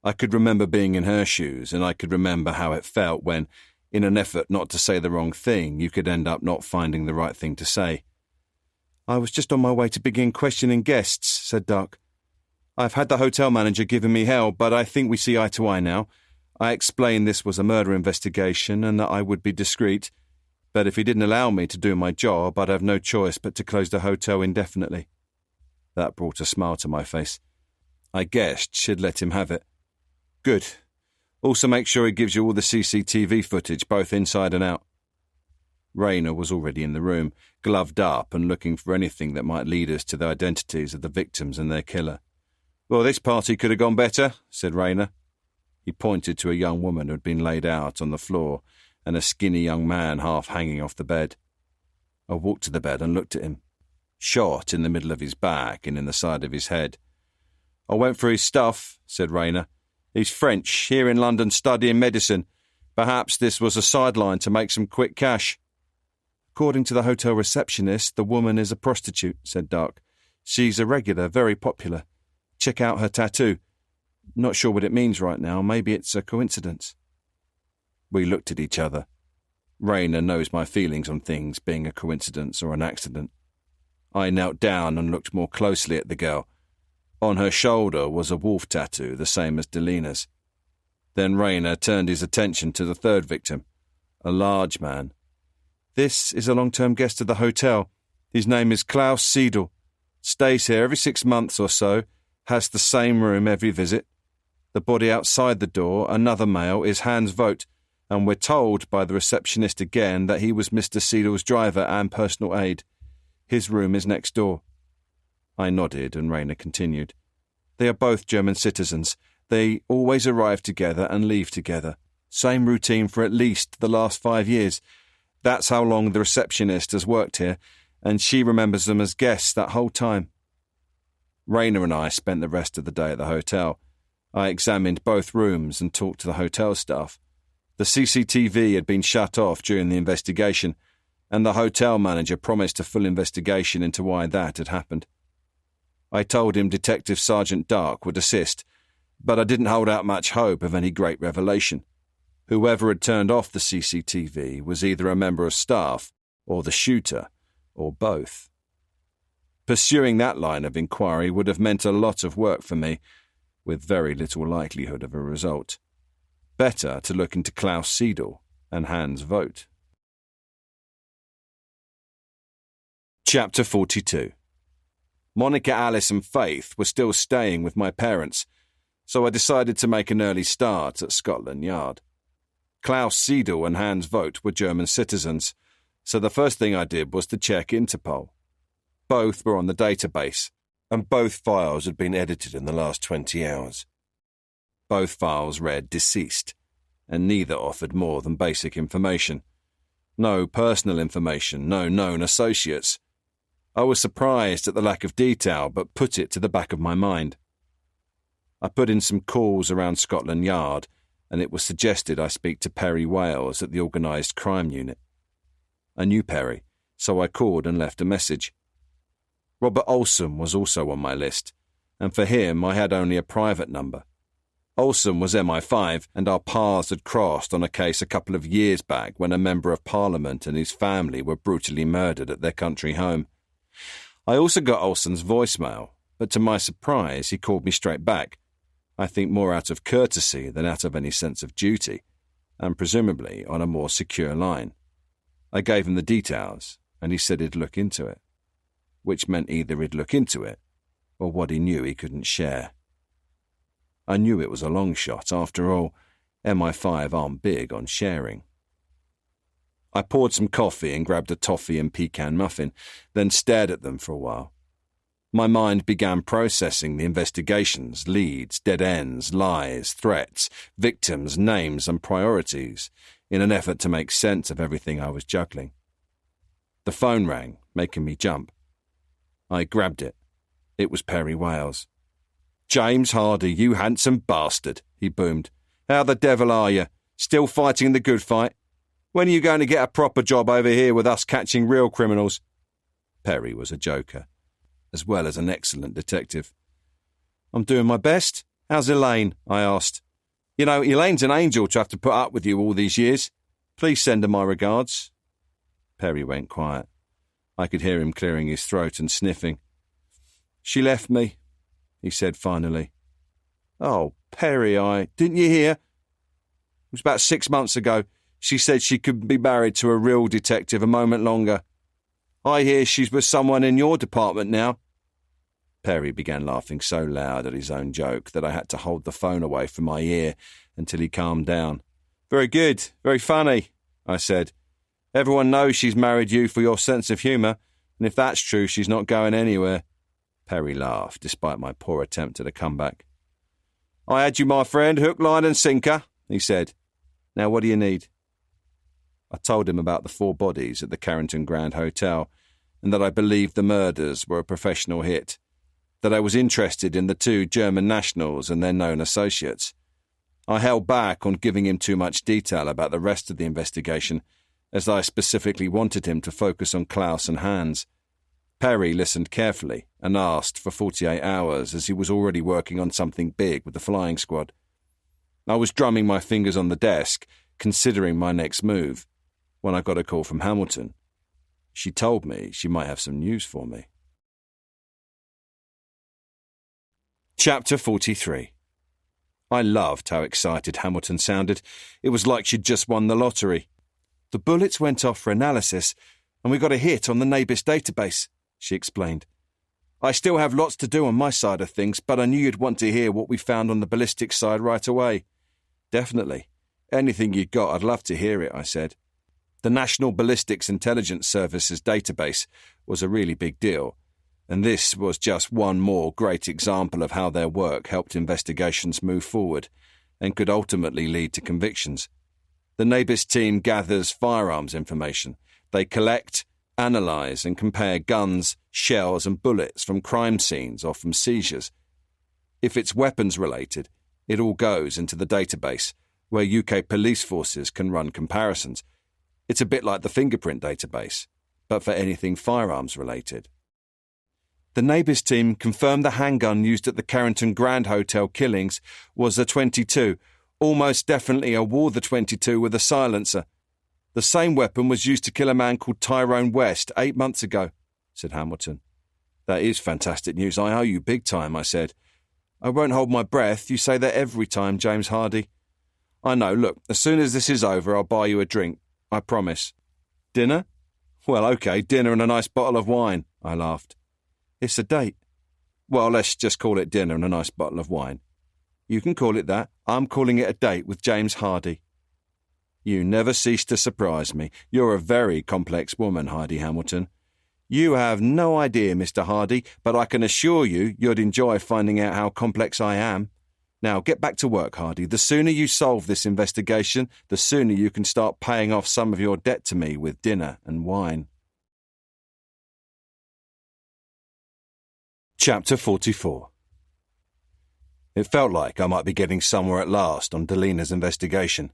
I could remember being in her shoes, and I could remember how it felt when, in an effort not to say the wrong thing, you could end up not finding the right thing to say. "I was just on my way to begin questioning guests," said Dark. "I've had the hotel manager giving me hell, but I think we see eye to eye now. I explained this was a murder investigation and that I would be discreet, but if he didn't allow me to do my job, I'd have no choice but to close the hotel indefinitely." That brought a smile to my face. I guessed she'd let him have it. "Good. Also make sure he gives you all the CCTV footage, both inside and out." Rayner was already in the room, gloved up and looking for anything that might lead us to the identities of the victims and their killer. "Well, this party could have gone better," said Rayner. He pointed to a young woman who had been laid out on the floor and a skinny young man half hanging off the bed. I walked to the bed and looked at him. Shot in the middle of his back and in the side of his head. "I went through his stuff," said Rayner. "He's French, here in London studying medicine. Perhaps this was a sideline to make some quick cash." "According to the hotel receptionist, the woman is a prostitute," said Dark. "She's a regular, very popular. Check out her tattoo. Not sure what it means right now. Maybe it's a coincidence." We looked at each other. Rayner knows my feelings on things being a coincidence or an accident. I knelt down and looked more closely at the girl. On her shoulder was a wolf tattoo, the same as Delina's. Then Rayner turned his attention to the third victim, a large man. "This is a long-term guest of the hotel. His name is Klaus Seidel. Stays here every 6 months or so, has the same room every visit. The body outside the door, another male, is Hans Vogt, and we're told by the receptionist again that he was Mr. Seidel's driver and personal aide. His room is next door." I nodded, and Rayner continued. "They are both German citizens. They always arrive together and leave together. Same routine for at least the last 5 years. That's how long the receptionist has worked here, and she remembers them as guests that whole time." Rayner and I spent the rest of the day at the hotel. I examined both rooms and talked to the hotel staff. The CCTV had been shut off during the investigation, and the hotel manager promised a full investigation into why that had happened. I told him Detective Sergeant Dark would assist, but I didn't hold out much hope of any great revelation. Whoever had turned off the CCTV was either a member of staff, or the shooter, or both. Pursuing that line of inquiry would have meant a lot of work for me, with very little likelihood of a result. Better to look into Klaus Seidel and Hans Vogt. Chapter 42. Monica, Alice and Faith were still staying with my parents, so I decided to make an early start at Scotland Yard. Klaus Seidel and Hans Vogt were German citizens, so the first thing I did was to check Interpol. Both were on the database, and both files had been edited in the last 20 hours. Both files read deceased, and neither offered more than basic information. No personal information, no known associates. I was surprised at the lack of detail, but put it to the back of my mind. I put in some calls around Scotland Yard, and it was suggested I speak to Perry Wales at the Organised Crime Unit. I knew Perry, so I called and left a message. Robert Olson was also on my list, and for him I had only a private number. Olsen was MI5, and our paths had crossed on a case a couple of years back when a member of Parliament and his family were brutally murdered at their country home. I also got Olsen's voicemail, but to my surprise he called me straight back, I think more out of courtesy than out of any sense of duty, and presumably on a more secure line. I gave him the details, and he said he'd look into it, which meant either he'd look into it or what he knew he couldn't share. I knew it was a long shot. After all, MI5 aren't big on sharing. I poured some coffee and grabbed a toffee and pecan muffin, then stared at them for a while. My mind began processing the investigations, leads, dead ends, lies, threats, victims, names, and priorities in an effort to make sense of everything I was juggling. The phone rang, making me jump. I grabbed it. It was Perry Wales. "James Hardy, you handsome bastard," he boomed. "How the devil are you? Still fighting the good fight? When are you going to get a proper job over here with us catching real criminals?" Perry was a joker, as well as an excellent detective. "I'm doing my best. How's Elaine?" I asked. "You know, Elaine's an angel to have to put up with you all these years. Please send her my regards." Perry went quiet. I could hear him clearing his throat and sniffing. "She left me," he said finally. "Oh, Perry, didn't you hear? It was about 6 months ago. She said she couldn't be married to a real detective a moment longer. I hear she's with someone in your department now." Perry began laughing so loud at his own joke that I had to hold the phone away from my ear until he calmed down. "Very good, very funny," I said. "Everyone knows she's married you for your sense of humour, and if that's true, she's not going anywhere." Perry laughed, despite my poor attempt at a comeback. "I had you, my friend, hook, line and sinker," he said. "Now what do you need?" I told him about the 4 bodies at the Carrington Grand Hotel, and that I believed the murders were a professional hit, that I was interested in the 2 German nationals and their known associates. I held back on giving him too much detail about the rest of the investigation, as I specifically wanted him to focus on Klaus and Hans. Perry listened carefully and asked for 48 hours, as he was already working on something big with the flying squad. I was drumming my fingers on the desk, considering my next move, when I got a call from Hamilton. She told me she might have some news for me. Chapter 43. I loved how excited Hamilton sounded. It was like she'd just won the lottery. "The bullets went off for analysis, and we got a hit on the NABIS database," she explained. "I still have lots to do on my side of things, but I knew you'd want to hear what we found on the ballistics side right away." "Definitely. Anything you've got, I'd love to hear it," I said. The National Ballistics Intelligence Service's database was a really big deal, and this was just one more great example of how their work helped investigations move forward and could ultimately lead to convictions. The NABIS team gathers firearms information. They collect, analyse and compare guns, shells and bullets from crime scenes or from seizures. If it's weapons-related, it all goes into the database, where UK police forces can run comparisons. It's a bit like the fingerprint database, but for anything firearms-related. The NABIS team confirmed the handgun used at the Carrington Grand Hotel killings was a .22, almost definitely a Walther .22 with a silencer. "The same weapon was used to kill a man called Tyrone West 8 months ago," said Hamilton. "That is fantastic news. I owe you big time," I said. "I won't hold my breath. You say that every time, James Hardy." "I know. Look, as soon as this is over, I'll buy you a drink. I promise." "Dinner?" "Well, okay, dinner and a nice bottle of wine," I laughed. "It's a date." "Well, let's just call it dinner and a nice bottle of wine." "You can call it that. I'm calling it a date with James Hardy." "You never cease to surprise me. You're a very complex woman, Heidi Hamilton." "You have no idea, Mr. Hardy, but I can assure you you'd enjoy finding out how complex I am. Now, get back to work, Hardy. The sooner you solve this investigation, the sooner you can start paying off some of your debt to me with dinner and wine. Chapter 44. It felt like I might be getting somewhere at last on Delina's investigation.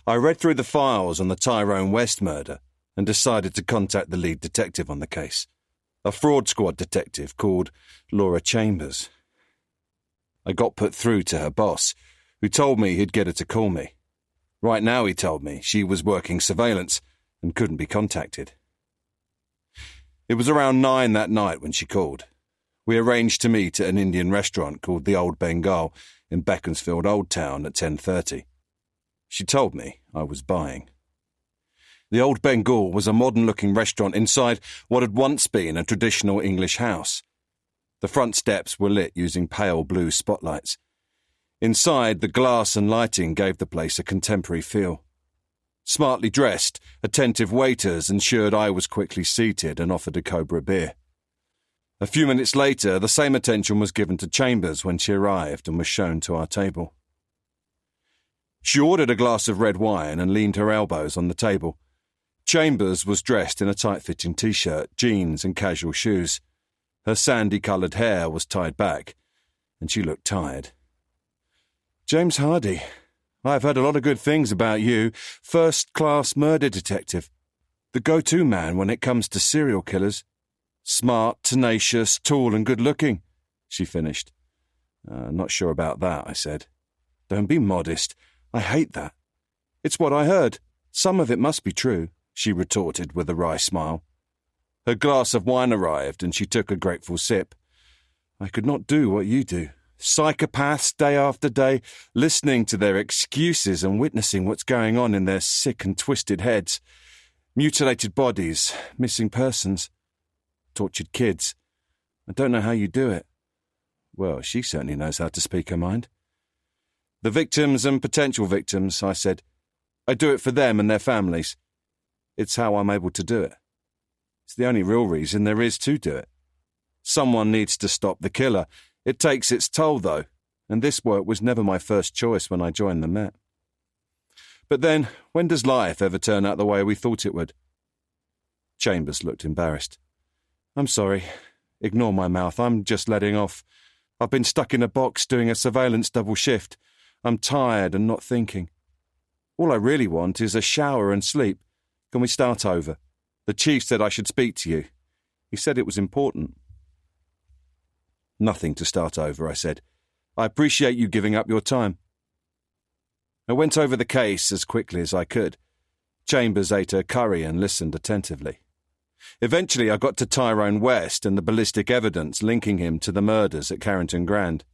I read through the files on the Tyrone West murder and decided to contact the lead detective on the case, a fraud squad detective called Laura Chambers. I got put through to her boss, who told me he'd get her to call me. Right now, he told me, she was working surveillance and couldn't be contacted. It was around 9 that night when she called. We arranged to meet at an Indian restaurant called the Old Bengal in Beaconsfield Old Town at 10:30. She told me I was buying. The Old Bengal was a modern-looking restaurant inside what had once been a traditional English house. The front steps were lit using pale blue spotlights. Inside, the glass and lighting gave the place a contemporary feel. Smartly dressed, attentive waiters ensured I was quickly seated and offered a Cobra beer. A few minutes later, the same attention was given to Chambers when she arrived and was shown to our table. She ordered a glass of red wine and leaned her elbows on the table. Chambers was dressed in a tight-fitting t-shirt, jeans and casual shoes. Her sandy-coloured hair was tied back, and she looked tired. "James Hardy, I've heard a lot of good things about you. First-class murder detective. The go-to man when it comes to serial killers. Smart, tenacious, tall and good-looking," she finished. "Not sure about that," I said. "Don't be modest. I hate that." "It's what I heard. Some of it must be true," she retorted with a wry smile. Her glass of wine arrived and she took a grateful sip. "I could not do what you do. Psychopaths, day after day, listening to their excuses and witnessing what's going on in their sick and twisted heads. Mutilated bodies, missing persons, tortured kids. I don't know how you do it." "Well, she certainly knows how to speak her mind." "The victims and potential victims," I said. "I do it for them and their families. It's how I'm able to do it. It's the only real reason there is to do it. Someone needs to stop the killer. It takes its toll, though, and this work was never my first choice when I joined the Met. But then, when does life ever turn out the way we thought it would?" Chambers looked embarrassed. "I'm sorry. Ignore my mouth. I'm just letting off. I've been stuck in a box doing a surveillance double shift. I'm tired and not thinking. All I really want is a shower and sleep. Can we start over? The chief said I should speak to you. He said it was important." "Nothing to start over," I said. "I appreciate you giving up your time." I went over the case as quickly as I could. Chambers ate her curry and listened attentively. Eventually I got to Tyrone West and the ballistic evidence linking him to the murders at Carrington Grand.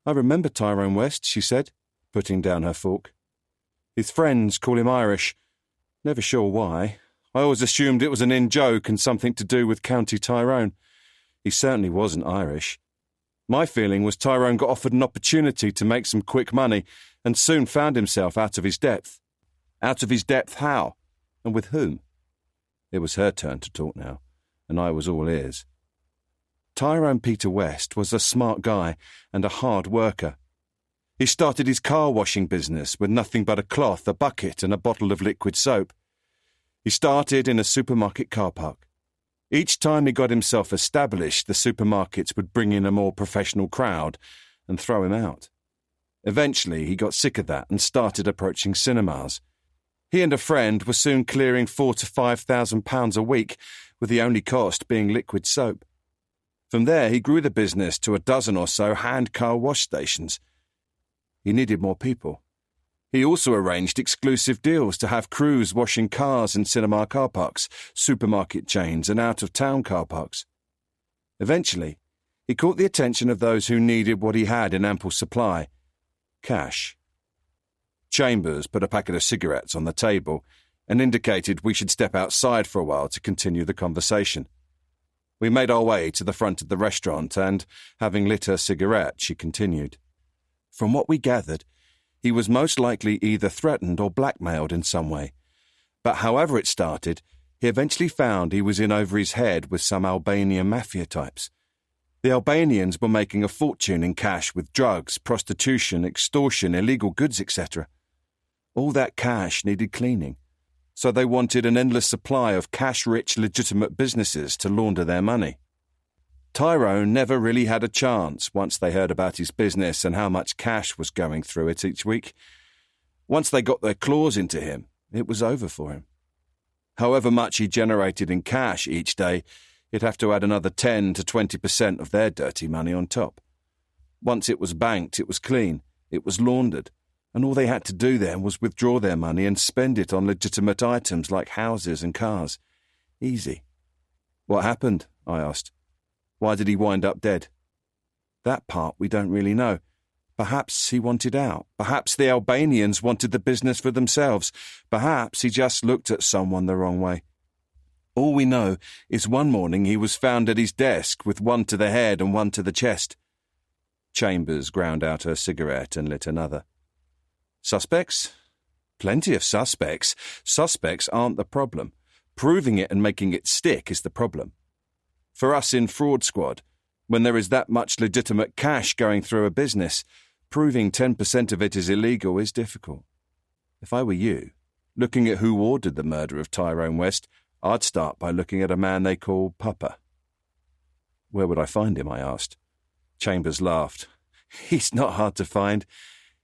"I remember Tyrone West," she said, putting down her fork. "His friends call him Irish. Never sure why. I always assumed it was an in-joke and something to do with County Tyrone. He certainly wasn't Irish. My feeling was Tyrone got offered an opportunity to make some quick money and soon found himself out of his depth. Out of his depth how? And with whom?" It was her turn to talk now, and I was all ears. Tyrone Peter West was a smart guy and a hard worker. He started his car washing business with nothing but a cloth, a bucket and a bottle of liquid soap. He started in a supermarket car park. Each time he got himself established, the supermarkets would bring in a more professional crowd and throw him out. Eventually, he got sick of that and started approaching cinemas. He and a friend were soon clearing £4,000 to £5,000 a week, with the only cost being liquid soap. From there, he grew the business to a dozen or so hand car wash stations. He needed more people. He also arranged exclusive deals to have crews washing cars in cinema car parks, supermarket chains and out-of-town car parks. Eventually, he caught the attention of those who needed what he had in ample supply: cash. Chambers put a packet of cigarettes on the table and indicated we should step outside for a while to continue the conversation. We made our way to the front of the restaurant and, having lit her cigarette, she continued. "From what we gathered, he was most likely either threatened or blackmailed in some way. But however it started, he eventually found he was in over his head with some Albanian mafia types. The Albanians were making a fortune in cash with drugs, prostitution, extortion, illegal goods, etc. All that cash needed cleaning, so they wanted an endless supply of cash-rich legitimate businesses to launder their money. Tyrone never really had a chance once they heard about his business and how much cash was going through it each week. Once they got their claws into him, it was over for him. However much he generated in cash each day, he'd have to add another 10 to 20% of their dirty money on top. Once it was banked, it was clean, it was laundered, and all they had to do then was withdraw their money and spend it on legitimate items like houses and cars. Easy. What happened? I asked. Why did he wind up dead? That part we don't really know. Perhaps he wanted out. Perhaps the Albanians wanted the business for themselves. Perhaps he just looked at someone the wrong way. All we know is one morning he was found at his desk with one to the head and one to the chest. Chambers ground out her cigarette and lit another. Suspects? Plenty of suspects. Suspects aren't the problem. Proving it and making it stick is the problem. For us in Fraud Squad, when there is that much legitimate cash going through a business, proving 10% of it is illegal is difficult. If I were you, looking at who ordered the murder of Tyrone West, I'd start by looking at a man they call Papa. Where would I find him? I asked. Chambers laughed. He's not hard to find.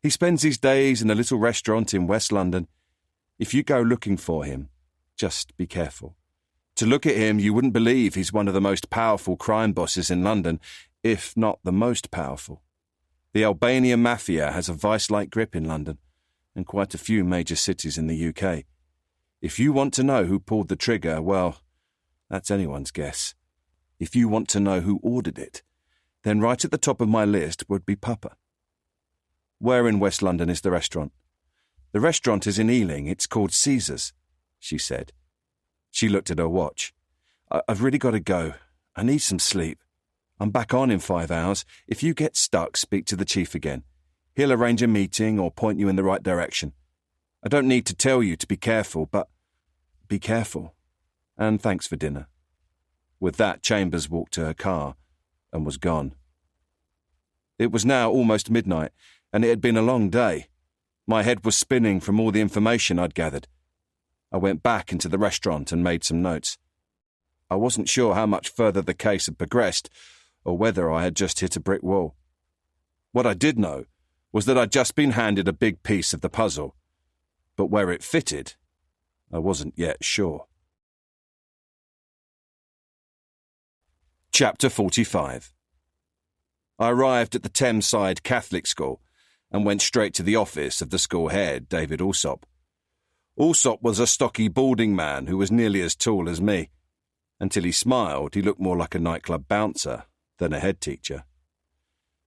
He spends his days in a little restaurant in West London. If you go looking for him, just be careful. To look at him, you wouldn't believe he's one of the most powerful crime bosses in London, if not the most powerful. The Albanian mafia has a vice-like grip in London, and quite a few major cities in the UK. If you want to know who pulled the trigger, well, that's anyone's guess. If you want to know who ordered it, then right at the top of my list would be Papa. Where in West London is the restaurant? The restaurant is in Ealing. It's called Caesar's, she said. She looked at her watch. I've really got to go. I need some sleep. I'm back on in 5 hours. If you get stuck, speak to the chief again. He'll arrange a meeting or point you in the right direction. I don't need to tell you to be careful, but be careful. And thanks for dinner. With that, Chambers walked to her car and was gone. It was now almost midnight, and it had been a long day. My head was spinning from all the information I'd gathered. I went back into the restaurant and made some notes. I wasn't sure how much further the case had progressed, or whether I had just hit a brick wall. What I did know was that I'd just been handed a big piece of the puzzle, but where it fitted, I wasn't yet sure. Chapter 45. I arrived at the Thameside Catholic School and went straight to the office of the school head, David Alsop. Alsop was a stocky, balding man who was nearly as tall as me. Until he smiled, he looked more like a nightclub bouncer than a head teacher.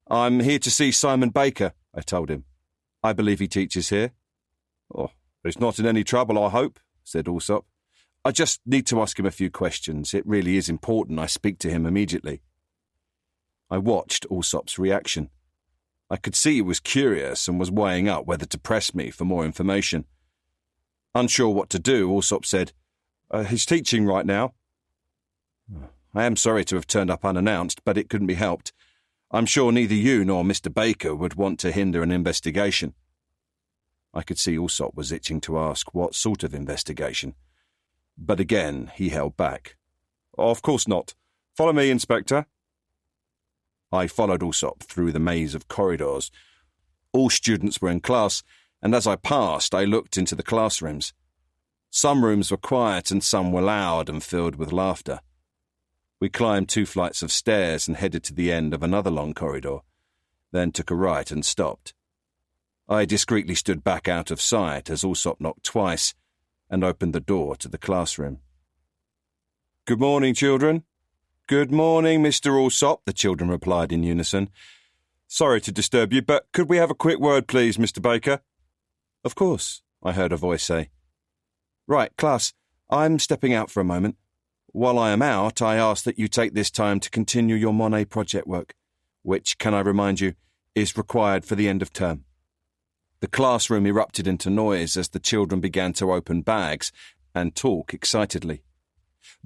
I'm here to see Simon Baker, I told him. I believe he teaches here. Oh, he's not in any trouble, I hope, said Alsop. I just need to ask him a few questions. It really is important I speak to him immediately. I watched Alsop's reaction. I could see he was curious and was weighing up whether to press me for more information. Unsure what to do, Alsop said, he's teaching right now. I am sorry to have turned up unannounced, but it couldn't be helped. I'm sure neither you nor Mr. Baker would want to hinder an investigation. I could see Alsop was itching to ask what sort of investigation. But again, he held back. Of course not. Follow me, Inspector. I followed Alsop through the maze of corridors. All students were in class, and as I passed, I looked into the classrooms. Some rooms were quiet and some were loud and filled with laughter. We climbed 2 flights of stairs and headed to the end of another long corridor, then took a right and stopped. I discreetly stood back out of sight as Alsop knocked twice and opened the door to the classroom. Good morning, children. Good morning, Mr. Alsop, the children replied in unison. Sorry to disturb you, but could we have a quick word, please, Mr. Baker? Of course, I heard a voice say. Right, class, I'm stepping out for a moment. While I am out, I ask that you take this time to continue your Monet project work, which, can I remind you, is required for the end of term. The classroom erupted into noise as the children began to open bags and talk excitedly.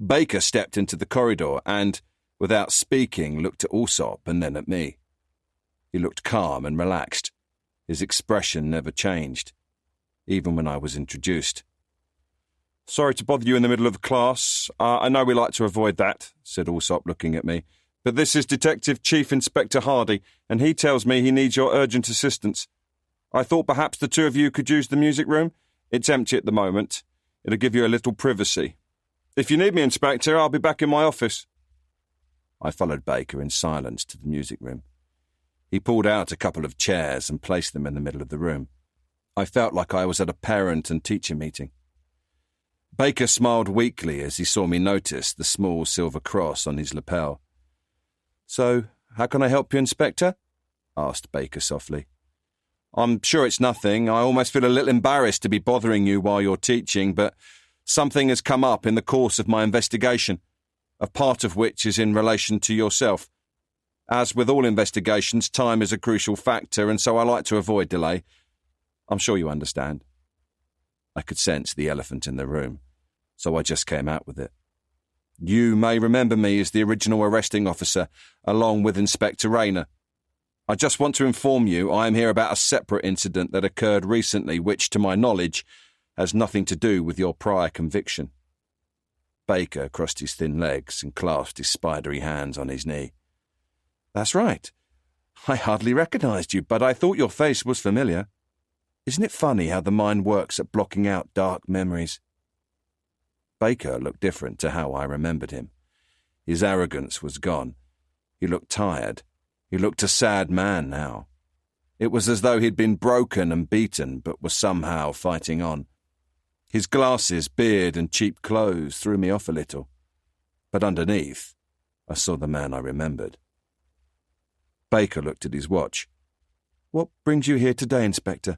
Baker stepped into the corridor and, without speaking, looked at Alsop and then at me. He looked calm and relaxed. His expression never changed, even when I was introduced. Sorry to bother you in the middle of class. I know we like to avoid that, said Alsop, looking at me. But this is Detective Chief Inspector Hardy, and he tells me he needs your urgent assistance. I thought perhaps the two of you could use the music room. It's empty at the moment. It'll give you a little privacy. If you need me, Inspector, I'll be back in my office. I followed Baker in silence to the music room. He pulled out a couple of chairs and placed them in the middle of the room. I felt like I was at a parent and teacher meeting. Baker smiled weakly as he saw me notice the small silver cross on his lapel. "So, how can I help you, Inspector?" asked Baker softly. "I'm sure it's nothing. I almost feel a little embarrassed to be bothering you while you're teaching, but something has come up in the course of my investigation, a part of which is in relation to yourself. As with all investigations, time is a crucial factor, and so I like to avoid delay. I'm sure you understand." I could sense the elephant in the room, so I just came out with it. "You may remember me as the original arresting officer, along with Inspector Rayner. I just want to inform you I am here about a separate incident that occurred recently which, to my knowledge, has nothing to do with your prior conviction." Baker crossed his thin legs and clasped his spidery hands on his knee. "That's right. I hardly recognised you, but I thought your face was familiar. Isn't it funny how the mind works at blocking out dark memories?" Baker looked different to how I remembered him. His arrogance was gone. He looked tired. He looked a sad man now. It was as though he'd been broken and beaten, but was somehow fighting on. His glasses, beard, and cheap clothes threw me off a little. But underneath, I saw the man I remembered. Baker looked at his watch. "What brings you here today, Inspector?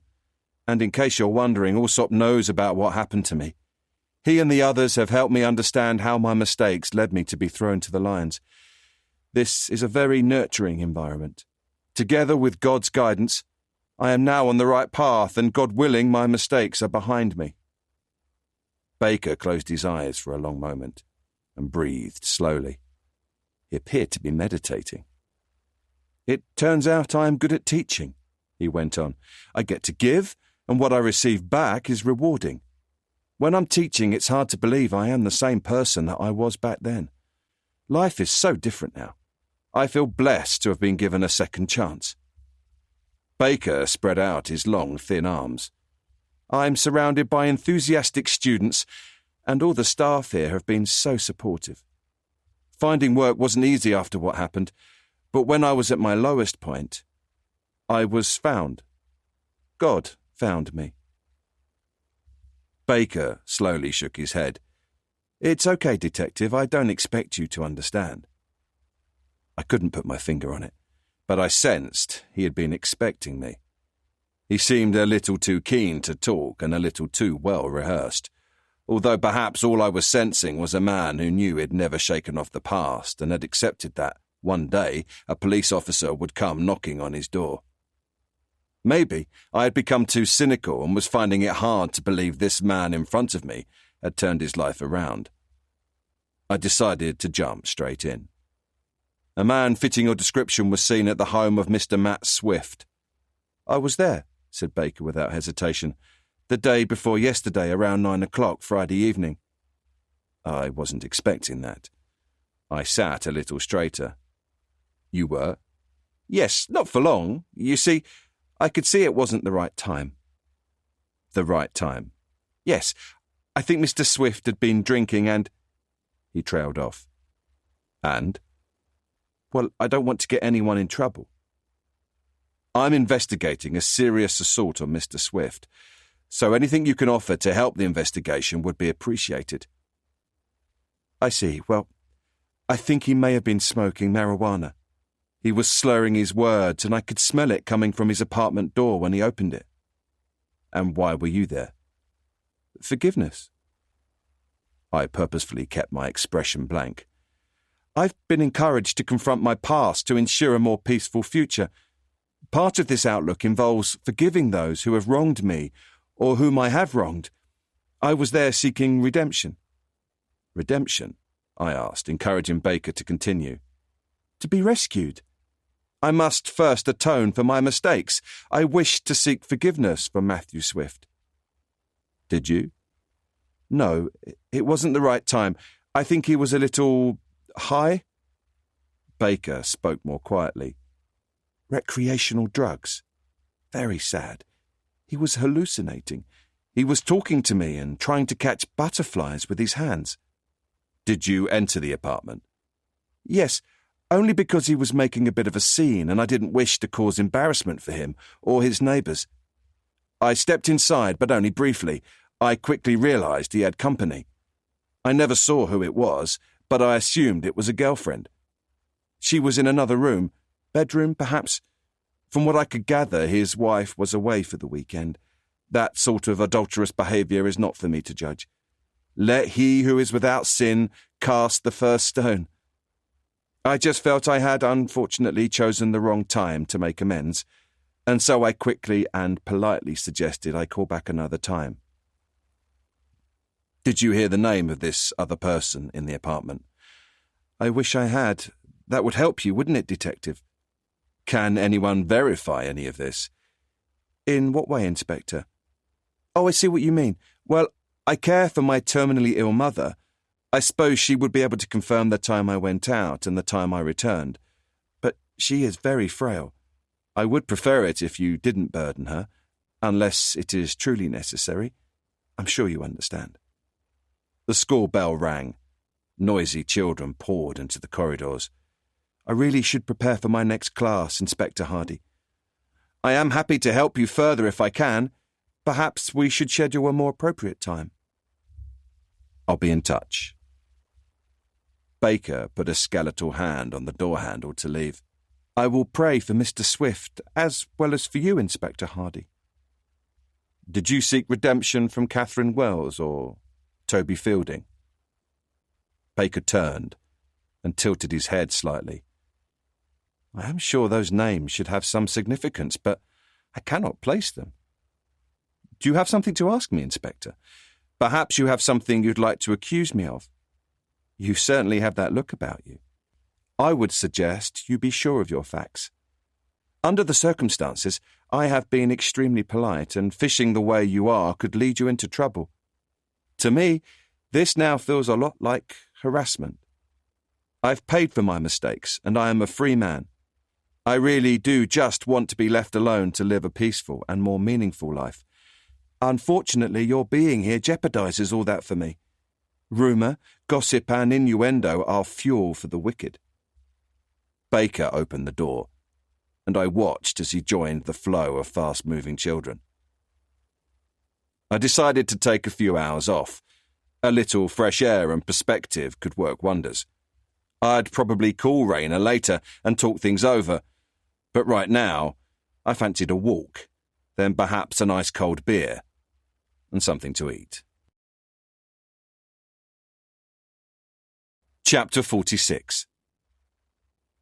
And in case you're wondering, Alsop knows about what happened to me. He and the others have helped me understand how my mistakes led me to be thrown to the lions. This is a very nurturing environment. Together with God's guidance, I am now on the right path, and God willing, my mistakes are behind me." Baker closed his eyes for a long moment and breathed slowly. He appeared to be meditating. "It turns out I am good at teaching," he went on. "I get to give, and what I receive back is rewarding. When I'm teaching, it's hard to believe I am the same person that I was back then. Life is so different now. I feel blessed to have been given a second chance." Baker spread out his long, thin arms. "I'm surrounded by enthusiastic students, and all the staff here have been so supportive. Finding work wasn't easy after what happened, but when I was at my lowest point, I was found. God found me." Baker slowly shook his head. "It's okay, Detective. I don't expect you to understand." I couldn't put my finger on it, but I sensed he had been expecting me. He seemed a little too keen to talk and a little too well rehearsed, although perhaps all I was sensing was a man who knew he'd never shaken off the past and had accepted that, one day, a police officer would come knocking on his door. Maybe I had become too cynical and was finding it hard to believe this man in front of me had turned his life around. I decided to jump straight in. "A man fitting your description was seen at the home of Mr. Matt Swift." "I was there," said Baker without hesitation, "the day before yesterday around 9 o'clock Friday evening." I wasn't expecting that. I sat a little straighter. "You were?" "Yes, not for long. You see, I could see it wasn't the right time." "The right time?" "Yes. I think Mr. Swift had been drinking and—" He trailed off. "And?" "Well, I don't want to get anyone in trouble." "I'm investigating a serious assault on Mr. Swift, so anything you can offer to help the investigation would be appreciated." "I see. Well, I think he may have been smoking marijuana. He was slurring his words, and I could smell it coming from his apartment door when he opened it." "And why were you there?" "Forgiveness." I purposefully kept my expression blank. "I've been encouraged to confront my past to ensure a more peaceful future. Part of this outlook involves forgiving those who have wronged me or whom I have wronged. I was there seeking redemption." "Redemption?" I asked, encouraging Baker to continue. "To be rescued. I must first atone for my mistakes. I wished to seek forgiveness from Matthew Swift." "Did you?" "No, it wasn't the right time. I think he was a little high." Baker spoke more quietly. "Recreational drugs. Very sad. He was hallucinating. He was talking to me and trying to catch butterflies with his hands." "Did you enter the apartment?" "Yes. only because he was making a bit of a scene and I didn't wish to cause embarrassment for him or his neighbours. I stepped inside, but only briefly. I quickly realised he had company. I never saw who it was, but I assumed it was a girlfriend. She was in another room, bedroom perhaps. From what I could gather, his wife was away for the weekend. That sort of adulterous behaviour is not for me to judge. Let he who is without sin cast the first stone. I just felt I had unfortunately chosen the wrong time to make amends, and so I quickly and politely suggested I call back another time. Did you hear the name of this other person in the apartment? I wish I had. That would help you, wouldn't it, Detective? Can anyone verify any of this? In what way, Inspector? Oh, I see what you mean. Well, I care for my terminally ill mother. I suppose she would be able to confirm the time I went out and the time I returned. But she is very frail. I would prefer it if you didn't burden her, unless it is truly necessary. I'm sure you understand. The school bell rang. Noisy children poured into the corridors. I really should prepare for my next class, Inspector Hardy. I am happy to help you further if I can. Perhaps we should schedule a more appropriate time. I'll be in touch. Baker put a skeletal hand on the door handle to leave. I will pray for Mr. Swift, as well as for you, Inspector Hardy. Did you seek redemption from Catherine Wells or Toby Fielding? Baker turned and tilted his head slightly. I am sure those names should have some significance, but I cannot place them. Do you have something to ask me, Inspector? Perhaps you have something you'd like to accuse me of. You certainly have that look about you. I would suggest you be sure of your facts. Under the circumstances, I have been extremely polite, and fishing the way you are could lead you into trouble. To me, this now feels a lot like harassment. I've paid for my mistakes, and I am a free man. I really do just want to be left alone to live a peaceful and more meaningful life. Unfortunately, your being here jeopardizes all that for me. Rumour, gossip and innuendo are fuel for the wicked. Baker opened the door, and I watched as he joined the flow of fast-moving children. I decided to take a few hours off. A little fresh air and perspective could work wonders. I'd probably call Rayner later and talk things over, but right now I fancied a walk, then perhaps a nice cold beer, and something to eat. Chapter 46.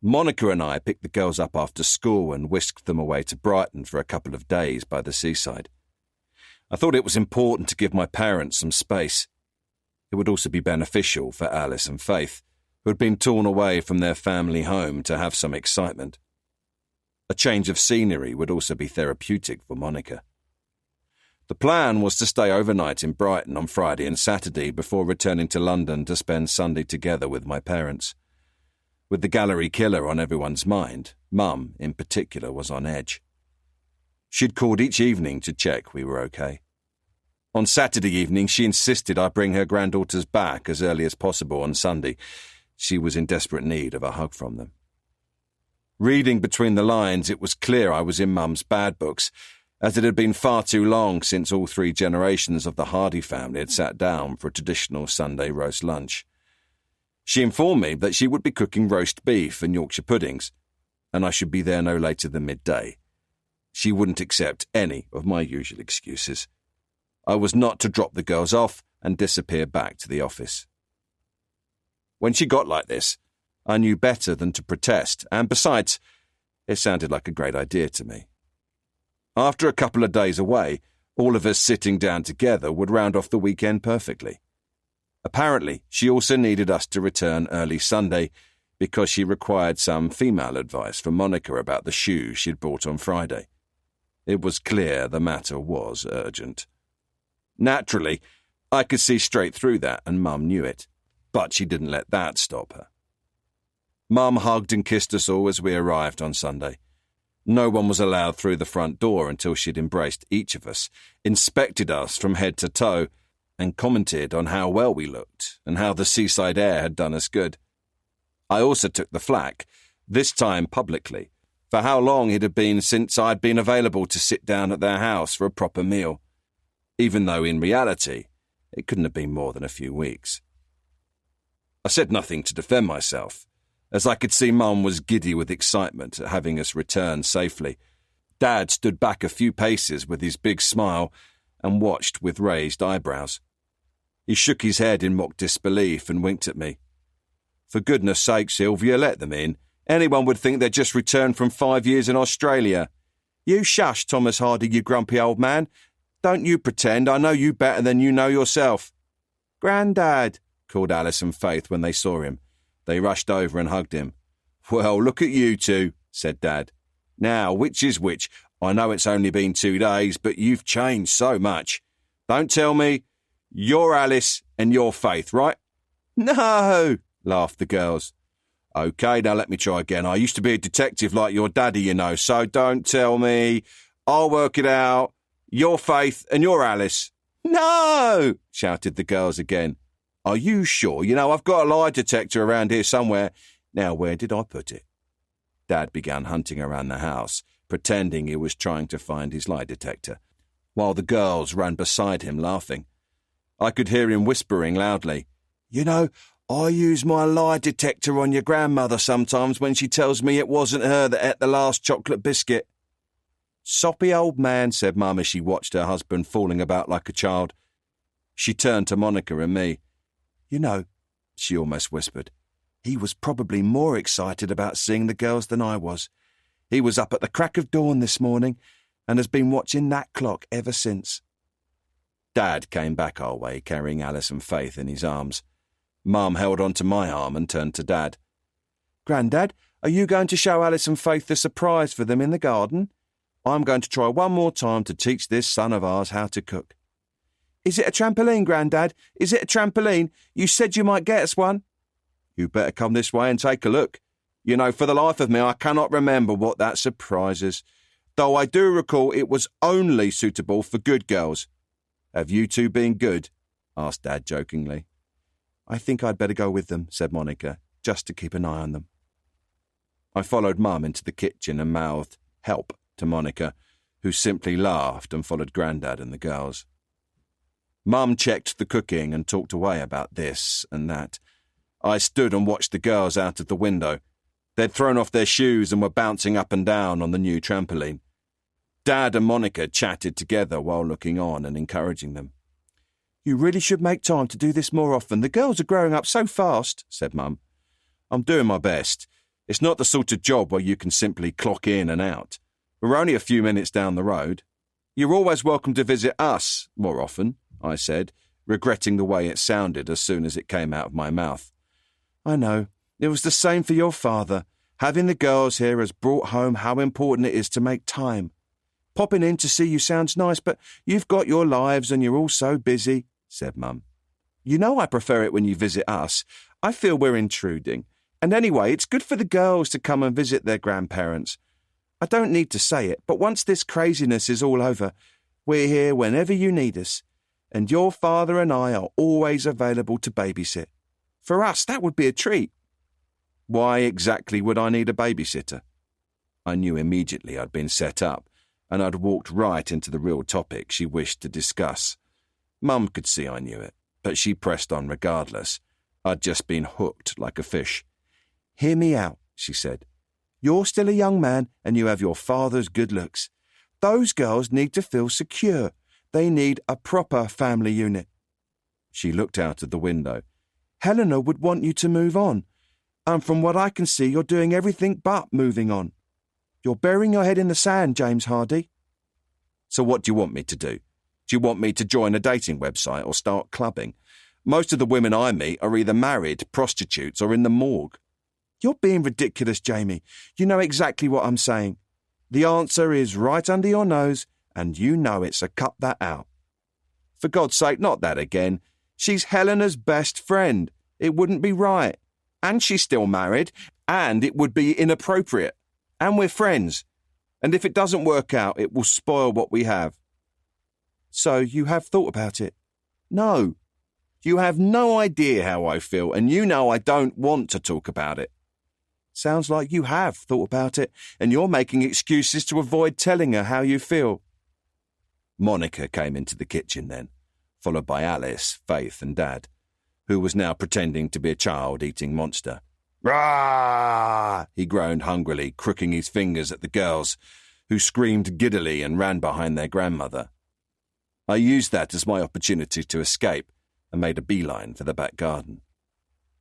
Monica and I picked the girls up after school and whisked them away to Brighton for a couple of days by the seaside. I thought it was important to give my parents some space. It would also be beneficial for Alice and Faith, who had been torn away from their family home, to have some excitement. A change of scenery would also be therapeutic for Monica. The plan was to stay overnight in Brighton on Friday and Saturday before returning to London to spend Sunday together with my parents. With the gallery killer on everyone's mind, Mum, in particular, was on edge. She'd called each evening to check we were okay. On Saturday evening, she insisted I bring her granddaughters back as early as possible on Sunday. She was in desperate need of a hug from them. Reading between the lines, it was clear I was in Mum's bad books, as it had been far too long since all three generations of the Hardy family had sat down for a traditional Sunday roast lunch. She informed me that she would be cooking roast beef and Yorkshire puddings, and I should be there no later than midday. She wouldn't accept any of my usual excuses. I was not to drop the girls off and disappear back to the office. When she got like this, I knew better than to protest, and besides, it sounded like a great idea to me. After a couple of days away, all of us sitting down together would round off the weekend perfectly. Apparently, she also needed us to return early Sunday because she required some female advice from Monica about the shoes she'd bought on Friday. It was clear the matter was urgent. Naturally, I could see straight through that, and Mum knew it, but she didn't let that stop her. Mum hugged and kissed us all as we arrived on Sunday. No one was allowed through the front door until she'd embraced each of us, inspected us from head to toe, and commented on how well we looked and how the seaside air had done us good. I also took the flak, this time publicly, for how long it had been since I'd been available to sit down at their house for a proper meal, even though in reality it couldn't have been more than a few weeks. I said nothing to defend myself, as I could see Mum was giddy with excitement at having us return safely. Dad stood back a few paces with his big smile and watched with raised eyebrows. He shook his head in mock disbelief and winked at me. For goodness sake, Sylvia, let them in. Anyone would think they'd just returned from 5 years in Australia. You shush, Thomas Hardy, you grumpy old man. Don't you pretend. I know you better than you know yourself. Grandad, called Alice and Faith when they saw him. They rushed over and hugged him. Well, look at you two, said Dad. Now, which is which? I know it's only been 2 days, but you've changed so much. Don't tell me you're Alice and you're Faith, right? No, laughed the girls. OK, now let me try again. I used to be a detective like your daddy, you know, so don't tell me. I'll work it out. You're Faith and you're Alice. No, shouted the girls again. Are you sure? You know, I've got a lie detector around here somewhere. Now, where did I put it? Dad began hunting around the house, pretending he was trying to find his lie detector, while the girls ran beside him laughing. I could hear him whispering loudly, You know, I use my lie detector on your grandmother sometimes when she tells me it wasn't her that ate the last chocolate biscuit. Soppy old man, said Mum as she watched her husband falling about like a child. She turned to Monica and me. You know, she almost whispered, he was probably more excited about seeing the girls than I was. He was up at the crack of dawn this morning and has been watching that clock ever since. Dad came back our way, carrying Alice and Faith in his arms. Mum held on to my arm and turned to Dad. Grandad, are you going to show Alice and Faith the surprise for them in the garden? I'm going to try one more time to teach this son of ours how to cook. Is it a trampoline, Grandad? Is it a trampoline? You said you might get us one. You better come this way and take a look. You know, for the life of me, I cannot remember what that surprise is, though I do recall it was only suitable for good girls. Have you two been good? Asked Dad jokingly. I think I'd better go with them, said Monica, just to keep an eye on them. I followed Mum into the kitchen and mouthed, help, to Monica, who simply laughed and followed Grandad and the girls. Mum checked the cooking and talked away about this and that. I stood and watched the girls out of the window. They'd thrown off their shoes and were bouncing up and down on the new trampoline. Dad and Monica chatted together while looking on and encouraging them. You really should make time to do this more often. The girls are growing up so fast, said Mum. I'm doing my best. It's not the sort of job where you can simply clock in and out. We're only a few minutes down the road. You're always welcome to visit us more often, I said, regretting the way it sounded as soon as it came out of my mouth. I know. It was the same for your father. Having the girls here has brought home how important it is to make time. Popping in to see you sounds nice, but you've got your lives and you're all so busy, said Mum. You know I prefer it when you visit us. I feel we're intruding. And anyway, it's good for the girls to come and visit their grandparents. I don't need to say it, but once this craziness is all over, we're here whenever you need us, and your father and I are always available to babysit. For us, that would be a treat. Why exactly would I need a babysitter? I knew immediately I'd been set up, and I'd walked right into the real topic she wished to discuss. Mum could see I knew it, but she pressed on regardless. I'd just been hooked like a fish. Hear me out, she said. You're still a young man, and you have your father's good looks. Those girls need to feel secure. They need a proper family unit. She looked out of the window. Helena would want you to move on. And from what I can see, you're doing everything but moving on. You're burying your head in the sand, James Hardy. So what do you want me to do? Do you want me to join a dating website or start clubbing? Most of the women I meet are either married, prostitutes, or in the morgue. You're being ridiculous, Jamie. You know exactly what I'm saying. The answer is right under your nose, and you know it, so cut that out. For God's sake, not that again. She's Helena's best friend. It wouldn't be right. And she's still married, and it would be inappropriate. And we're friends. And if it doesn't work out, it will spoil what we have. So you have thought about it? No. You have no idea how I feel, and you know I don't want to talk about it. Sounds like you have thought about it, and you're making excuses to avoid telling her how you feel. Monica came into the kitchen then, followed by Alice, Faith, and Dad, who was now pretending to be a child-eating monster. "Rah!" he groaned hungrily, crooking his fingers at the girls, who screamed giddily and ran behind their grandmother. I used that as my opportunity to escape and made a beeline for the back garden.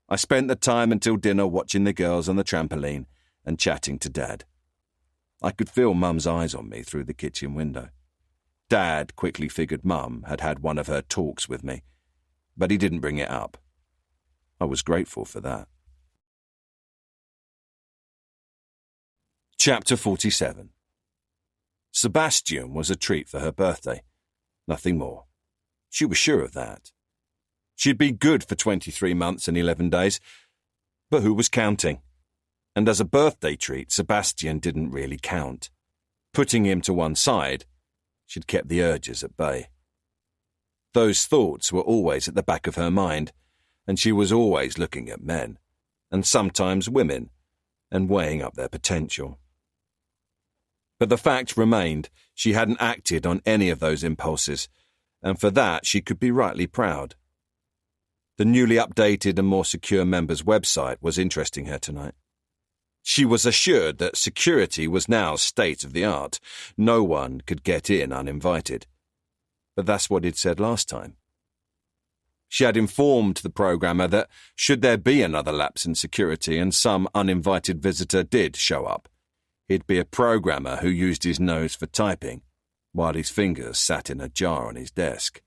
I spent the time until dinner watching the girls on the trampoline and chatting to Dad. I could feel Mum's eyes on me through the kitchen window. Dad quickly figured Mum had had one of her talks with me, but he didn't bring it up. I was grateful for that. Chapter 47. Sebastian was a treat for her birthday. Nothing more. She was sure of that. She'd be good for 23 months and 11 days, but who was counting? And as a birthday treat, Sebastian didn't really count. Putting him to one side, she'd kept the urges at bay. Those thoughts were always at the back of her mind, and she was always looking at men, and sometimes women, and weighing up their potential. But the fact remained she hadn't acted on any of those impulses, and for that she could be rightly proud. The newly updated and more secure members' website was interesting her tonight. She was assured that security was now state-of-the-art. No one could get in uninvited. But that's what he'd said last time. She had informed the programmer that should there be another lapse in security and some uninvited visitor did show up, he'd be a programmer who used his nose for typing, while his fingers sat in a jar on his desk.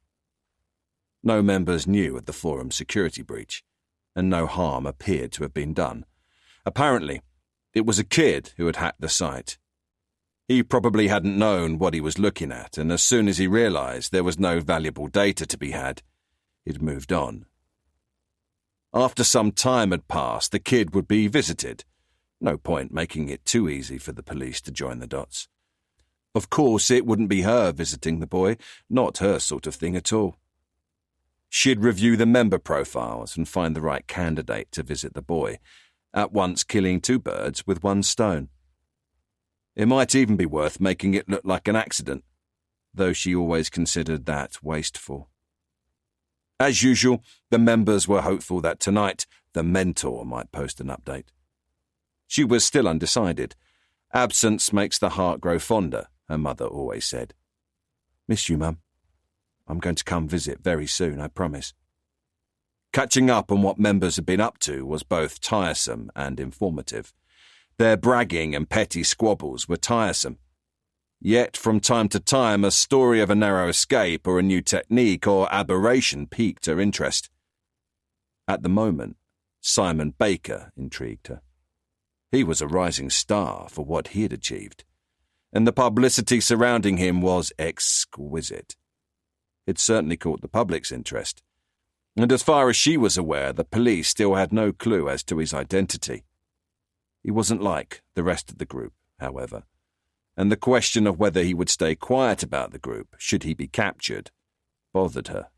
No members knew of the forum's security breach, and no harm appeared to have been done. Apparently, it was a kid who had hacked the site. He probably hadn't known what he was looking at, and as soon as he realized there was no valuable data to be had, he'd moved on. After some time had passed, the kid would be visited. No point making it too easy for the police to join the dots. Of course, it wouldn't be her visiting the boy, not her sort of thing at all. She'd review the member profiles and find the right candidate to visit the boy, at once killing two birds with one stone. It might even be worth making it look like an accident, though she always considered that wasteful. As usual, the members were hopeful that tonight the mentor might post an update. She was still undecided. Absence makes the heart grow fonder, her mother always said. "Miss you, Mum. I'm going to come visit very soon, I promise." Catching up on what members had been up to was both tiresome and informative. Their bragging and petty squabbles were tiresome. Yet from time to time a story of a narrow escape or a new technique or aberration piqued her interest. At the moment, Simon Baker intrigued her. He was a rising star for what he had achieved, and the publicity surrounding him was exquisite. It certainly caught the public's interest, and as far as she was aware, the police still had no clue as to his identity. He wasn't like the rest of the group, however, and the question of whether he would stay quiet about the group, should he be captured, bothered her.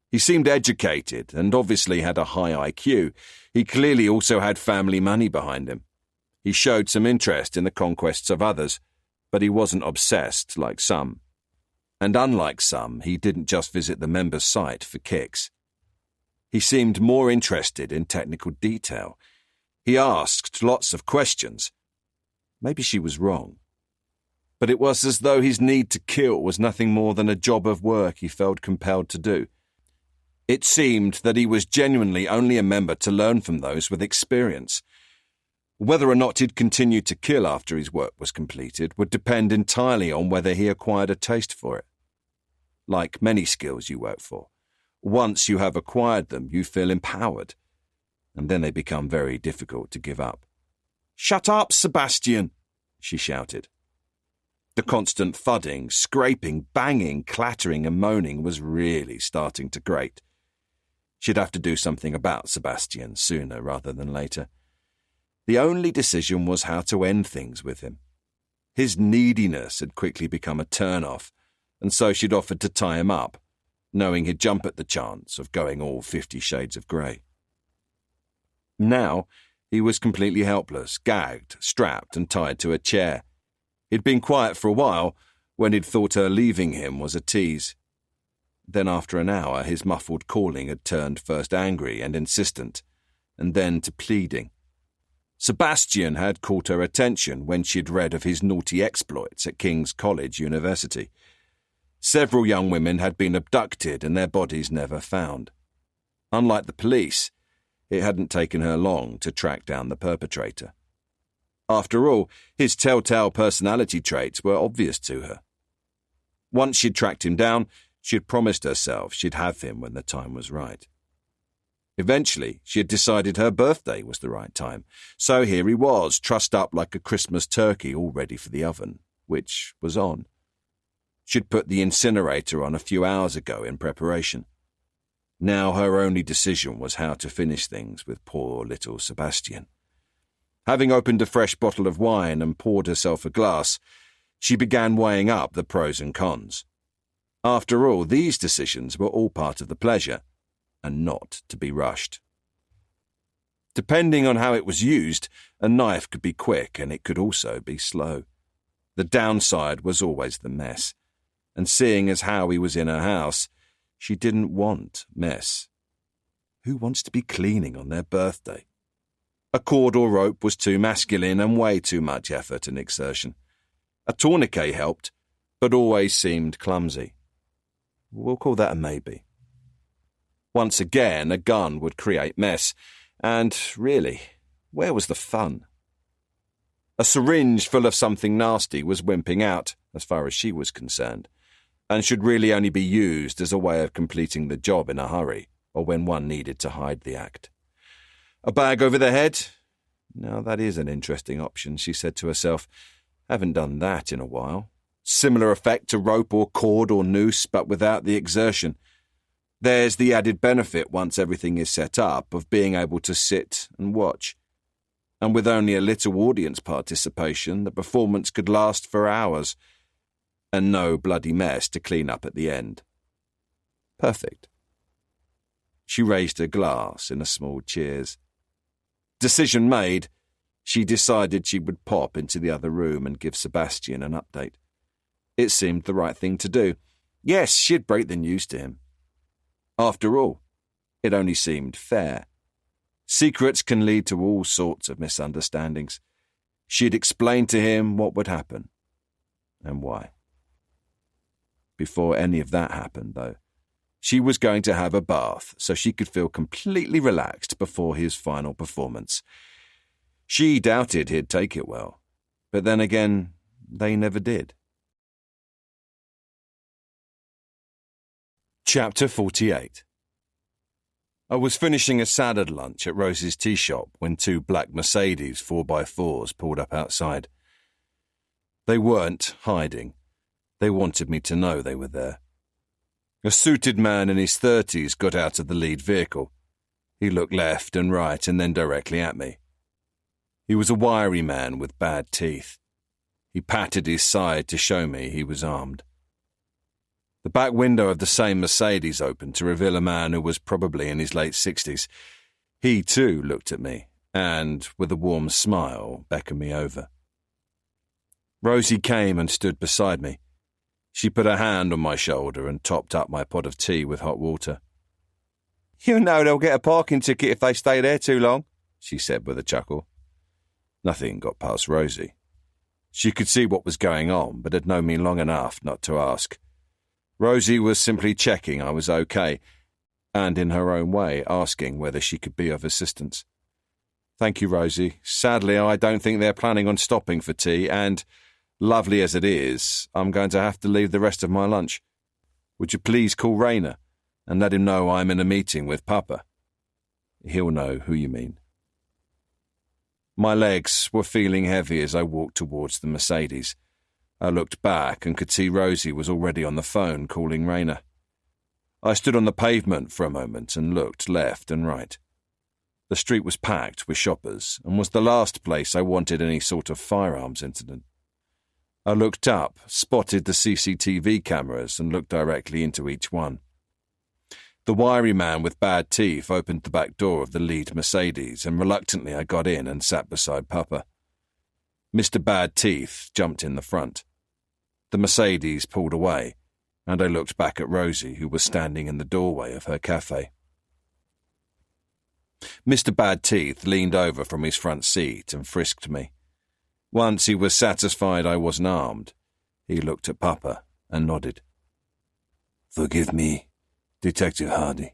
He seemed educated and obviously had a high IQ. He clearly also had family money behind him. He showed some interest in the conquests of others, but he wasn't obsessed like some. And unlike some, he didn't just visit the members' site for kicks. He seemed more interested in technical detail. He asked lots of questions. Maybe she was wrong. But it was as though his need to kill was nothing more than a job of work he felt compelled to do. It seemed that he was genuinely only a member to learn from those with experience. Whether or not he'd continue to kill after his work was completed would depend entirely on whether he acquired a taste for it. Like many skills you work for, once you have acquired them, you feel empowered, and then they become very difficult to give up. "Shut up, Sebastian!" she shouted. The constant thudding, scraping, banging, clattering and moaning was really starting to grate. She'd have to do something about Sebastian sooner rather than later. The only decision was how to end things with him. His neediness had quickly become a turn-off, and so she'd offered to tie him up, knowing he'd jump at the chance of going all 50 shades of grey. Now, He was completely helpless, gagged, strapped and tied to a chair. He'd been quiet for a while when he'd thought her leaving him was a tease. Then after an hour, his muffled calling had turned first angry and insistent, and then to pleading. Sebastian had caught her attention when she'd read of his naughty exploits at King's College University. Several young women had been abducted and their bodies never found. Unlike the police, it hadn't taken her long to track down the perpetrator. After all, his telltale personality traits were obvious to her. Once she'd tracked him down, she'd promised herself she'd have him when the time was right. Eventually, she had decided her birthday was the right time, so here he was, trussed up like a Christmas turkey all ready for the oven, which was on. She'd put the incinerator on a few hours ago in preparation. Now her only decision was how to finish things with poor little Sebastian. Having opened a fresh bottle of wine and poured herself a glass, she began weighing up the pros and cons. After all, these decisions were all part of the pleasure, and not to be rushed. Depending on how it was used, a knife could be quick and it could also be slow. The downside was always the mess, and seeing as how he was in her house, she didn't want mess. Who wants to be cleaning on their birthday? A cord or rope was too masculine and way too much effort and exertion. A tourniquet helped, but always seemed clumsy. We'll call that a maybe. Once again, a gun would create mess, and really, where was the fun? A syringe full of something nasty was wimping out, as far as she was concerned, and should really only be used as a way of completing the job in a hurry, or when one needed to hide the act. A bag over the head? Now that is an interesting option, she said to herself. Haven't done that in a while. Similar effect to rope or cord or noose, but without the exertion. There's the added benefit, once everything is set up, of being able to sit and watch. And with only a little audience participation, the performance could last for hours, and no bloody mess to clean up at the end. Perfect. She raised her glass in a small cheers. Decision made, she decided she would pop into the other room and give Sebastian an update. It seemed the right thing to do. Yes, she'd break the news to him. After all, it only seemed fair. Secrets can lead to all sorts of misunderstandings. She'd explained to him what would happen, and why. Before any of that happened, though, she was going to have a bath so she could feel completely relaxed before his final performance. She doubted he'd take it well, but then again, they never did. Chapter 48. I was finishing a salad lunch at Rose's tea shop when two black Mercedes 4x4s pulled up outside. They weren't hiding. They wanted me to know they were there. A suited man in his 30s got out of the lead vehicle. He looked left and right and then directly at me. He was a wiry man with bad teeth. He patted his side to show me he was armed. The back window of the same Mercedes opened to reveal a man who was probably in his late 60s. He, too, looked at me and, with a warm smile, beckoned me over. Rosie came and stood beside me. She put her hand on my shoulder and topped up my pot of tea with hot water. "You know they'll get a parking ticket if they stay there too long," she said with a chuckle. Nothing got past Rosie. She could see what was going on, but had known me long enough not to ask. Rosie was simply checking I was okay, and in her own way asking whether she could be of assistance. "Thank you, Rosie. Sadly, I don't think they're planning on stopping for tea, and, lovely as it is, I'm going to have to leave the rest of my lunch. Would you please call Rayner and let him know I'm in a meeting with Papa? He'll know who you mean." My legs were feeling heavy as I walked towards the Mercedes. I looked back and could see Rosie was already on the phone calling Rayner. I stood on the pavement for a moment and looked left and right. The street was packed with shoppers and was the last place I wanted any sort of firearms incident. I looked up, spotted the CCTV cameras and looked directly into each one. The wiry man with bad teeth opened the back door of the lead Mercedes, and reluctantly I got in and sat beside Papa. Mr. Bad Teeth jumped in the front. The Mercedes pulled away, and I looked back at Rosie, who was standing in the doorway of her cafe. Mr. Bad Teeth leaned over from his front seat and frisked me. Once he was satisfied I wasn't armed, he looked at Papa and nodded. "Forgive me, Detective Hardy.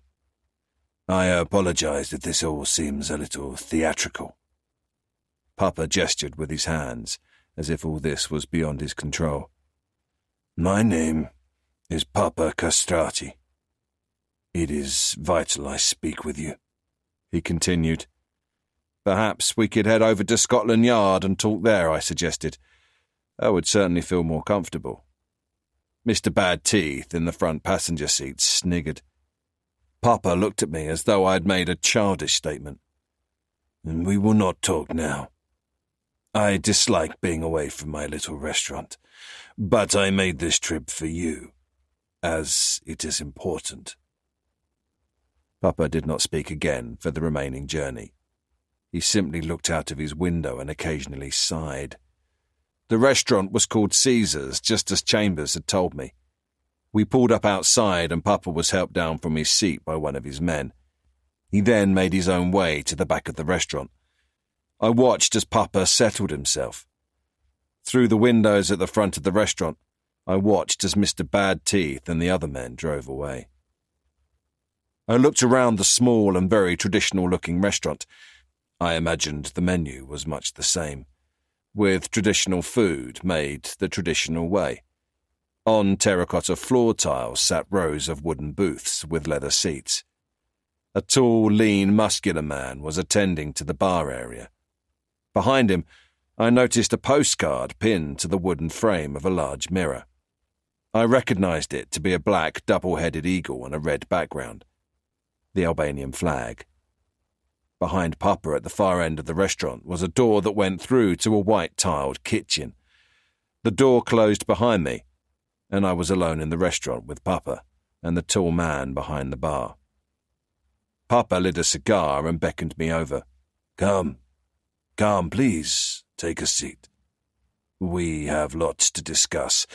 I apologize if this all seems a little theatrical." Papa gestured with his hands, as if all this was beyond his control. "My name is Papa Castrati. It is vital I speak with you," he continued. Perhaps we could head over to Scotland Yard and talk there, I suggested. I would certainly feel more comfortable. Mr. Bad Teeth in the front passenger seat sniggered. Papa looked at me as though I had made a childish statement. "And we will not talk now. I dislike being away from my little restaurant, but I made this trip for you, as it is important." Papa did not speak again for the remaining journey. He simply looked out of his window and occasionally sighed. The restaurant was called Caesar's, just as Chambers had told me. We pulled up outside and Papa was helped down from his seat by one of his men. He then made his own way to the back of the restaurant. I watched as Papa settled himself. Through the windows at the front of the restaurant, I watched as Mr. Bad Teeth and the other men drove away. I looked around the small and very traditional-looking restaurant. I imagined the menu was much the same, with traditional food made the traditional way. On terracotta floor tiles sat rows of wooden booths with leather seats. A tall, lean, muscular man was attending to the bar area. Behind him, I noticed a postcard pinned to the wooden frame of a large mirror. I recognized it to be a black double-headed eagle on a red background. The Albanian flag. Behind Papa at the far end of the restaurant was a door that went through to a white-tiled kitchen. The door closed behind me, and I was alone in the restaurant with Papa and the tall man behind the bar. Papa lit a cigar and beckoned me over. Come, please, take a seat. We have lots to discuss.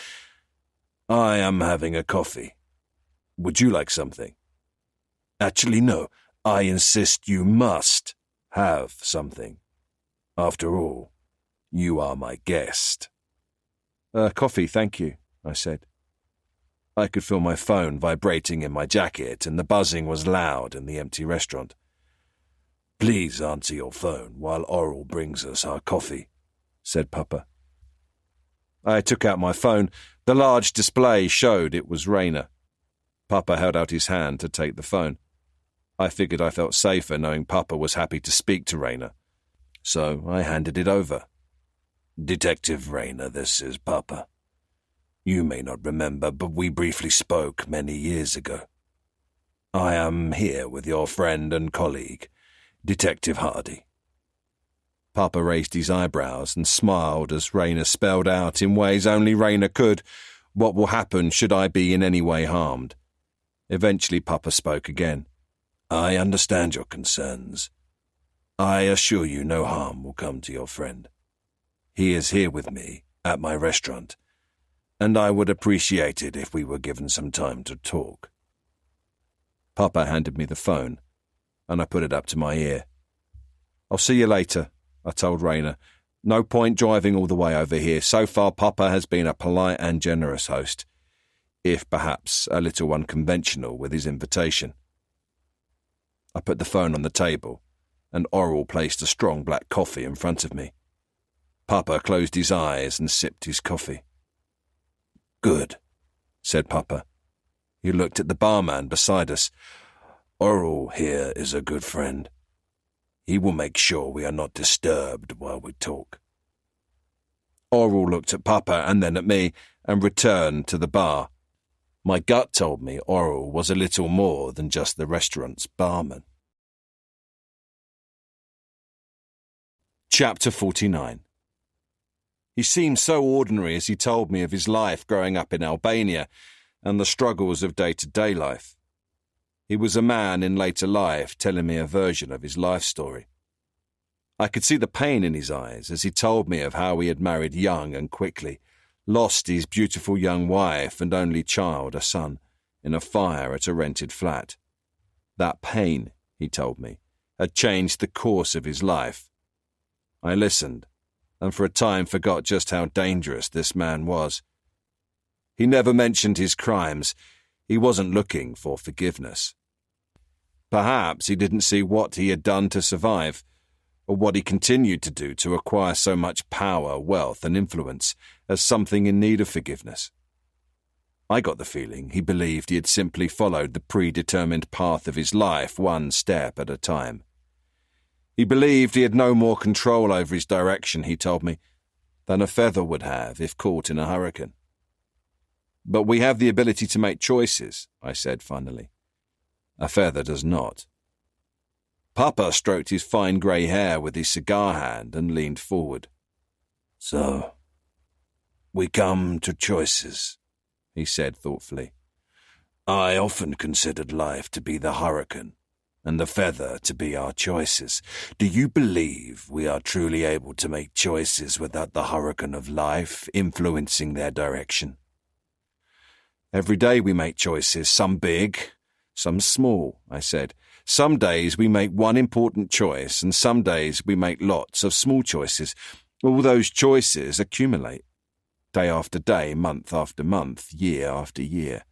I am having a coffee. Would you like something? Actually, no. I insist you must have something. After all, you are my guest. Coffee, thank you, I said. I could feel my phone vibrating in my jacket, and the buzzing was loud in the empty restaurant. Please answer your phone while Oral brings us our coffee, said Papa. I took out my phone. The large display showed it was Rayner. Papa held out his hand to take the phone. I figured I felt safer knowing Papa was happy to speak to Rayner, so I handed it over. Detective Rayner, this is Papa. You may not remember, but we briefly spoke many years ago. I am here with your friend and colleague, Detective Hardy. Papa raised his eyebrows and smiled as Rayner spelled out in ways only Rayner could, what will happen should I be in any way harmed. Eventually Papa spoke again. I understand your concerns. I assure you no harm will come to your friend. He is here with me at my restaurant, and I would appreciate it if we were given some time to talk. Papa handed me the phone, and I put it up to my ear. I'll see you later, I told Rayner. No point driving all the way over here. So far, Papa has been a polite and generous host, if perhaps a little unconventional with his invitation. I put the phone on the table, and Oral placed a strong black coffee in front of me. Papa closed his eyes and sipped his coffee. Good, said Papa. He looked at the barman beside us. Oral here is a good friend. He will make sure we are not disturbed while we talk. Oral looked at Papa and then at me and returned to the bar. My gut told me Oral was a little more than just the restaurant's barman. Chapter 49. He seemed so ordinary as he told me of his life growing up in Albania and the struggles of day-to-day life. He was a man in later life telling me a version of his life story. I could see the pain in his eyes as he told me of how he had married young and quickly, lost his beautiful young wife and only child, a son, in a fire at a rented flat. That pain, he told me, had changed the course of his life. I listened, and for a time forgot just how dangerous this man was. He never mentioned his crimes. He wasn't looking for forgiveness. Perhaps he didn't see what he had done to survive, or what he continued to do to acquire so much power, wealth, and influence as something in need of forgiveness. I got the feeling he believed he had simply followed the predetermined path of his life one step at a time. He believed he had no more control over his direction, he told me, than a feather would have if caught in a hurricane. But we have the ability to make choices, I said finally. A feather does not. Papa stroked his fine grey hair with his cigar hand and leaned forward. So, we come to choices, he said thoughtfully. I often considered life to be the hurricane, and the feather to be our choices. Do you believe we are truly able to make choices without the hurricane of life influencing their direction? Every day we make choices, some big, some small, I said. Some days we make one important choice, and some days we make lots of small choices. All those choices accumulate, day after day, month after month, year after year.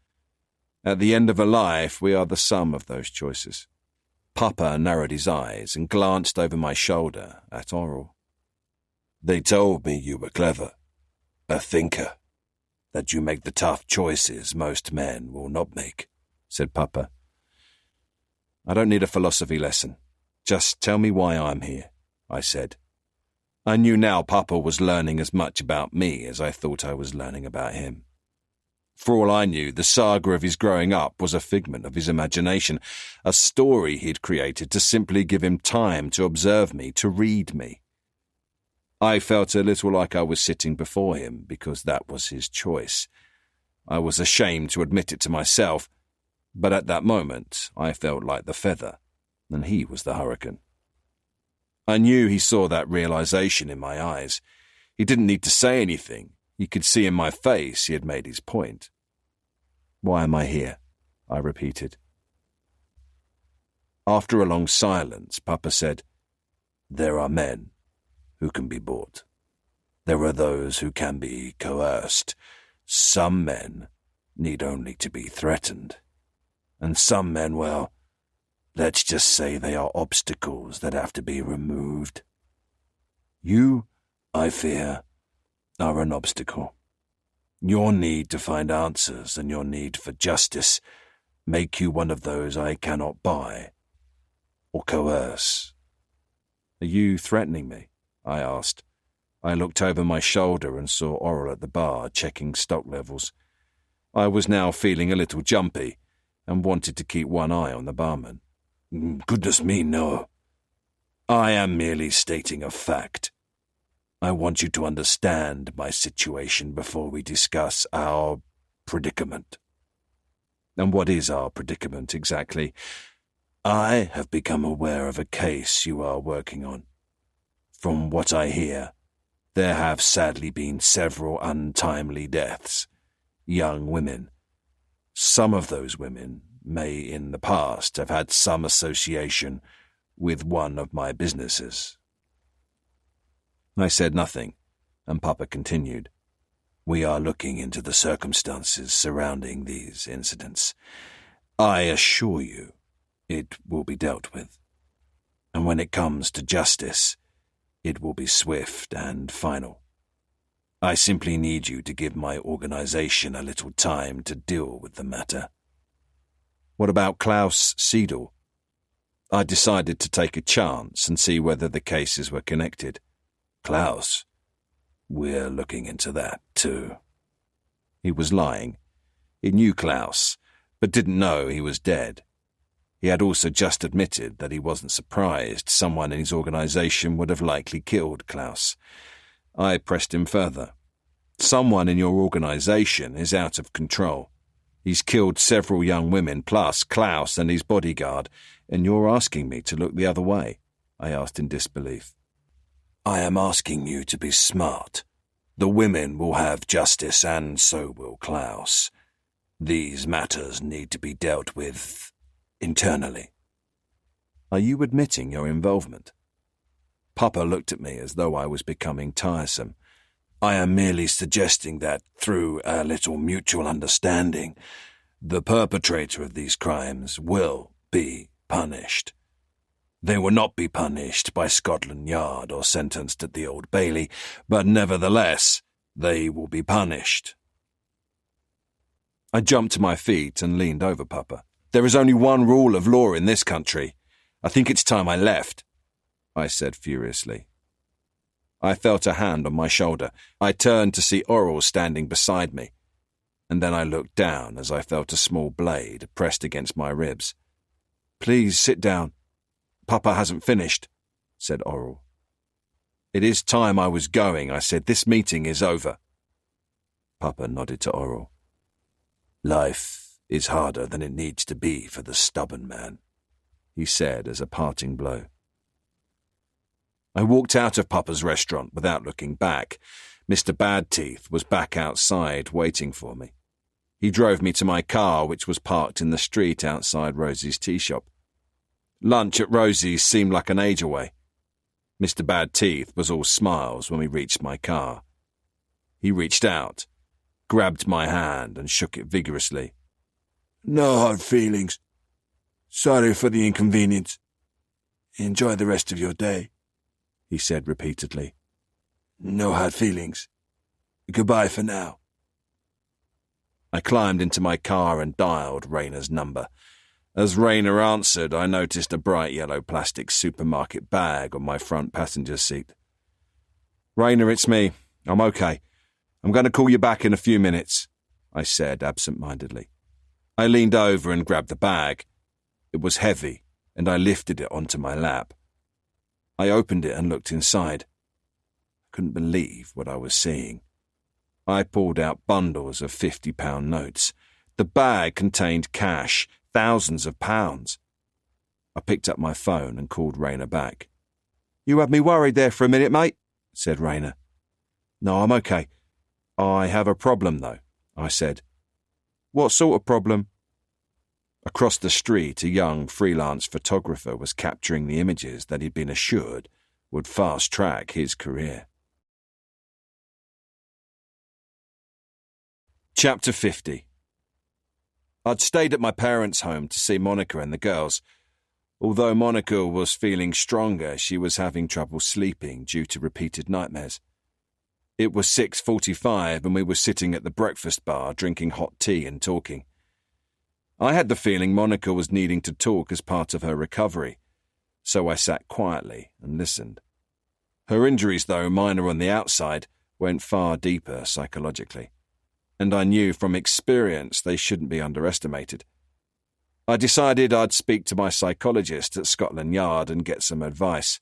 At the end of a life, we are the sum of those choices. Papa narrowed his eyes and glanced over my shoulder at Oral. They told me you were clever, a thinker, that you make the tough choices most men will not make, said Papa. I don't need a philosophy lesson. Just tell me why I'm here, I said. I knew now Papa was learning as much about me as I thought I was learning about him. For all I knew, the saga of his growing up was a figment of his imagination, a story he'd created to simply give him time to observe me, to read me. I felt a little like I was sitting before him because that was his choice. I was ashamed to admit it to myself, but at that moment I felt like the feather, and he was the hurricane. I knew he saw that realization in my eyes. He didn't need to say anything. He could see in my face he had made his point. Why am I here? I repeated. After a long silence, Papa said, There are men who can be bought. There are those who can be coerced. Some men need only to be threatened. And some men, well, let's just say they are obstacles that have to be removed. You, I fear, are an obstacle. Your need to find answers and your need for justice make you one of those I cannot buy or coerce. Are you threatening me? I asked. I looked over my shoulder and saw Oral at the bar checking stock levels. I was now feeling a little jumpy and wanted to keep one eye on the barman. Goodness me, no. I am merely stating a fact. I want you to understand my situation before we discuss our predicament. And what is our predicament exactly? I have become aware of a case you are working on. From what I hear, there have sadly been several untimely deaths. Young women. Some of those women may in the past have had some association with one of my businesses. I said nothing, and Papa continued. We are looking into the circumstances surrounding these incidents. I assure you, it will be dealt with. And when it comes to justice, it will be swift and final. I simply need you to give my organization a little time to deal with the matter. What about Klaus Seidel? I decided to take a chance and see whether the cases were connected. Klaus? We're looking into that, too. He was lying. He knew Klaus, but didn't know he was dead. He had also just admitted that he wasn't surprised someone in his organization would have likely killed Klaus. I pressed him further. Someone in your organization is out of control. He's killed several young women, plus Klaus and his bodyguard, and you're asking me to look the other way?" I asked in disbelief. "I am asking you to be smart. The women will have justice, and so will Klaus. These matters need to be dealt with internally." "Are you admitting your involvement?" Papa looked at me as though I was becoming tiresome. "I am merely suggesting that, through a little mutual understanding, the perpetrator of these crimes will be punished. They will not be punished by Scotland Yard or sentenced at the Old Bailey, but nevertheless, they will be punished." I jumped to my feet and leaned over Papa. "There is only one rule of law in this country. I think it's time I left," I said furiously. I felt a hand on my shoulder. I turned to see Oral standing beside me, and then I looked down as I felt a small blade pressed against my ribs. "Please sit down. Papa hasn't finished," said Oral. "It is time I was going," I said. "This meeting is over." Papa nodded to Oral. "Life is harder than it needs to be for the stubborn man," he said as a parting blow. I walked out of Papa's restaurant without looking back. Mr. Badteeth was back outside waiting for me. He drove me to my car, which was parked in the street outside Rosie's tea shop. Lunch at Rosie's seemed like an age away. Mr. Badteeth was all smiles when we reached my car. He reached out, grabbed my hand and shook it vigorously. "No hard feelings. Sorry for the inconvenience. Enjoy the rest of your day," he said repeatedly. "No hard feelings. Goodbye for now." I climbed into my car and dialed Rayner's number. As Rayner answered, I noticed a bright yellow plastic supermarket bag on my front passenger seat. "Rayner, it's me. I'm okay. I'm going to call you back in a few minutes," I said absent-mindedly. I leaned over and grabbed the bag. It was heavy, and I lifted it onto my lap. I opened it and looked inside. I couldn't believe what I was seeing. I pulled out bundles of £50 notes. The bag contained cash, thousands of pounds. I picked up my phone and called Rayner back. "You had me worried there for a minute, mate," said Rayner. "No, I'm okay. I have a problem, though," I said. "What sort of problem?" Across the street, a young freelance photographer was capturing the images that he'd been assured would fast-track his career. Chapter 50. I'd stayed at my parents' home to see Monica and the girls. Although Monica was feeling stronger, she was having trouble sleeping due to repeated nightmares. It was 6:45 and we were sitting at the breakfast bar drinking hot tea and talking. I had the feeling Monica was needing to talk as part of her recovery, so I sat quietly and listened. Her injuries, though minor on the outside, went far deeper psychologically, and I knew from experience they shouldn't be underestimated. I decided I'd speak to my psychologist at Scotland Yard and get some advice,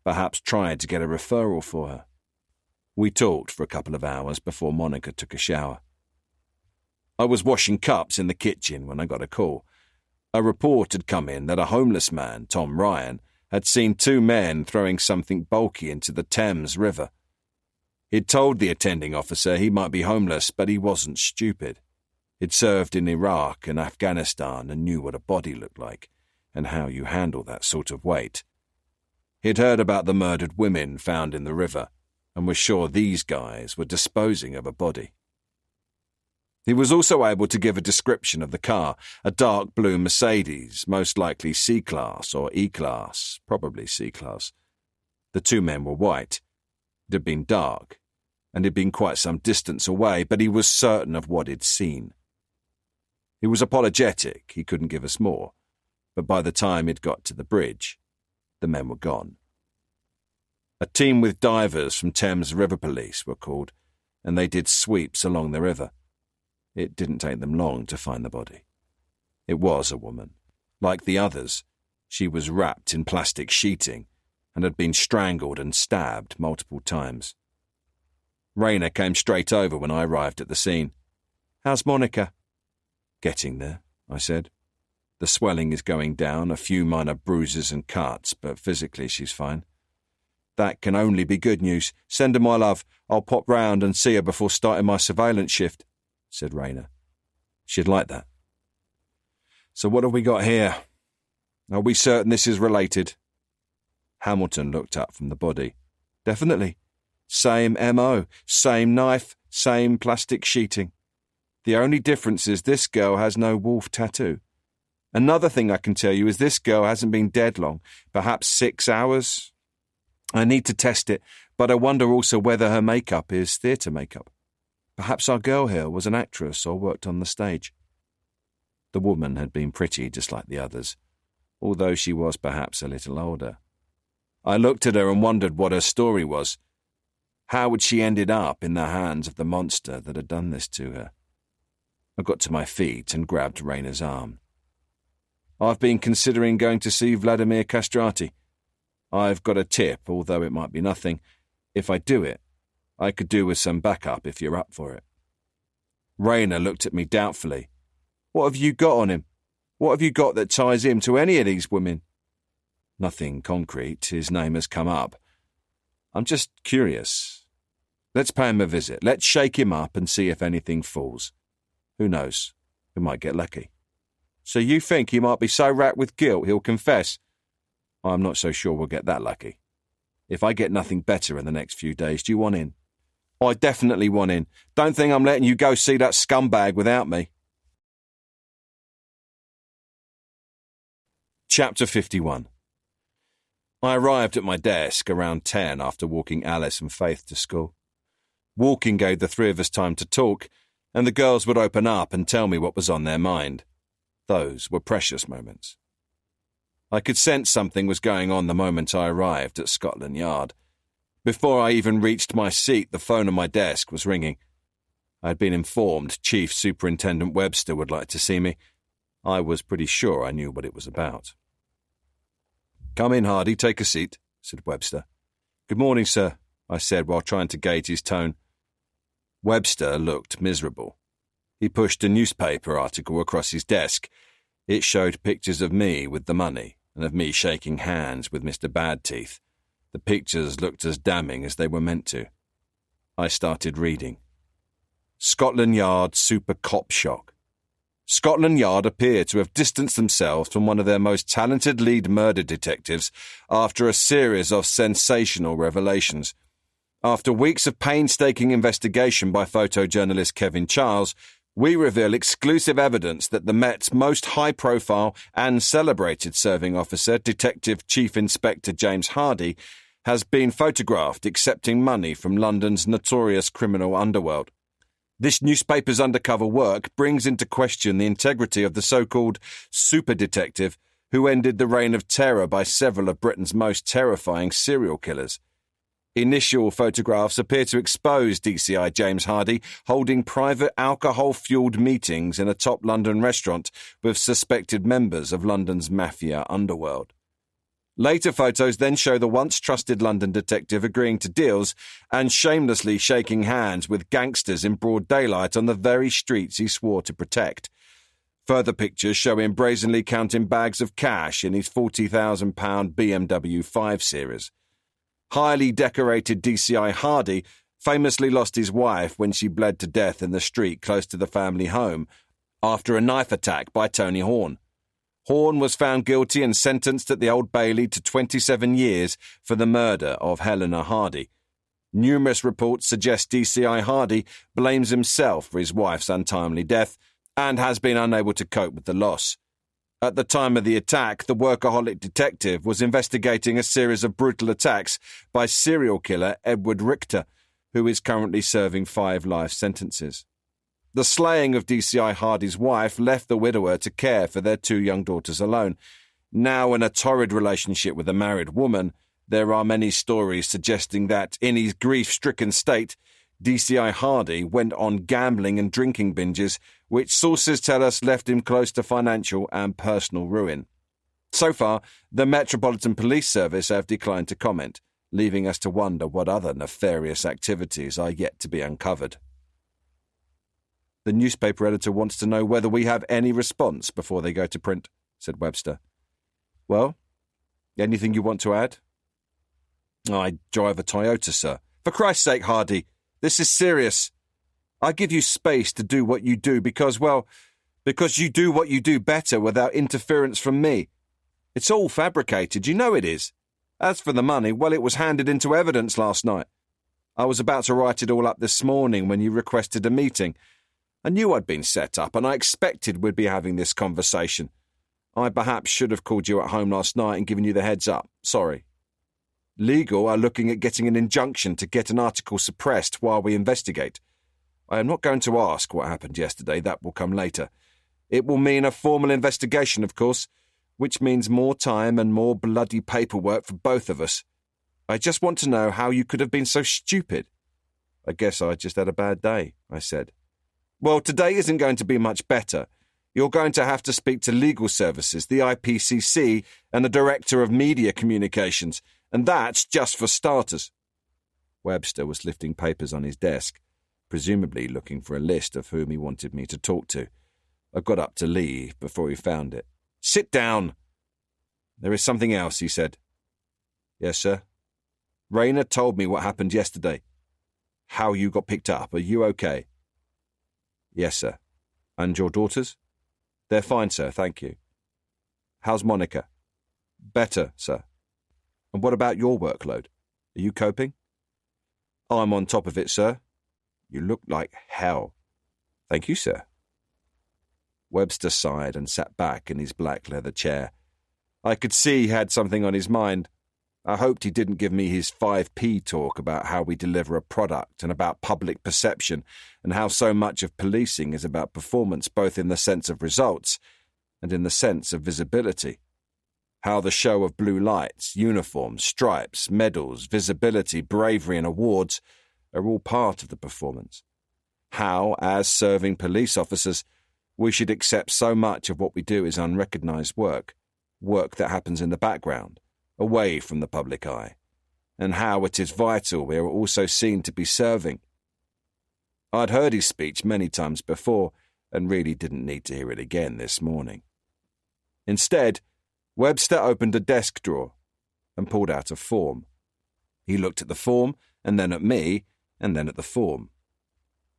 perhaps try to get a referral for her. We talked for a couple of hours before Monica took a shower. I was washing cups in the kitchen when I got a call. A report had come in that a homeless man, Tom Ryan, had seen two men throwing something bulky into the Thames River. He'd told the attending officer he might be homeless, but he wasn't stupid. He'd served in Iraq and Afghanistan and knew what a body looked like and how you handle that sort of weight. He'd heard about the murdered women found in the river and was sure these guys were disposing of a body. He was also able to give a description of the car, a dark blue Mercedes, most likely C-Class or E-Class, probably C-Class. The two men were white. It had been dark, and he'd been quite some distance away, but he was certain of what he'd seen. He was apologetic, he couldn't give us more, but by the time he'd got to the bridge, the men were gone. A team with divers from Thames River Police were called, and they did sweeps along the river. It didn't take them long to find the body. It was a woman. Like the others, she was wrapped in plastic sheeting and had been strangled and stabbed multiple times. Rayner came straight over when I arrived at the scene. "How's Monica?" Getting there, I said. The swelling is going down, a few minor bruises and cuts, but physically she's fine. That can only be good news. Send her my love. I'll pop round and see her before starting my surveillance shift, said Rayner. She'd like that. So what have we got here? Are we certain this is related? Hamilton looked up from the body. Definitely. Same M.O., same knife, same plastic sheeting. The only difference is this girl has no wolf tattoo. Another thing I can tell you is this girl hasn't been dead long, perhaps 6 hours. I need to test it, but I wonder also whether her makeup is theatre makeup. Perhaps our girl here was an actress or worked on the stage. The woman had been pretty just like the others, although she was perhaps a little older. I looked at her and wondered what her story was. How had she ended up in the hands of the monster that had done this to her? I got to my feet and grabbed Rayner's arm. I've been considering going to see Vladimir Castrati. I've got a tip, although it might be nothing. If I do it, I could do with some backup if you're up for it. Rayner looked at me doubtfully. What have you got on him? What have you got that ties him to any of these women? Nothing concrete. His name has come up. I'm just curious. Let's pay him a visit. Let's shake him up and see if anything falls. Who knows? We might get lucky. So you think he might be so racked with guilt he'll confess? I'm not so sure we'll get that lucky. If I get nothing better in the next few days, do you want in? I definitely want in. Don't think I'm letting you go see that scumbag without me. Chapter 51. I arrived at my desk around 10 after walking Alice and Faith to school. Walking gave the three of us time to talk, and the girls would open up and tell me what was on their mind. Those were precious moments. I could sense something was going on the moment I arrived at Scotland Yard. Before I even reached my seat, the phone on my desk was ringing. I had been informed Chief Superintendent Webster would like to see me. I was pretty sure I knew what it was about. Come in, Hardy, take a seat, said Webster. Good morning, sir, I said while trying to gauge his tone. Webster looked miserable. He pushed a newspaper article across his desk. It showed pictures of me with the money and of me shaking hands with Mr. Badteeth. The pictures looked as damning as they were meant to. I started reading. Scotland Yard Super Cop Shock. Scotland Yard appear to have distanced themselves from one of their most talented lead murder detectives after a series of sensational revelations. After weeks of painstaking investigation by photojournalist Kevin Charles, we reveal exclusive evidence that the Met's most high-profile and celebrated serving officer, Detective Chief Inspector James Hardy, has been photographed accepting money from London's notorious criminal underworld. This newspaper's undercover work brings into question the integrity of the so-called super detective who ended the reign of terror by several of Britain's most terrifying serial killers. Initial photographs appear to expose DCI James Hardy holding private alcohol-fueled meetings in a top London restaurant with suspected members of London's mafia underworld. Later photos then show the once-trusted London detective agreeing to deals and shamelessly shaking hands with gangsters in broad daylight on the very streets he swore to protect. Further pictures show him brazenly counting bags of cash in his £40,000 BMW 5 Series. Highly decorated DCI Hardy famously lost his wife when she bled to death in the street close to the family home after a knife attack by Tony Horn. Horn was found guilty and sentenced at the Old Bailey to 27 years for the murder of Helena Hardy. Numerous reports suggest DCI Hardy blames himself for his wife's untimely death and has been unable to cope with the loss. At the time of the attack, the workaholic detective was investigating a series of brutal attacks by serial killer Edward Richter, who is currently serving 5 life sentences. The slaying of DCI Hardy's wife left the widower to care for their 2 young daughters alone. Now in a torrid relationship with a married woman, there are many stories suggesting that, in his grief-stricken state, DCI Hardy went on gambling and drinking binges, which sources tell us left him close to financial and personal ruin. So far, the Metropolitan Police Service have declined to comment, leaving us to wonder what other nefarious activities are yet to be uncovered. The newspaper editor wants to know whether we have any response before they go to print, said Webster. Well, anything you want to add? I drive a Toyota, sir. For Christ's sake, Hardy, this is serious. I give you space to do what you do because you do what you do better without interference from me. It's all fabricated, you know it is. As for the money, well, it was handed into evidence last night. I was about to write it all up this morning when you requested a meeting. I knew I'd been set up, and I expected we'd be having this conversation. I perhaps should have called you at home last night and given you the heads up. Sorry. Legal are looking at getting an injunction to get an article suppressed while we investigate. I am not going to ask what happened yesterday. That will come later. It will mean a formal investigation, of course, which means more time and more bloody paperwork for both of us. I just want to know how you could have been so stupid. I guess I just had a bad day, I said. Well, today isn't going to be much better. You're going to have to speak to legal services, the IPCC, and the Director of Media Communications, and that's just for starters. Webster was lifting papers on his desk, presumably looking for a list of whom he wanted me to talk to. I got up to leave before he found it. Sit down. There is something else, he said. Yes, sir. Rayner told me what happened yesterday. How you got picked up. Are you okay? Yes, sir. And your daughters? They're fine, sir, thank you. How's Monica? Better, sir. And what about your workload? Are you coping? I'm on top of it, sir. You look like hell. Thank you, sir. Webster sighed and sat back in his black leather chair. I could see he had something on his mind. I hoped he didn't give me his 5p talk about how we deliver a product and about public perception and how so much of policing is about performance both in the sense of results and in the sense of visibility. How the show of blue lights, uniforms, stripes, medals, visibility, bravery and awards are all part of the performance. How, as serving police officers, we should accept so much of what we do is unrecognised work that happens in the background, away from the public eye, and how it is vital we are also seen to be serving. I'd heard his speech many times before and really didn't need to hear it again this morning. Instead, Webster opened a desk drawer and pulled out a form. He looked at the form, and then at me, and then at the form.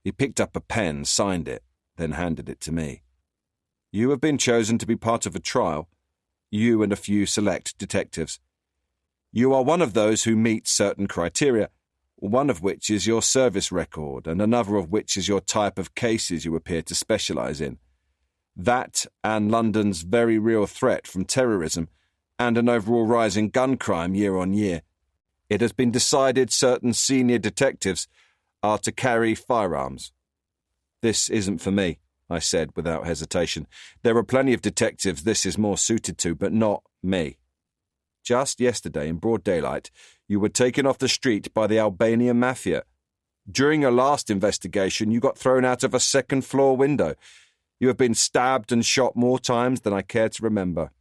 He picked up a pen, signed it, then handed it to me. You have been chosen to be part of a trial, you and a few select detectives. You are one of those who meet certain criteria, one of which is your service record and another of which is your type of cases you appear to specialise in. That and London's very real threat from terrorism and an overall rise in gun crime year on year. It has been decided certain senior detectives are to carry firearms. This isn't for me, I said without hesitation. There are plenty of detectives this is more suited to, but not me. Just yesterday, in broad daylight, you were taken off the street by the Albanian mafia. During your last investigation, you got thrown out of a second-floor window. You have been stabbed and shot more times than I care to remember.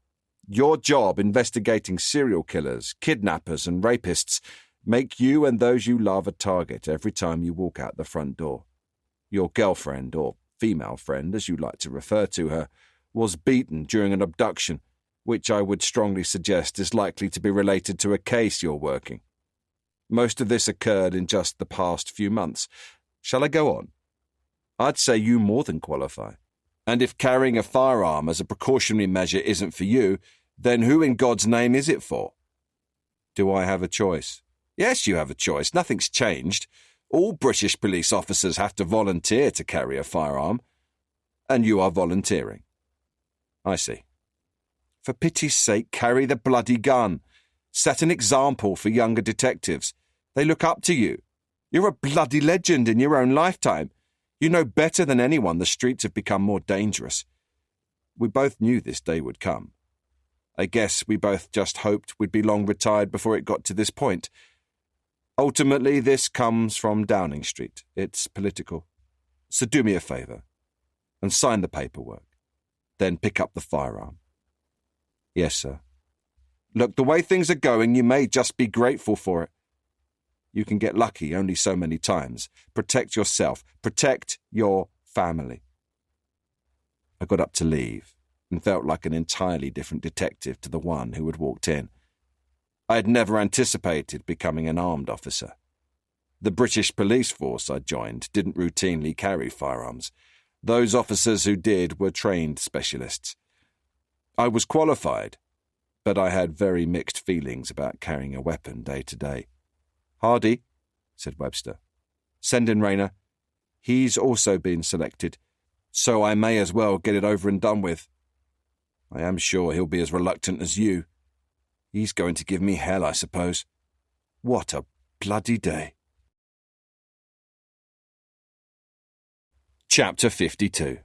Your job investigating serial killers, kidnappers and rapists make you and those you love a target every time you walk out the front door. Your girlfriend, or female friend, as you like to refer to her, was beaten during an abduction, which I would strongly suggest is likely to be related to a case you're working. Most of this occurred in just the past few months. Shall I go on? I'd say you more than qualify. And if carrying a firearm as a precautionary measure isn't for you, then who in God's name is it for? Do I have a choice? Yes, you have a choice. Nothing's changed. All British police officers have to volunteer to carry a firearm. And you are volunteering. I see. For pity's sake, carry the bloody gun. Set an example for younger detectives. They look up to you. You're a bloody legend in your own lifetime. You know better than anyone the streets have become more dangerous. We both knew this day would come. I guess we both just hoped we'd be long retired before it got to this point. Ultimately, this comes from Downing Street. It's political. So do me a favour and sign the paperwork. Then pick up the firearm. Yes, sir. Look, the way things are going, you may just be grateful for it. You can get lucky only so many times. Protect yourself. Protect your family. I got up to leave and felt like an entirely different detective to the one who had walked in. I had never anticipated becoming an armed officer. The British police force I joined didn't routinely carry firearms. Those officers who did were trained specialists. I was qualified, but I had very mixed feelings about carrying a weapon day to day. "Hardy," said Webster. "Send in Rayner. He's also been selected, so I may as well get it over and done with. I am sure he'll be as reluctant as you. He's going to give me hell, I suppose. What a bloody day." Chapter 52.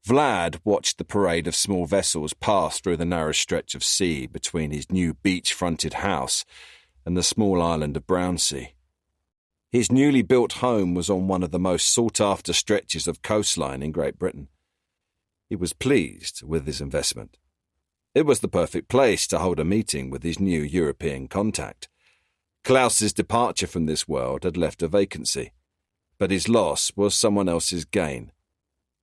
Vlad watched the parade of small vessels pass through the narrow stretch of sea between his new beach-fronted house and the small island of Brownsea. His newly built home was on one of the most sought-after stretches of coastline in Great Britain. He was pleased with his investment. It was the perfect place to hold a meeting with his new European contact. Klaus's departure from this world had left a vacancy, but his loss was someone else's gain.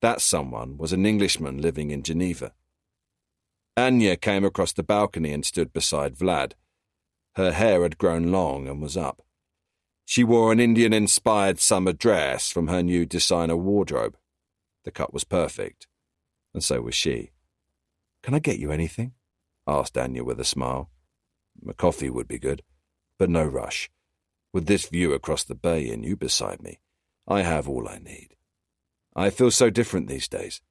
That someone was an Englishman living in Geneva. Anya came across the balcony and stood beside Vlad. Her hair had grown long and was up. She wore an Indian-inspired summer dress from her new designer wardrobe. The cut was perfect, and so was she. "Can I get you anything?" asked Anya with a smile. "A coffee would be good, but no rush. With this view across the bay and you beside me, I have all I need. I feel so different these days.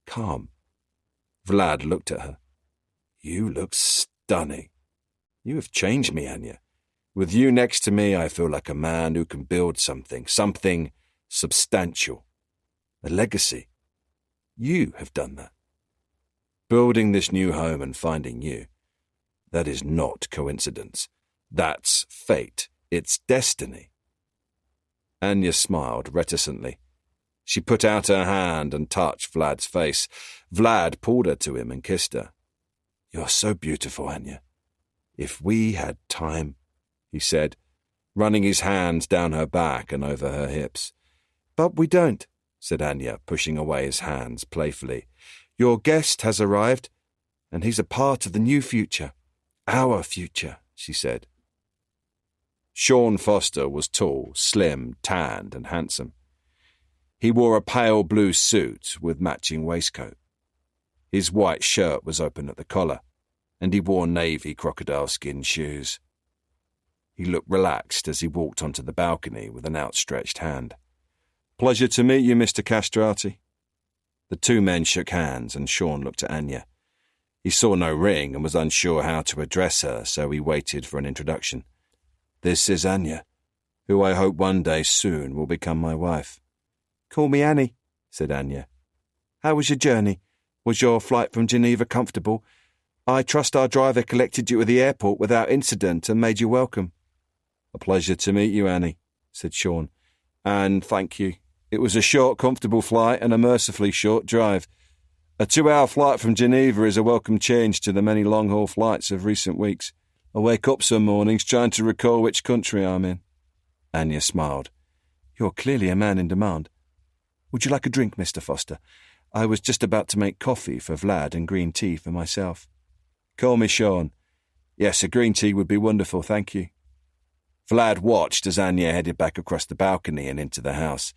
Calm." Vlad looked at her. "You look stunning. You have changed me, Anya. With you next to me, I feel like a man who can build something substantial. A legacy. You have done that. Building this new home and finding you, that is not coincidence. That's fate. It's destiny." Anya smiled reticently. She put out her hand and touched Vlad's face. Vlad pulled her to him and kissed her. "You're so beautiful, Anya. If we had time," he said, running his hands down her back and over her hips. "But we don't," said Anya, pushing away his hands playfully. "Your guest has arrived, and he's a part of the new future. Our future," she said. Sean Foster was tall, slim, tanned, and handsome. He wore a pale blue suit with matching waistcoat. His white shirt was open at the collar, and he wore navy crocodile skin shoes. He looked relaxed as he walked onto the balcony with an outstretched hand. "Pleasure to meet you, Mr. Castrati." The two men shook hands, and Sean looked at Anya. He saw no ring and was unsure how to address her, so he waited for an introduction. "This is Anya, who I hope one day soon will become my wife." "Call me Annie," said Anya. "How was your journey? Was your flight from Geneva comfortable? I trust our driver collected you at the airport without incident and made you welcome." "A pleasure to meet you, Annie," said Sean. "And thank you. It was a short, comfortable flight and a mercifully short drive. A 2-hour flight from Geneva is a welcome change to the many long-haul flights of recent weeks. I wake up some mornings trying to recall which country I'm in." Anya smiled. "You're clearly a man in demand. Would you like a drink, Mr. Foster? I was just about to make coffee for Vlad and green tea for myself." "Call me Sean. Yes, a green tea would be wonderful, thank you." Vlad watched as Anya headed back across the balcony and into the house.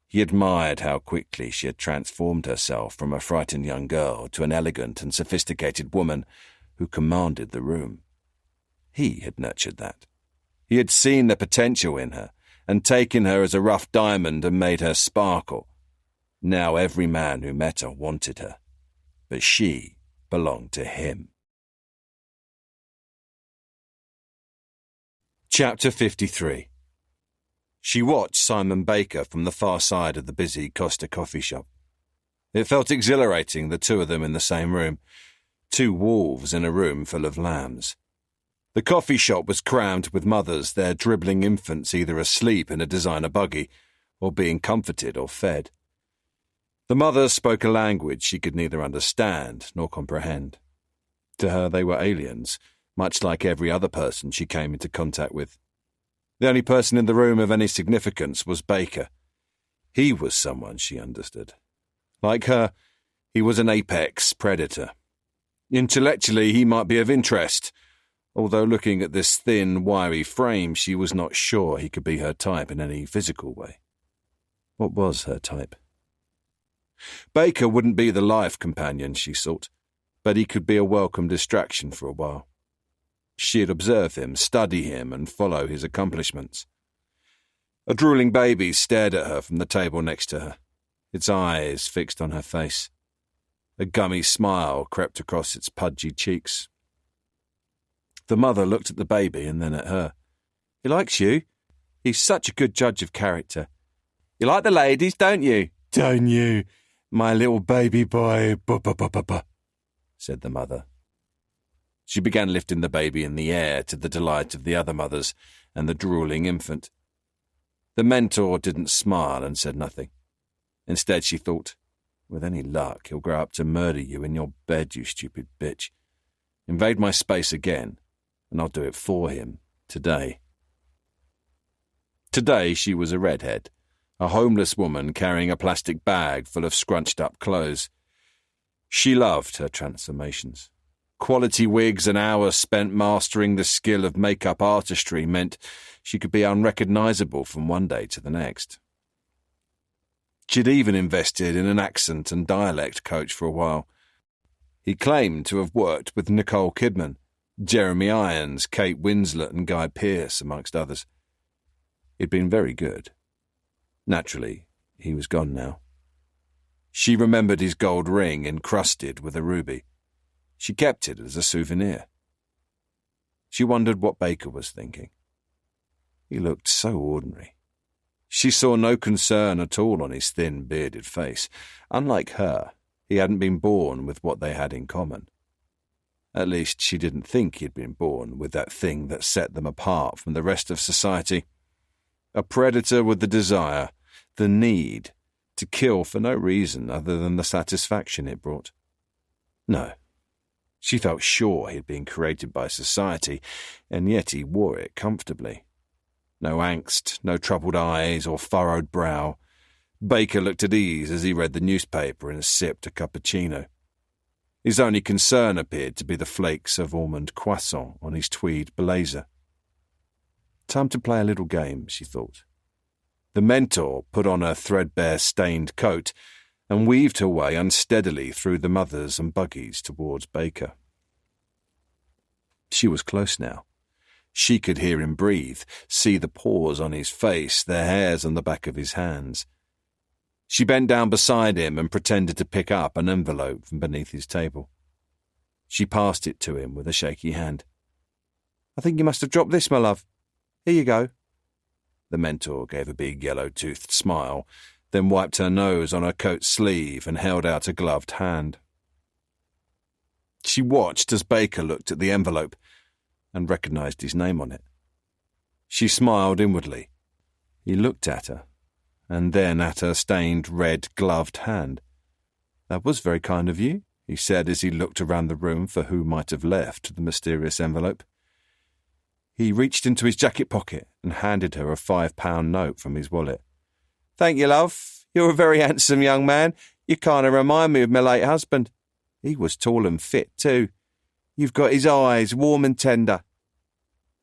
He admired how quickly she had transformed herself from a frightened young girl to an elegant and sophisticated woman who commanded the room. He had nurtured that. He had seen the potential in her and taken her as a rough diamond and made her sparkle. Now every man who met her wanted her, but she belonged to him. Chapter 53. She watched Simon Baker from the far side of the busy Costa coffee shop. It felt exhilarating, the two of them in the same room. Two wolves in a room full of lambs. The coffee shop was crammed with mothers, their dribbling infants either asleep in a designer buggy or being comforted or fed. The mothers spoke a language she could neither understand nor comprehend. To her they were aliens, much like every other person she came into contact with. The only person in the room of any significance was Baker. He was someone she understood. Like her, he was an apex predator. Intellectually, he might be of interest, although looking at this thin, wiry frame, she was not sure he could be her type in any physical way. What was her type? Baker wouldn't be the life companion she sought, but he could be a welcome distraction for a while. She'd observe him, study him, and follow his accomplishments. A drooling baby stared at her from the table next to her, its eyes fixed on her face. A gummy smile crept across its pudgy cheeks. The mother looked at the baby and then at her. "He likes you. He's such a good judge of character. You like the ladies, don't you? Don't you? My little baby boy, ba-ba-ba-ba-ba," said the mother. She began lifting the baby in the air to the delight of the other mothers and the drooling infant. The mentor didn't smile and said nothing. Instead, she thought, "With any luck, he'll grow up to murder you in your bed, you stupid bitch. Invade my space again, and I'll do it for him, today." Today she was a redhead, a homeless woman carrying a plastic bag full of scrunched-up clothes. She loved her transformations. Quality wigs and hours spent mastering the skill of makeup artistry meant she could be unrecognisable from one day to the next. She'd even invested in an accent and dialect coach for a while. He claimed to have worked with Nicole Kidman, Jeremy Irons, Kate Winslet and Guy Pearce, amongst others. He'd been very good. Naturally, he was gone now. She remembered his gold ring encrusted with a ruby. She kept it as a souvenir. She wondered what Baker was thinking. He looked so ordinary. She saw no concern at all on his thin, bearded face. Unlike her, he hadn't been born with what they had in common. At least she didn't think he'd been born with that thing that set them apart from the rest of society. A predator with the desire, the need, to kill for no reason other than the satisfaction it brought. No. She felt sure he'd been created by society, and yet he wore it comfortably. No angst, no troubled eyes or furrowed brow. Baker looked at ease as he read the newspaper and sipped a cappuccino. His only concern appeared to be the flakes of almond croissant on his tweed blazer. Time to play a little game, she thought. The mentor put on her threadbare stained coat and weaved her way unsteadily through the mothers and buggies towards Baker. She was close now. She could hear him breathe, see the pores on his face, the hairs on the back of his hands. She bent down beside him and pretended to pick up an envelope from beneath his table. She passed it to him with a shaky hand. "I think you must have dropped this, my love. Here you go." The mentor gave a big yellow-toothed smile, then wiped her nose on her coat sleeve and held out a gloved hand. She watched as Baker looked at the envelope and recognised his name on it. She smiled inwardly. He looked at her, and then at her stained red gloved hand. "That was very kind of you," he said as he looked around the room for who might have left the mysterious envelope. He reached into his jacket pocket and handed her a £5 note from his wallet. "Thank you, love. You're a very handsome young man. You kind of remind me of my late husband. He was tall and fit, too. You've got his eyes, warm and tender."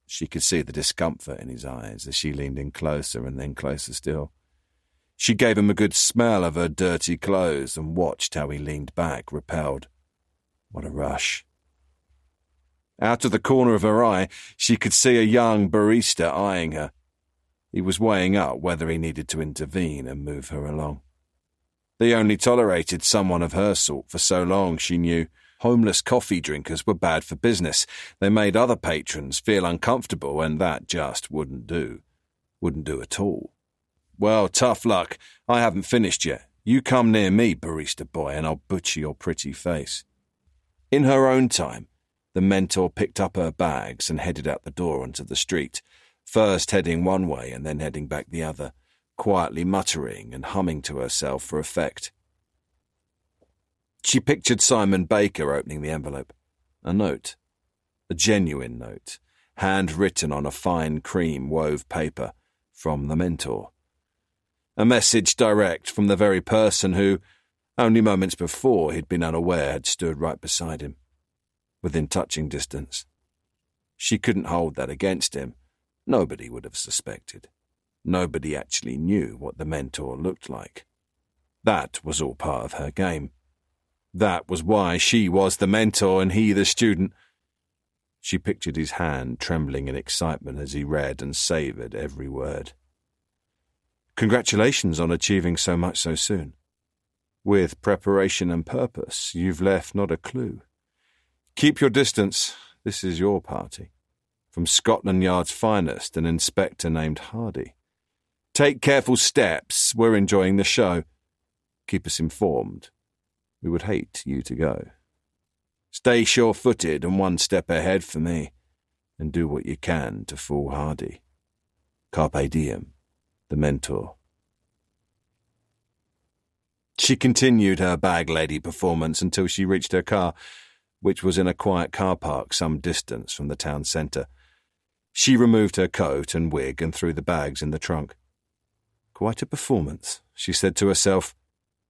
She could see the discomfort in his eyes as she leaned in closer and then closer still. She gave him a good smell of her dirty clothes and watched how he leaned back, repelled. What a rush. Out of the corner of her eye, she could see a young barista eyeing her. He was weighing up whether he needed to intervene and move her along. They only tolerated someone of her sort for so long, she knew. Homeless coffee drinkers were bad for business. They made other patrons feel uncomfortable, and that just wouldn't do. Wouldn't do at all. "Well, tough luck. I haven't finished yet. You come near me, barista boy, and I'll butcher your pretty face." In her own time, the mentor picked up her bags and headed out the door onto the street, first heading one way and then heading back the other, quietly muttering and humming to herself for effect. She pictured Simon Baker opening the envelope. A note. A genuine note, handwritten on a fine cream wove paper, from the mentor. A message direct from the very person who, only moments before he'd been unaware, had stood right beside him, within touching distance. She couldn't hold that against him. Nobody would have suspected. Nobody actually knew what the mentor looked like. That was all part of her game. That was why she was the mentor and he the student. She pictured his hand trembling in excitement as he read and savoured every word. Congratulations on achieving so much so soon. With preparation and purpose, you've left not a clue. Keep your distance. This is your party. From Scotland Yard's finest, an inspector named Hardy. Take careful steps. We're enjoying the show. Keep us informed. We would hate you to go. Stay sure-footed and one step ahead for me, and do what you can to fool Hardy. Carpe diem, the mentor. She continued her bag lady performance until she reached her car, which was in a quiet car park some distance from the town centre. She removed her coat and wig and threw the bags in the trunk. Quite a performance, she said to herself.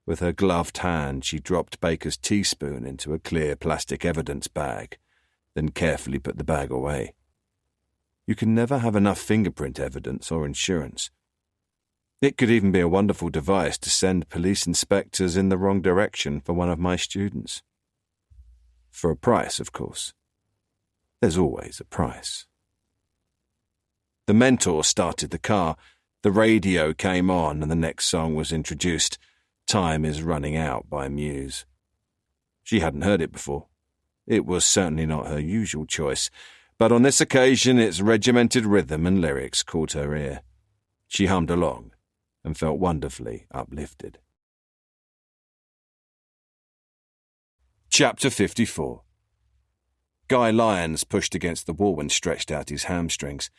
With her gloved hand, she dropped Baker's teaspoon into a clear plastic evidence bag, then carefully put the bag away. You can never have enough fingerprint evidence or insurance. It could even be a wonderful device to send police inspectors in the wrong direction for one of my students. For a price, of course. There's always a price. The mentor started the car. The radio came on and the next song was introduced. Time is Running Out by Muse. She hadn't heard it before. It was certainly not her usual choice, but on this occasion its regimented rhythm and lyrics caught her ear. She hummed along and felt wonderfully uplifted. Chapter 54. Guy Lyons pushed against the wall and stretched out his hamstrings.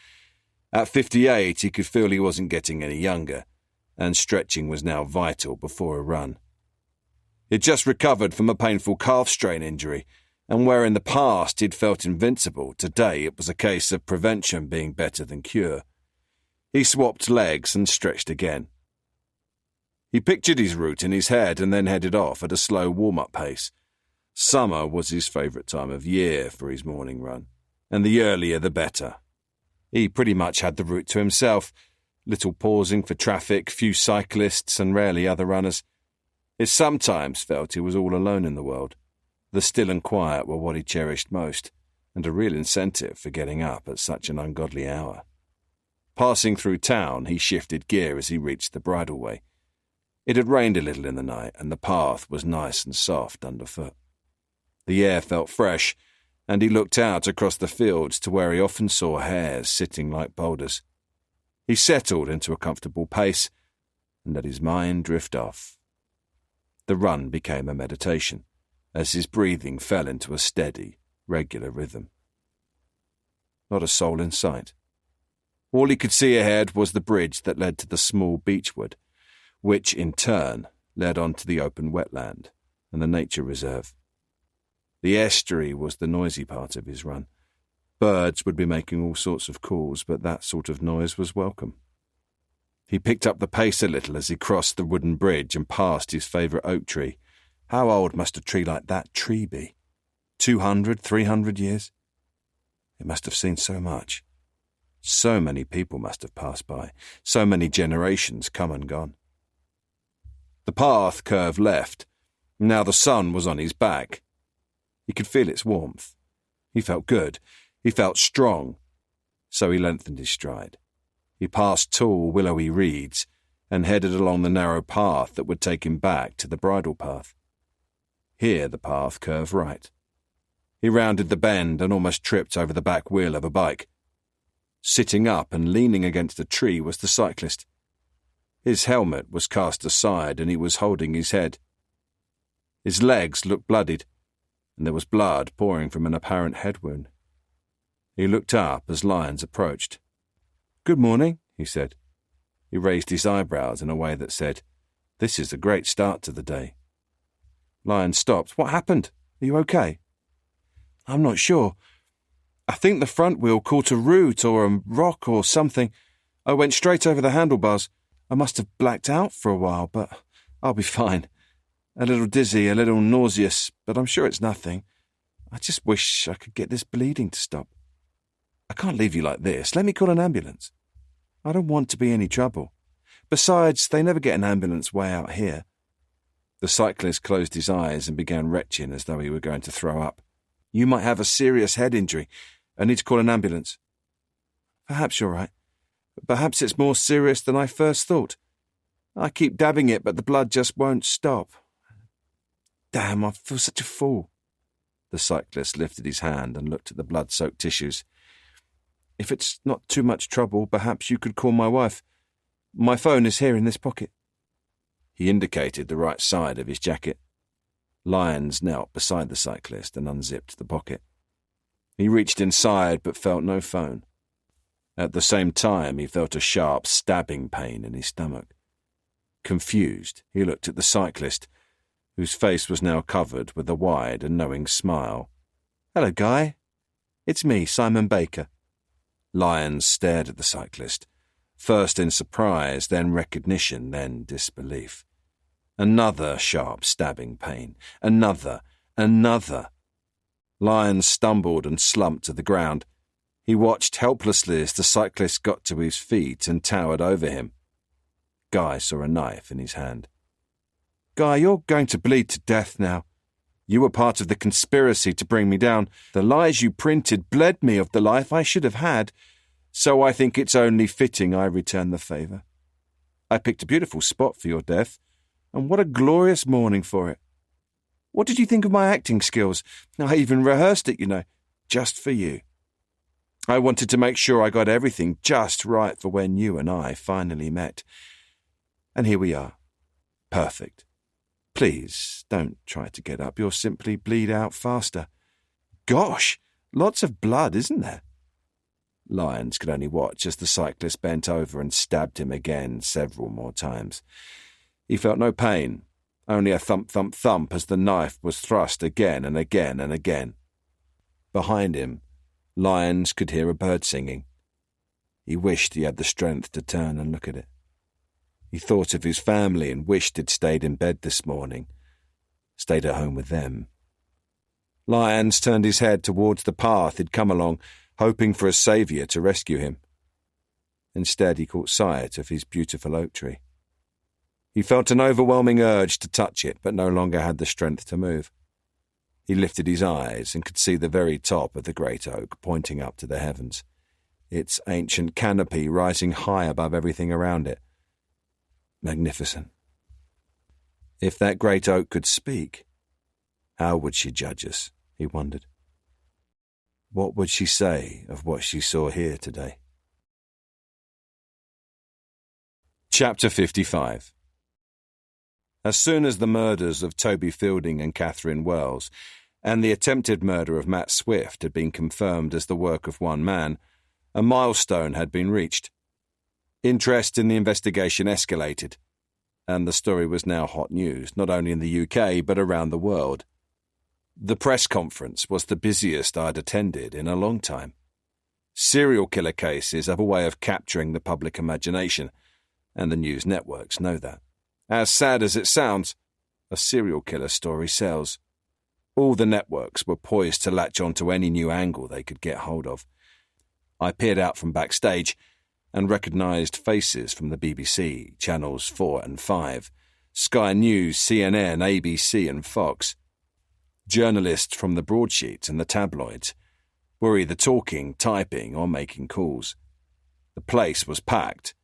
At 58, he could feel he wasn't getting any younger, and stretching was now vital before a run. He'd just recovered from a painful calf strain injury, and where in the past he'd felt invincible, today it was a case of prevention being better than cure. He swapped legs and stretched again. He pictured his route in his head and then headed off at a slow warm-up pace. Summer was his favourite time of year for his morning run, and the earlier the better. He pretty much had the route to himself, little pausing for traffic, few cyclists and rarely other runners. It sometimes felt he was all alone in the world. The still and quiet were what he cherished most, and a real incentive for getting up at such an ungodly hour. Passing through town, he shifted gear as he reached the bridleway. It had rained a little in the night, and the path was nice and soft underfoot. The air felt fresh, and he looked out across the fields to where he often saw hares sitting like boulders. He settled into a comfortable pace and let his mind drift off. The run became a meditation, as his breathing fell into a steady, regular rhythm. Not a soul in sight. All he could see ahead was the bridge that led to the small beechwood, which, in turn, led on to the open wetland and the nature reserve. The estuary was the noisy part of his run. Birds would be making all sorts of calls, but that sort of noise was welcome. He picked up the pace a little as he crossed the wooden bridge and passed his favourite oak tree. How old must a tree like that tree be? 200, 300 years? It must have seen so much. So many people must have passed by, so many generations come and gone. The path curved left. Now the sun was on his back. He could feel its warmth. He felt good. He felt strong. So he lengthened his stride. He passed tall, willowy reeds and headed along the narrow path that would take him back to the bridle path. Here the path curved right. He rounded the bend and almost tripped over the back wheel of a bike. Sitting up and leaning against a tree was the cyclist. His helmet was cast aside and he was holding his head. His legs looked bloodied, and there was blood pouring from an apparent head wound. He looked up as Lyons approached. "Good morning," he said. He raised his eyebrows in a way that said, "This is a great start to the day." Lyons stopped. "What happened? Are you okay?" "I'm not sure. I think the front wheel caught a root or a rock or something. I went straight over the handlebars. I must have blacked out for a while, but I'll be fine. A little dizzy, a little nauseous, but I'm sure it's nothing. I just wish I could get this bleeding to stop. I can't leave you like this. Let me call an ambulance. I don't want to be any trouble. Besides, they never get an ambulance way out here." The cyclist closed his eyes and began retching as though he were going to throw up. "You might have a serious head injury. I need to call an ambulance." "Perhaps you're right. Perhaps it's more serious than I first thought. I keep dabbing it, but the blood just won't stop. Damn, I feel such a fool." The cyclist lifted his hand and looked at the blood-soaked tissues. "If it's not too much trouble, perhaps you could call my wife. My phone is here in this pocket." He indicated the right side of his jacket. Lyons knelt beside the cyclist and unzipped the pocket. He reached inside but felt no phone. At the same time, he felt a sharp stabbing pain in his stomach. Confused, he looked at the cyclist, whose face was now covered with a wide and knowing smile. "Hello, Guy. It's me, Simon Baker." Lyons stared at the cyclist, first in surprise, then recognition, then disbelief. Another sharp stabbing pain. Another. Lyons stumbled and slumped to the ground. He watched helplessly as the cyclist got to his feet and towered over him. Guy saw a knife in his hand. "Guy, you're going to bleed to death now. You were part of the conspiracy to bring me down. The lies you printed bled me of the life I should have had, so I think it's only fitting I return the favour. I picked a beautiful spot for your death, and what a glorious morning for it. What did you think of my acting skills? I even rehearsed it, you know, just for you. I wanted to make sure I got everything just right for when you and I finally met. And here we are. Perfect. Please, don't try to get up. You'll simply bleed out faster. Gosh, lots of blood, isn't there?" Lyons could only watch as the cyclist bent over and stabbed him again several more times. He felt no pain, only a thump, thump, thump as the knife was thrust again and again and again. Behind him, Lyons could hear a bird singing. He wished he had the strength to turn and look at it. He thought of his family and wished he'd stayed in bed this morning, stayed at home with them. Lyons turned his head towards the path he'd come along, hoping for a saviour to rescue him. Instead, he caught sight of his beautiful oak tree. He felt an overwhelming urge to touch it, but no longer had the strength to move. He lifted his eyes and could see the very top of the great oak pointing up to the heavens, its ancient canopy rising high above everything around it. Magnificent. If that great oak could speak, how would she judge us, he wondered. What would she say of what she saw here today? Chapter 55. As soon as the murders of Toby Fielding and Catherine Wells and the attempted murder of Matt Swift had been confirmed as the work of one man, a milestone had been reached. Interest in the investigation escalated, and the story was now hot news, not only in the UK but around the world. The press conference was the busiest I'd attended in a long time. Serial killer cases have a way of capturing the public imagination, and the news networks know that. As sad as it sounds, a serial killer story sells. All the networks were poised to latch onto any new angle they could get hold of. I peered out from backstage and recognised faces from the BBC, Channels 4 and 5, Sky News, CNN, ABC and Fox. Journalists from the broadsheets and the tabloids were either talking, typing or making calls. The place was packed,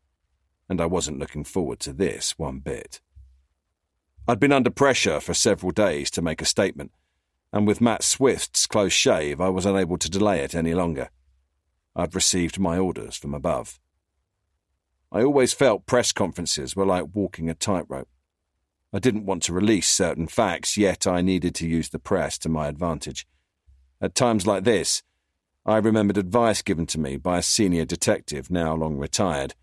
and I wasn't looking forward to this one bit. I'd been under pressure for several days to make a statement, and with Matt Swift's close shave, I was unable to delay it any longer. I'd received my orders from above. I always felt press conferences were like walking a tightrope. I didn't want to release certain facts, yet I needed to use the press to my advantage. At times like this, I remembered advice given to me by a senior detective now long retired,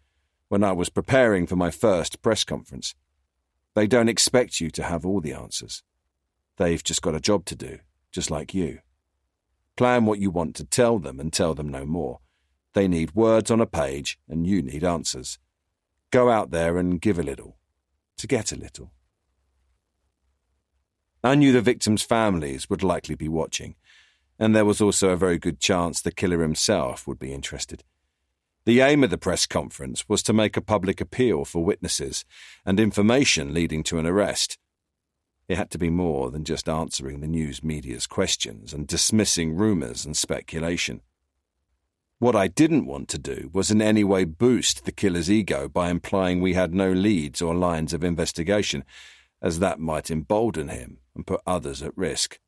when I was preparing for my first press conference. They don't expect you to have all the answers. They've just got a job to do, just like you. Plan what you want to tell them and tell them no more. They need words on a page, and you need answers. Go out there and give a little, to get a little. I knew the victims' families would likely be watching, and there was also a very good chance the killer himself would be interested. The aim of the press conference was to make a public appeal for witnesses and information leading to an arrest. It had to be more than just answering the news media's questions and dismissing rumours and speculation. What I didn't want to do was in any way boost the killer's ego by implying we had no leads or lines of investigation, as that might embolden him and put others at risk.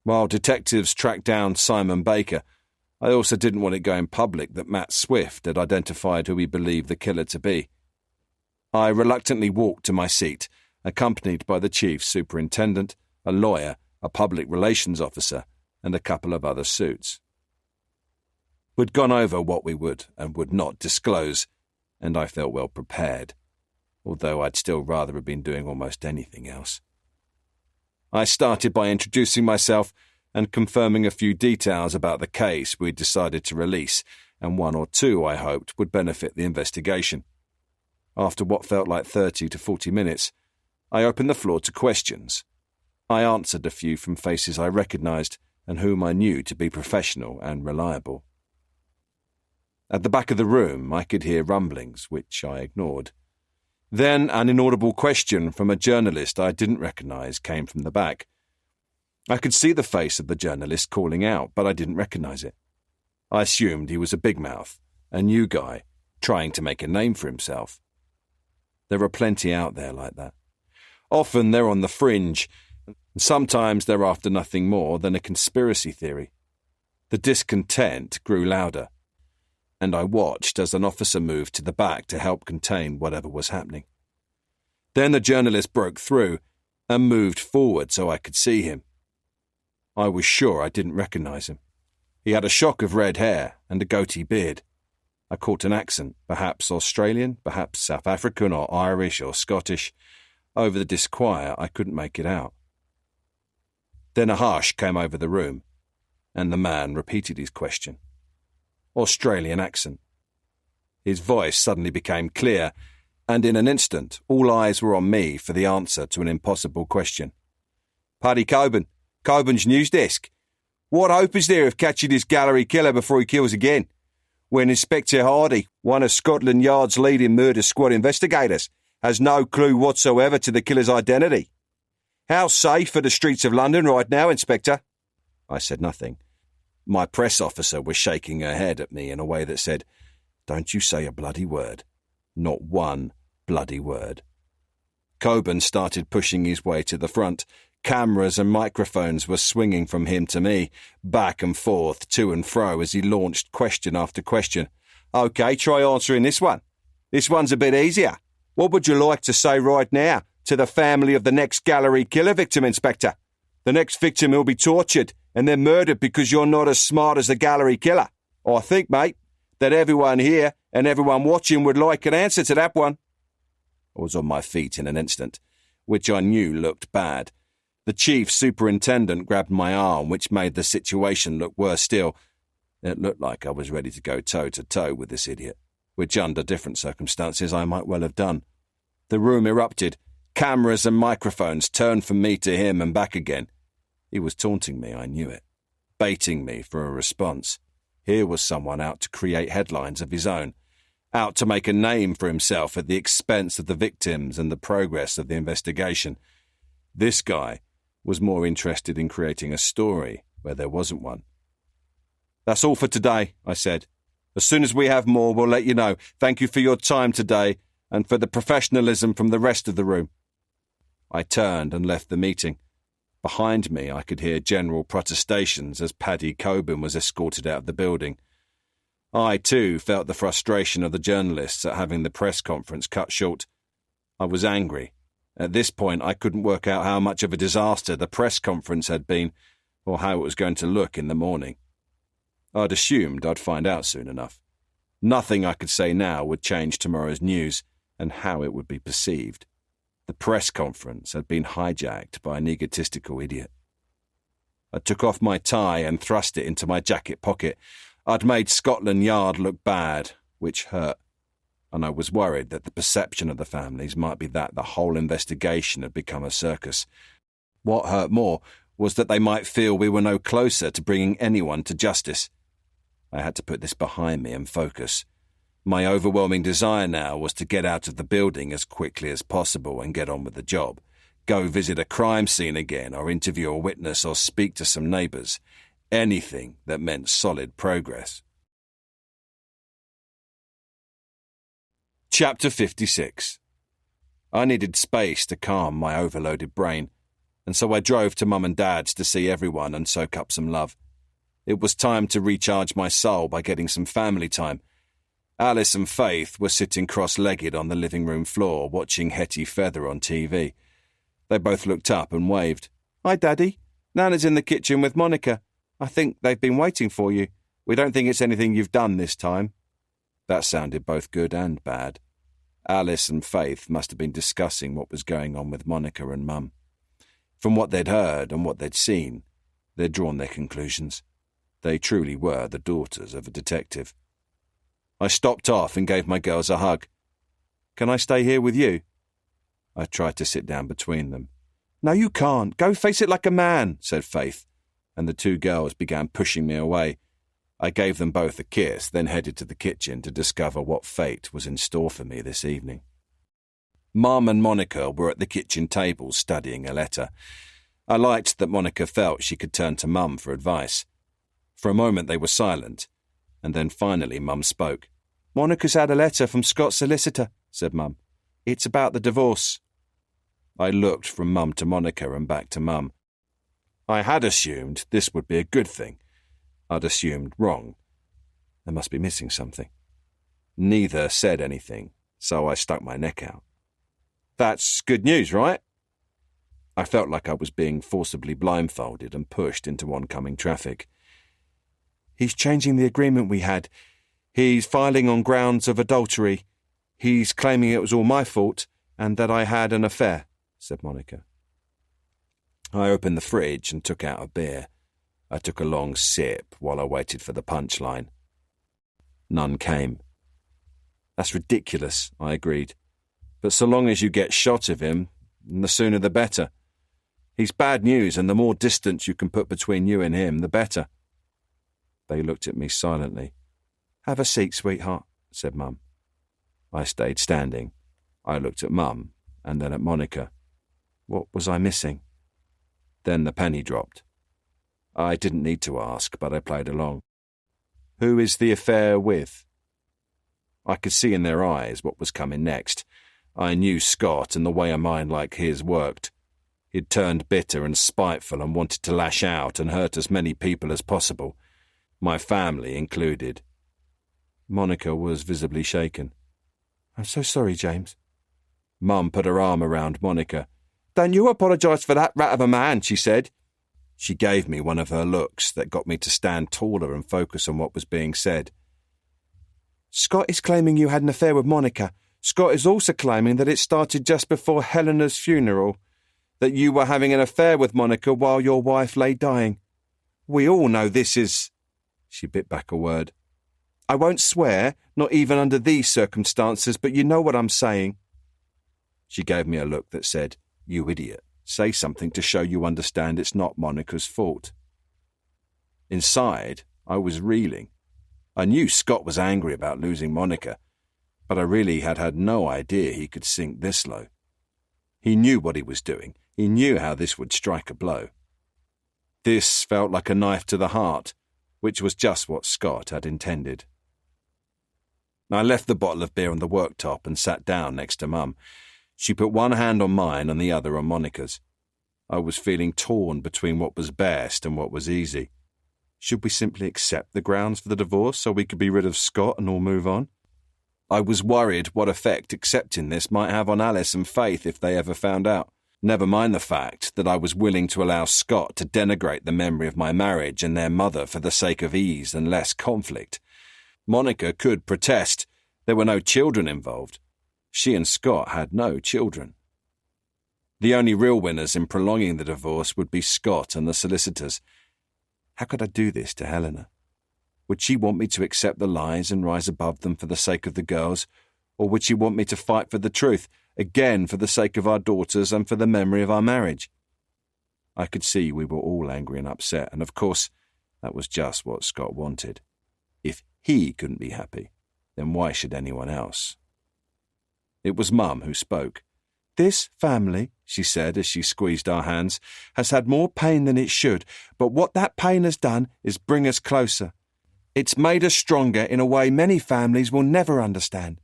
While detectives tracked down Simon Baker, I also didn't want it going public that Matt Swift had identified who he believed the killer to be. I reluctantly walked to my seat, accompanied by the chief superintendent, a lawyer, a public relations officer, and a couple of other suits. We'd gone over what we would and would not disclose, and I felt well prepared, although I'd still rather have been doing almost anything else. I started by introducing myself and confirming a few details about the case we'd decided to release, and one or two, I hoped, would benefit the investigation. After what felt like 30 to 40 minutes, I opened the floor to questions. I answered a few from faces I recognised and whom I knew to be professional and reliable. At the back of the room, I could hear rumblings, which I ignored. Then an inaudible question from a journalist I didn't recognise came from the back. I could see the face of the journalist calling out, but I didn't recognise it. I assumed he was a big mouth, a new guy, trying to make a name for himself. There are plenty out there like that. Often they're on the fringe, and sometimes they're after nothing more than a conspiracy theory. The discontent grew louder, and I watched as an officer moved to the back to help contain whatever was happening. Then the journalist broke through and moved forward so I could see him. I was sure I didn't recognise him. He had a shock of red hair and a goatee beard. I caught an accent, perhaps Australian, perhaps South African or Irish or Scottish. Over the disquiet, I couldn't make it out. Then a hush came over the room, and the man repeated his question. Australian accent. His voice suddenly became clear, and in an instant all eyes were on me for the answer to an impossible question. Paddy Coburn, Coburn's news desk. What hope is there of catching this gallery killer before he kills again? When Inspector Hardy, one of Scotland Yard's leading murder squad investigators, has no clue whatsoever to the killer's identity. How safe are the streets of London right now, Inspector? I said nothing. My press officer was shaking her head at me in a way that said, Don't you say a bloody word. Not one bloody word. Coburn started pushing his way to the front. Cameras and microphones were swinging from him to me, back and forth, to and fro, as he launched question after question. OK, try answering this one. This one's a bit easier. What would you like to say right now to the family of the next gallery killer victim, Inspector? The next victim will be tortured and then murdered because you're not as smart as the gallery killer. I think, mate, that everyone here and everyone watching would like an answer to that one. I was on my feet in an instant, which I knew looked bad. The chief superintendent grabbed my arm, which made the situation look worse still. It looked like I was ready to go toe-to-toe with this idiot, which under different circumstances I might well have done. The room erupted. Cameras and microphones turned from me to him and back again. He was taunting me, I knew it, baiting me for a response. Here was someone out to create headlines of his own, out to make a name for himself at the expense of the victims and the progress of the investigation. This guy was more interested in creating a story where there wasn't one. That's all for today, I said. As soon as we have more, we'll let you know. Thank you for your time today and for the professionalism from the rest of the room. I turned and left the meeting. Behind me, I could hear general protestations as Paddy Coburn was escorted out of the building. I, too, felt the frustration of the journalists at having the press conference cut short. I was angry. At this point, I couldn't work out how much of a disaster the press conference had been, or how it was going to look in the morning. I'd assumed I'd find out soon enough. Nothing I could say now would change tomorrow's news and how it would be perceived. The press conference had been hijacked by an egotistical idiot. I took off my tie and thrust it into my jacket pocket. I'd made Scotland Yard look bad, which hurt. and I was worried that the perception of the families might be that the whole investigation had become a circus. What hurt more was that they might feel we were no closer to bringing anyone to justice. I had to put this behind me and focus. My overwhelming desire now was to get out of the building as quickly as possible and get on with the job. Go visit a crime scene again, or interview a witness, or speak to some neighbours. Anything that meant solid progress. Chapter 56. I needed space to calm my overloaded brain, and so I drove to Mum and Dad's to see everyone and soak up some love. It was time to recharge my soul by getting some family time. Alice and Faith were sitting cross-legged on the living room floor watching Hetty Feather on TV. They both looked up and waved. "Hi, Daddy. Nana's in the kitchen with Monica. I think they've been waiting for you. We don't think it's anything you've done this time." That sounded both good and bad. Alice and Faith must have been discussing what was going on with Monica and Mum. From what they'd heard and what they'd seen, they'd drawn their conclusions. They truly were the daughters of a detective. I stopped off and gave my girls a hug. "Can I stay here with you?" I tried to sit down between them. "No, you can't. Go face it like a man," said Faith, and the two girls began pushing me away. I gave them both a kiss, then headed to the kitchen to discover what fate was in store for me this evening. Mum and Monica were at the kitchen table studying a letter. I liked that Monica felt she could turn to Mum for advice. For a moment they were silent, and then finally Mum spoke. "Monica's had a letter from Scott's solicitor," said Mum. "It's about the divorce." I looked from Mum to Monica and back to Mum. I had assumed this would be a good thing. I'd assumed wrong. They must be missing something. Neither said anything, so I stuck my neck out. "That's good news, right?" I felt like I was being forcibly blindfolded and pushed into oncoming traffic. "He's changing the agreement we had. He's filing on grounds of adultery. He's claiming it was all my fault and that I had an affair," said Monica. I opened the fridge and took out a beer. I took a long sip while I waited for the punchline. None came. "That's ridiculous," I agreed. "But so long as you get shot of him, the sooner the better. He's bad news, and the more distance you can put between you and him, the better." They looked at me silently. "Have a seat, sweetheart," said Mum. I stayed standing. I looked at Mum, and then at Monica. What was I missing? Then the penny dropped. I didn't need to ask, but I played along. "Who is the affair with?" I could see in their eyes what was coming next. I knew Scott and the way a mind like his worked. He'd turned bitter and spiteful and wanted to lash out and hurt as many people as possible, my family included. Monica was visibly shaken. "I'm so sorry, James." Mum put her arm around Monica. "Don't you apologise for that rat of a man," she said. She gave me one of her looks that got me to stand taller and focus on what was being said. "Scott is claiming you had an affair with Monica. Scott is also claiming that it started just before Helena's funeral, that you were having an affair with Monica while your wife lay dying. We all know this is—" She bit back a word. "I won't swear, not even under these circumstances, but you know what I'm saying." She gave me a look that said, "You idiot. Say something to show you understand it's not Monica's fault." Inside, I was reeling. I knew Scott was angry about losing Monica, but I really had no idea he could sink this low. He knew what he was doing. He knew how this would strike a blow. This felt like a knife to the heart, which was just what Scott had intended. I left the bottle of beer on the worktop and sat down next to Mum. She put one hand on mine and the other on Monica's. I was feeling torn between what was best and what was easy. Should we simply accept the grounds for the divorce so we could be rid of Scott and all move on? I was worried what effect accepting this might have on Alice and Faith if they ever found out. Never mind the fact that I was willing to allow Scott to denigrate the memory of my marriage and their mother for the sake of ease and less conflict. Monica could protest. There were no children involved. She and Scott had no children. The only real winners in prolonging the divorce would be Scott and the solicitors. How could I do this to Helena? Would she want me to accept the lies and rise above them for the sake of the girls, Or would she want me to fight for the truth, again for the sake of our daughters and for the memory of our marriage? I could see we were all angry and upset, and of course, that was just what Scott wanted. If he couldn't be happy, then why should anyone else? It was Mum who spoke. "This family," she said as she squeezed our hands, "has had more pain than it should, but what that pain has done is bring us closer. It's made us stronger in a way many families will never understand.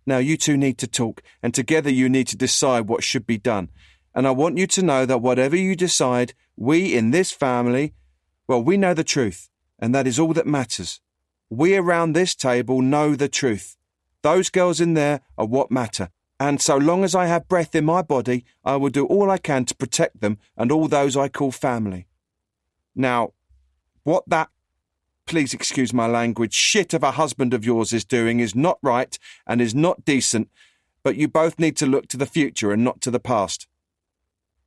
Now you two need to talk, and together you need to decide what should be done. And I want you to know that whatever you decide, we in this family, well, we know the truth, and that is all that matters. We around this table know the truth. Those girls in there are what matter, and so long as I have breath in my body, I will do all I can to protect them and all those I call family. Now, what that, please excuse my language, shit of a husband of yours is doing is not right and is not decent, but you both need to look to the future and not to the past."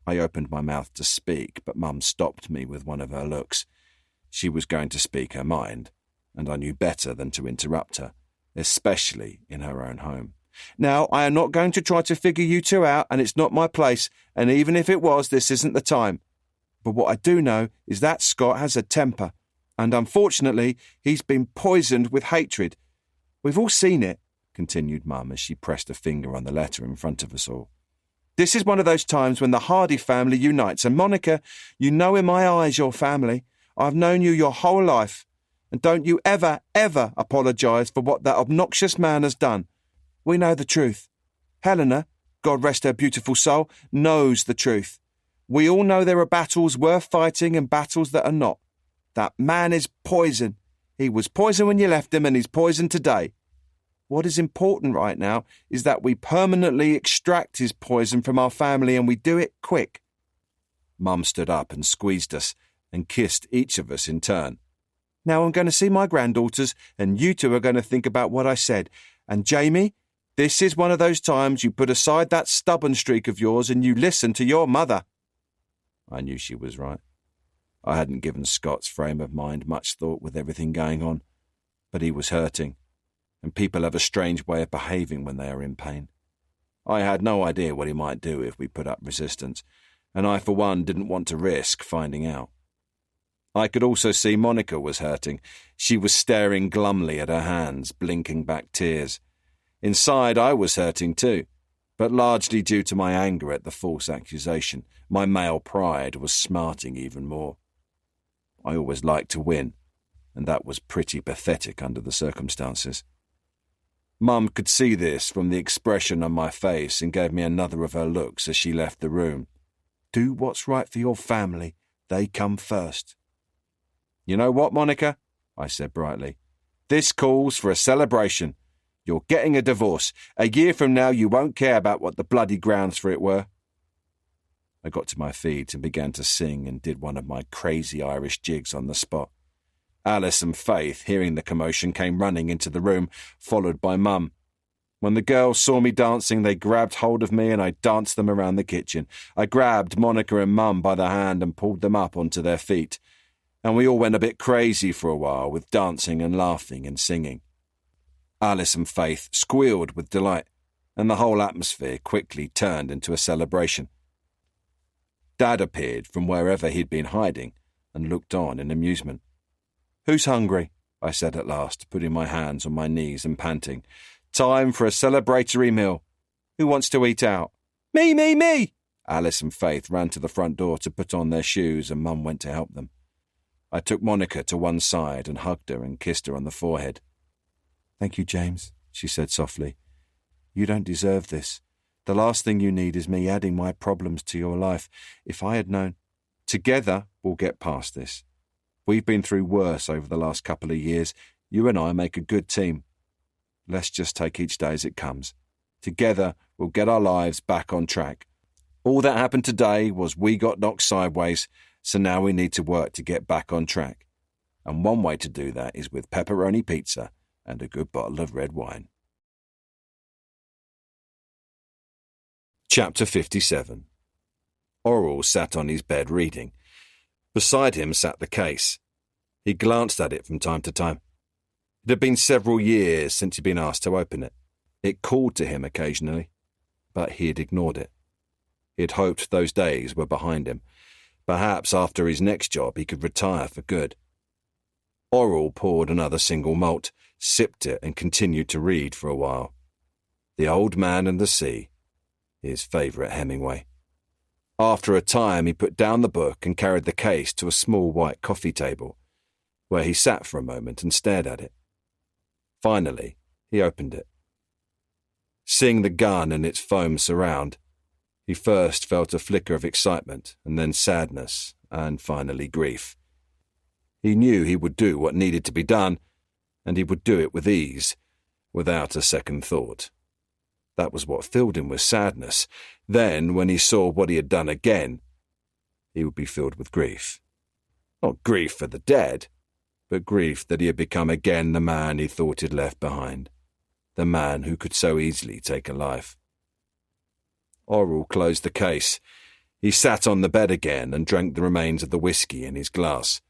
I opened my mouth to speak, but Mum stopped me with one of her looks. She was going to speak her mind, and I knew better than to interrupt her, especially in her own home. "Now, I am not going to try to figure you two out, and it's not my place, and even if it was, this isn't the time. But what I do know is that Scott has a temper, and unfortunately, he's been poisoned with hatred. We've all seen it," continued Mum as she pressed a finger on the letter in front of us all. "This is one of those times when the Hardy family unites, and Monica, you know in my eyes you're family. I've known you your whole life, and don't you ever, ever apologise for what that obnoxious man has done. We know the truth. Helena, God rest her beautiful soul, knows the truth. We all know there are battles worth fighting and battles that are not. That man is poison. He was poison when you left him, and he's poison today. What is important right now is that we permanently extract his poison from our family, and we do it quick." Mum stood up and squeezed us and kissed each of us in turn. "Now I'm going to see my granddaughters, and you two are going to think about what I said. And Jamie, this is one of those times you put aside that stubborn streak of yours and you listen to your mother." I knew she was right. I hadn't given Scott's frame of mind much thought with everything going on, but he was hurting, and people have a strange way of behaving when they are in pain. I had no idea what he might do if we put up resistance, and I for one didn't want to risk finding out. I could also see Monica was hurting. She was staring glumly at her hands, blinking back tears. Inside I was hurting too, but largely due to my anger at the false accusation. My male pride was smarting even more. I always liked to win, and that was pretty pathetic under the circumstances. Mum could see this from the expression on my face and gave me another of her looks as she left the room. "Do what's right for your family. They come first." "You know what, Monica?" I said brightly. "This calls for a celebration. You're getting a divorce. A year from now you won't care about what the bloody grounds for it were." I got to my feet and began to sing and did one of my crazy Irish jigs on the spot. Alice and Faith, hearing the commotion, came running into the room, followed by Mum. When the girls saw me dancing, they grabbed hold of me and I danced them around the kitchen. I grabbed Monica and Mum by the hand and pulled them up onto their feet. And we all went a bit crazy for a while with dancing and laughing and singing. Alice and Faith squealed with delight, and the whole atmosphere quickly turned into a celebration. Dad appeared from wherever he'd been hiding and looked on in amusement. "Who's hungry?" I said at last, putting my hands on my knees and panting. "Time for a celebratory meal. Who wants to eat out?" "Me, me, me!" Alice and Faith ran to the front door to put on their shoes, and Mum went to help them. I took Monica to one side and hugged her and kissed her on the forehead. "Thank you, James," she said softly. "You don't deserve this. The last thing you need is me adding my problems to your life. If I had known, together we'll get past this. We've been through worse over the last couple of years. You and I make a good team. Let's just take each day as it comes. Together we'll get our lives back on track. All that happened today was we got knocked sideways, so now we need to work to get back on track. And one way to do that is with pepperoni pizza and a good bottle of red wine." Chapter 57. Oral sat on his bed reading. Beside him sat the case. He glanced at it from time to time. It had been several years since he'd been asked to open it. It called to him occasionally, but he had ignored it. He had hoped those days were behind him. Perhaps after his next job he could retire for good. Oral poured another single malt, sipped it, and continued to read for a while. The Old Man and the Sea, his favourite Hemingway. After a time he put down the book and carried the case to a small white coffee table, where he sat for a moment and stared at it. Finally, he opened it. Seeing the gun and its foam surround, he first felt a flicker of excitement, and then sadness, and finally grief. He knew he would do what needed to be done, and he would do it with ease, without a second thought. That was what filled him with sadness. Then, when he saw what he had done again, he would be filled with grief. Not grief for the dead, but grief that he had become again the man he thought he'd left behind, the man who could so easily take a life. Oral closed the case. He sat on the bed again and drank the remains of the whiskey in his glass.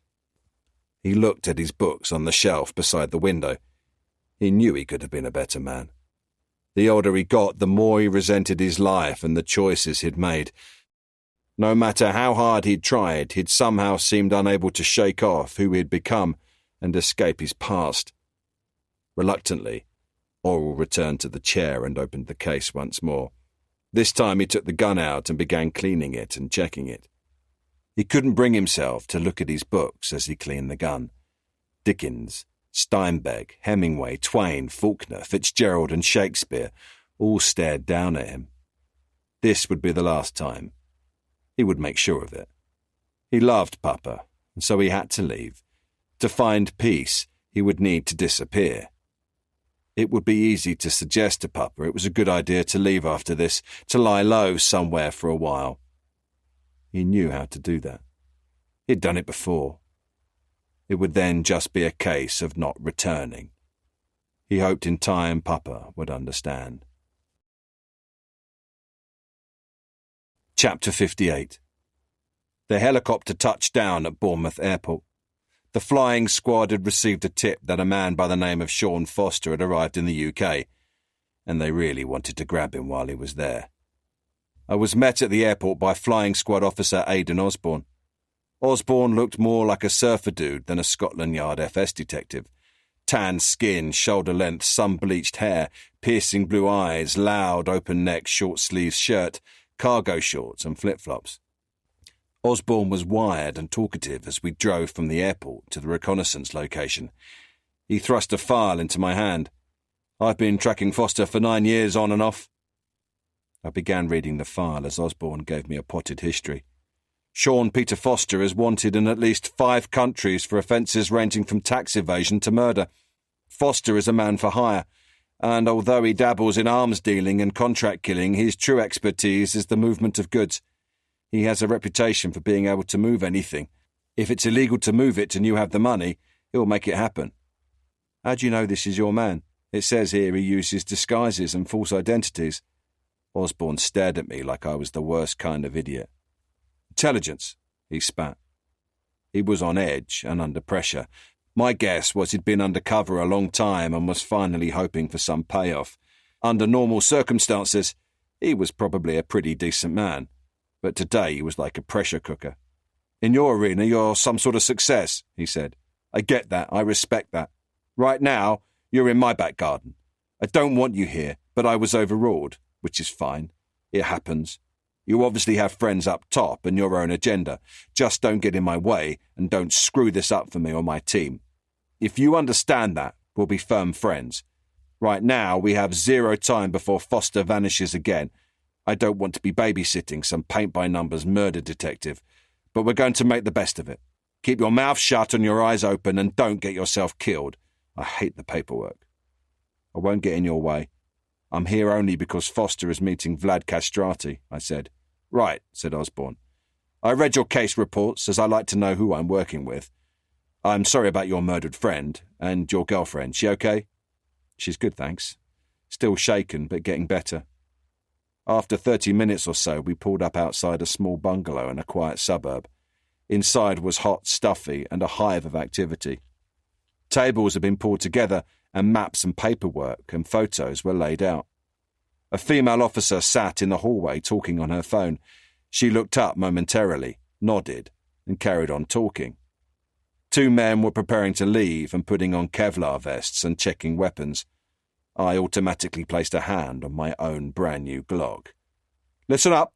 He looked at his books on the shelf beside the window. He knew he could have been a better man. The older he got, the more he resented his life and the choices he'd made. No matter how hard he'd tried, he'd somehow seemed unable to shake off who he'd become and escape his past. Reluctantly, Oral returned to the chair and opened the case once more. This time he took the gun out and began cleaning it and checking it. He couldn't bring himself to look at his books as he cleaned the gun. Dickens, Steinbeck, Hemingway, Twain, Faulkner, Fitzgerald and Shakespeare all stared down at him. This would be the last time. He would make sure of it. He loved Papa, and so he had to leave. To find peace, he would need to disappear. It would be easy to suggest to Papa it was a good idea to leave after this, to lie low somewhere for a while. He knew how to do that. He'd done it before. It would then just be a case of not returning. He hoped in time Papa would understand. Chapter 58. The helicopter touched down at Bournemouth Airport. The flying squad had received a tip that a man by the name of Sean Foster had arrived in the UK, and they really wanted to grab him while he was there. I was met at the airport by Flying Squad Officer Aidan Osborne. Osborne looked more like a surfer dude than a Scotland Yard FS detective. Tan skin, shoulder-length, sun-bleached hair, piercing blue eyes, loud, open-neck, short-sleeved shirt, cargo shorts and flip-flops. Osborne was wired and talkative as we drove from the airport to the reconnaissance location. He thrust a file into my hand. "I've been tracking Foster for 9 years on and off." I began reading the file as Osborne gave me a potted history. Sean Peter Foster is wanted in at least 5 countries for offences ranging from tax evasion to murder. Foster is a man for hire, and although he dabbles in arms dealing and contract killing, his true expertise is the movement of goods. He has a reputation for being able to move anything. If it's illegal to move it and you have the money, he'll make it happen. "How do you know this is your man? It says here he uses disguises and false identities." Osborne stared at me like I was the worst kind of idiot. "Intelligence," he spat. He was on edge and under pressure. My guess was he'd been undercover a long time and was finally hoping for some payoff. Under normal circumstances, he was probably a pretty decent man. But today he was like a pressure cooker. "In your arena, you're some sort of success," he said. "I get that. I respect that. Right now, you're in my back garden. I don't want you here, but I was overruled, which is fine. It happens. You obviously have friends up top and your own agenda. Just don't get in my way and don't screw this up for me or my team. If you understand that, we'll be firm friends. Right now, we have 0 time before Foster vanishes again. I don't want to be babysitting some paint-by-numbers murder detective, but we're going to make the best of it. Keep your mouth shut and your eyes open and don't get yourself killed. I hate the paperwork. I won't get in your way. I'm here only because Foster is meeting Vlad Castrati," I said. "Right," said Osborne. "I read your case reports as I like to know who I'm working with. I'm sorry about your murdered friend and your girlfriend. She okay?" "She's good, thanks. Still shaken, but getting better." After 30 minutes or so, we pulled up outside a small bungalow in a quiet suburb. Inside was hot, stuffy, and a hive of activity. Tables had been pulled together, and maps and paperwork and photos were laid out. A female officer sat in the hallway talking on her phone. She looked up momentarily, nodded, and carried on talking. 2 men were preparing to leave and putting on Kevlar vests and checking weapons. I automatically placed a hand on my own brand-new Glock. "Listen up,"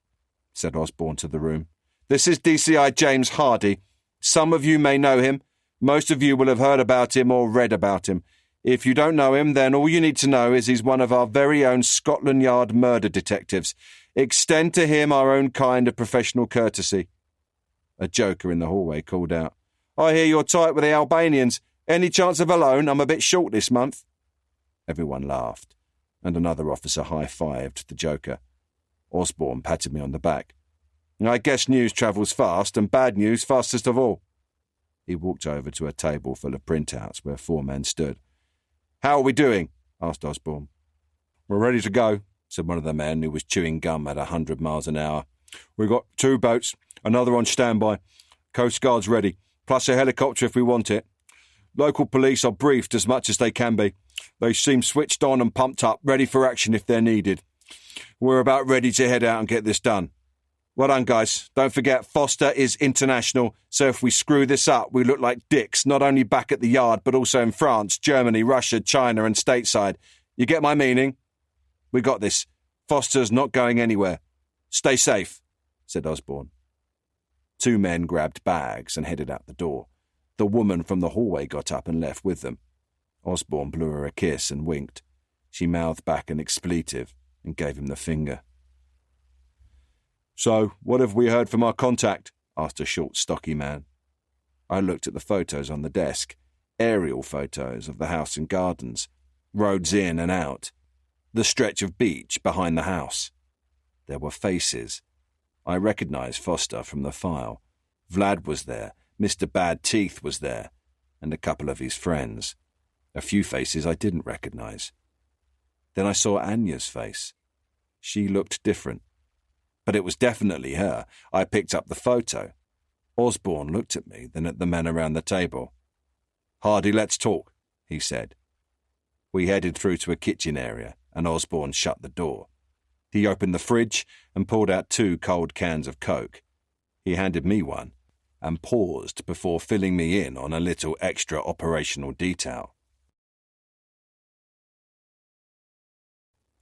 said Osborne to the room. "This is DCI James Hardy. Some of you may know him. Most of you will have heard about him or read about him. If you don't know him, then all you need to know is he's one of our very own Scotland Yard murder detectives. Extend to him our own kind of professional courtesy." A joker in the hallway called out, "I hear you're tight with the Albanians. Any chance of a loan? I'm a bit short this month." Everyone laughed, and another officer high-fived the joker. Osborne patted me on the back. "I guess news travels fast, and bad news fastest of all." He walked over to a table full of printouts where 4 men stood. "How are we doing?" asked Osborne. "We're ready to go," said one of the men, who was chewing gum at 100 miles an hour. "We've got 2 boats, another on standby. Coast Guard's ready, plus a helicopter if we want it. Local police are briefed as much as they can be. They seem switched on and pumped up, ready for action if they're needed. We're about ready to head out and get this done. Well done, guys. Don't forget, Foster is international, so if we screw this up, we look like dicks, not only back at the yard, but also in France, Germany, Russia, China, and stateside. You get my meaning? We got this. Foster's not going anywhere. Stay safe," said Osborne. 2 men grabbed bags and headed out the door. The woman from the hallway got up and left with them. Osborne blew her a kiss and winked. She mouthed back an expletive and gave him the finger. "So, what have we heard from our contact?" asked a short, stocky man. I looked at the photos on the desk, aerial photos of the house and gardens, roads in and out, the stretch of beach behind the house. There were faces. I recognized Foster from the file. Vlad was there, Mr. Bad Teeth was there, and a couple of his friends. A few faces I didn't recognize. Then I saw Anya's face. She looked different. But it was definitely her. I picked up the photo. Osborne looked at me, then at the men around the table. "Hardy, let's talk," he said. We headed through to a kitchen area, and Osborne shut the door. He opened the fridge and pulled out 2 cold cans of Coke. He handed me one and paused before filling me in on a little extra operational detail.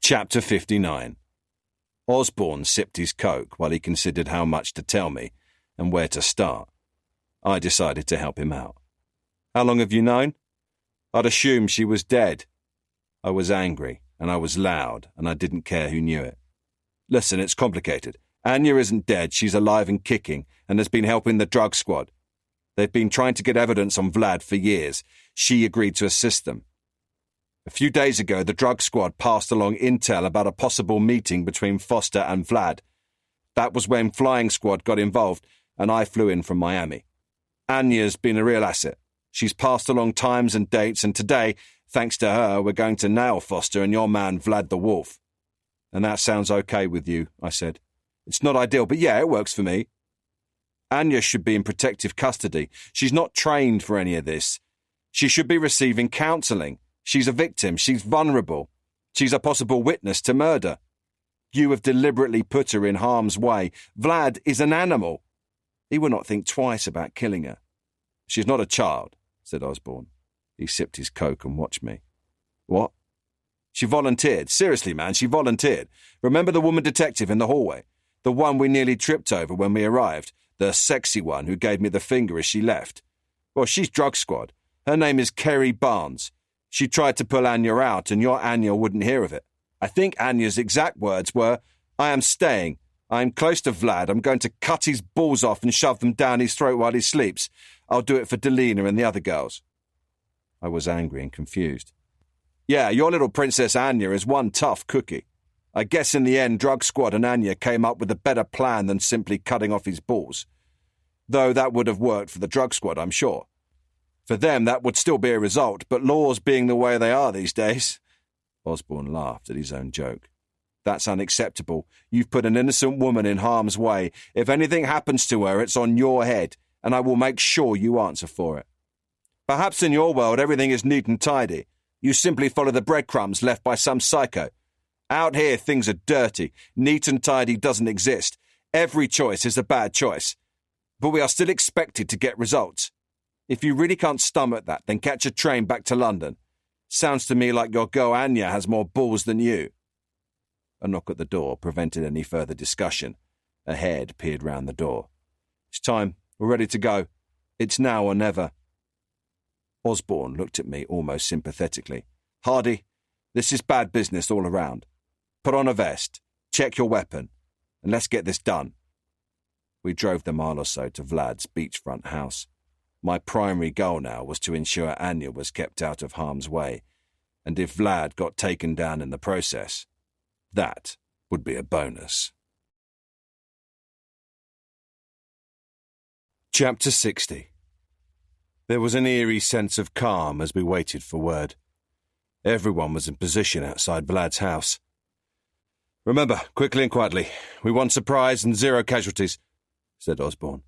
Chapter 59. Osborne sipped his Coke while he considered how much to tell me and where to start. I decided to help him out. "How long have you known?" "I'd assumed she was dead." I was angry, and I was loud, and I didn't care who knew it. "Listen, it's complicated. Anya isn't dead, she's alive and kicking, and has been helping the drug squad. They've been trying to get evidence on Vlad for years. She agreed to assist them. A few days ago, the drug squad passed along intel about a possible meeting between Foster and Vlad. That was when Flying Squad got involved, and I flew in from Miami. Anya's been a real asset. She's passed along times and dates, and today, thanks to her, we're going to nail Foster and your man Vlad the Wolf." "And that sounds okay with you," I said. "It's not ideal, but yeah, it works for me." "Anya should be in protective custody. She's not trained for any of this. She should be receiving counselling. She's a victim. She's vulnerable. She's a possible witness to murder. You have deliberately put her in harm's way. Vlad is an animal. He will not think twice about killing her." "She's not a child," said Osborne. He sipped his Coke and watched me. "What?" "She volunteered. Seriously, man, she volunteered. Remember the woman detective in the hallway? The one we nearly tripped over when we arrived? The sexy one who gave me the finger as she left? Well, she's drug squad. Her name is Kerry Barnes. She tried to pull Anya out, and your Anya wouldn't hear of it. I think Anya's exact words were, 'I am staying. I am close to Vlad. I'm going to cut his balls off and shove them down his throat while he sleeps. I'll do it for Delina and the other girls.'" I was angry and confused. "Yeah, your little Princess Anya is one tough cookie. I guess in the end, Drug Squad and Anya came up with a better plan than simply cutting off his balls. Though that would have worked for the Drug Squad, I'm sure. For them, that would still be a result, but laws being the way they are these days." Osborne laughed at his own joke. "That's unacceptable. You've put an innocent woman in harm's way. If anything happens to her, it's on your head, and I will make sure you answer for it. Perhaps in your world everything is neat and tidy, You simply follow the breadcrumbs left by some psycho. Out here, things are dirty. Neat and tidy doesn't exist. Every choice is a bad choice. But we are still expected to get results. If you really can't stomach that, then catch a train back to London. Sounds to me like your girl Anya has more balls than you. A knock at the door prevented any further discussion. A head peered round the door. It's time. We're ready to go. It's now or never. Osborne looked at me almost sympathetically. Hardy, this is bad business all around. Put on a vest, check your weapon, and let's get this done. We drove the mile or so to Vlad's beachfront house. My primary goal now was to ensure Anya was kept out of harm's way, and if Vlad got taken down in the process, that would be a bonus. Chapter 60. There was an eerie sense of calm as we waited for word. Everyone was in position outside Vlad's house. Remember, quickly and quietly, we want surprise and 0 casualties, said Osborne.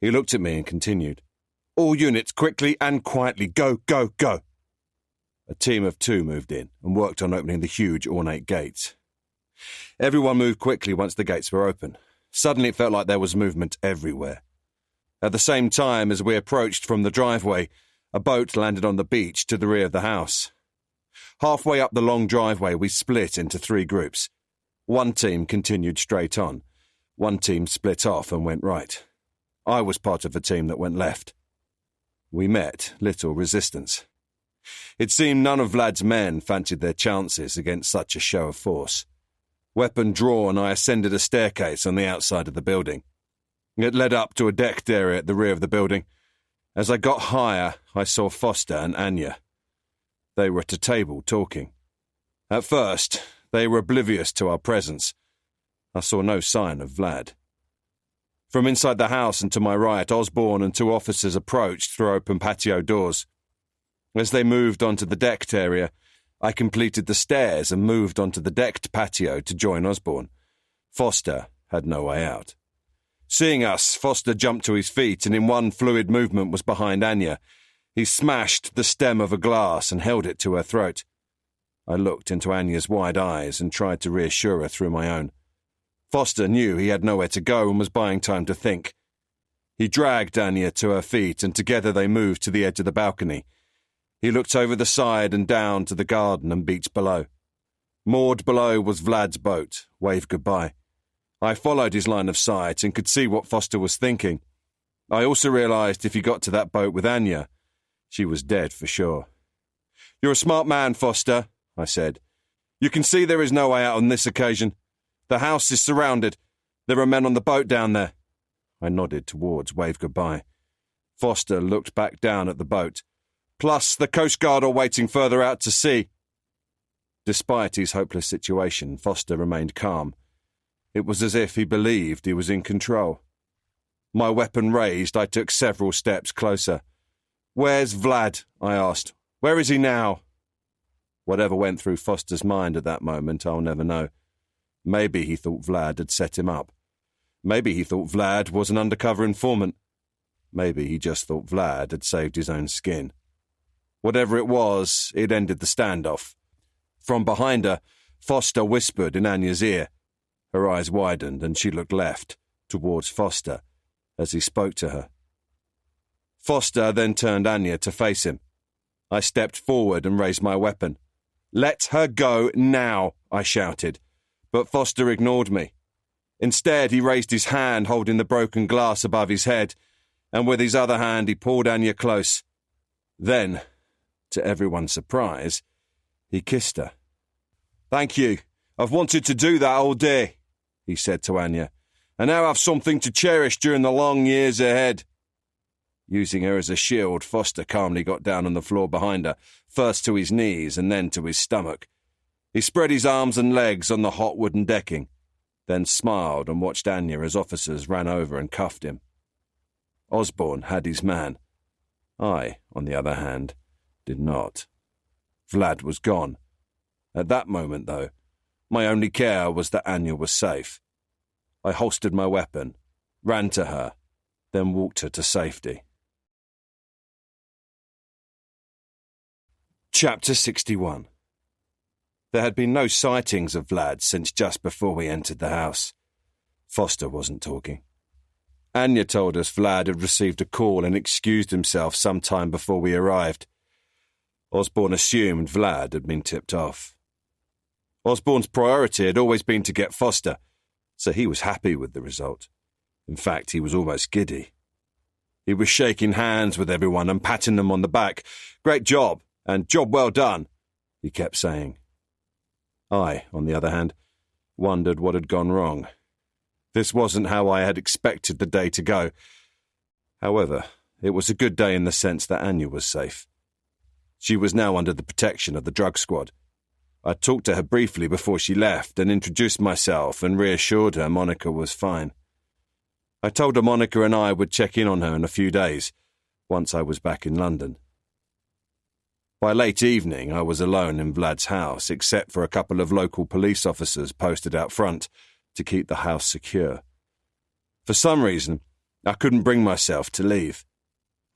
He looked at me and continued. All units, quickly and quietly, go, go, go. A team of 2 moved in and worked on opening the huge ornate gates. Everyone moved quickly once the gates were open. Suddenly it felt like there was movement everywhere. At the same time as we approached from the driveway, a boat landed on the beach to the rear of the house. Halfway up the long driveway, we split into 3 groups. One team continued straight on. One team split off and went right. I was part of the team that went left. We met little resistance. It seemed none of Vlad's men fancied their chances against such a show of force. Weapon drawn, I ascended a staircase on the outside of the building. It led up to a decked area at the rear of the building. As I got higher, I saw Foster and Anya. They were at a table talking. At first, they were oblivious to our presence. I saw no sign of Vlad. From inside the house and to my right, Osborne and 2 officers approached through open patio doors. As they moved onto the decked area, I completed the stairs and moved onto the decked patio to join Osborne. Foster had no way out. Seeing us, Foster jumped to his feet and in one fluid movement was behind Anya. He smashed the stem of a glass and held it to her throat. I looked into Anya's wide eyes and tried to reassure her through my own. Foster knew he had nowhere to go and was buying time to think. He dragged Anya to her feet and together they moved to the edge of the balcony. He looked over the side and down to the garden and beach below. Moored below was Vlad's boat, waved goodbye. I followed his line of sight and could see what Foster was thinking. I also realised if he got to that boat with Anya, she was dead for sure. You're a smart man, Foster, I said. You can see there is no way out on this occasion. The house is surrounded. There are men on the boat down there. I nodded towards wave goodbye. Foster looked back down at the boat. Plus, the Coast Guard are waiting further out to sea. Despite his hopeless situation, Foster remained calm. It was as if he believed he was in control. My weapon raised, I took several steps closer. Where's Vlad? I asked. Where is he now? Whatever went through Foster's mind at that moment, I'll never know. Maybe he thought Vlad had set him up. Maybe he thought Vlad was an undercover informant. Maybe he just thought Vlad had saved his own skin. Whatever it was, it ended the standoff. From behind her, Foster whispered in Anya's ear. Her eyes widened and she looked left, towards Foster, as he spoke to her. Foster then turned Anya to face him. I stepped forward and raised my weapon. Let her go now, I shouted, but Foster ignored me. Instead, he raised his hand holding the broken glass above his head, and with his other hand he pulled Anya close. Then, to everyone's surprise, he kissed her. Thank you. I've wanted to do that all day, he said to Anya, and now I've something to cherish during the long years ahead. Using her as a shield, Foster calmly got down on the floor behind her, first to his knees and then to his stomach. He spread his arms and legs on the hot wooden decking, then smiled and watched Anya as officers ran over and cuffed him. Osborne had his man. I, on the other hand, did not. Vlad was gone. At that moment, though, my only care was that Anya was safe. I holstered my weapon, ran to her, then walked her to safety. Chapter 61. There had been no sightings of Vlad since just before we entered the house. Foster wasn't talking. Anya told us Vlad had received a call and excused himself some time before we arrived. Osborne assumed Vlad had been tipped off. Osborne's priority had always been to get Foster, so he was happy with the result. In fact, he was almost giddy. He was shaking hands with everyone and patting them on the back. "Great job, and job well done," he kept saying. I, on the other hand, wondered what had gone wrong. This wasn't how I had expected the day to go. However, it was a good day in the sense that Anya was safe. She was now under the protection of the drug squad. I talked to her briefly before she left and introduced myself and reassured her Monica was fine. I told her Monica and I would check in on her in a few days, once I was back in London. By late evening, I was alone in Vlad's house, except for a couple of local police officers posted out front to keep the house secure. For some reason, I couldn't bring myself to leave.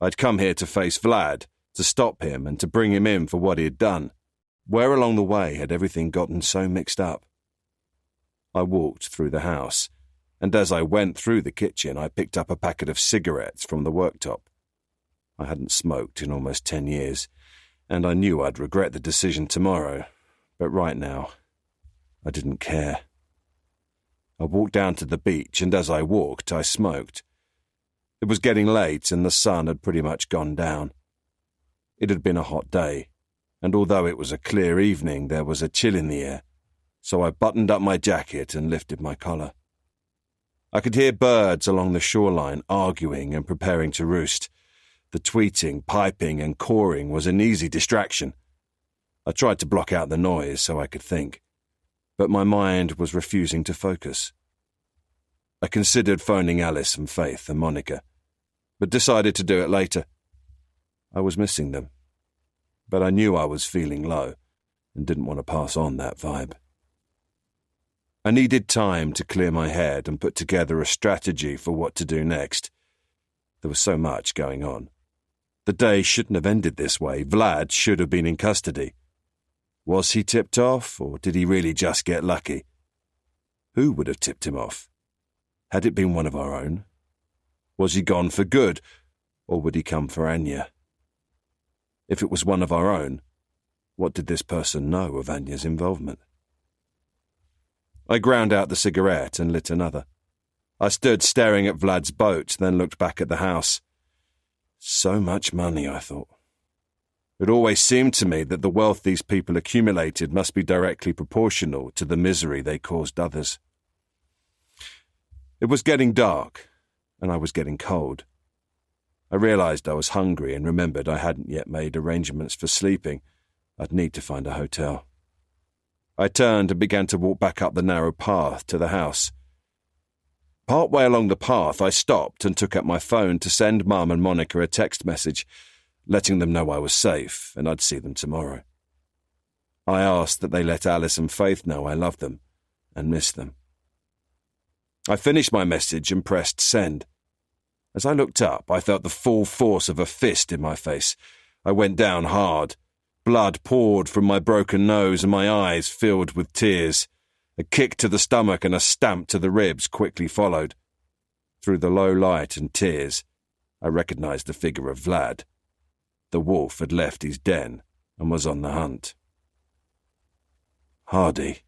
I'd come here to face Vlad, to stop him and to bring him in for what he had done. Where along the way had everything gotten so mixed up? I walked through the house, and as I went through the kitchen, I picked up a packet of cigarettes from the worktop. I hadn't smoked in almost 10 years, and I knew I'd regret the decision tomorrow, but right now, I didn't care. I walked down to the beach, and as I walked, I smoked. It was getting late, and the sun had pretty much gone down. It had been a hot day, and although it was a clear evening, there was a chill in the air, so I buttoned up my jacket and lifted my collar. I could hear birds along the shoreline arguing and preparing to roost. The tweeting, piping, and cawing was an easy distraction. I tried to block out the noise so I could think, but my mind was refusing to focus. I considered phoning Alice and Faith and Monica, but decided to do it later. I was missing them, but I knew I was feeling low and didn't want to pass on that vibe. I needed time to clear my head and put together a strategy for what to do next. There was so much going on. The day shouldn't have ended this way. Vlad should have been in custody. Was he tipped off, or did he really just get lucky? Who would have tipped him off? Had it been one of our own? Was he gone for good, or would he come for Anya? If it was one of our own, what did this person know of Anya's involvement? I ground out the cigarette and lit another. I stood staring at Vlad's boat, then looked back at the house. So much money, I thought. It always seemed to me that the wealth these people accumulated must be directly proportional to the misery they caused others. It was getting dark, and I was getting cold. I realized I was hungry and remembered I hadn't yet made arrangements for sleeping. I'd need to find a hotel. I turned and began to walk back up the narrow path to the house. Partway along the path, I stopped and took out my phone to send Mum and Monica a text message, letting them know I was safe and I'd see them tomorrow. I asked that they let Alice and Faith know I loved them and missed them. I finished my message and pressed send. As I looked up, I felt the full force of a fist in my face. I went down hard. Blood poured from my broken nose and my eyes filled with tears. A kick to the stomach and a stamp to the ribs quickly followed. Through the low light and tears, I recognized the figure of Vlad. The wolf had left his den and was on the hunt. "Hardy,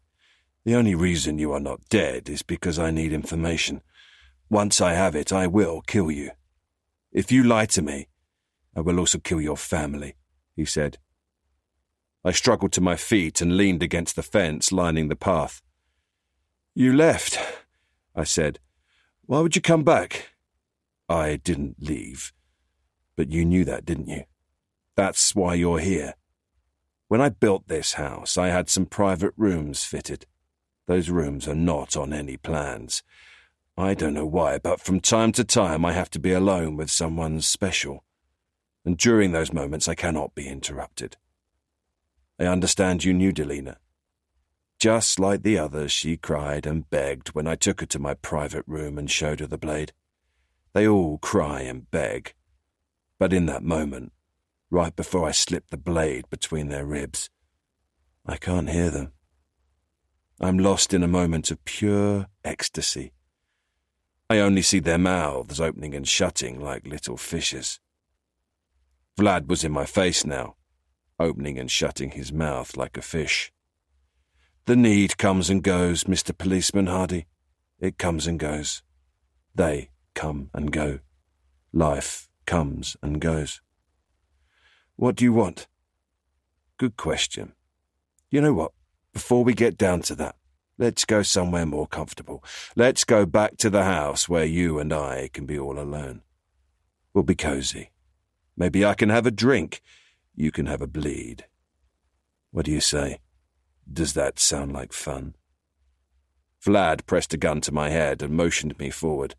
the only reason you are not dead is because I need information. Once I have it, I will kill you. If you lie to me, I will also kill your family," he said. I struggled to my feet and leaned against the fence lining the path. "You left," I said. "Why would you come back?" "I didn't leave. But you knew that, didn't you? That's why you're here. When I built this house, I had some private rooms fitted. Those rooms are not on any plans. I don't know why, but from time to time I have to be alone with someone special. And during those moments I cannot be interrupted. I understand you knew Delina. Just like the others, she cried and begged when I took her to my private room and showed her the blade. They all cry and beg. But in that moment, right before I slipped the blade between their ribs. I can't hear them. I'm lost in a moment of pure ecstasy. I only see their mouths opening and shutting like little fishes. Vlad was in my face now, opening and shutting his mouth like a fish. The need comes and goes, Mr. Policeman Hardy. It comes and goes. They come and go. Life comes and goes. What do you want? Good question. You know what? Before we get down to that, let's go somewhere more comfortable. Let's go back to the house where you and I can be all alone. We'll be cozy. Maybe I can have a drink. You can have a bleed. What do you say? Does that sound like fun? Vlad pressed a gun to my head and motioned me forward.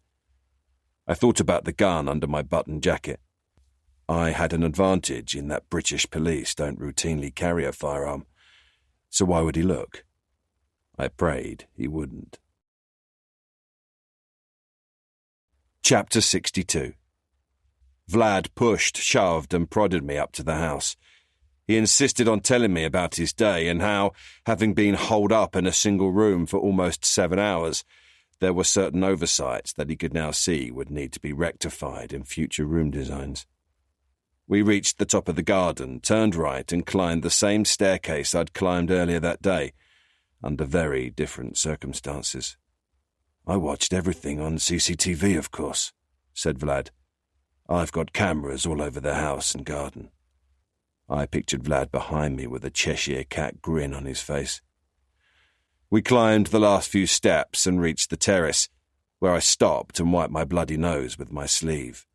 I thought about the gun under my button jacket. I had an advantage in that British police don't routinely carry a firearm, so why would he look? I prayed he wouldn't. Chapter 62. Vlad pushed, shoved, and prodded me up to the house. He insisted on telling me about his day and how, having been holed up in a single room for almost 7 hours, there were certain oversights that he could now see would need to be rectified in future room designs. We reached the top of the garden, turned right, and climbed the same staircase I'd climbed earlier that day, under very different circumstances. I watched everything on CCTV, of course, said Vlad. I've got cameras all over the house and garden. I pictured Vlad behind me with a Cheshire cat grin on his face. We climbed the last few steps and reached the terrace, where I stopped and wiped my bloody nose with my sleeve.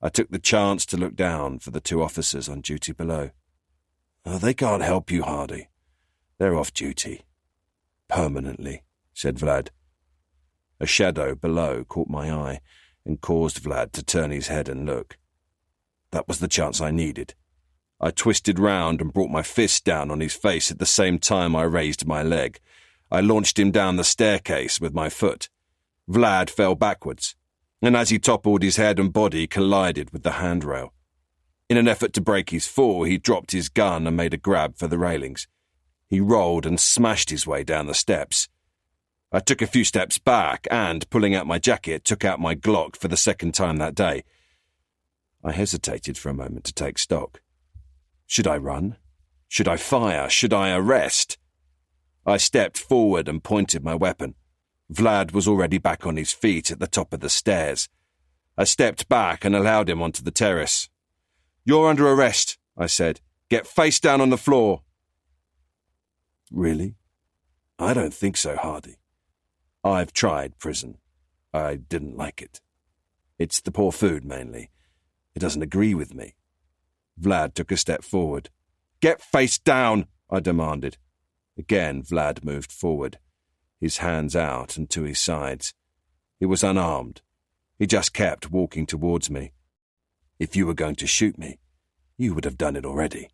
I took the chance to look down for the 2 officers on duty below. Oh, they can't help you, Hardy. They're off duty. Permanently, said Vlad. A shadow below caught my eye and caused Vlad to turn his head and look. That was the chance I needed. I twisted round and brought my fist down on his face at the same time I raised my leg. I launched him down the staircase with my foot. Vlad fell backwards, and as he toppled, his head and body collided with the handrail. In an effort to break his fall, he dropped his gun and made a grab for the railings. He rolled and smashed his way down the steps. I took a few steps back and, pulling out my jacket, took out my Glock for the second time that day. I hesitated for a moment to take stock. Should I run? Should I fire? Should I arrest? I stepped forward and pointed my weapon. Vlad was already back on his feet at the top of the stairs. I stepped back and allowed him onto the terrace. You're under arrest, I said. Get face down on the floor. Really? I don't think so, Hardy. I've tried prison. I didn't like it. It's the poor food, mainly. It doesn't agree with me. Vlad took a step forward. Get face down, I demanded. Again, Vlad moved forward, his hands out and to his sides. He was unarmed. He just kept walking towards me. If you were going to shoot me, you would have done it already.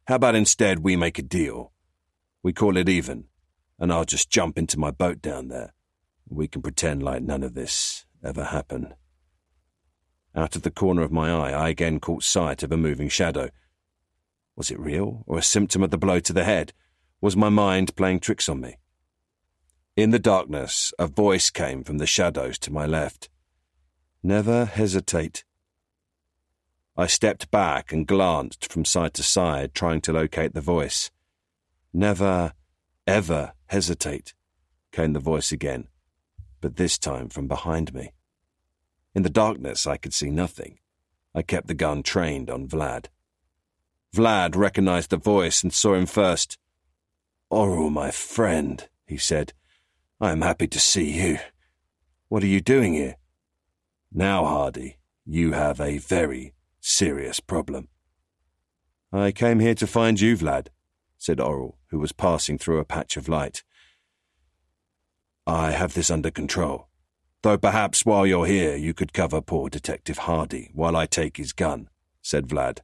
How about instead we make a deal? We call it even, and I'll just jump into my boat down there. We can pretend like none of this ever happened. Out of the corner of my eye, I again caught sight of a moving shadow. Was it real, or a symptom of the blow to the head? Was my mind playing tricks on me? In the darkness, a voice came from the shadows to my left. Never hesitate. I stepped back and glanced from side to side, trying to locate the voice. Never, ever hesitate, came the voice again, but this time from behind me. In the darkness, I could see nothing. I kept the gun trained on Vlad. Vlad recognized the voice and saw him first. Oral, my friend, he said. I am happy to see you. What are you doing here? Now, Hardy, you have a very serious problem. I came here to find you, Vlad, said Oral, who was passing through a patch of light. I have this under control, though perhaps while you're here you could cover poor Detective Hardy while I take his gun, said Vlad.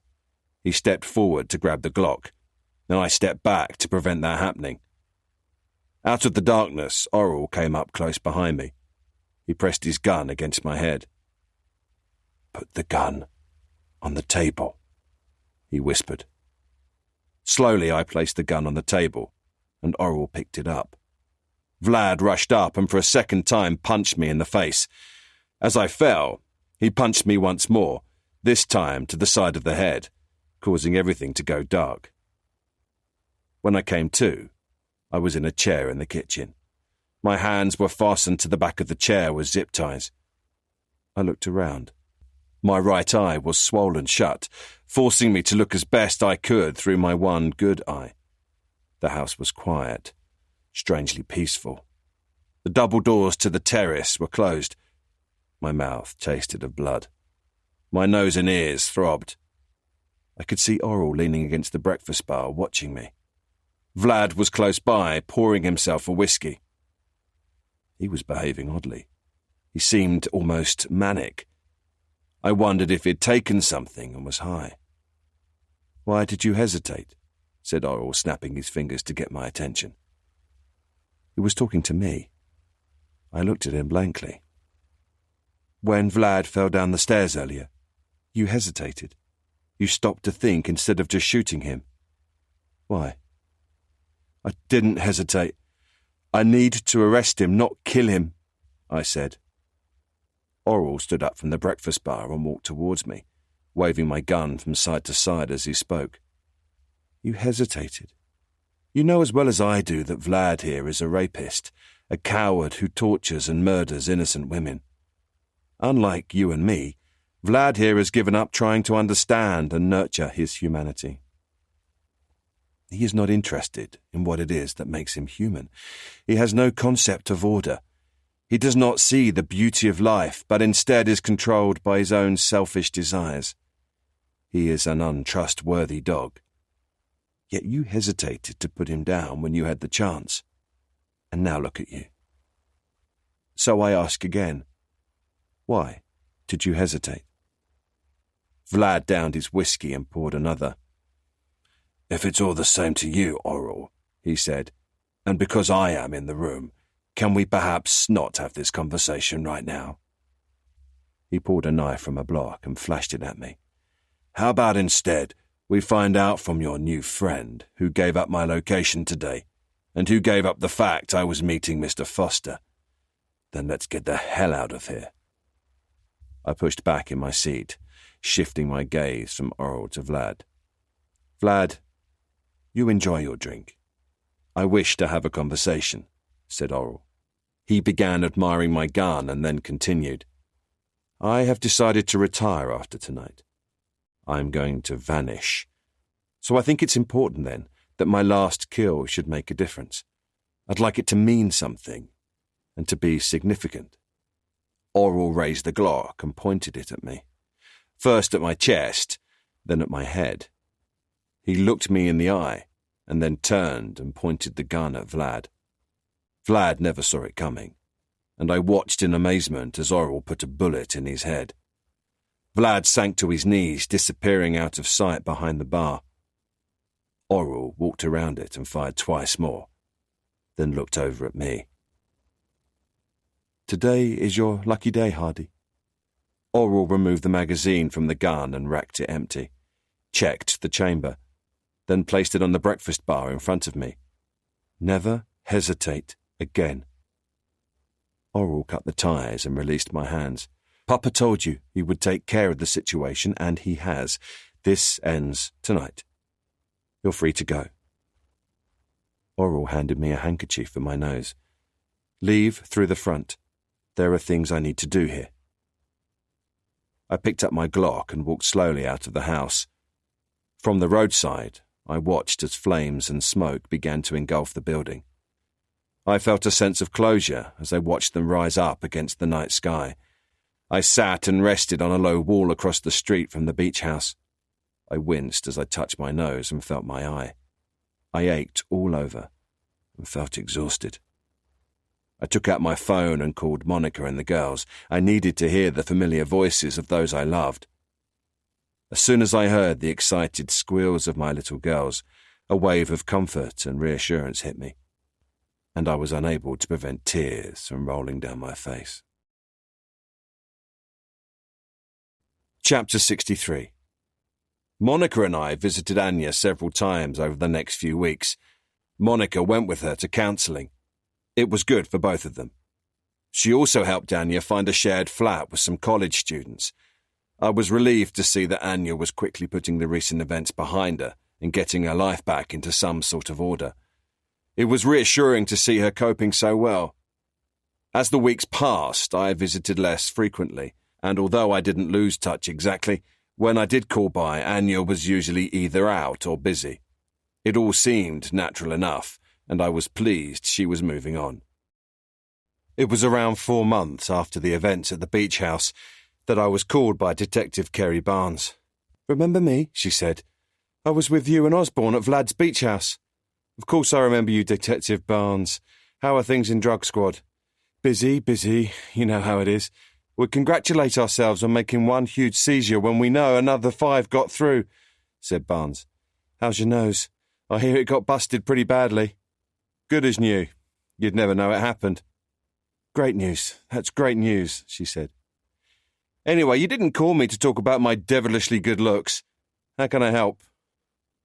He stepped forward to grab the Glock, and I stepped back to prevent that happening. Out of the darkness, Oral came up close behind me. He pressed his gun against my head. Put the gun on the table, he whispered. Slowly I placed the gun on the table, and Oral picked it up. Vlad rushed up and for a second time punched me in the face. As I fell, he punched me once more, this time to the side of the head, causing everything to go dark. When I came to, I was in a chair in the kitchen. My hands were fastened to the back of the chair with zip ties. I looked around. My right eye was swollen shut, forcing me to look as best I could through my one good eye. The house was quiet, strangely peaceful. The double doors to the terrace were closed. My mouth tasted of blood. My nose and ears throbbed. I could see Oral leaning against the breakfast bar, watching me. Vlad was close by, pouring himself a whiskey. He was behaving oddly. He seemed almost manic. I wondered if he'd taken something and was high. "Why did you hesitate?" said Oral, snapping his fingers to get my attention. He was talking to me. I looked at him blankly. "When Vlad fell down the stairs earlier, you hesitated. You stopped to think instead of just shooting him. Why?" "I didn't hesitate. I need to arrest him, not kill him," I said. Oral stood up from the breakfast bar and walked towards me, waving my gun from side to side as he spoke. "You hesitated. You know as well as I do that Vlad here is a rapist, a coward who tortures and murders innocent women. Unlike you and me, Vlad here has given up trying to understand and nurture his humanity. He is not interested in what it is that makes him human. He has no concept of order. He does not see the beauty of life, but instead is controlled by his own selfish desires. He is an untrustworthy dog. Yet you hesitated to put him down when you had the chance. And now look at you. So I ask again, why did you hesitate?" Vlad downed his whiskey and poured another. "If it's all the same to you, Oral," he said, "and because I am in the room, can we perhaps not have this conversation right now?" He pulled a knife from a block and flashed it at me. "How about instead we find out from your new friend who gave up my location today and who gave up the fact I was meeting Mr. Foster? Then let's get the hell out of here." I pushed back in my seat, shifting my gaze from Oral to Vlad. "Vlad, you enjoy your drink. I wish to have a conversation," said Oral. He began admiring my gun and then continued. "I have decided to retire after tonight. I'm going to vanish. So I think it's important then that my last kill should make a difference. I'd like it to mean something and to be significant." Oral raised the Glock and pointed it at me. First at my chest, then at my head. He looked me in the eye and then turned and pointed the gun at Vlad. Vlad never saw it coming, and I watched in amazement as Oral put a bullet in his head. Vlad sank to his knees, disappearing out of sight behind the bar. Oral walked around it and fired twice more, then looked over at me. "Today is your lucky day, Hardy." Oral removed the magazine from the gun and racked it empty, checked the chamber, then placed it on the breakfast bar in front of me. "Never hesitate again." Oral cut the ties and released my hands. "Papa told you he would take care of the situation, and he has. This ends tonight. You're free to go." Oral handed me a handkerchief for my nose. "Leave through the front. There are things I need to do here." I picked up my Glock and walked slowly out of the house. From the roadside, I watched as flames and smoke began to engulf the building. I felt a sense of closure as I watched them rise up against the night sky. I sat and rested on a low wall across the street from the beach house. I winced as I touched my nose and felt my eye. I ached all over and felt exhausted. I took out my phone and called Monica and the girls. I needed to hear the familiar voices of those I loved. As soon as I heard the excited squeals of my little girls, a wave of comfort and reassurance hit me, and I was unable to prevent tears from rolling down my face. Chapter 63. Monica and I visited Anya several times over the next few weeks. Monica went with her to counselling. It was good for both of them. She also helped Anya find a shared flat with some college students. I was relieved to see that Anya was quickly putting the recent events behind her and getting her life back into some sort of order. It was reassuring to see her coping so well. As the weeks passed, I visited less frequently, and although I didn't lose touch exactly, when I did call by, Anya was usually either out or busy. It all seemed natural enough, and I was pleased she was moving on. It was around 4 months after the events at the beach house that I was called by Detective Kerry Barnes. "Remember me?" she said. "I was with you and Osborne at Vlad's beach house." "Of course I remember you, Detective Barnes. How are things in Drug Squad?" Busy. You know how it is. We congratulate ourselves on making one huge seizure when we know another 5 got through," said Barnes. "How's your nose? I hear it got busted pretty badly." "Good as new. You'd never know it happened." "Great news. That's great news," she said. "Anyway, you didn't call me to talk about my devilishly good looks. How can I help?"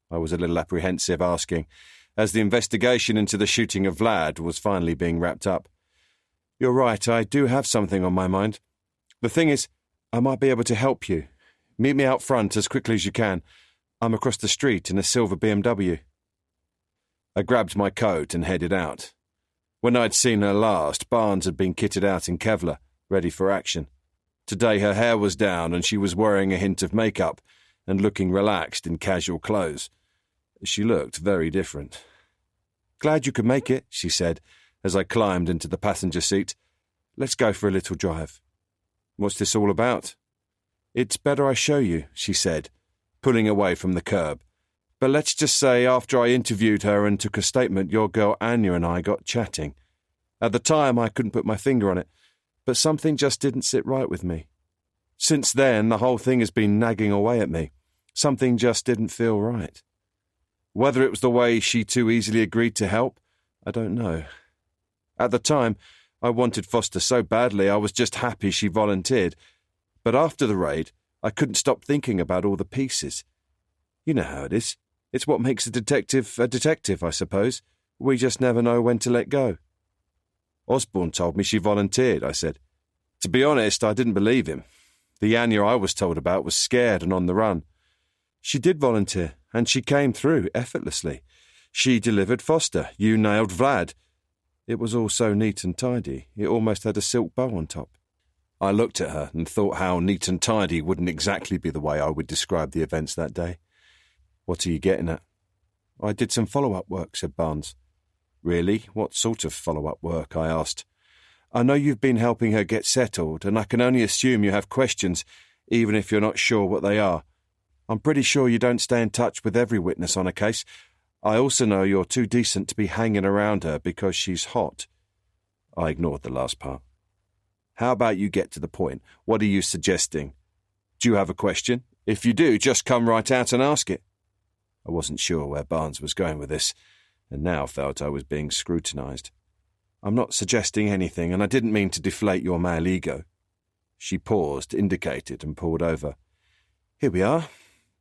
I was a little apprehensive asking, as the investigation into the shooting of Vlad was finally being wrapped up. "You're right, I do have something on my mind. The thing is, I might be able to help you. Meet me out front as quickly as you can. I'm across the street in a silver BMW." I grabbed my coat and headed out. When I'd seen her last, Barnes had been kitted out in Kevlar, ready for action. Today her hair was down and she was wearing a hint of makeup and looking relaxed in casual clothes. She looked very different. "Glad you could make it," she said, as I climbed into the passenger seat. "Let's go for a little drive." "What's this all about?" "It's better I show you," she said, pulling away from the curb. "But let's just say after I interviewed her and took a statement, your girl Anya and I got chatting. At the time, I couldn't put my finger on it, but something just didn't sit right with me. Since then, the whole thing has been nagging away at me. Something just didn't feel right. Whether it was the way she too easily agreed to help, I don't know. At the time, I wanted Foster so badly I was just happy she volunteered. But after the raid, I couldn't stop thinking about all the pieces. You know how it is. It's what makes a detective, I suppose. We just never know when to let go." "Osborne told me she volunteered," I said. "To be honest, I didn't believe him. The Anya I was told about was scared and on the run. She did volunteer, and she came through effortlessly. She delivered Foster. You nailed Vlad. It was all so neat and tidy, it almost had a silk bow on top." I looked at her and thought how neat and tidy wouldn't exactly be the way I would describe the events that day. "What are you getting at?" "I did some follow-up work," said Barnes. "Really? What sort of follow-up work?" I asked. "I know you've been helping her get settled, and I can only assume you have questions, even if you're not sure what they are. I'm pretty sure you don't stay in touch with every witness on a case. I also know you're too decent to be hanging around her because she's hot." I ignored the last part. "How about you get to the point? What are you suggesting? Do you have a question? If you do, just come right out and ask it." I wasn't sure where Barnes was going with this, and now felt I was being scrutinised. "I'm not suggesting anything, and I didn't mean to deflate your male ego." She paused, indicated, and pulled over. "Here we are.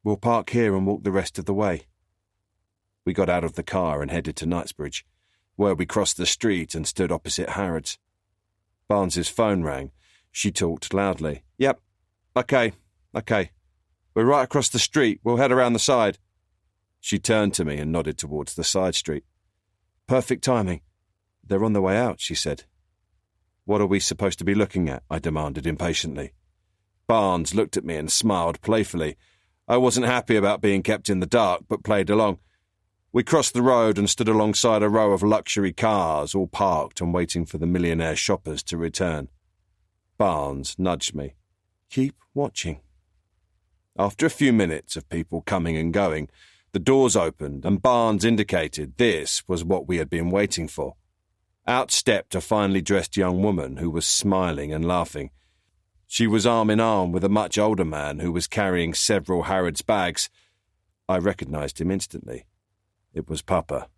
We'll park here and walk the rest of the way." We got out of the car and headed to Knightsbridge, where we crossed the street and stood opposite Harrods. Barnes's phone rang. She talked loudly. "Yep. Okay. We're right across the street. We'll head around the side." She turned to me and nodded towards the side street. "Perfect timing. They're on their way out," she said. "What are we supposed to be looking at?" I demanded impatiently. Barnes looked at me and smiled playfully. I wasn't happy about being kept in the dark, but played along. We crossed the road and stood alongside a row of luxury cars, all parked and waiting for the millionaire shoppers to return. Barnes nudged me. "Keep watching." After a few minutes of people coming and going, the doors opened and Barnes indicated this was what we had been waiting for. Out stepped a finely dressed young woman who was smiling and laughing. She was arm in arm with a much older man who was carrying several Harrods bags. I recognised him instantly. It was Papa.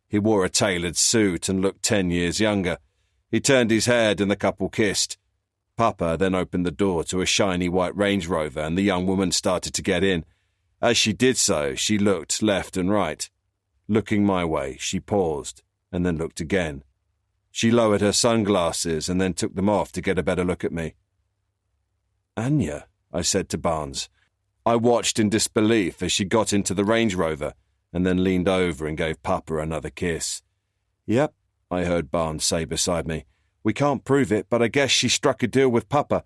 He wore a tailored suit and looked 10 years younger. He turned his head and the couple kissed. Papa then opened the door to a shiny white Range Rover and the young woman started to get in. As she did so, she looked left and right. Looking my way, she paused and then looked again. She lowered her sunglasses and then took them off to get a better look at me. "Anya," I said to Barnes. I watched in disbelief as she got into the Range Rover and then leaned over and gave Papa another kiss. "Yep," I heard Barnes say beside me. "We can't prove it, but I guess she struck a deal with Papa.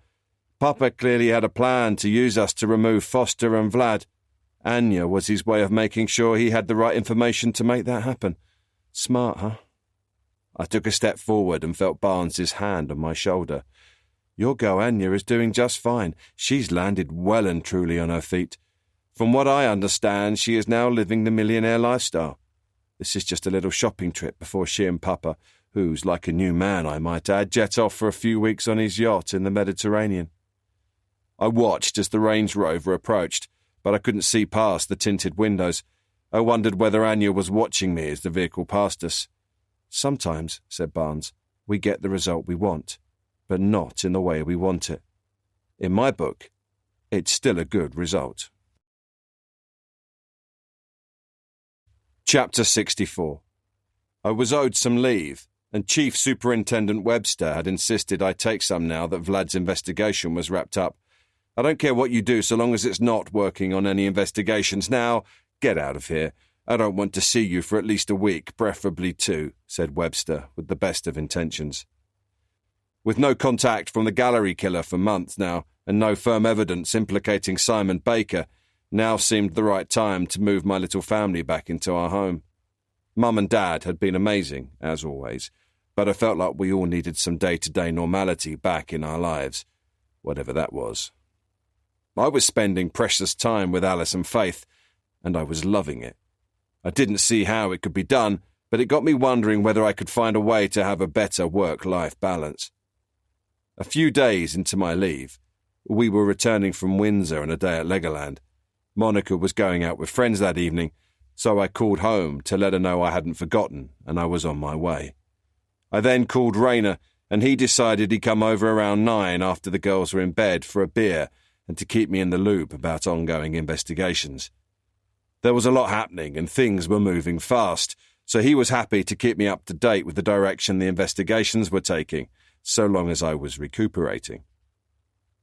Papa clearly had a plan to use us to remove Foster and Vlad. Anya was his way of making sure he had the right information to make that happen. Smart, huh?" I took a step forward and felt Barnes's hand on my shoulder. "Your girl Anya is doing just fine. She's landed well and truly on her feet. From what I understand, she is now living the millionaire lifestyle. This is just a little shopping trip before she and Papa, who's like a new man, I might add, jet off for a few weeks on his yacht in the Mediterranean." I watched as the Range Rover approached, but I couldn't see past the tinted windows. I wondered whether Anya was watching me as the vehicle passed us. "Sometimes," said Barnes, "we get the result we want, but not in the way we want it. In my book, it's still a good result." Chapter 64. I was owed some leave, and Chief Superintendent Webster had insisted I take some now that Vlad's investigation was wrapped up. "I don't care what you do so long as it's not working on any investigations. Now, get out of here. I don't want to see you for at least a week, preferably 2, said Webster with the best of intentions. With no contact from the gallery killer for months now, and no firm evidence implicating Simon Baker, now seemed the right time to move my little family back into our home. Mum and Dad had been amazing, as always, but I felt like we all needed some day-to-day normality back in our lives, whatever that was. I was spending precious time with Alice and Faith, and I was loving it. I didn't see how it could be done, but it got me wondering whether I could find a way to have a better work-life balance. A few days into my leave, we were returning from Windsor and a day at Legoland. Monica was going out with friends that evening, so I called home to let her know I hadn't forgotten and I was on my way. I then called Rayner, and he decided he'd come over around 9 after the girls were in bed for a beer and to keep me in the loop about ongoing investigations. There was a lot happening and things were moving fast, so he was happy to keep me up to date with the direction the investigations were taking, so long as I was recuperating.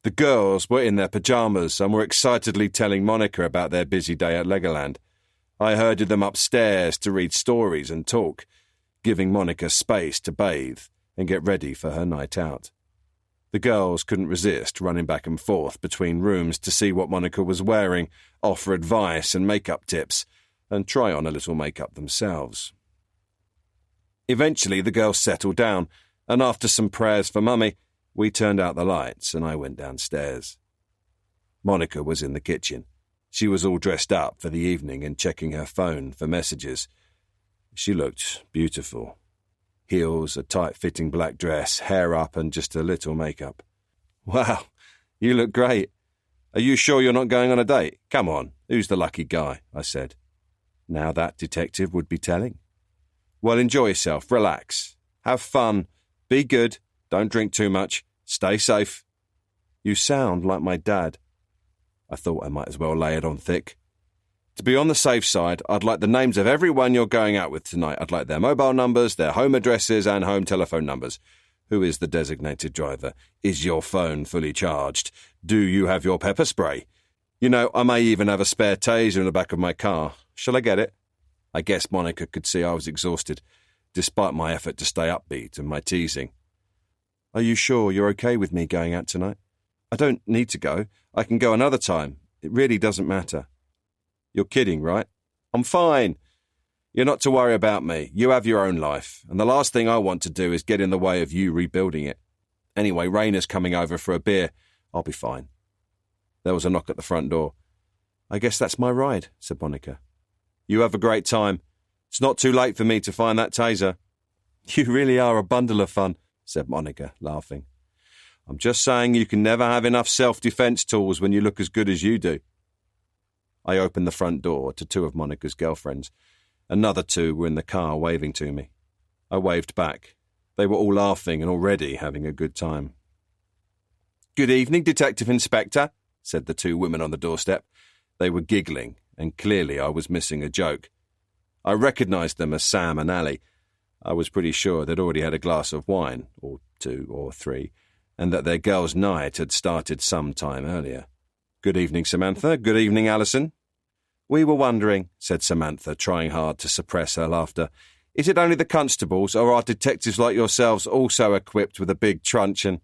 The girls were in their pyjamas and were excitedly telling Monica about their busy day at Legoland. I herded them upstairs to read stories and talk, giving Monica space to bathe and get ready for her night out. The girls couldn't resist running back and forth between rooms to see what Monica was wearing, offer advice and makeup tips, and try on a little makeup themselves. Eventually the girls settled down, and after some prayers for Mummy, we turned out the lights and I went downstairs. Monica was in the kitchen. She was all dressed up for the evening and checking her phone for messages. She looked beautiful. Heels, a tight-fitting black dress, hair up and just a little makeup. "Wow, you look great. Are you sure you're not going on a date? Come on, who's the lucky guy?" I said. Now that detective would be telling. "Well, enjoy yourself, relax, have fun, be good, don't drink too much, stay safe." "You sound like my dad." I thought I might as well lay it on thick. "To be on the safe side, I'd like the names of everyone you're going out with tonight. I'd like their mobile numbers, their home addresses, and home telephone numbers. Who is the designated driver? Is your phone fully charged? Do you have your pepper spray? You know, I may even have a spare taser in the back of my car. Shall I get it?" I guess Monica could see I was exhausted, despite my effort to stay upbeat and my teasing. "Are you sure you're okay with me going out tonight? I don't need to go. I can go another time. It really doesn't matter." "You're kidding, right?" "I'm fine. You're not to worry about me. You have your own life, and the last thing I want to do is get in the way of you rebuilding it. Anyway, Rayner's coming over for a beer. I'll be fine." There was a knock at the front door. "I guess that's my ride," said Monica. "You have a great time. It's not too late for me to find that taser." "You really are a bundle of fun," said Monica, laughing. "I'm just saying you can never have enough self-defense tools when you look as good as you do." I opened the front door to 2 of Monica's girlfriends. Another 2 were in the car waving to me. I waved back. They were all laughing and already having a good time. "Good evening, Detective Inspector," said the 2 women on the doorstep. They were giggling, and clearly I was missing a joke. I recognised them as Sam and Ali. I was pretty sure they'd already had a glass of wine, or 2 or 3, and that their girls' night had started some time earlier. "Good evening, Samantha. Good evening, Alison." "We were wondering," said Samantha, trying hard to suppress her laughter, "is it only the constables, or are detectives like yourselves also equipped with a big truncheon?"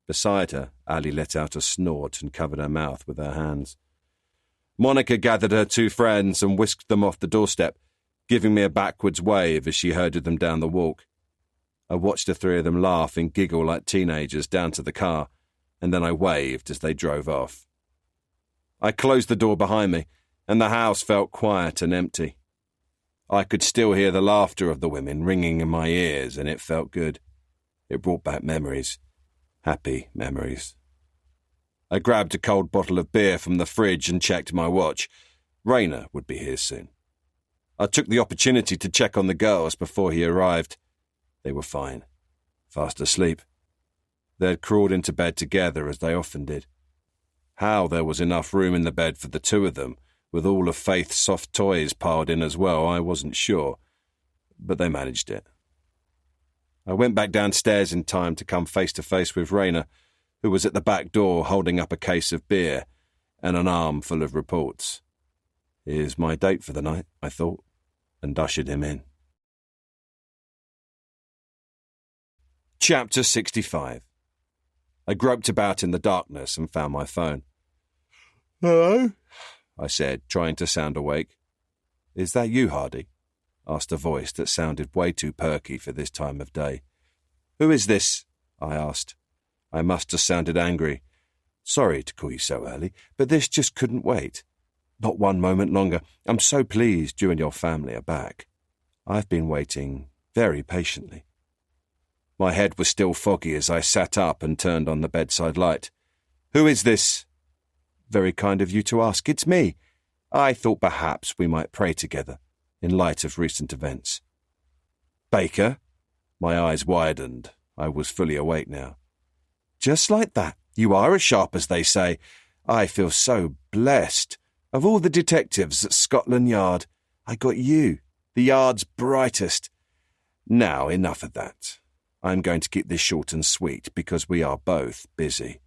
Beside her, Ali let out a snort and covered her mouth with her hands. Monica gathered her 2 friends and whisked them off the doorstep, giving me a backwards wave as she herded them down the walk. I watched the 3 of them laugh and giggle like teenagers down to the car, and then I waved as they drove off. I closed the door behind me, and the house felt quiet and empty. I could still hear the laughter of the women ringing in my ears, and it felt good. It brought back memories. Happy memories. I grabbed a cold bottle of beer from the fridge and checked my watch. Rayner would be here soon. I took the opportunity to check on the girls before he arrived. They were fine. Fast asleep. They had crawled into bed together as they often did. How there was enough room in the bed for the 2 of them, with all of Faith's soft toys piled in as well, I wasn't sure, but they managed it. I went back downstairs in time to come face to face with Rayner, who was at the back door holding up a case of beer and an arm full of reports. Here's my date for the night, I thought, and ushered him in. Chapter 65. I groped about in the darkness and found my phone. "Hello?" I said, trying to sound awake. "Is that you, Hardy?" asked a voice that sounded way too perky for this time of day. "Who is this?" I asked. I must have sounded angry. "Sorry to call you so early, but this just couldn't wait. Not one moment longer. I'm so pleased you and your family are back. I've been waiting very patiently." My head was still foggy as I sat up and turned on the bedside light. "Who is this?" "Very kind of you to ask. It's me. I thought perhaps we might pray together, in light of recent events." "Baker?" My eyes widened. I was fully awake now. "Just like that. You are as sharp as they say. I feel so blessed. Of all the detectives at Scotland Yard, I got you, the Yard's brightest. Now, enough of that. I'm going to keep this short and sweet because we are both busy.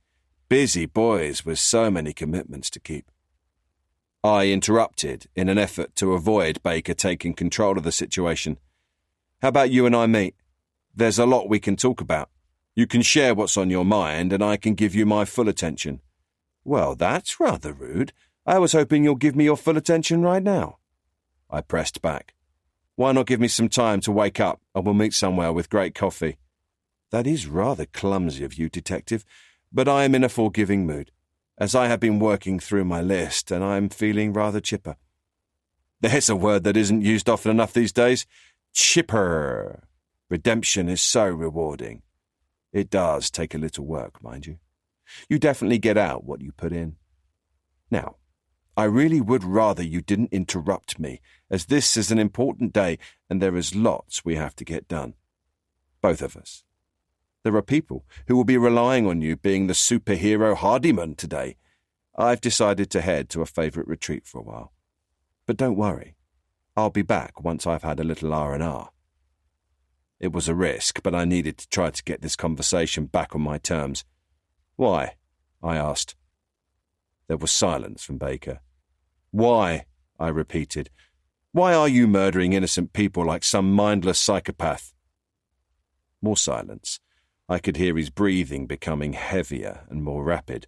Busy boys with so many commitments to keep." I interrupted in an effort to avoid Baker taking control of the situation. "How about you and I meet? There's a lot we can talk about. You can share what's on your mind and I can give you my full attention." "Well, that's rather rude. I was hoping you'll give me your full attention right now." I pressed back. "Why not give me some time to wake up and we'll meet somewhere with great coffee?" "That is rather clumsy of you, Detective, but I am in a forgiving mood, as I have been working through my list and I am feeling rather chipper." There's a word that isn't used often enough these days. Chipper. Redemption is so rewarding. It does take a little work, mind you. You definitely get out what you put in. Now, I really would rather you didn't interrupt me, as this is an important day and there is lots we have to get done. Both of us. There are people who will be relying on you being the superhero Hardyman today. I've decided to head to a favourite retreat for a while. But don't worry. I'll be back once I've had a little R&R. It was a risk, but I needed to try to get this conversation back on my terms. "Why?" I asked. There was silence from Baker. "Why?" I repeated. "Why are you murdering innocent people like some mindless psychopath?" More silence. I could hear his breathing becoming heavier and more rapid.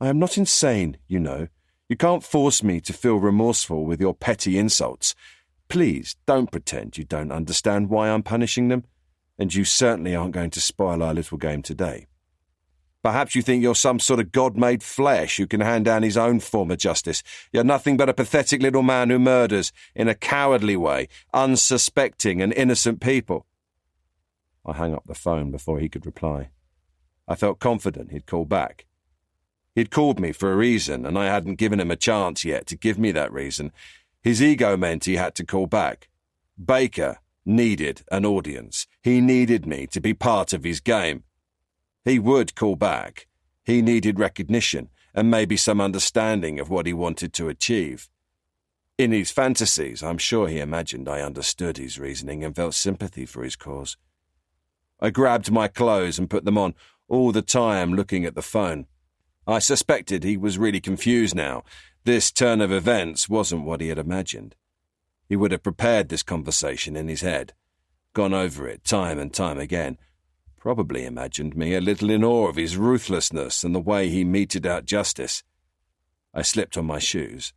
"I am not insane, you know. You can't force me to feel remorseful with your petty insults. Please don't pretend you don't understand why I'm punishing them, and you certainly aren't going to spoil our little game today. Perhaps you think you're some sort of God-made flesh who can hand down his own form of justice. You're nothing but a pathetic little man who murders, in a cowardly way, unsuspecting and innocent people." I hung up the phone before he could reply. I felt confident he'd call back. He'd called me for a reason, and I hadn't given him a chance yet to give me that reason. His ego meant he had to call back. Baker needed an audience. He needed me to be part of his game. He would call back. He needed recognition and maybe some understanding of what he wanted to achieve. In his fantasies, I'm sure he imagined I understood his reasoning and felt sympathy for his cause. I grabbed my clothes and put them on, all the time looking at the phone. I suspected he was really confused now. This turn of events wasn't what he had imagined. He would have prepared this conversation in his head, gone over it time and time again, probably imagined me a little in awe of his ruthlessness and the way he meted out justice. I slipped on my shoes.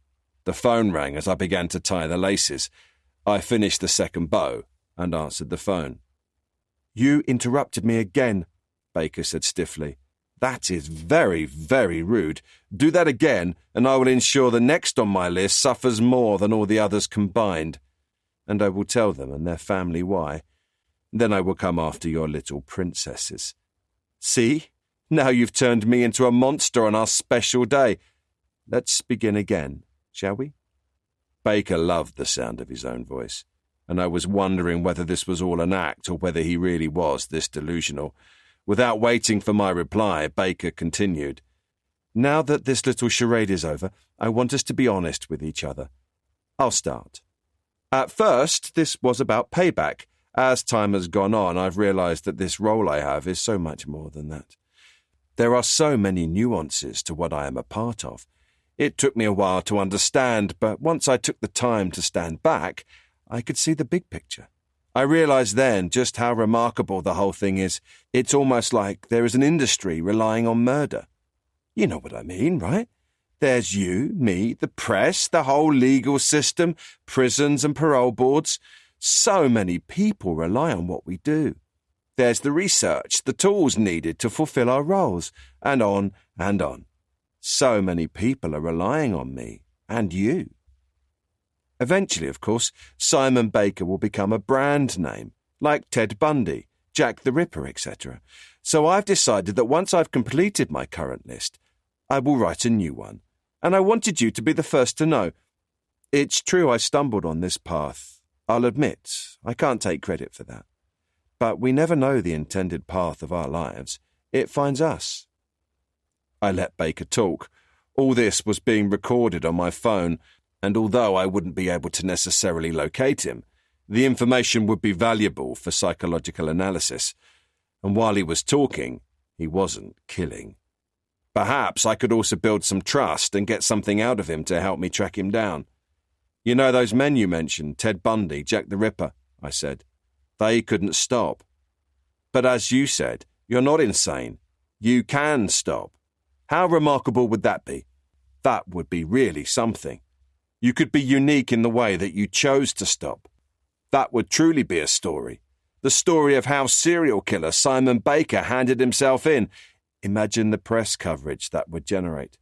The phone rang as I began to tie the laces. I finished the second bow and answered the phone. "You interrupted me again," Baker said stiffly. "That is very, very rude. Do that again, and I will ensure the next on my list suffers more than all the others combined. And I will tell them and their family why. Then I will come after your little princesses. See? Now you've turned me into a monster on our special day. Let's begin again, shall we?" Baker loved the sound of his own voice, and I was wondering whether this was all an act or whether he really was this delusional. Without waiting for my reply, Baker continued. "Now that this little charade is over, I want us to be honest with each other. I'll start. At first, this was about payback. As time has gone on, I've realized that this role I have is so much more than that. There are so many nuances to what I am a part of. It took me a while to understand, but once I took the time to stand back, I could see the big picture. I realized then just how remarkable the whole thing is. It's almost like there is an industry relying on murder. You know what I mean, right? There's you, me, the press, the whole legal system, prisons and parole boards. So many people rely on what we do. There's the research, the tools needed to fulfill our roles, and on and on. So many people are relying on me and you. Eventually, of course, Simon Baker will become a brand name, like Ted Bundy, Jack the Ripper, etc. So I've decided that once I've completed my current list, I will write a new one, and I wanted you to be the first to know. It's true I stumbled on this path. I'll admit, I can't take credit for that. But we never know the intended path of our lives. It finds us." I let Baker talk. All this was being recorded on my phone, and although I wouldn't be able to necessarily locate him, the information would be valuable for psychological analysis. And while he was talking, he wasn't killing. Perhaps I could also build some trust and get something out of him to help me track him down. "You know those men you mentioned, Ted Bundy, Jack the Ripper," I said. "They couldn't stop. But as you said, you're not insane. You can stop. How remarkable would that be? That would be really something. You could be unique in the way that you chose to stop. That would truly be a story. The story of how serial killer Simon Baker handed himself in. Imagine the press coverage that would generate."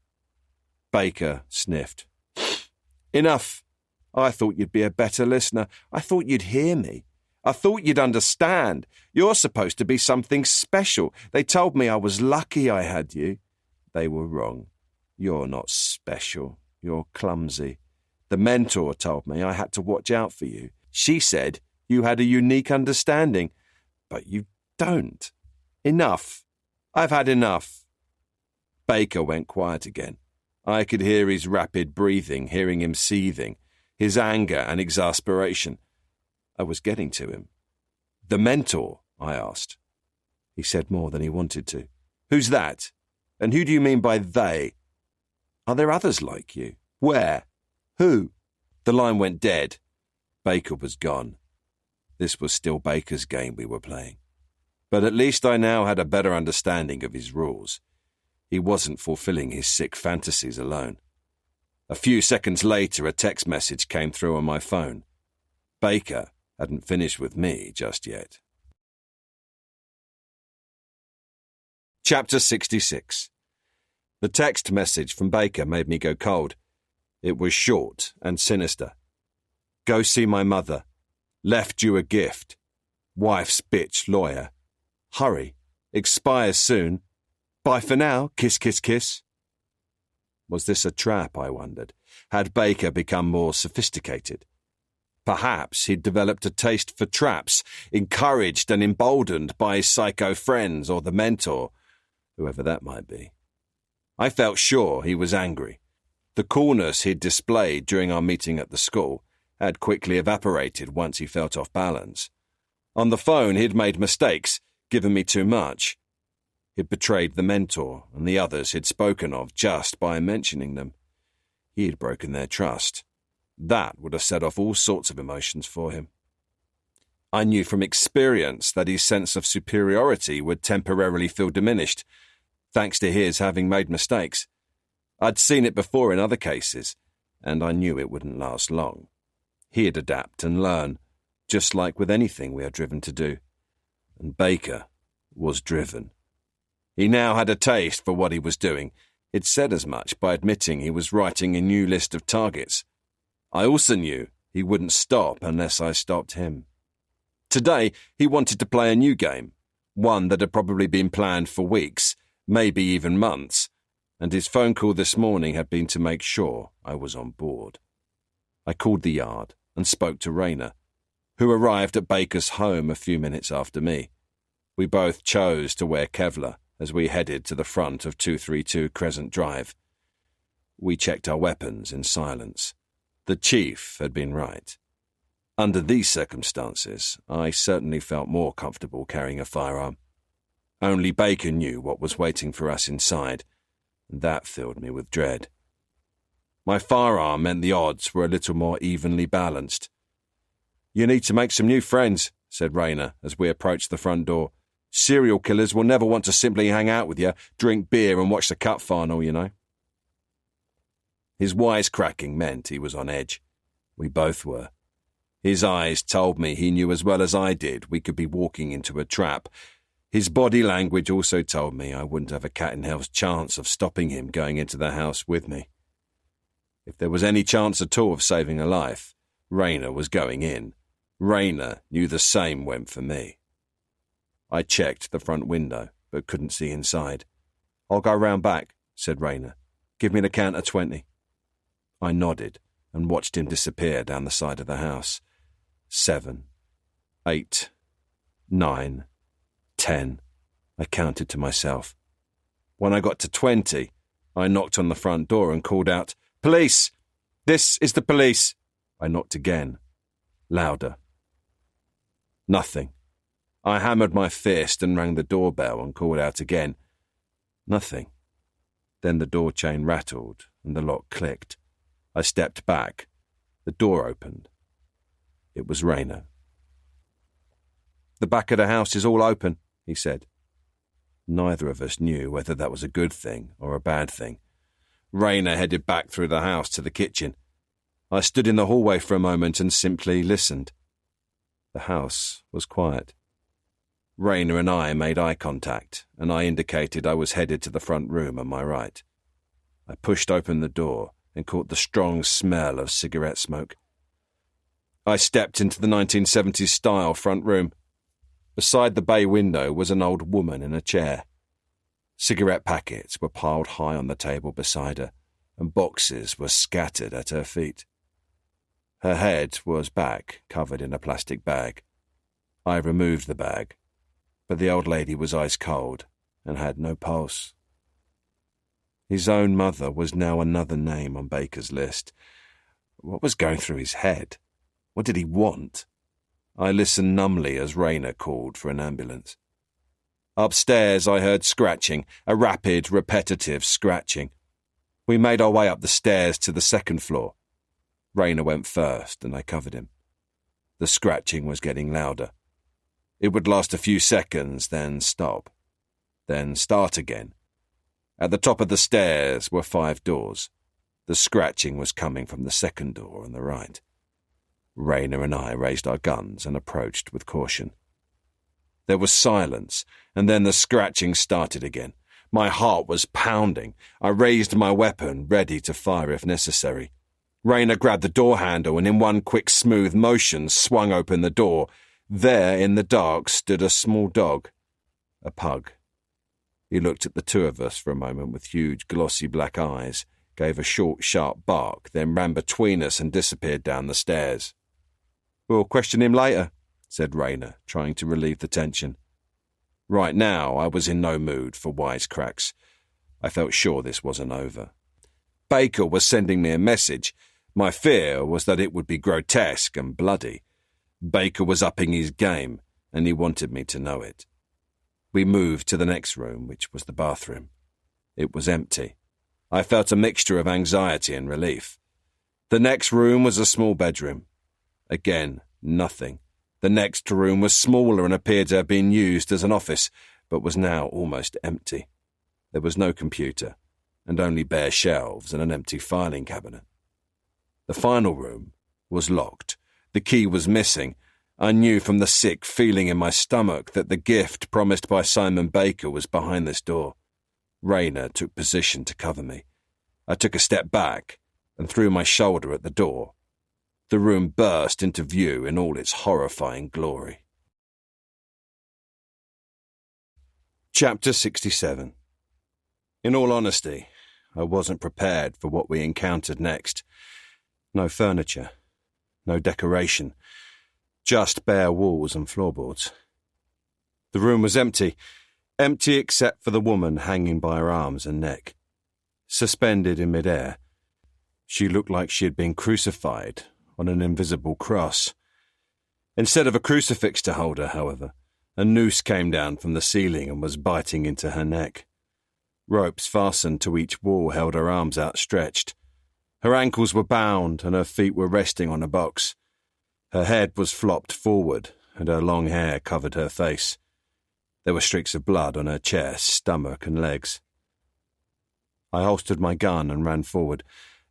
Baker sniffed. "Enough. I thought you'd be a better listener. I thought you'd hear me. I thought you'd understand. You're supposed to be something special. They told me I was lucky I had you. They were wrong. You're not special. You're clumsy. The mentor told me I had to watch out for you. She said you had a unique understanding, but you don't. Enough. I've had enough." Baker went quiet again. I could hear his rapid breathing, hearing him seething, his anger and exasperation. I was getting to him. "The mentor?" I asked. He said more than he wanted to. "Who's that? And who do you mean by they? Are there others like you? Where? Who?" The line went dead. Baker was gone. This was still Baker's game we were playing. But at least I now had a better understanding of his rules. He wasn't fulfilling his sick fantasies alone. A few seconds later, a text message came through on my phone. Baker hadn't finished with me just yet. Chapter 66. The text message from Baker made me go cold. It was short and sinister. "Go see my mother. Left you a gift. Wife's bitch lawyer. Hurry. Expires soon. Bye for now. Kiss, kiss, kiss." Was this a trap, I wondered? Had Baker become more sophisticated? Perhaps he'd developed a taste for traps, encouraged and emboldened by his psycho friends or the mentor, whoever that might be. I felt sure he was angry. The coolness he'd displayed during our meeting at the school had quickly evaporated once he felt off balance. On the phone, he'd made mistakes, given me too much. He'd betrayed the mentor and the others he'd spoken of just by mentioning them. He had broken their trust. That would have set off all sorts of emotions for him. I knew from experience that his sense of superiority would temporarily feel diminished, thanks to his having made mistakes. I'd seen it before in other cases, and I knew it wouldn't last long. He'd adapt and learn, just like with anything we are driven to do. And Baker was driven. He now had a taste for what he was doing. He'd said as much by admitting he was writing a new list of targets. I also knew he wouldn't stop unless I stopped him. Today, he wanted to play a new game, one that had probably been planned for weeks, maybe even months, and his phone call this morning had been to make sure I was on board. I called the yard and spoke to Rayner, who arrived at Baker's home a few minutes after me. We both chose to wear Kevlar as we headed to the front of 232 Crescent Drive. We checked our weapons in silence. The chief had been right. Under these circumstances, I certainly felt more comfortable carrying a firearm. Only Baker knew what was waiting for us inside, and that filled me with dread. My firearm meant the odds were a little more evenly balanced. "You need to make some new friends," said Rayner as we approached the front door. "Serial killers will never want to simply hang out with you, drink beer and watch the cup final, you know." His wisecracking meant he was on edge. We both were. His eyes told me he knew as well as I did we could be walking into a trap. His body language also told me I wouldn't have a cat-in-hell's chance of stopping him going into the house with me. If there was any chance at all of saving a life, Rayner was going in. Rayner knew the same went for me. I checked the front window, but couldn't see inside. "I'll go round back," said Rayner. "Give me the count of 20. I nodded and watched him disappear down the side of the house. 7, 8, 9, 10. I counted to myself. When I got to 20, I knocked on the front door and called out, "Police! This is the police!" I knocked again, louder. Nothing. I hammered my fist and rang the doorbell and called out again. Nothing. Then the door chain rattled and the lock clicked. I stepped back. The door opened. It was Rayner. "The back of the house is all open," he said. Neither of us knew whether that was a good thing or a bad thing. Rayner headed back through the house to the kitchen. I stood in the hallway for a moment and simply listened. The house was quiet. Rayner and I made eye contact, and I indicated I was headed to the front room on my right. I pushed open the door and caught the strong smell of cigarette smoke. I stepped into the 1970s-style front room. Beside the bay window was an old woman in a chair. Cigarette packets were piled high on the table beside her, and boxes were scattered at her feet. Her head was back, covered in a plastic bag. I removed the bag, but the old lady was ice cold and had no pulse. His own mother was now another name on Baker's list. What was going through his head? What did he want? I listened numbly as Rayner called for an ambulance. Upstairs I heard scratching, a rapid, repetitive scratching. We made our way up the stairs to the second floor. Rayner went first and I covered him. The scratching was getting louder. It would last a few seconds, then stop. Then start again. At the top of the stairs were 5 doors. The scratching was coming from the second door on the right. Rayner and I raised our guns and approached with caution. There was silence, and then the scratching started again. My heart was pounding. I raised my weapon, ready to fire if necessary. Rayner grabbed the door handle and in one quick smooth motion swung open the door. There in the dark stood a small dog, a pug. He looked at the two of us for a moment with huge glossy black eyes, gave a short sharp bark, then ran between us and disappeared down the stairs. "We'll question him later," said Rayner, trying to relieve the tension. Right now I was in no mood for wisecracks. I felt sure this wasn't over. Baker was sending me a message. My fear was that it would be grotesque and bloody. Baker was upping his game, and he wanted me to know it. We moved to the next room, which was the bathroom. It was empty. I felt a mixture of anxiety and relief. The next room was a small bedroom. Again, nothing. The next room was smaller and appeared to have been used as an office, but was now almost empty. There was no computer, and only bare shelves and an empty filing cabinet. The final room was locked. The key was missing. I knew from the sick feeling in my stomach that the gift promised by Simon Baker was behind this door. Rayner took position to cover me. I took a step back and threw my shoulder at the door. The room burst into view in all its horrifying glory. Chapter 67. In all honesty, I wasn't prepared for what we encountered next. No furniture, no decoration, just bare walls and floorboards. The room was empty except for the woman hanging by her arms and neck. Suspended in midair, she looked like she had been crucified on an invisible cross. Instead of a crucifix to hold her, however, a noose came down from the ceiling and was biting into her neck. Ropes fastened to each wall held her arms outstretched. Her ankles were bound and her feet were resting on a box. Her head was flopped forward and her long hair covered her face. There were streaks of blood on her chest, stomach and legs. I holstered my gun and ran forward.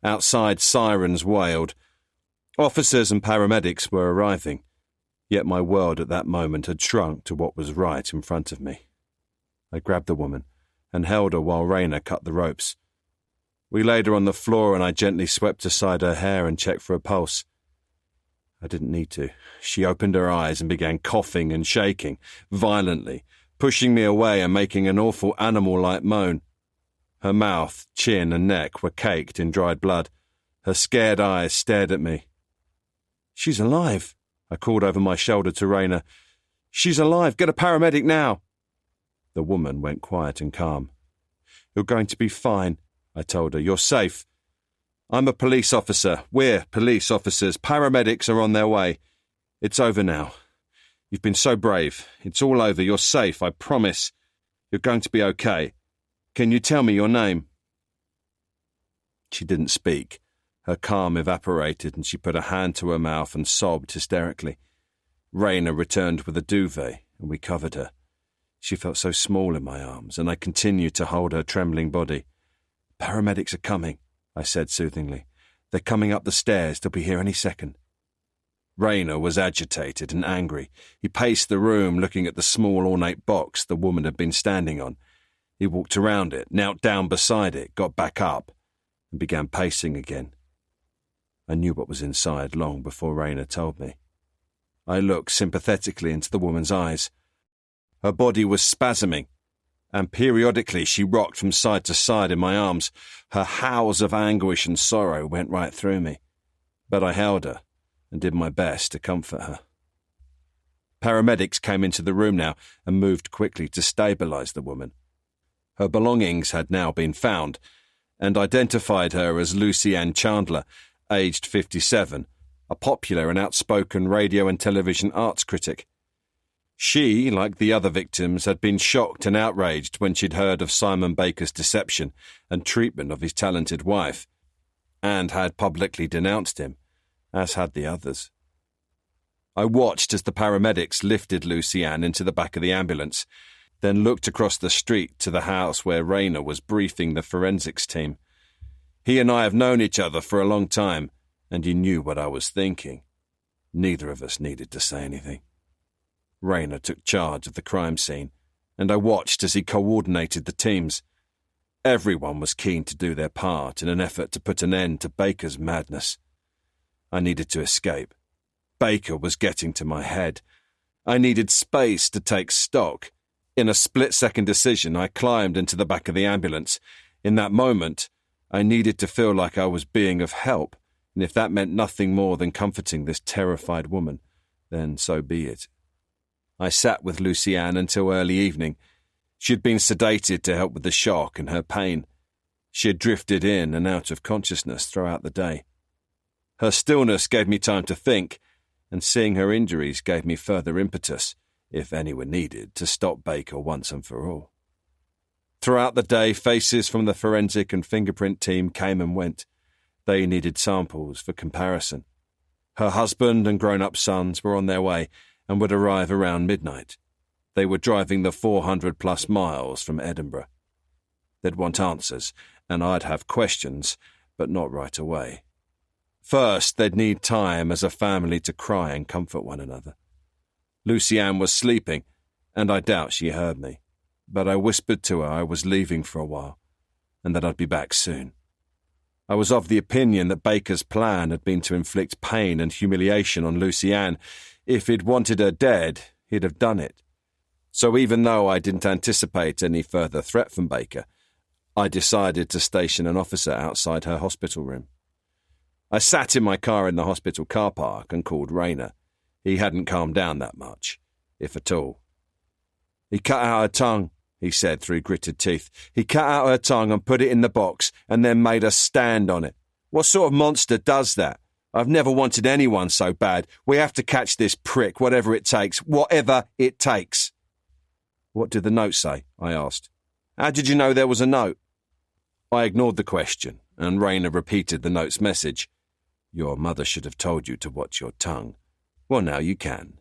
Outside, sirens wailed. Officers and paramedics were arriving, yet my world at that moment had shrunk to what was right in front of me. I grabbed the woman and held her while Rayner cut the ropes. We laid her on the floor and I gently swept aside her hair and checked for a pulse. I didn't need to. She opened her eyes and began coughing and shaking, violently, pushing me away and making an awful animal-like moan. Her mouth, chin and neck were caked in dried blood. Her scared eyes stared at me. "She's alive," I called over my shoulder to Rayner. "She's alive. Get a paramedic now." The woman went quiet and calm. "You're going to be fine," I told her. "You're safe. I'm a police officer. We're police officers. Paramedics are on their way. It's over now. You've been so brave. It's all over. You're safe, I promise. You're going to be okay. Can you tell me your name?" She didn't speak. Her calm evaporated and she put a hand to her mouth and sobbed hysterically. Rayner returned with a duvet and we covered her. She felt so small in my arms and I continued to hold her trembling body. "Paramedics are coming," I said soothingly. "They're coming up the stairs. They'll be here any second." Rayner was agitated and angry. He paced the room, looking at the small ornate box the woman had been standing on. He walked around it, knelt down beside it, got back up, and began pacing again. I knew what was inside long before Rayner told me. I looked sympathetically into the woman's eyes. Her body was spasming, and periodically she rocked from side to side in my arms. Her howls of anguish and sorrow went right through me. But I held her and did my best to comfort her. Paramedics came into the room now and moved quickly to stabilize the woman. Her belongings had now been found, and identified her as Lucy Ann Chandler, aged 57, a popular and outspoken radio and television arts critic. She, like the other victims, had been shocked and outraged when she'd heard of Simon Baker's deception and treatment of his talented wife, and had publicly denounced him, as had the others. I watched as the paramedics lifted Lucy Ann into the back of the ambulance, then looked across the street to the house where Rayner was briefing the forensics team. He and I have known each other for a long time, and he knew what I was thinking. Neither of us needed to say anything. Rayner took charge of the crime scene, and I watched as he coordinated the teams. Everyone was keen to do their part in an effort to put an end to Baker's madness. I needed to escape. Baker was getting to my head. I needed space to take stock. In a split-second decision, I climbed into the back of the ambulance. In that moment, I needed to feel like I was being of help, and if that meant nothing more than comforting this terrified woman, then so be it. I sat with Lucy Ann until early evening. She had been sedated to help with the shock and her pain. She had drifted in and out of consciousness throughout the day. Her stillness gave me time to think, and seeing her injuries gave me further impetus, if any were needed, to stop Baker once and for all. Throughout the day, faces from the forensic and fingerprint team came and went. They needed samples for comparison. Her husband and grown-up sons were on their way and would arrive around midnight. They were driving the 400-plus miles from Edinburgh. They'd want answers, and I'd have questions, but not right away. First, they'd need time as a family to cry and comfort one another. Lucy-Anne was sleeping, and I doubt she heard me, but I whispered to her I was leaving for a while, and that I'd be back soon. I was of the opinion that Baker's plan had been to inflict pain and humiliation on Lucy-Anne. If he'd wanted her dead, he'd have done it. So even though I didn't anticipate any further threat from Baker, I decided to station an officer outside her hospital room. I sat in my car in the hospital car park and called Rayner. He hadn't calmed down that much, if at all. "He cut out her tongue," he said through gritted teeth. "He cut out her tongue and put it in the box and then made us stand on it. What sort of monster does that? I've never wanted anyone so bad. We have to catch this prick, whatever it takes. Whatever it takes." "What did the note say?" I asked. "How did you know there was a note?" I ignored the question, and Rayner repeated the note's message. "Your mother should have told you to watch your tongue. Well, now you can."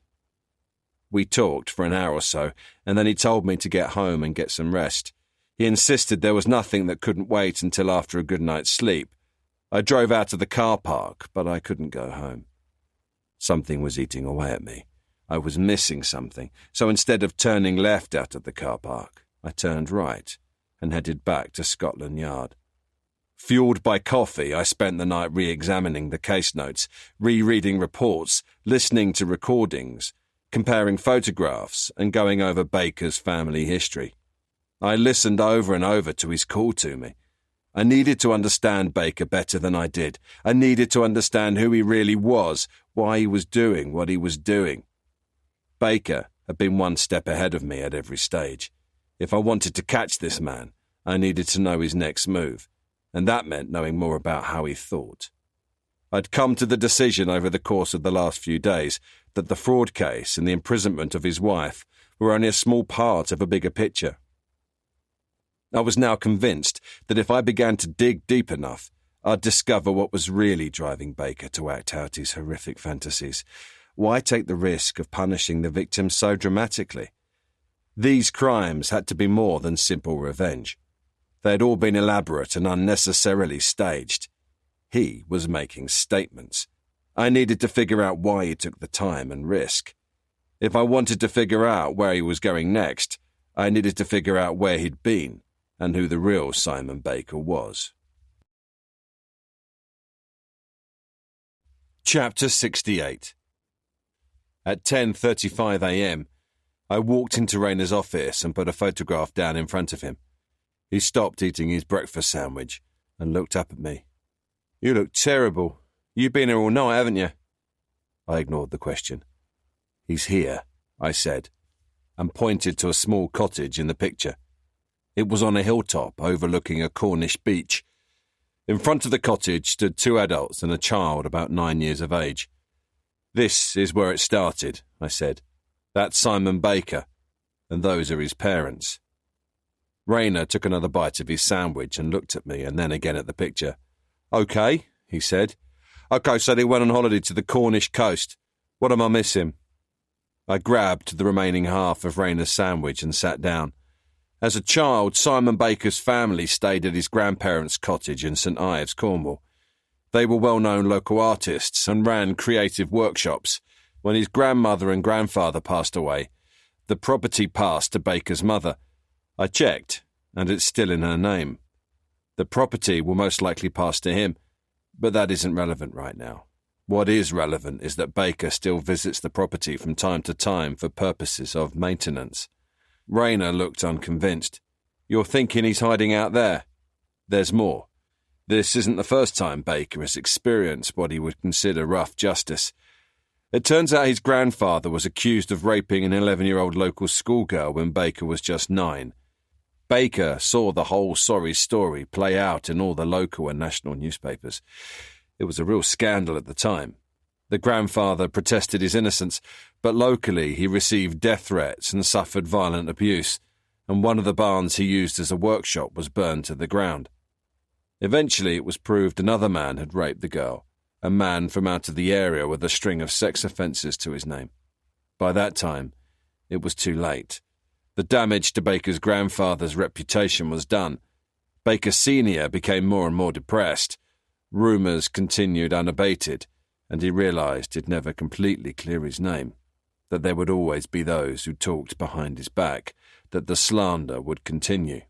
We talked for an hour or so, and then he told me to get home and get some rest. He insisted there was nothing that couldn't wait until after a good night's sleep. I drove out of the car park, but I couldn't go home. Something was eating away at me. I was missing something, so instead of turning left out of the car park, I turned right and headed back to Scotland Yard. Fueled by coffee, I spent the night re-examining the case notes, rereading reports, listening to recordings, comparing photographs, and going over Baker's family history. I listened over and over to his call to me. I needed to understand Baker better than I did. I needed to understand who he really was, why he was doing what he was doing. Baker had been one step ahead of me at every stage. If I wanted to catch this man, I needed to know his next move, and that meant knowing more about how he thought. I'd come to the decision over the course of the last few days that the fraud case and the imprisonment of his wife were only a small part of a bigger picture. I was now convinced that if I began to dig deep enough, I'd discover what was really driving Baker to act out his horrific fantasies. Why take the risk of punishing the victim so dramatically? These crimes had to be more than simple revenge. They had all been elaborate and unnecessarily staged. He was making statements. I needed to figure out why he took the time and risk. If I wanted to figure out where he was going next, I needed to figure out where he'd been and who the real Simon Baker was. Chapter 68. At 10:35 a.m., I walked into Rayner's office and put a photograph down in front of him. He stopped eating his breakfast sandwich and looked up at me. "You look terrible. You've been here all night, haven't you?" I ignored the question. "He's here," I said, and pointed to a small cottage in the picture. It was on a hilltop overlooking a Cornish beach. In front of the cottage stood 2 adults and a child about 9 years of age. "This is where it started," I said. "That's Simon Baker, and those are his parents." Rayner took another bite of his sandwich and looked at me and then again at the picture. "Okay," he said. "Okay, so they went on holiday to the Cornish coast. What am I missing?" I grabbed the remaining half of Rayner's sandwich and sat down. As a child, Simon Baker's family stayed at his grandparents' cottage in St Ives, Cornwall. They were well-known local artists and ran creative workshops. When his grandmother and grandfather passed away, the property passed to Baker's mother. I checked, and it's still in her name. The property will most likely pass to him, but that isn't relevant right now. What is relevant is that Baker still visits the property from time to time for purposes of maintenance. Rayner looked unconvinced. "You're thinking he's hiding out there?" "There's more. This isn't the first time Baker has experienced what he would consider rough justice. It turns out his grandfather was accused of raping an 11-year-old local schoolgirl when Baker was just 9. Baker saw the whole sorry story play out in all the local and national newspapers. It was a real scandal at the time. The grandfather protested his innocence, but locally he received death threats and suffered violent abuse, and one of the barns he used as a workshop was burned to the ground. Eventually it was proved another man had raped the girl, a man from out of the area with a string of sex offences to his name. By that time, it was too late. The damage to Baker's grandfather's reputation was done. Baker Sr. became more and more depressed. Rumours continued unabated, and he realised he'd never completely clear his name, that there would always be those who talked behind his back, that the slander would continue.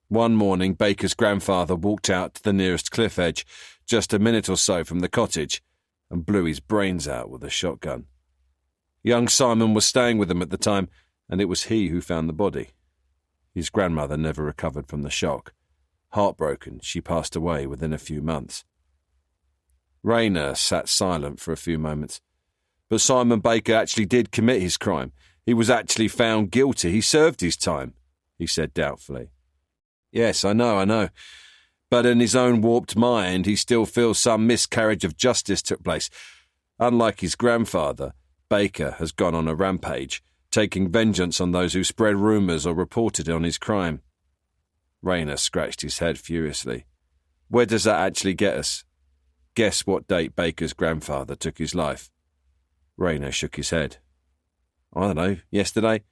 One morning, Baker's grandfather walked out to the nearest cliff edge, just a minute or so from the cottage, and blew his brains out with a shotgun. Young Simon was staying with him at the time, and it was he who found the body. His grandmother never recovered from the shock. Heartbroken, she passed away within a few months. Rayner sat silent for a few moments. But Simon Baker actually did commit his crime. He was actually found guilty. He served his time, he said doubtfully. Yes, I know. But in his own warped mind, he still feels some miscarriage of justice took place. Unlike his grandfather, Baker has gone on a rampage, taking vengeance on those who spread rumours or reported on his crime. Rayner scratched his head furiously. Where does that actually get us? Guess what date Baker's grandfather took his life? Rayner shook his head. I don't know, yesterday?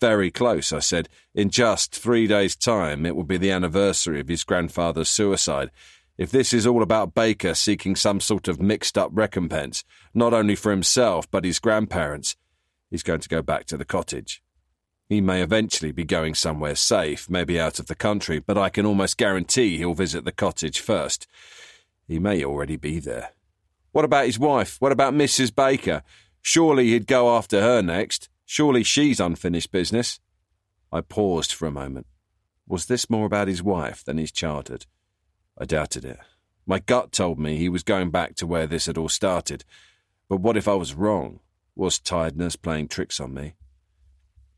Very close, I said. In just 3 days' time, it will be the anniversary of his grandfather's suicide. If this is all about Baker seeking some sort of mixed-up recompense, not only for himself but his grandparents, he's going to go back to the cottage. He may eventually be going somewhere safe, maybe out of the country, but I can almost guarantee he'll visit the cottage first. He may already be there. What about his wife? What about Mrs. Baker? Surely he'd go after her next. Surely she's unfinished business. I paused for a moment. Was this more about his wife than his childhood? I doubted it. My gut told me he was going back to where this had all started. But what if I was wrong? Was tiredness playing tricks on me?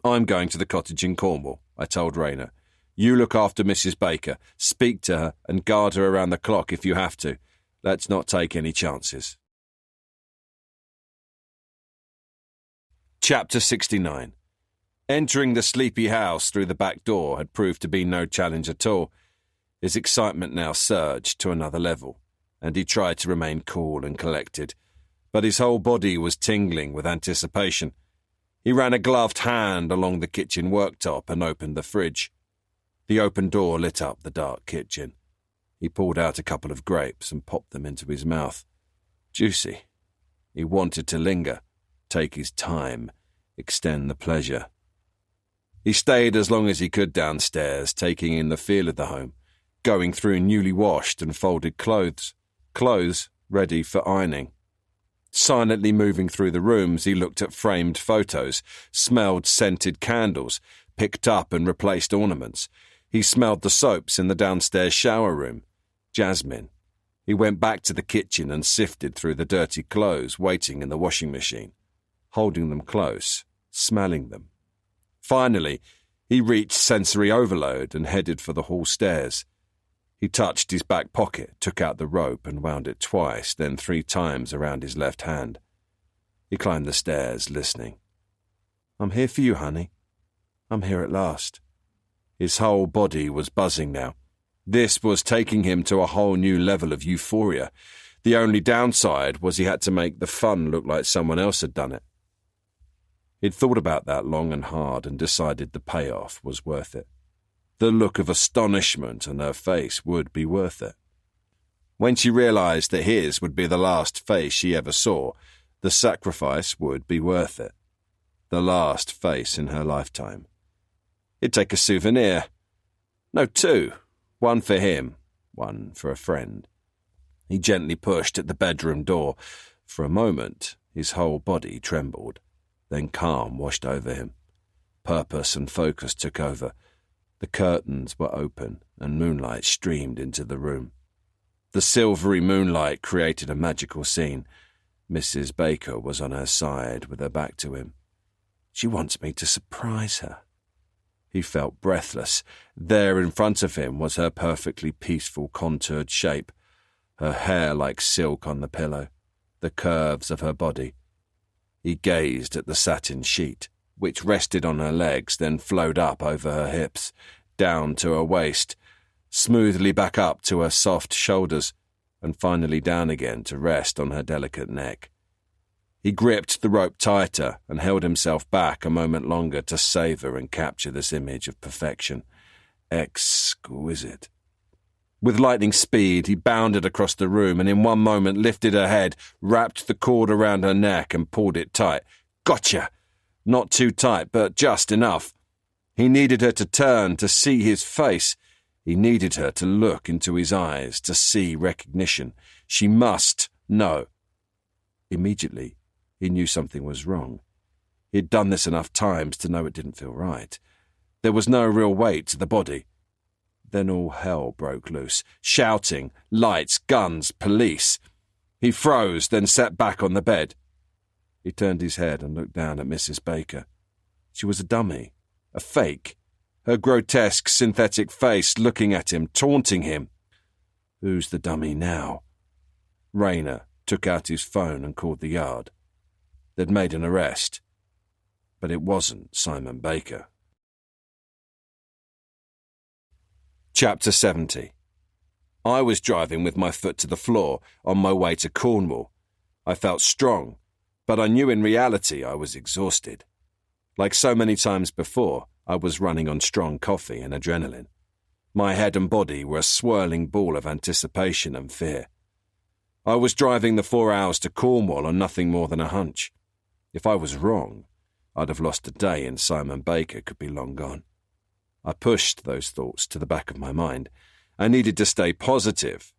I'm going to the cottage in Cornwall, I told Rayner. You look after Mrs. Baker, speak to her, and guard her around the clock if you have to. Let's not take any chances. Chapter 69. Entering the sleepy house through the back door had proved to be no challenge at all. His excitement now surged to another level, and he tried to remain cool and collected, but his whole body was tingling with anticipation. He ran a gloved hand along the kitchen worktop and opened the fridge. The open door lit up the dark kitchen. He pulled out a couple of grapes and popped them into his mouth. Juicy. He wanted to linger, take his time, extend the pleasure. He stayed as long as he could downstairs, taking in the feel of the home, going through newly washed and folded clothes ready for ironing. Silently moving through the rooms, he looked at framed photos, smelled scented candles, picked up and replaced ornaments. He smelled the soaps in the downstairs shower room. Jasmine. He went back to the kitchen and sifted through the dirty clothes waiting in the washing machine, holding them close, smelling them. Finally, he reached sensory overload and headed for the hall stairs. He touched his back pocket, took out the rope and wound it twice, then 3 times around his left hand. He climbed the stairs, listening. I'm here for you, honey. I'm here at last. His whole body was buzzing now. This was taking him to a whole new level of euphoria. The only downside was he had to make the fun look like someone else had done it. He'd thought about that long and hard and decided the payoff was worth it. The look of astonishment on her face would be worth it. When she realised that his would be the last face she ever saw, the sacrifice would be worth it. The last face in her lifetime. He'd take a souvenir. No, 2. 1 for him, 1 for a friend. He gently pushed at the bedroom door. For a moment, his whole body trembled. Then calm washed over him. Purpose and focus took over. The curtains were open and moonlight streamed into the room. The silvery moonlight created a magical scene. Mrs. Baker was on her side with her back to him. She wants me to surprise her. He felt breathless. There in front of him was her perfectly peaceful contoured shape, her hair like silk on the pillow, the curves of her body. He gazed at the satin sheet, which rested on her legs, then flowed up over her hips, down to her waist, smoothly back up to her soft shoulders, and finally down again to rest on her delicate neck. He gripped the rope tighter and held himself back a moment longer to savour and capture this image of perfection. Exquisite. With lightning speed, he bounded across the room and in one moment lifted her head, wrapped the cord around her neck and pulled it tight. Gotcha! Not too tight, but just enough. He needed her to turn, to see his face. He needed her to look into his eyes, to see recognition. She must know. Immediately, he knew something was wrong. He'd done this enough times to know it didn't feel right. There was no real weight to the body. Then all hell broke loose. Shouting, lights, guns, police. He froze, then sat back on the bed. He turned his head and looked down at Mrs. Baker. She was a dummy, a fake, her grotesque synthetic face looking at him, taunting him. Who's the dummy now? Rayner took out his phone and called the yard. They'd made an arrest, but it wasn't Simon Baker. Chapter 70. I was driving with my foot to the floor on my way to Cornwall. I felt strong, but I knew in reality I was exhausted. Like so many times before, I was running on strong coffee and adrenaline. My head and body were a swirling ball of anticipation and fear. I was driving the 4 hours to Cornwall on nothing more than a hunch. If I was wrong, I'd have lost a day and Simon Baker could be long gone. I pushed those thoughts to the back of my mind. I needed to stay positive.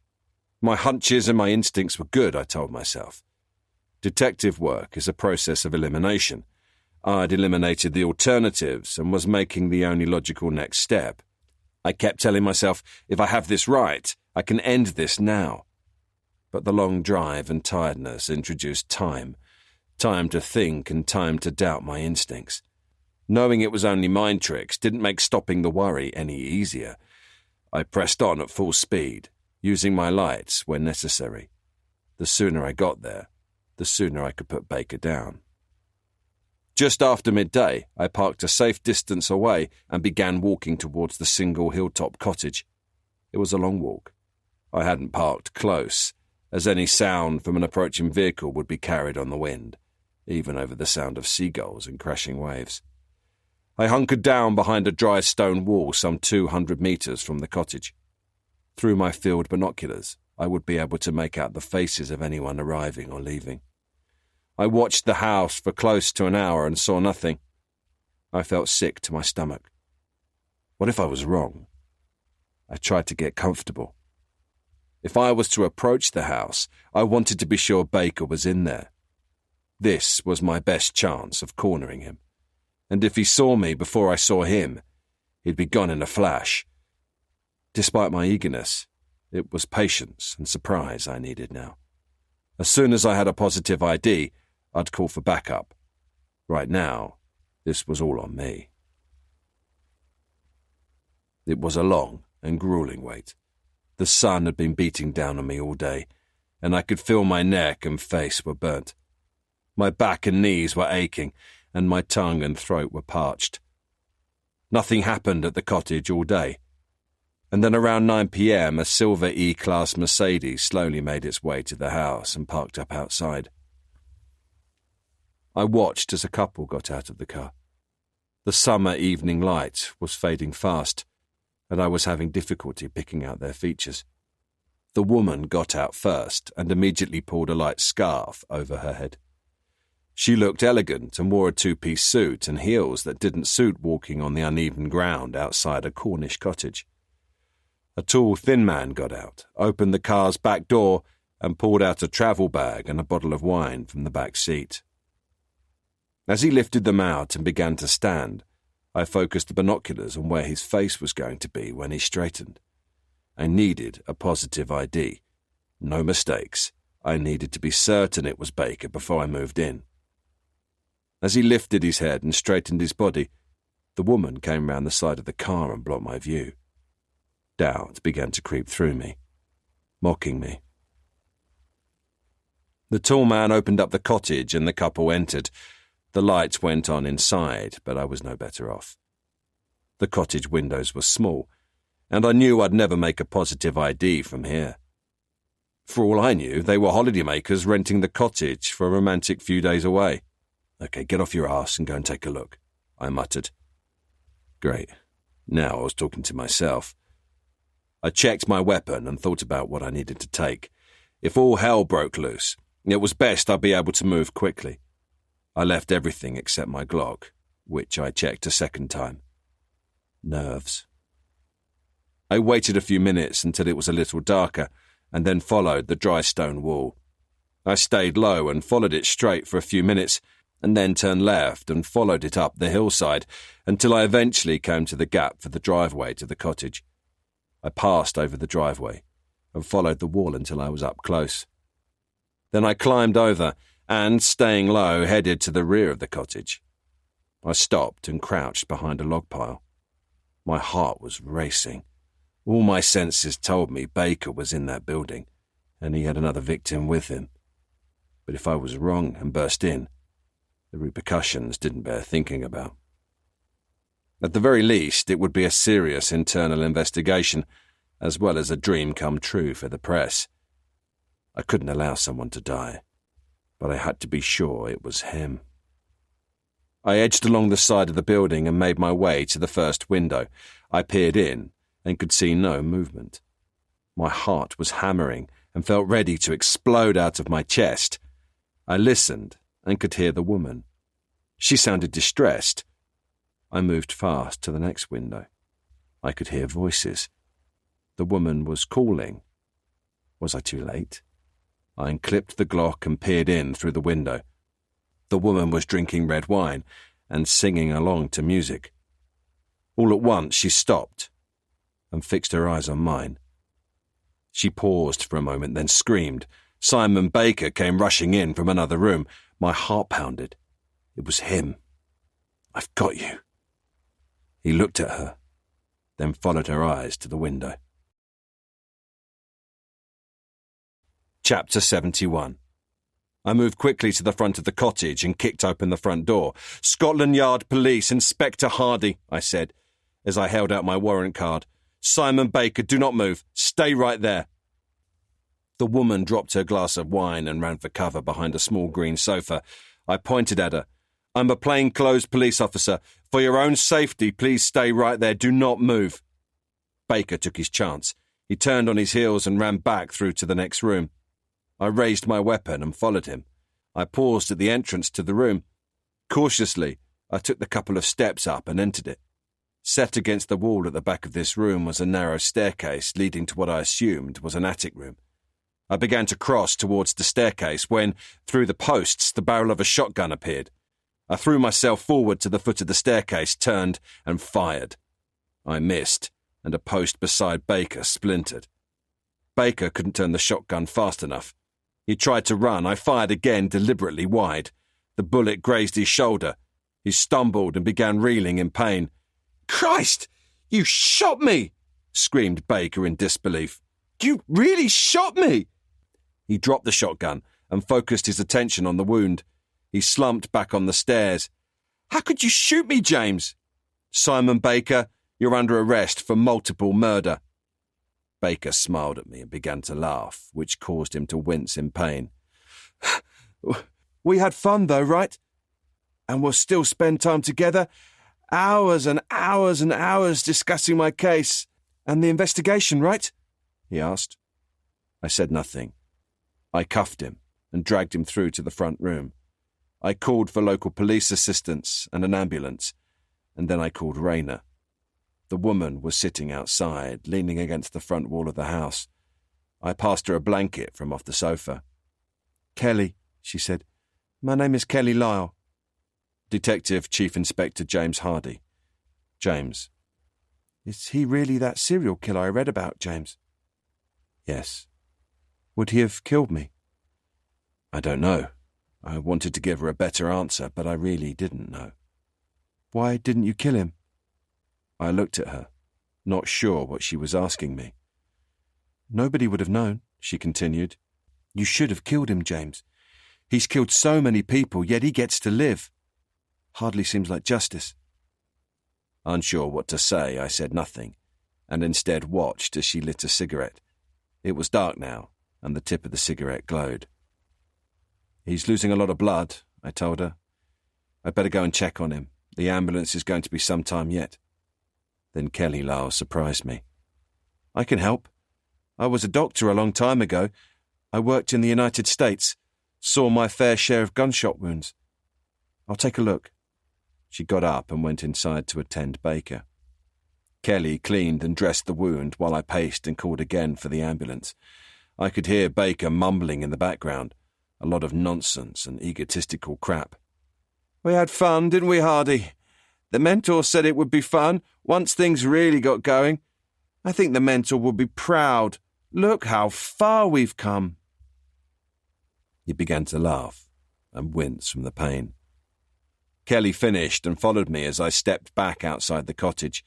My hunches and my instincts were good, I told myself. Detective work is a process of elimination. I'd eliminated the alternatives and was making the only logical next step. I kept telling myself, if I have this right, I can end this now. But the long drive and tiredness introduced time to think and time to doubt my instincts. Knowing it was only mind tricks didn't make stopping the worry any easier. I pressed on at full speed, using my lights when necessary. The sooner I got there, the sooner I could put Baker down. Just after midday, I parked a safe distance away and began walking towards the single hilltop cottage. It was a long walk. I hadn't parked close, as any sound from an approaching vehicle would be carried on the wind, even over the sound of seagulls and crashing waves. I hunkered down behind a dry stone wall some 200 metres from the cottage. Through my field binoculars, I would be able to make out the faces of anyone arriving or leaving. I watched the house for close to an hour and saw nothing. I felt sick to my stomach. What if I was wrong? I tried to get comfortable. If I was to approach the house, I wanted to be sure Baker was in there. This was my best chance of cornering him. And if he saw me before I saw him, he'd be gone in a flash. Despite my eagerness, it was patience and surprise I needed now. As soon as I had a positive ID, I'd call for backup. Right now, this was all on me. It was a long and grueling wait. The sun had been beating down on me all day, and I could feel my neck and face were burnt. My back and knees were aching, and my tongue and throat were parched. Nothing happened at the cottage all day, and then around 9 p.m. a silver E-Class Mercedes slowly made its way to the house and parked up outside. I watched as a couple got out of the car. The summer evening light was fading fast, and I was having difficulty picking out their features. The woman got out first and immediately pulled a light scarf over her head. She looked elegant and wore a two-piece suit and heels that didn't suit walking on the uneven ground outside a Cornish cottage. A tall, thin man got out, opened the car's back door, and pulled out a travel bag and a bottle of wine from the back seat. As he lifted them out and began to stand, I focused the binoculars on where his face was going to be when he straightened. I needed a positive ID. No mistakes. I needed to be certain it was Baker before I moved in. As he lifted his head and straightened his body, The woman came round the side of the car and blocked my view. Doubt began to creep through me, mocking me. The tall man opened up the cottage and the couple entered. The lights went on inside, but I was no better off. The cottage windows were small, and I knew I'd never make a positive ID from here. For all I knew, they were holidaymakers renting the cottage for a romantic few days away. "Okay, get off your arse and go and take a look," I muttered. Great. Now I was talking to myself. I checked my weapon and thought about what I needed to take. If all hell broke loose, it was best I'd be able to move quickly. I left everything except my Glock, which I checked a second time. Nerves. I waited a few minutes until it was a little darker, and then followed the dry stone wall. I stayed low and followed it straight for a few minutes, and then turned left and followed it up the hillside until I eventually came to the gap for the driveway to the cottage. I passed over the driveway and followed the wall until I was up close. Then I climbed over and, staying low, headed to the rear of the cottage. I stopped and crouched behind a log pile. My heart was racing. All my senses told me Baker was in that building, and he had another victim with him. But if I was wrong and burst in, the repercussions didn't bear thinking about. At the very least, it would be a serious internal investigation, as well as a dream come true for the press. I couldn't allow someone to die, but I had to be sure it was him. I edged along the side of the building and made my way to the first window. I peered in and could see no movement. My heart was hammering and felt ready to explode out of my chest. I listened and could hear the woman. She sounded distressed. I moved fast to the next window. I could hear voices. The woman was calling. Was I too late? I unclipped the Glock and peered in through the window. The woman was drinking red wine and singing along to music. All at once she stopped and fixed her eyes on mine. She paused for a moment, then screamed. Simon Baker came rushing in from another room. My heart pounded. It was him. "I've got you." He looked at her, then followed her eyes to the window. Chapter 71. I moved quickly to the front of the cottage and kicked open the front door. "Scotland Yard Police, Inspector Hardy," I said, as I held out my warrant card. "Simon Baker, do not move. Stay right there." The woman dropped her glass of wine and ran for cover behind a small green sofa. I pointed at her. "I'm a plainclothes police officer. For your own safety, please stay right there. Do not move." Baker took his chance. He turned on his heels and ran back through to the next room. I raised my weapon and followed him. I paused at the entrance to the room. Cautiously, I took the couple of steps up and entered it. Set against the wall at the back of this room was a narrow staircase leading to what I assumed was an attic room. I began to cross towards the staircase when, through the posts, the barrel of a shotgun appeared. I threw myself forward to the foot of the staircase, turned, and fired. I missed, and a post beside Baker splintered. Baker couldn't turn the shotgun fast enough. He tried to run. I fired again, deliberately wide. The bullet grazed his shoulder. He stumbled and began reeling in pain. "Christ! You shot me!" screamed Baker in disbelief. "You really shot me!" He dropped the shotgun and focused his attention on the wound. He slumped back on the stairs. "How could you shoot me, James?" "Simon Baker, you're under arrest for multiple murder." Baker smiled at me and began to laugh, which caused him to wince in pain. "We had fun, though, right? And we'll still spend time together, hours and hours and hours discussing my case and the investigation, right?" he asked. I said nothing. I cuffed him and dragged him through to the front room. I called for local police assistance and an ambulance, and then I called Rayner. The woman was sitting outside, leaning against the front wall of the house. I passed her a blanket from off the sofa. "Kelly," she said. "My name is Kelly Lyle." "Detective Chief Inspector James Hardy." "James." "Is he really that serial killer I read about, James?" "Yes." "Would he have killed me?" "I don't know. I wanted to give her a better answer, but I really didn't know." "Why didn't you kill him?" I looked at her, not sure what she was asking me. Nobody would have known, she continued. You should have killed him, James. He's killed so many people, yet he gets to live. Hardly seems like justice. Unsure what to say, I said nothing, and instead watched as she lit a cigarette. It was dark now, and the tip of the cigarette glowed. He's losing a lot of blood, I told her. I'd better go and check on him. The ambulance is going to be some time yet. Then Kelly Lyle surprised me. I can help. I was a doctor a long time ago. I worked in the United States, saw my fair share of gunshot wounds. I'll take a look. She got up and went inside to attend Baker. Kelly cleaned and dressed the wound while I paced and called again for the ambulance. I could hear Baker mumbling in the background, a lot of nonsense and egotistical crap. We had fun, didn't we, Hardy? The mentor said it would be fun once things really got going. I think the mentor will be proud. Look how far we've come. He began to laugh and wince from the pain. Kelly finished and followed me as I stepped back outside the cottage.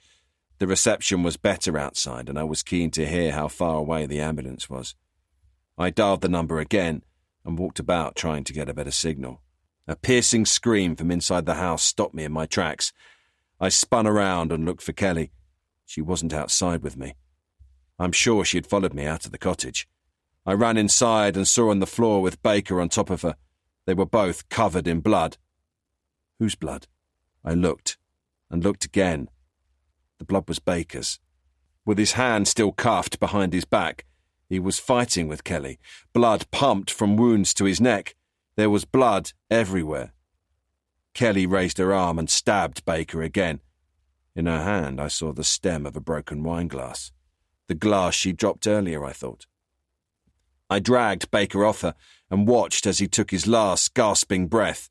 The reception was better outside, and I was keen to hear how far away the ambulance was. I dialed the number again and walked about trying to get a better signal. A piercing scream from inside the house stopped me in my tracks. I spun around and looked for Kelly. She wasn't outside with me. I'm sure she had followed me out of the cottage. I ran inside and saw on the floor with Baker on top of her. They were both covered in blood. Whose blood? I looked and looked again. The blood was Baker's. With his hand still cuffed behind his back, he was fighting with Kelly. Blood pumped from wounds to his neck. There was blood everywhere. Kelly raised her arm and stabbed Baker again. In her hand, I saw the stem of a broken wine glass. The glass she dropped earlier, I thought. I dragged Baker off her and watched as he took his last gasping breath.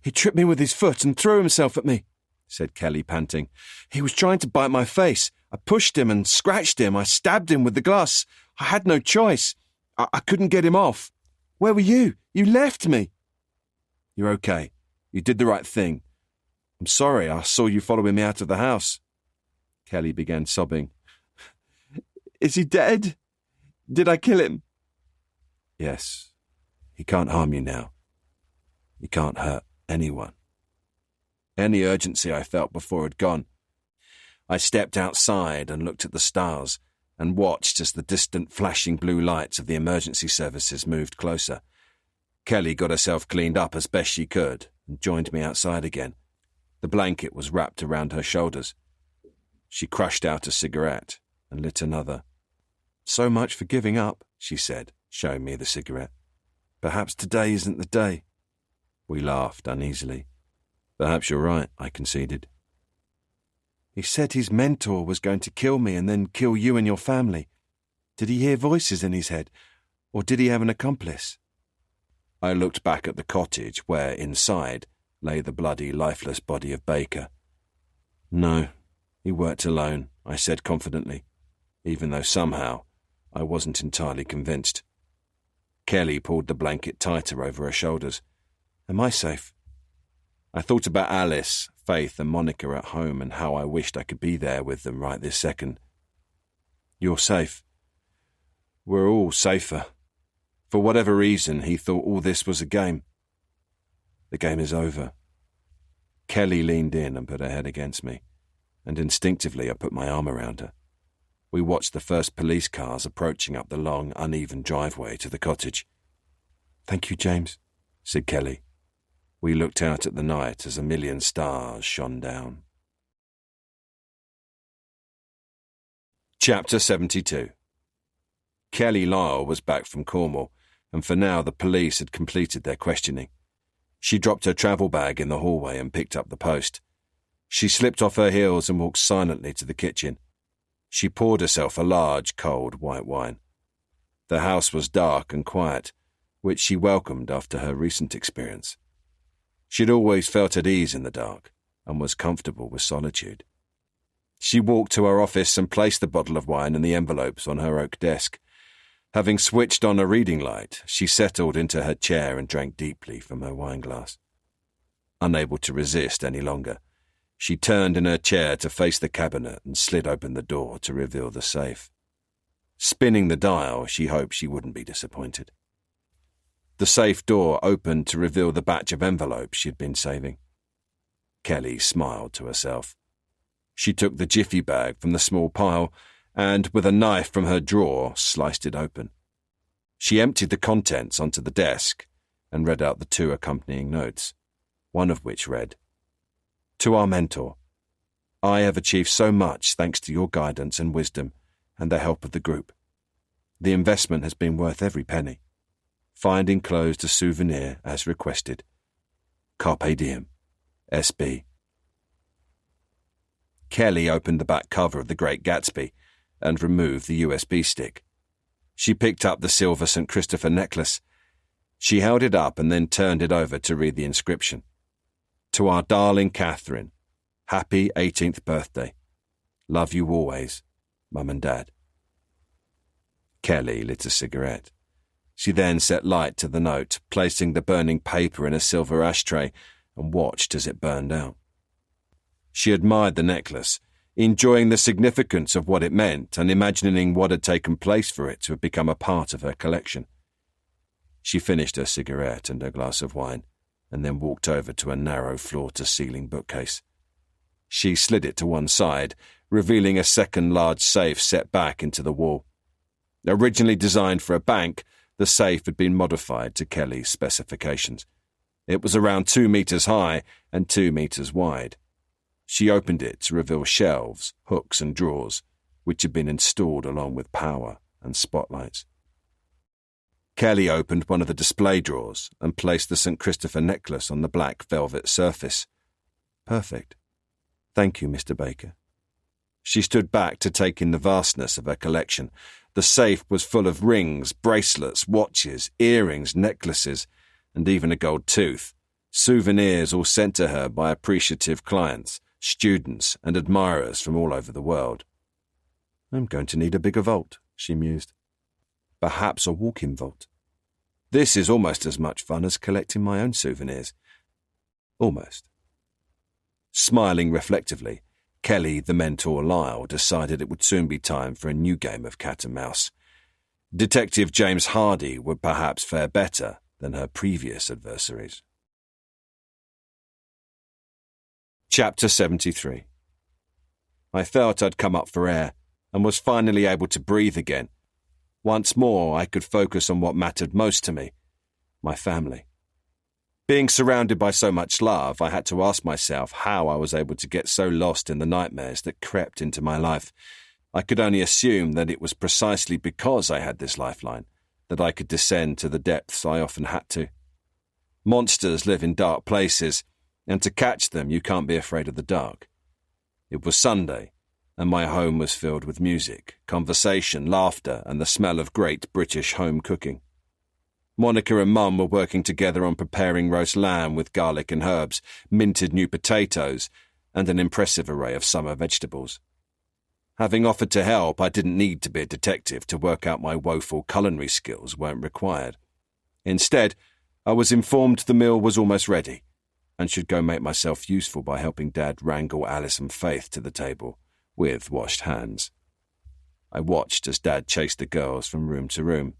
He tripped me with his foot and threw himself at me, said Kelly, panting. He was trying to bite my face. I pushed him and scratched him. I stabbed him with the glass. I had no choice. I couldn't get him off. Where were you? You left me. You're okay. You did the right thing. I'm sorry I saw you following me out of the house. Kelly began sobbing. Is he dead? Did I kill him? Yes. He can't harm you now. He can't hurt anyone. Any urgency I felt before had gone. I stepped outside and looked at the stars and watched as the distant flashing blue lights of the emergency services moved closer. Kelly got herself cleaned up as best she could and joined me outside again. The blanket was wrapped around her shoulders. She crushed out a cigarette and lit another. So much for giving up, she said, showing me the cigarette. Perhaps today isn't the day. We laughed uneasily. Perhaps you're right, I conceded. He said his mentor was going to kill me and then kill you and your family. Did he hear voices in his head, or did he have an accomplice? I looked back at the cottage where, inside, lay the bloody, lifeless body of Baker. No, he worked alone, I said confidently, even though somehow I wasn't entirely convinced. Kelly pulled the blanket tighter over her shoulders. Am I safe? I thought about Alice, Faith and Monica at home and how I wished I could be there with them right this second. You're safe. We're all safer. For whatever reason, he thought all this was a game. The game is over. Kelly leaned in and put her head against me, and instinctively I put my arm around her. We watched the first police cars approaching up the long, uneven driveway to the cottage. Thank you, James, said Kelly. We looked out at the night as a million stars shone down. Chapter 72. Kelly Lyle was back from Cornwall, and for now the police had completed their questioning. She dropped her travel bag in the hallway and picked up the post. She slipped off her heels and walked silently to the kitchen. She poured herself a large, cold white wine. The house was dark and quiet, which she welcomed after her recent experience. She'd always felt at ease in the dark and was comfortable with solitude. She walked to her office and placed the bottle of wine and the envelopes on her oak desk. Having switched on a reading light, she settled into her chair and drank deeply from her wineglass. Unable to resist any longer, She turned in her chair to face the cabinet and slid open the door to reveal the safe. Spinning the dial, she hoped she wouldn't be disappointed. The safe door opened to reveal the batch of envelopes she'd been saving. Kelly smiled to herself. She took the jiffy bag from the small pile and, with a knife from her drawer, sliced it open. She emptied the contents onto the desk and read out the 2 accompanying notes, one of which read, "To our mentor, I have achieved so much thanks to your guidance and wisdom and the help of the group. The investment has been worth every penny. Find enclosed a souvenir as requested. Carpe diem. SB." Kelly opened the back cover of The Great Gatsby and removed the USB stick. She picked up the silver St. Christopher necklace. She held it up and then turned it over to read the inscription. "To our darling Catherine, happy 18th birthday. Love you always, Mum and Dad." Kelly lit a cigarette. She then set light to the note, placing the burning paper in a silver ashtray, and watched as it burned out. She admired the necklace, enjoying the significance of what it meant and imagining what had taken place for it to have become a part of her collection. She finished her cigarette and her glass of wine, and then walked over to a narrow floor-to-ceiling bookcase. She slid it to one side, revealing a second large safe set back into the wall. Originally designed for a bank, the safe had been modified to Kelly's specifications. It was around 2 meters high and 2 meters wide. She opened it to reveal shelves, hooks and drawers, which had been installed along with power and spotlights. Kelly opened one of the display drawers and placed the St. Christopher necklace on the black velvet surface. "Perfect. Thank you, Mr. Baker." She stood back to take in the vastness of her collection. The safe was full of rings, bracelets, watches, earrings, necklaces, and even a gold tooth, souvenirs all sent to her by appreciative clients, students, and admirers from all over the world. "I'm going to need a bigger vault," she mused. "Perhaps a walk-in vault. This is almost as much fun as collecting my own souvenirs." Almost. Smiling reflectively, Kelly, the mentor Lyle, decided it would soon be time for a new game of cat and mouse. Detective James Hardy would perhaps fare better than her previous adversaries. Chapter 73. I felt I'd come up for air and was finally able to breathe again. Once more I could focus on what mattered most to me, my family. Being surrounded by so much love, I had to ask myself how I was able to get so lost in the nightmares that crept into my life. I could only assume that it was precisely because I had this lifeline that I could descend to the depths I often had to. Monsters live in dark places, and to catch them you can't be afraid of the dark. It was Sunday, and my home was filled with music, conversation, laughter, and the smell of great British home cooking. Monica and Mum were working together on preparing roast lamb with garlic and herbs, minted new potatoes, and an impressive array of summer vegetables. Having offered to help, I didn't need to be a detective to work out my woeful culinary skills weren't required. Instead, I was informed the meal was almost ready, and should go make myself useful by helping Dad wrangle Alice and Faith to the table, with washed hands. I watched as Dad chased the girls from room to room.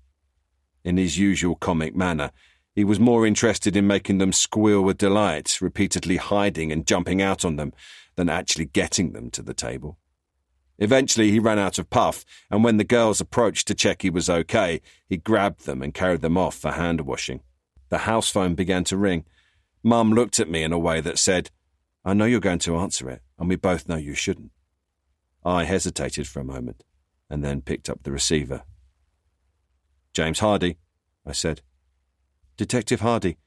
In his usual comic manner, he was more interested in making them squeal with delight, repeatedly hiding and jumping out on them, than actually getting them to the table. Eventually he ran out of puff, and when the girls approached to check he was okay, he grabbed them and carried them off for hand-washing. The house phone began to ring. Mum looked at me in a way that said, "I know you're going to answer it, and we both know you shouldn't." I hesitated for a moment, and then picked up the receiver. "James Hardy," I said. "Detective Hardy,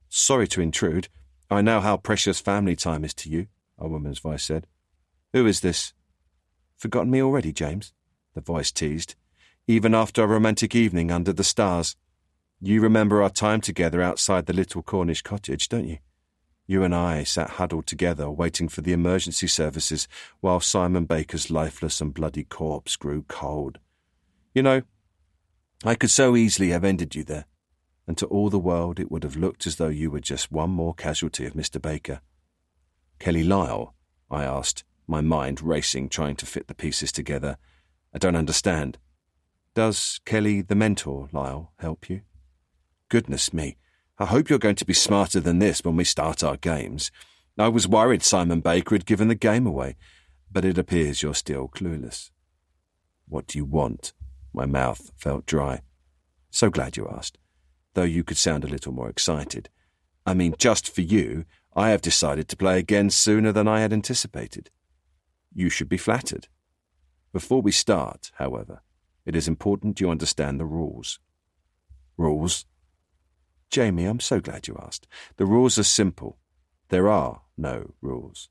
sorry to intrude. I know how precious family time is to you," a woman's voice said. "Who is this?" "Forgotten me already, James?" the voice teased. "Even after a romantic evening under the stars. You remember our time together outside the little Cornish cottage, don't you? You and I sat huddled together waiting for the emergency services while Simon Baker's lifeless and bloody corpse grew cold. You know, I could so easily have ended you there, and to all the world it would have looked as though you were just one more casualty of Mr. Baker." Kelly Lyle I asked, my mind racing, trying to fit the pieces together. I don't understand. Does Kelly the mentor, Lyle, help you? Goodness me, I hope you're going to be smarter than this when we start our games. I was worried Simon Baker had given the game away, but it appears you're still clueless. What do you want? My mouth felt dry. So glad you asked, though you could sound a little more excited. I mean, just for you, I have decided to play again sooner than I had anticipated. You should be flattered. Before we start, however, it is important you understand the rules. Rules? Jamie, I'm so glad you asked. The rules are simple. There are no rules.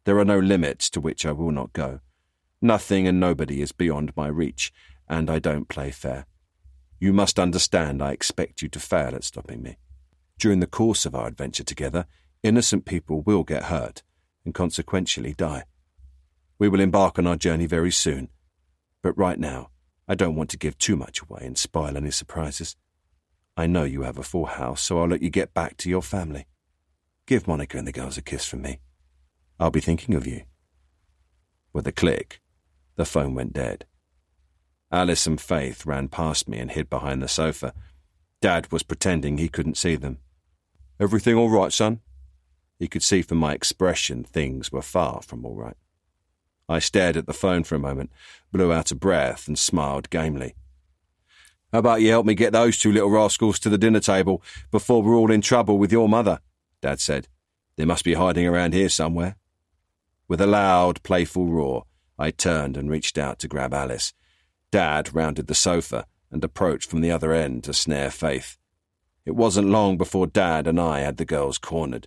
There are no limits to which I will not go. Nothing and nobody is beyond my reach, and I don't play fair. You must understand I expect you to fail at stopping me. During the course of our adventure together, innocent people will get hurt, and consequentially die. We will embark on our journey very soon, but right now, I don't want to give too much away and spoil any surprises. I know you have a full house, so I'll let you get back to your family. Give Monica and the girls a kiss from me. I'll be thinking of you. With a click, the phone went dead. Alice and Faith ran past me and hid behind the sofa. Dad was pretending he couldn't see them. Everything all right, son? He could see from my expression things were far from all right. I stared at the phone for a moment, blew out a breath and smiled gamely. How about you help me get those two little rascals to the dinner table before we're all in trouble with your mother? Dad said. They must be hiding around here somewhere. With a loud, playful roar, I turned and reached out to grab Alice. Dad rounded the sofa and approached from the other end to snare Faith. It wasn't long before Dad and I had the girls cornered.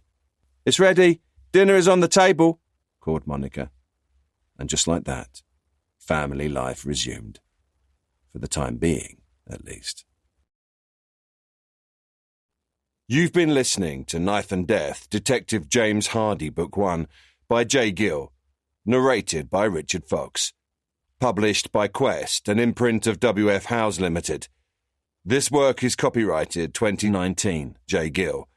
It's ready. Dinner is on the table, called Monica. And just like that, family life resumed. For the time being, at least. You've been listening to Knife and Death, Detective James Hardy, Book 1, by J. Gill, narrated by Richard Fox. Published by Quest, an imprint of W.F. Howes Limited. This work is copyrighted 2019, J. Gill.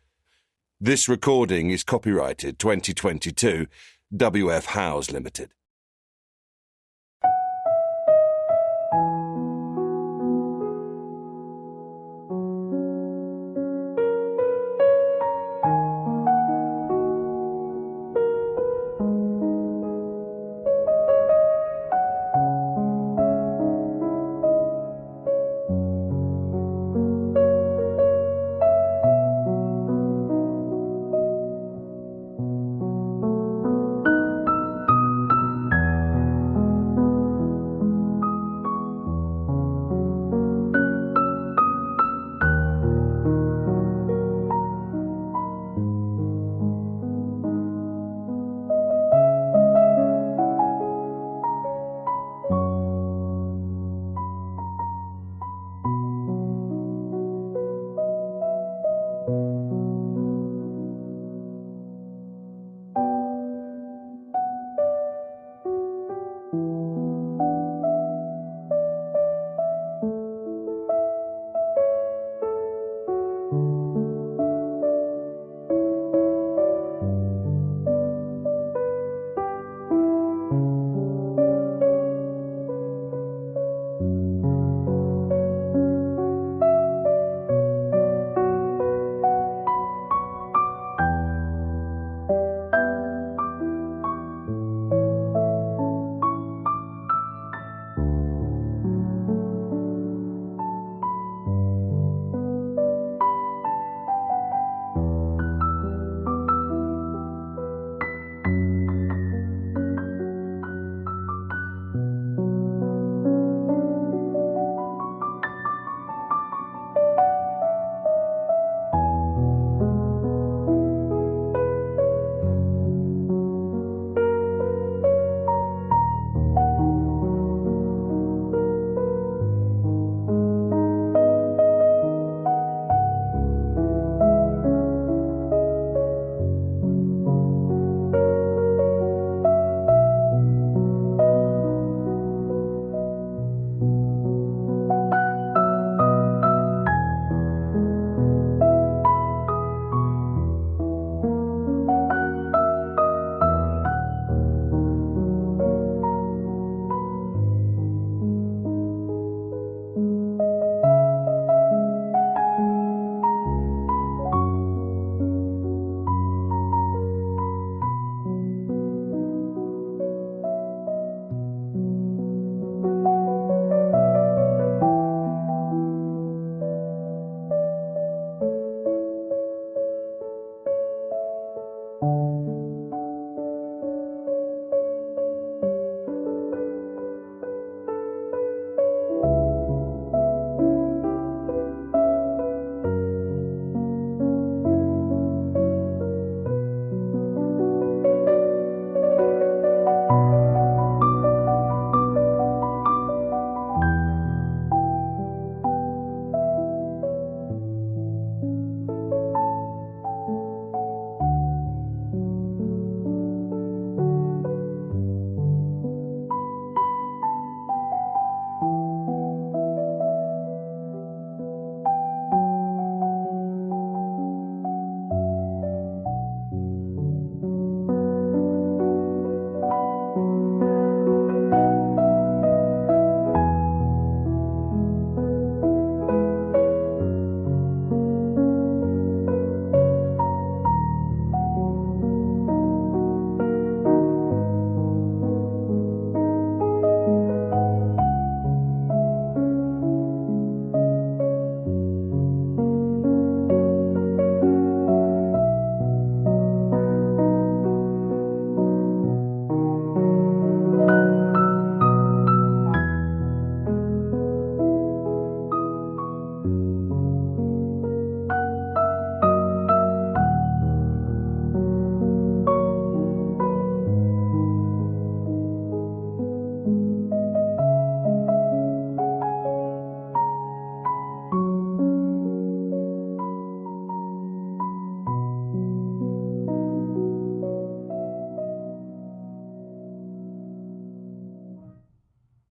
This recording is copyrighted 2022, W.F. Howes Limited.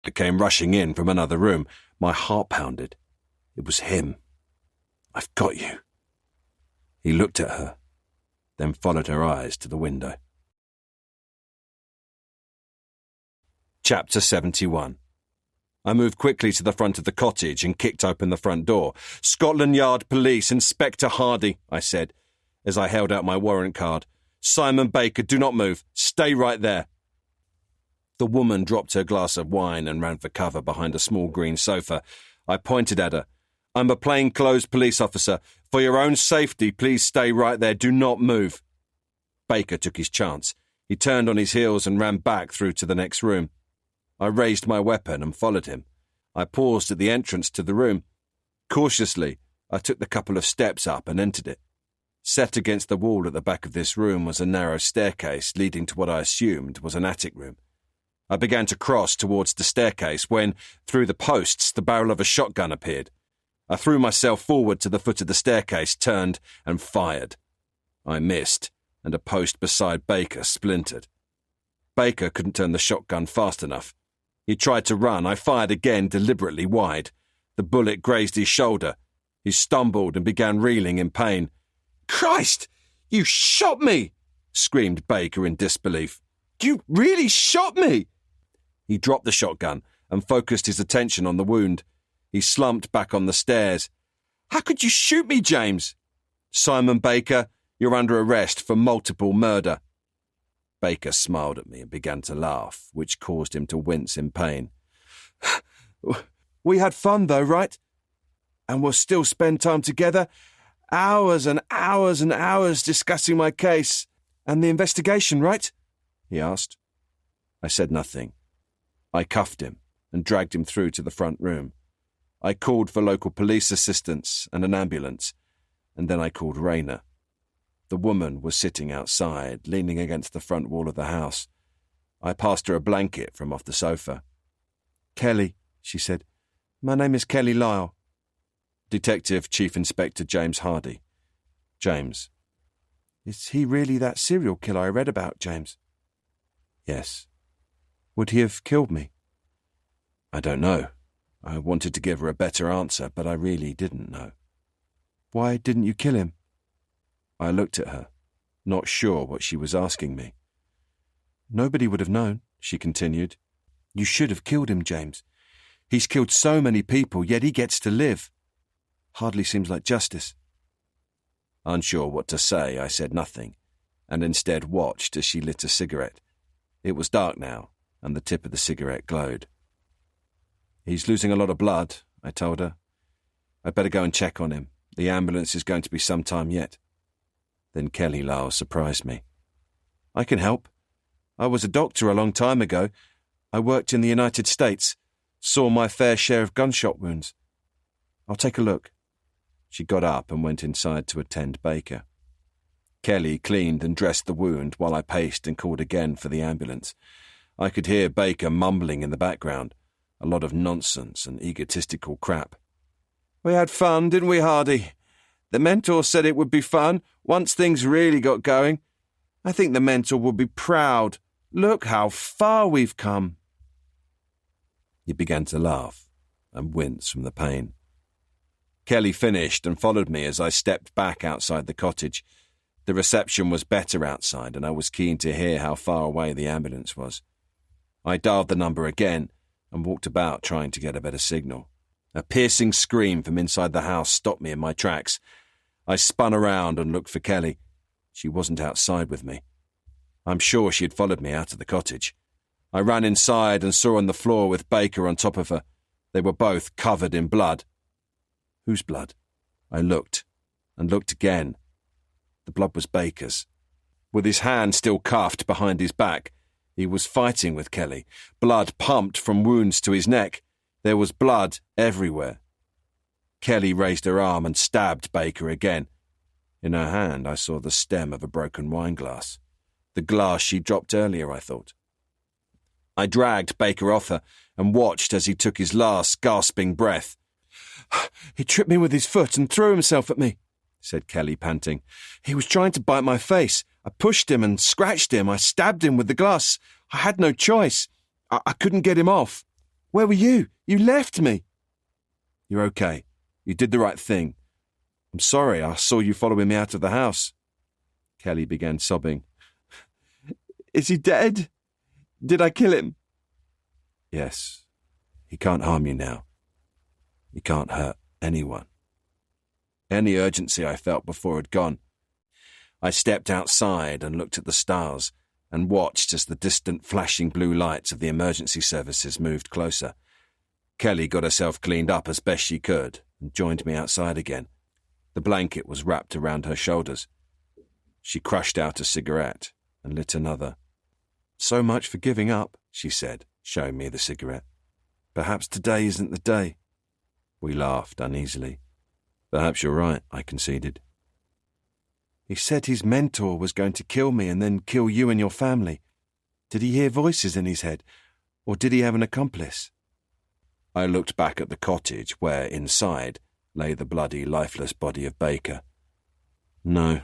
that came rushing in from another room. My heart pounded. It was him. "I've got you." He looked at her, then followed her eyes to the window. Chapter 71. I moved quickly to the front of the cottage and kicked open the front door. "Scotland Yard Police, Inspector Hardy," I said, as I held out my warrant card. "Simon Baker, do not move. Stay right there." The woman dropped her glass of wine and ran for cover behind a small green sofa. I pointed at her. "I'm a plainclothes police officer. For your own safety, please stay right there. Do not move." Baker took his chance. He turned on his heels and ran back through to the next room. I raised my weapon and followed him. I paused at the entrance to the room. Cautiously, I took the couple of steps up and entered it. Set against the wall at the back of this room was a narrow staircase leading to what I assumed was an attic room. I began to cross towards the staircase when, through the posts, the barrel of a shotgun appeared. I threw myself forward to the foot of the staircase, turned, and fired. I missed, and a post beside Baker splintered. Baker couldn't turn the shotgun fast enough. He tried to run. I fired again, deliberately wide. The bullet grazed his shoulder. He stumbled and began reeling in pain. "Christ! You shot me!" screamed Baker in disbelief. "You really shot me!" He dropped the shotgun and focused his attention on the wound. He slumped back on the stairs. "How could you shoot me, James?" "Simon Baker, you're under arrest for multiple murder." Baker smiled at me and began to laugh, which caused him to wince in pain. "We had fun, though, right? And we'll still spend time together, hours and hours and hours discussing my case and the investigation, right?" he asked. I said nothing. I cuffed him and dragged him through to the front room. I called for local police assistance and an ambulance, and then I called Rayner. The woman was sitting outside, leaning against the front wall of the house. I passed her a blanket from off the sofa. "Kelly," she said. "My name is Kelly Lyle." "Detective Chief Inspector James Hardy." "James." "Is he really that serial killer I read about, James?" "Yes." "Would he have killed me?" "I don't know." I wanted to give her a better answer, but I really didn't know. "Why didn't you kill him?" I looked at her, not sure what she was asking me. "Nobody would have known," she continued. "You should have killed him, James. He's killed so many people, yet he gets to live. Hardly seems like justice." Unsure what to say, I said nothing, and instead watched as she lit a cigarette. It was dark now, and the tip of the cigarette glowed. "He's losing a lot of blood," I told her. "I'd better go and check on him. The ambulance is going to be some time yet." Then Kelly Lyle surprised me. "I can help. I was a doctor a long time ago. I worked in the United States, saw my fair share of gunshot wounds. I'll take a look." She got up and went inside to attend Baker. Kelly cleaned and dressed the wound while I paced and called again for the ambulance. I could hear Baker mumbling in the background, a lot of nonsense and egotistical crap. "We had fun, didn't we, Hardy? The mentor said it would be fun once things really got going. I think the mentor will be proud. Look how far we've come." He began to laugh and wince from the pain. Kelly finished and followed me as I stepped back outside the cottage. The reception was better outside, and I was keen to hear how far away the ambulance was. I dialed the number again and walked about trying to get a better signal. A piercing scream from inside the house stopped me in my tracks. I spun around and looked for Kelly. She wasn't outside with me. I'm sure she had followed me out of the cottage. I ran inside and saw on the floor with Baker on top of her. They were both covered in blood. Whose blood? I looked, and looked again. The blood was Baker's. With his hand still cuffed behind his back, he was fighting with Kelly. Blood pumped from wounds to his neck. There was blood everywhere. Kelly raised her arm and stabbed Baker again. In her hand I saw the stem of a broken wine glass. The glass she dropped earlier, I thought. I dragged Baker off her and watched as he took his last gasping breath. "He tripped me with his foot and threw himself at me," said Kelly, panting. "He was trying to bite my face. I pushed him and scratched him. I stabbed him with the glass. I had no choice. I couldn't get him off." Where were you? You left me. You're okay. You did the right thing. I'm sorry, I saw you following me out of the house. Kelly began sobbing. Is he dead? Did I kill him? Yes. He can't harm you now. He can't hurt anyone. Any urgency I felt before had gone. I stepped outside and looked at the stars and watched as the distant flashing blue lights of the emergency services moved closer. Kelly got herself cleaned up as best she could and joined me outside again. The blanket was wrapped around her shoulders. She crushed out a cigarette and lit another. So much for giving up, she said, showing me the cigarette. Perhaps today isn't the day. We laughed uneasily. Perhaps you're right, I conceded. He said his mentor was going to kill me and then kill you and your family. Did he hear voices in his head, or did he have an accomplice? I looked back at the cottage where, inside, lay the bloody, lifeless body of Baker. No,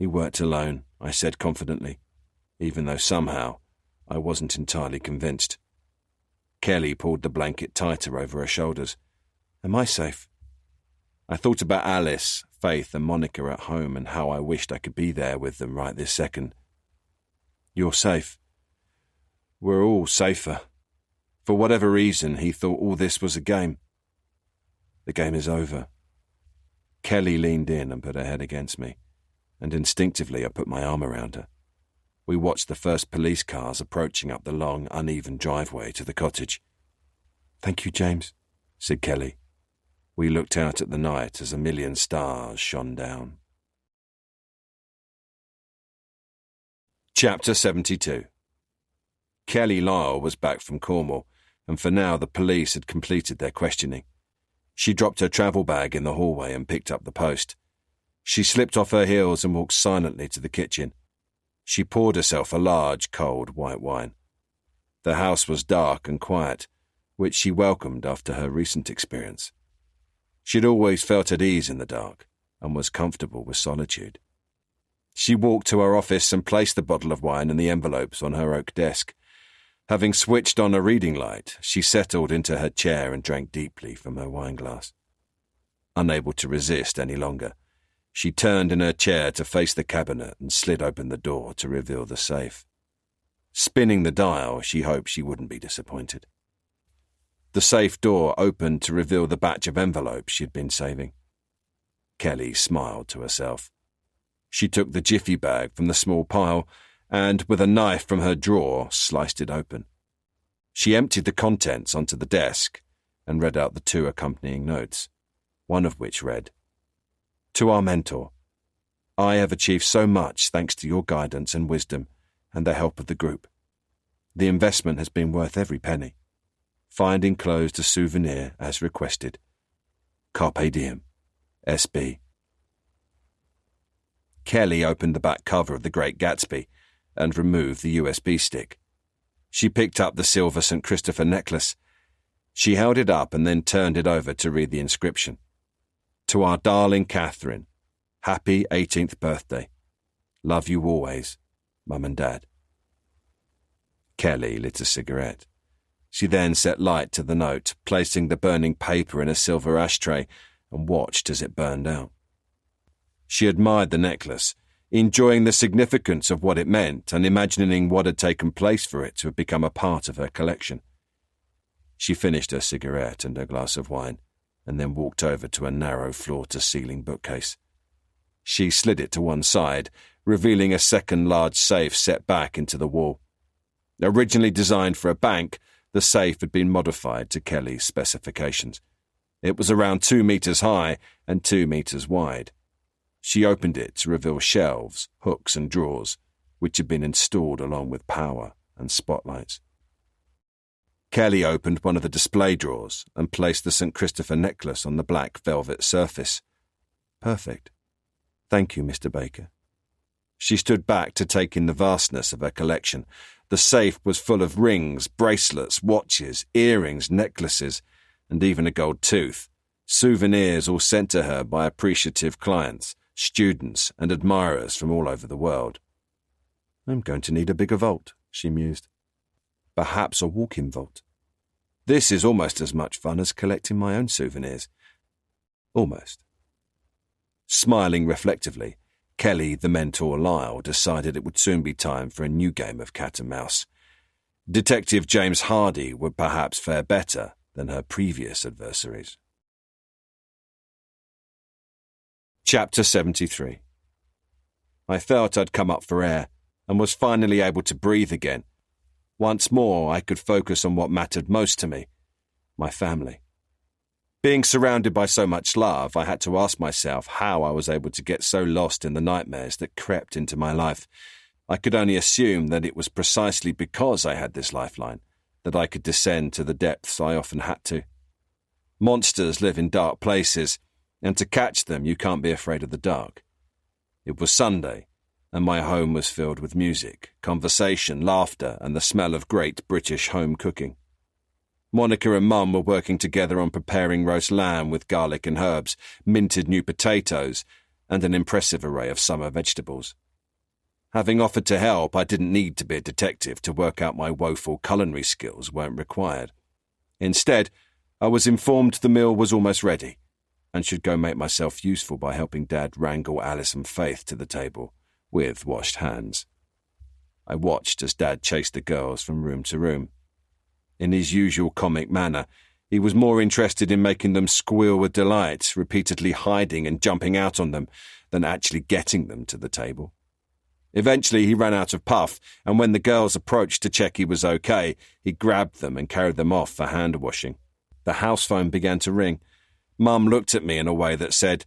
he worked alone, I said confidently, even though somehow I wasn't entirely convinced. Kelly pulled the blanket tighter over her shoulders. Am I safe? I thought about Alice, Faith and Monica at home and how I wished I could be there with them right this second. You're safe. We're all safer. For whatever reason, he thought all this was a game. The game is over. Kelly leaned in and put her head against me, and instinctively I put my arm around her. We watched the first police cars approaching up the long, uneven driveway to the cottage. Thank you, James, said Kelly. We looked out at the night as a million stars shone down. Chapter 72. Kelly Lyle was back from Cornwall, and for now the police had completed their questioning. She dropped her travel bag in the hallway and picked up the post. She slipped off her heels and walked silently to the kitchen. She poured herself a large, cold white wine. The house was dark and quiet, which she welcomed after her recent experience. She'd always felt at ease in the dark and was comfortable with solitude. She walked to her office and placed the bottle of wine and the envelopes on her oak desk. Having switched on a reading light, she settled into her chair and drank deeply from her wineglass. Unable to resist any longer, she turned in her chair to face the cabinet and slid open the door to reveal the safe. Spinning the dial, she hoped she wouldn't be disappointed. The safe door opened to reveal the batch of envelopes she'd been saving. Kelly smiled to herself. She took the jiffy bag from the small pile and, with a knife from her drawer, sliced it open. She emptied the contents onto the desk and read out the 2 accompanying notes, one of which read, To our mentor, I have achieved so much thanks to your guidance and wisdom and the help of the group. The investment has been worth every penny. Find enclosed a souvenir as requested. Carpe diem. S.B. Kelly opened the back cover of The Great Gatsby and removed the USB stick. She picked up the silver St. Christopher necklace. She held it up and then turned it over to read the inscription. To our darling Catherine, happy 18th birthday. Love you always, Mum and Dad. Kelly lit a cigarette. She then set light to the note, placing the burning paper in a silver ashtray, and watched as it burned out. She admired the necklace, enjoying the significance of what it meant and imagining what had taken place for it to have become a part of her collection. She finished her cigarette and her glass of wine, and then walked over to a narrow floor-to-ceiling bookcase. She slid it to one side, revealing a second large safe set back into the wall. Originally designed for a bank, the safe had been modified to Kelly's specifications. It was around 2 meters high and 2 meters wide. She opened it to reveal shelves, hooks and drawers, which had been installed along with power and spotlights. Kelly opened one of the display drawers and placed the St. Christopher necklace on the black velvet surface. Perfect. Thank you, Mr. Baker. She stood back to take in the vastness of her collection. The safe was full of rings, bracelets, watches, earrings, necklaces, and even a gold tooth, souvenirs all sent to her by appreciative clients, students, and admirers from all over the world. I'm going to need a bigger vault, she mused. Perhaps a walk-in vault. This is almost as much fun as collecting my own souvenirs. Almost. Smiling reflectively, Kelly, the mentor Lyle, decided it would soon be time for a new game of cat and mouse. Detective James Hardy would perhaps fare better than her previous adversaries. Chapter 73. I felt I'd come up for air and was finally able to breathe again. Once more, I could focus on what mattered most to me, my family. Being surrounded by so much love, I had to ask myself how I was able to get so lost in the nightmares that crept into my life. I could only assume that it was precisely because I had this lifeline that I could descend to the depths I often had to. Monsters live in dark places, and to catch them you can't be afraid of the dark. It was Sunday, and my home was filled with music, conversation, laughter, and the smell of great British home cooking. Monica and Mum were working together on preparing roast lamb with garlic and herbs, minted new potatoes, and an impressive array of summer vegetables. Having offered to help, I didn't need to be a detective to work out my woeful culinary skills weren't required. Instead, I was informed the meal was almost ready, and should go make myself useful by helping Dad wrangle Alice and Faith to the table, with washed hands. I watched as Dad chased the girls from room to room. In his usual comic manner, he was more interested in making them squeal with delight, repeatedly hiding and jumping out on them, than actually getting them to the table. Eventually he ran out of puff, and when the girls approached to check he was okay, he grabbed them and carried them off for hand-washing. The house phone began to ring. Mum looked at me in a way that said,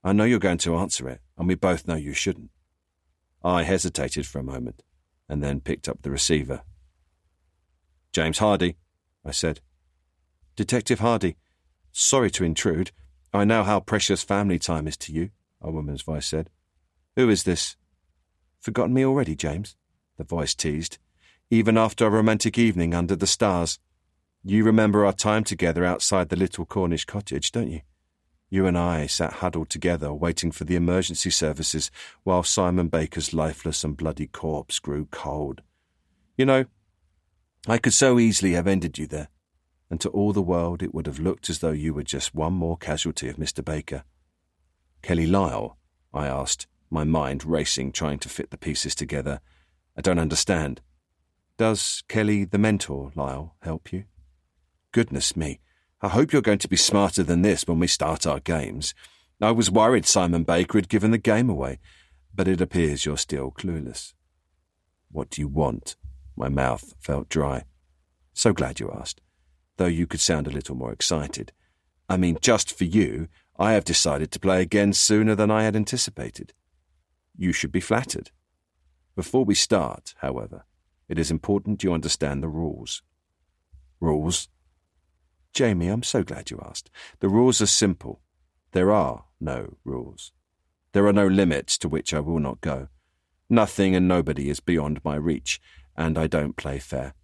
"I know you're going to answer it, and we both know you shouldn't." I hesitated for a moment, and then picked up the receiver. "James Hardy," I said. "Detective Hardy, sorry to intrude. I know how precious family time is to you," a woman's voice said. "Who is this?" "Forgotten me already, James?" the voice teased. "Even after a romantic evening under the stars. You remember our time together outside the little Cornish cottage, don't you? You and I sat huddled together waiting for the emergency services while Simon Baker's lifeless and bloody corpse grew cold. You know, I could so easily have ended you there, and to all the world it would have looked as though you were just one more casualty of Mr. Baker." "Kelly Lyle?" I asked, my mind racing, trying to fit the pieces together. "I don't understand." "Does Kelly the mentor, Lyle, help you?" "Goodness me, I hope you're going to be smarter than this when we start our games. I was worried Simon Baker had given the game away, but it appears you're still clueless." "What do you want?" My mouth felt dry. "So glad you asked, though you could sound a little more excited. I mean, just for you, I have decided to play again sooner than I had anticipated. You should be flattered. Before we start, however, it is important you understand the rules." "Rules?" "Jamie, I'm so glad you asked. The rules are simple. There are no rules. There are no limits to which I will not go. Nothing and nobody is beyond my reach, and I don't play fair.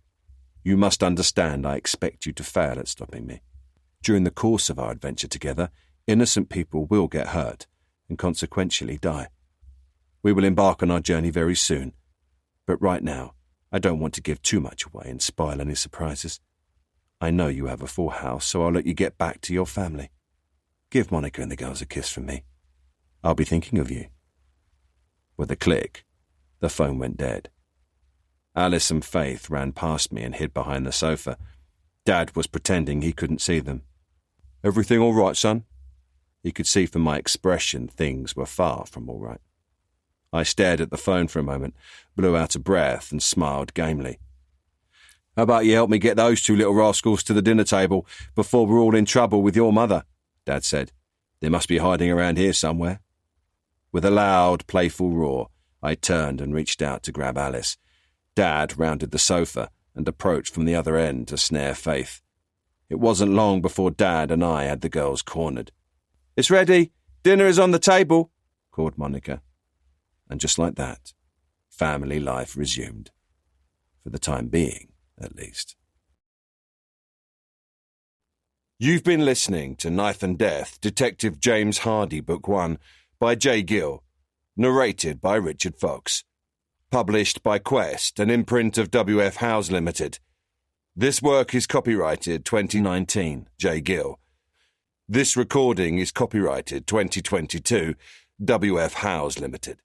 You must understand I expect you to fail at stopping me. During the course of our adventure together, innocent people will get hurt, and consequentially die. We will embark on our journey very soon, but right now, I don't want to give too much away and spoil any surprises. I know you have a full house, so I'll let you get back to your family. Give Monica and the girls a kiss from me. I'll be thinking of you." With a click, the phone went dead. Alice and Faith ran past me and hid behind the sofa. Dad was pretending he couldn't see them. "Everything all right, son?" He could see from my expression things were far from all right. I stared at the phone for a moment, blew out a breath, and smiled gamely. "How about you help me get those two little rascals to the dinner table before we're all in trouble with your mother?" Dad said. "They must be hiding around here somewhere." With a loud, playful roar, I turned and reached out to grab Alice. Dad rounded the sofa and approached from the other end to snare Faith. It wasn't long before Dad and I had the girls cornered. "It's ready. Dinner is on the table," called Monica. And just like that, family life resumed. For the time being, at least. You've been listening to Knife and Death, Detective James Hardy, Book 1, by J. Gill, narrated by Richard Fox. Published by Quest, an imprint of W.F. Howes Limited. This work is copyrighted 2019, J. Gill. This recording is copyrighted 2022, W.F. Howes Limited.